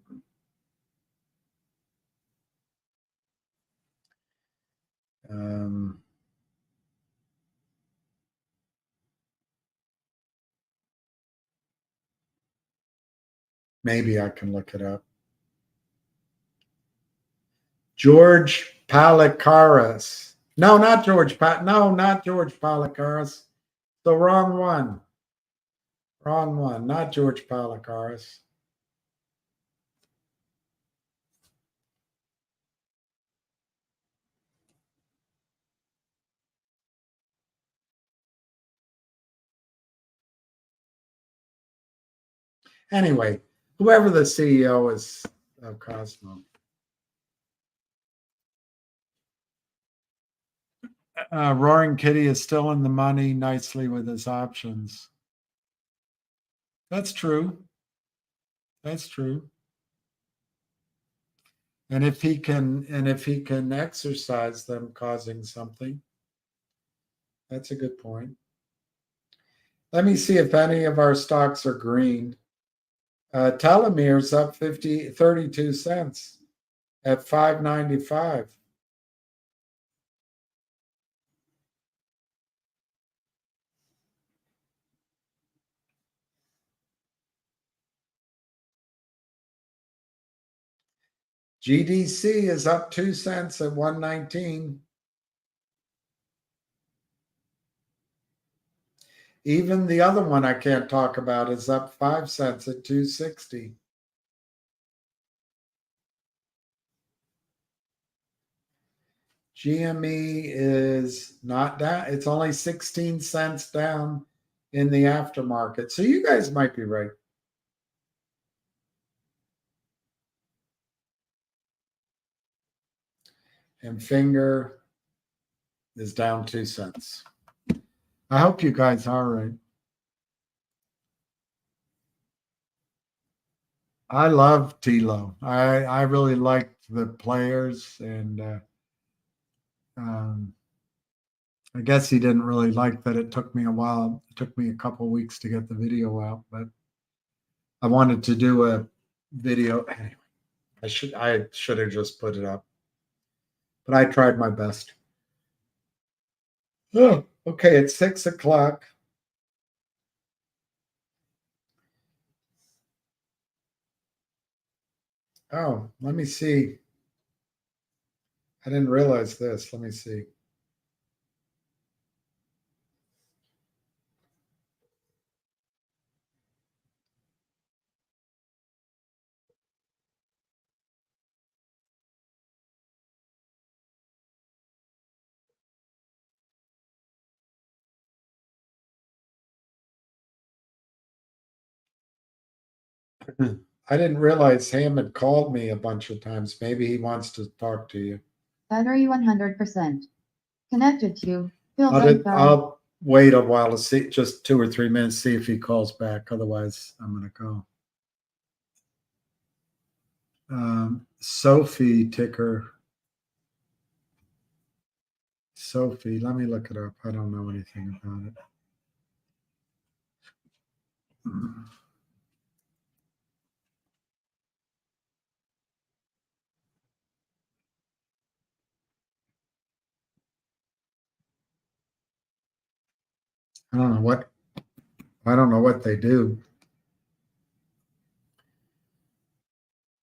Maybe I can look it up. George Palikaris. No, not George not George Palikaris. The wrong one. Wrong one. Not George Palikaris. Anyway, whoever the CEO is of Cosmo. Roaring Kitty is still in the money nicely with his options. That's true. That's true. And if he can exercise them causing something, that's a good point. Let me see if any of our stocks are green. Telomere's up 32 cents at $5.95. GDC is up 2 cents at 119. Even the other one I can't talk about is up 5 cents at 260. GME is not down. It's only 16 cents down in the aftermarket. So you guys might be right. And Finger is down 2 cents. I hope you guys are right. I love Tilo. I really liked the players, and I guess he didn't really like that it took me a while. It took me a couple of weeks to get the video out, but I wanted to do a video. Anyway, I should have just put it up, but I tried my best. Oh, okay, it's 6 o'clock. Oh, let me see. I didn't realize this. Let me see. I didn't realize Ham had called me a bunch of times. Maybe he wants to talk to you. Battery 100%. Connected to. I'll wait a while to see, just 2 or 3 minutes, see if he calls back. Otherwise, I'm going to go. Sophie ticker. Sophie, let me look it up. I don't know anything about it. I don't know what they do.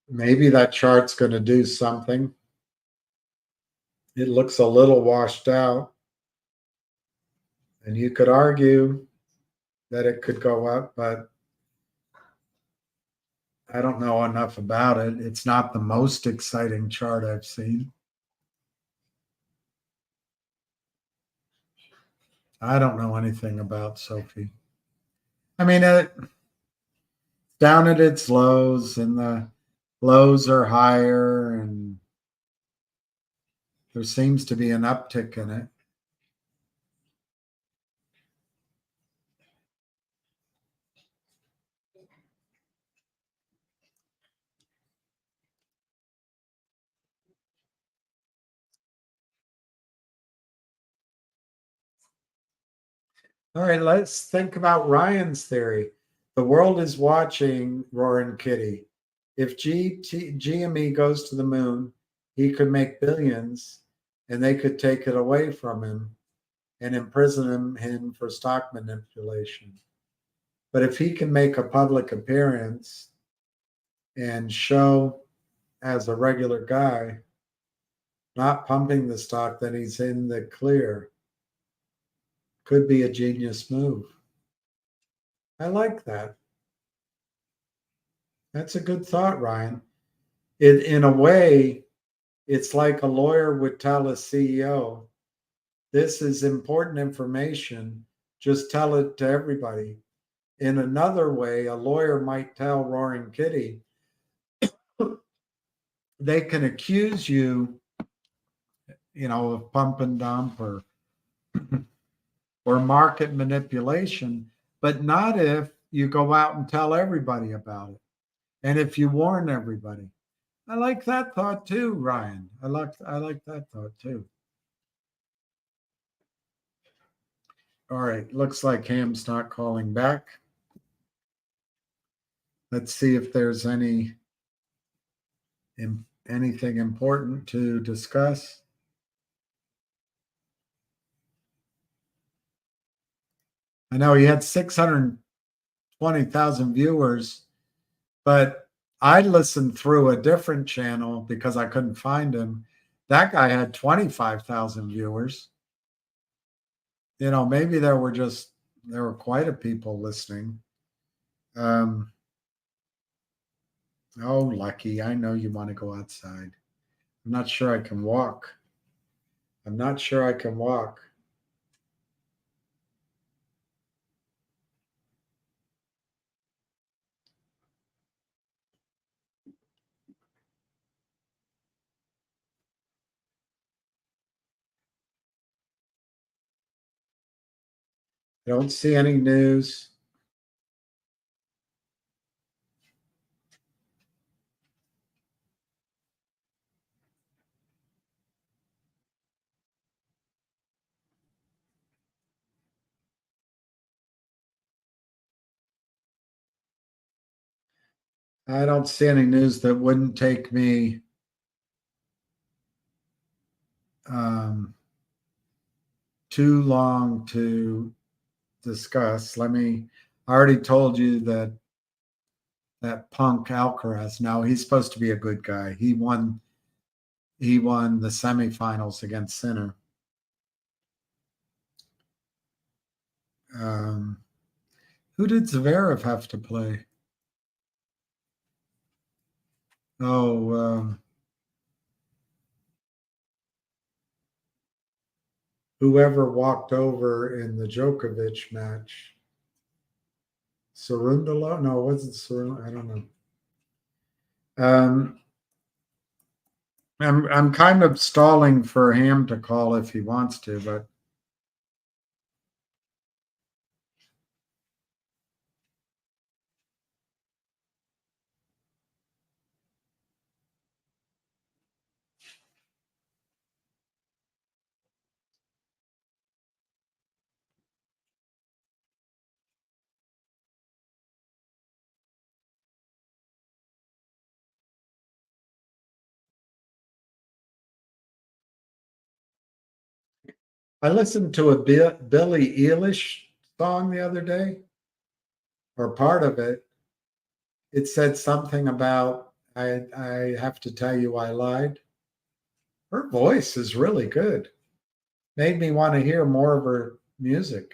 Maybe that chart's going to do something. It looks a little washed out. And you could argue that it could go up, but I don't know enough about it. It's not the most exciting chart I've seen. I don't know anything about Sophie. I mean, down at its lows, and the lows are higher, and there seems to be an uptick in it. All right, let's think about Ryan's theory. The world is watching Roaring Kitty. If GME goes to the moon, he could make billions and they could take it away from him and imprison him for stock manipulation. But if he can make a public appearance and show as a regular guy, not pumping the stock, then he's in the clear. Could be a genius move. I like that. That's a good thought, Ryan. In a way, it's like a lawyer would tell a CEO, this is important information, just tell it to everybody. In another way, a lawyer might tell Roaring Kitty, they can accuse you, of pump and dump or market manipulation, but not if you go out and tell everybody about it. And if you warn everybody. I like that thought too, Ryan. I like that thought too. All right, looks like Ham's not calling back. Let's see if there's anything important to discuss. I know he had 620,000 viewers, but I listened through a different channel because I couldn't find him. That guy had 25,000 viewers. Maybe there were quite a people listening. Oh, Lucky, I know you want to go outside. I'm not sure I can walk. I don't see any news. I don't see any news that wouldn't take me too long to discuss. I already told you that punk Alcaraz, now he's supposed to be a good guy. He won the semifinals against Sinner. Who did Zverev have to play? Whoever walked over in the Djokovic match. Cerundolo? No, it wasn't Cerundolo. I don't know. I'm kind of stalling for Ham to call if he wants to, but I listened to a Billie Eilish song the other day, or part of it. It said something about, I have to tell you I lied. Her voice is really good. Made me want to hear more of her music.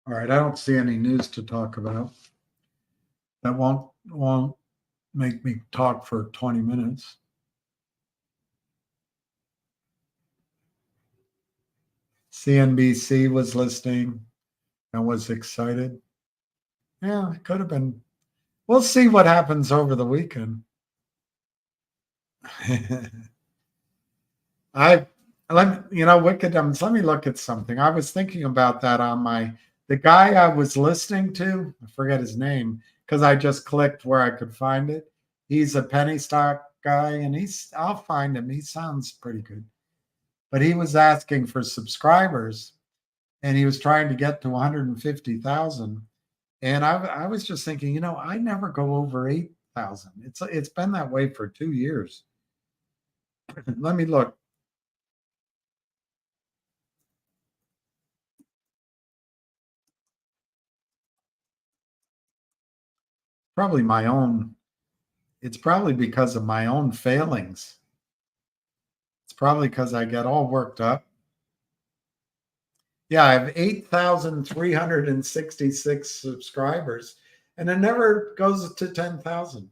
All right, I don't see any news to talk about. That won't make me talk for 20 minutes. CNBC was listening and was excited. Yeah, it could have been. We'll see what happens over the weekend. Wickedums, let me look at something. I was thinking about that on the guy I was listening to, I forget his name, because I just clicked where I could find it. He's a penny stock guy, and I'll find him. He sounds pretty good. But he was asking for subscribers, and he was trying to get to 150,000. And I was just thinking, I never go over 8,000. It's been that way for 2 years. Let me look. Probably my own. It's probably because of my own failings. It's probably because I get all worked up. Yeah, I have 8,366 subscribers, and it never goes to 10,000.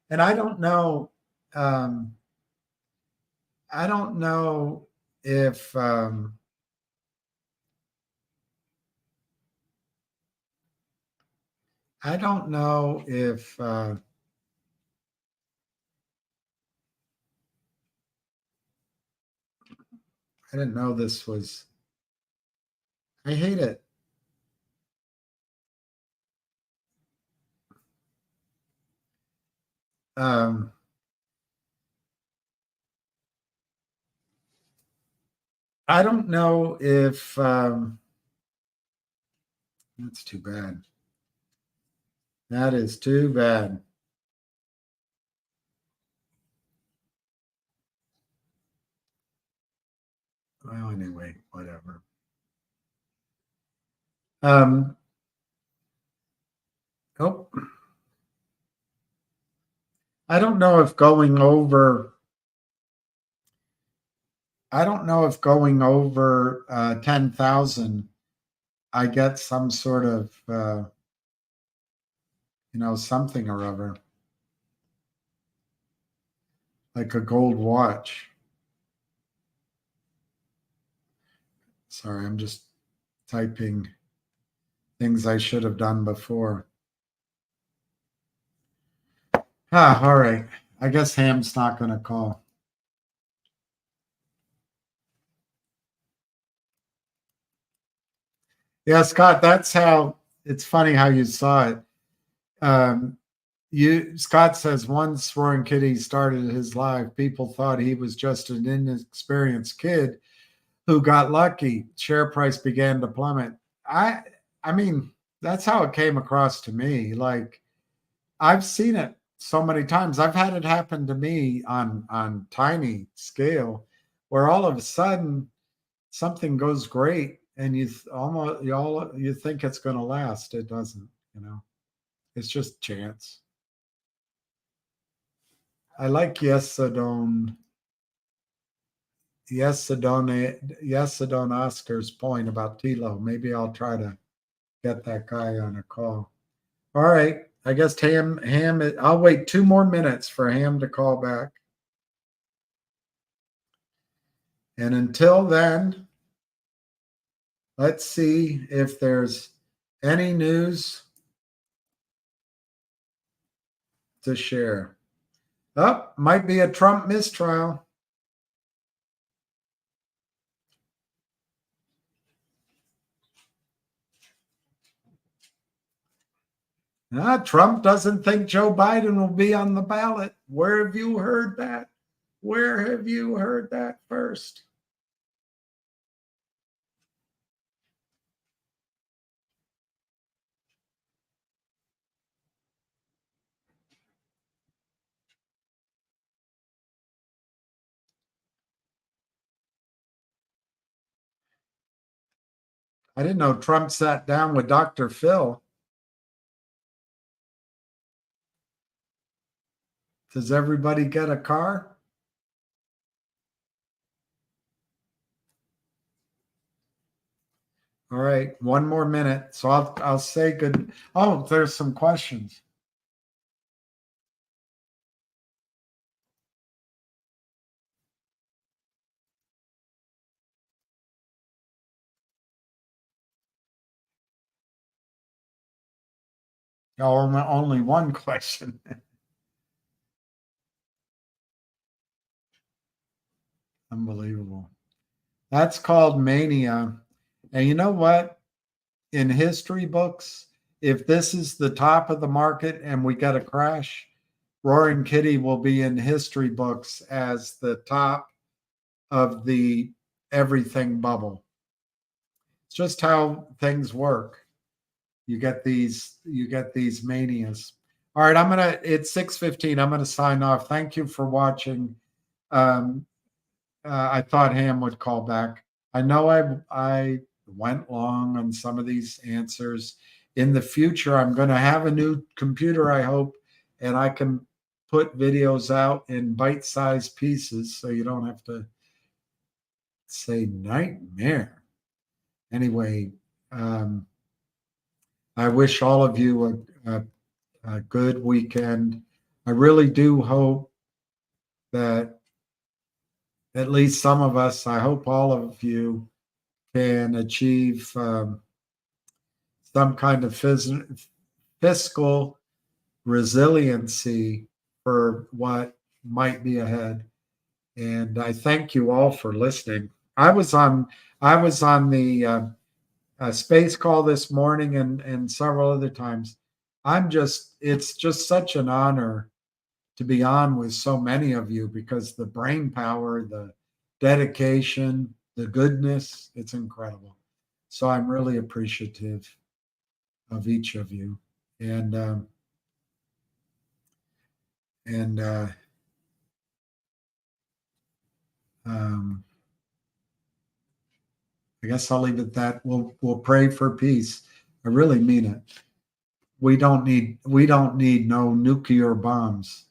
And I don't know. I don't know if I don't know if I didn't know this was. I hate it. I don't know if that's too bad. That is too bad. Well, anyway, whatever. Oh, I don't know if going over. I don't know if going over 10,000, I get some sort of something or other, like a gold watch. Sorry, I'm just typing things I should have done before. All right. I guess Ham's not going to call. Yeah, Scott, that's how it's funny how you saw it. Scott says once Roaring Kitty started his live, people thought he was just an inexperienced kid who got lucky. Share price began to plummet. I mean, that's how it came across to me. Like, I've seen it so many times. I've had it happen to me on tiny scale, where all of a sudden something goes great, and you think it's going to last. It doesn't. It's just chance. I like Yesadon Oscar's point about Tilo. Maybe I'll try to get that guy on a call. All right. I guess Ham, I'll wait 2 more minutes for Ham to call back. And until then, let's see if there's any news to share. Oh, might be a Trump mistrial. Trump doesn't think Joe Biden will be on the ballot. Where have you heard that? Where have you heard that first? I didn't know Trump sat down with Dr. Phil. Does everybody get a car? All right, 1 more minute. So I'll say good. Oh, there's some questions. Only one question. Unbelievable. That's called mania. And you know what? In history books, if this is the top of the market and we get a crash, Roaring Kitty will be in history books as the top of the everything bubble. It's just how things work. You get these manias. All right, it's 6:15. I'm gonna sign off. Thank you for watching. I thought Ham would call back. I know I went long on some of these answers. In the future, I'm going to have a new computer, I hope, and I can put videos out in bite-sized pieces so you don't have to say nightmare. Anyway, I wish all of you a good weekend. I really do hope that at least some of us, I hope all of you, can achieve some kind of fiscal resiliency for what might be ahead. And I thank you all for listening. I was on the space call this morning and several other times. It's just such an honor to be on with so many of you, because the brain power, the dedication, the goodness, it's incredible. So I'm really appreciative of each of you. And I guess I'll leave it at that. We'll pray for peace. I really mean it. We don't need no nuclear bombs.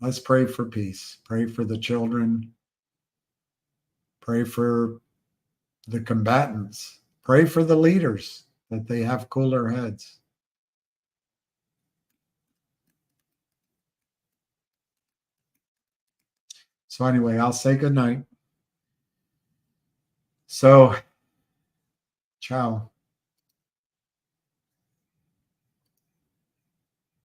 Let's pray for peace. Pray for the children. Pray for the combatants. Pray for the leaders, that they have cooler heads. So anyway, I'll say good night. So, ciao.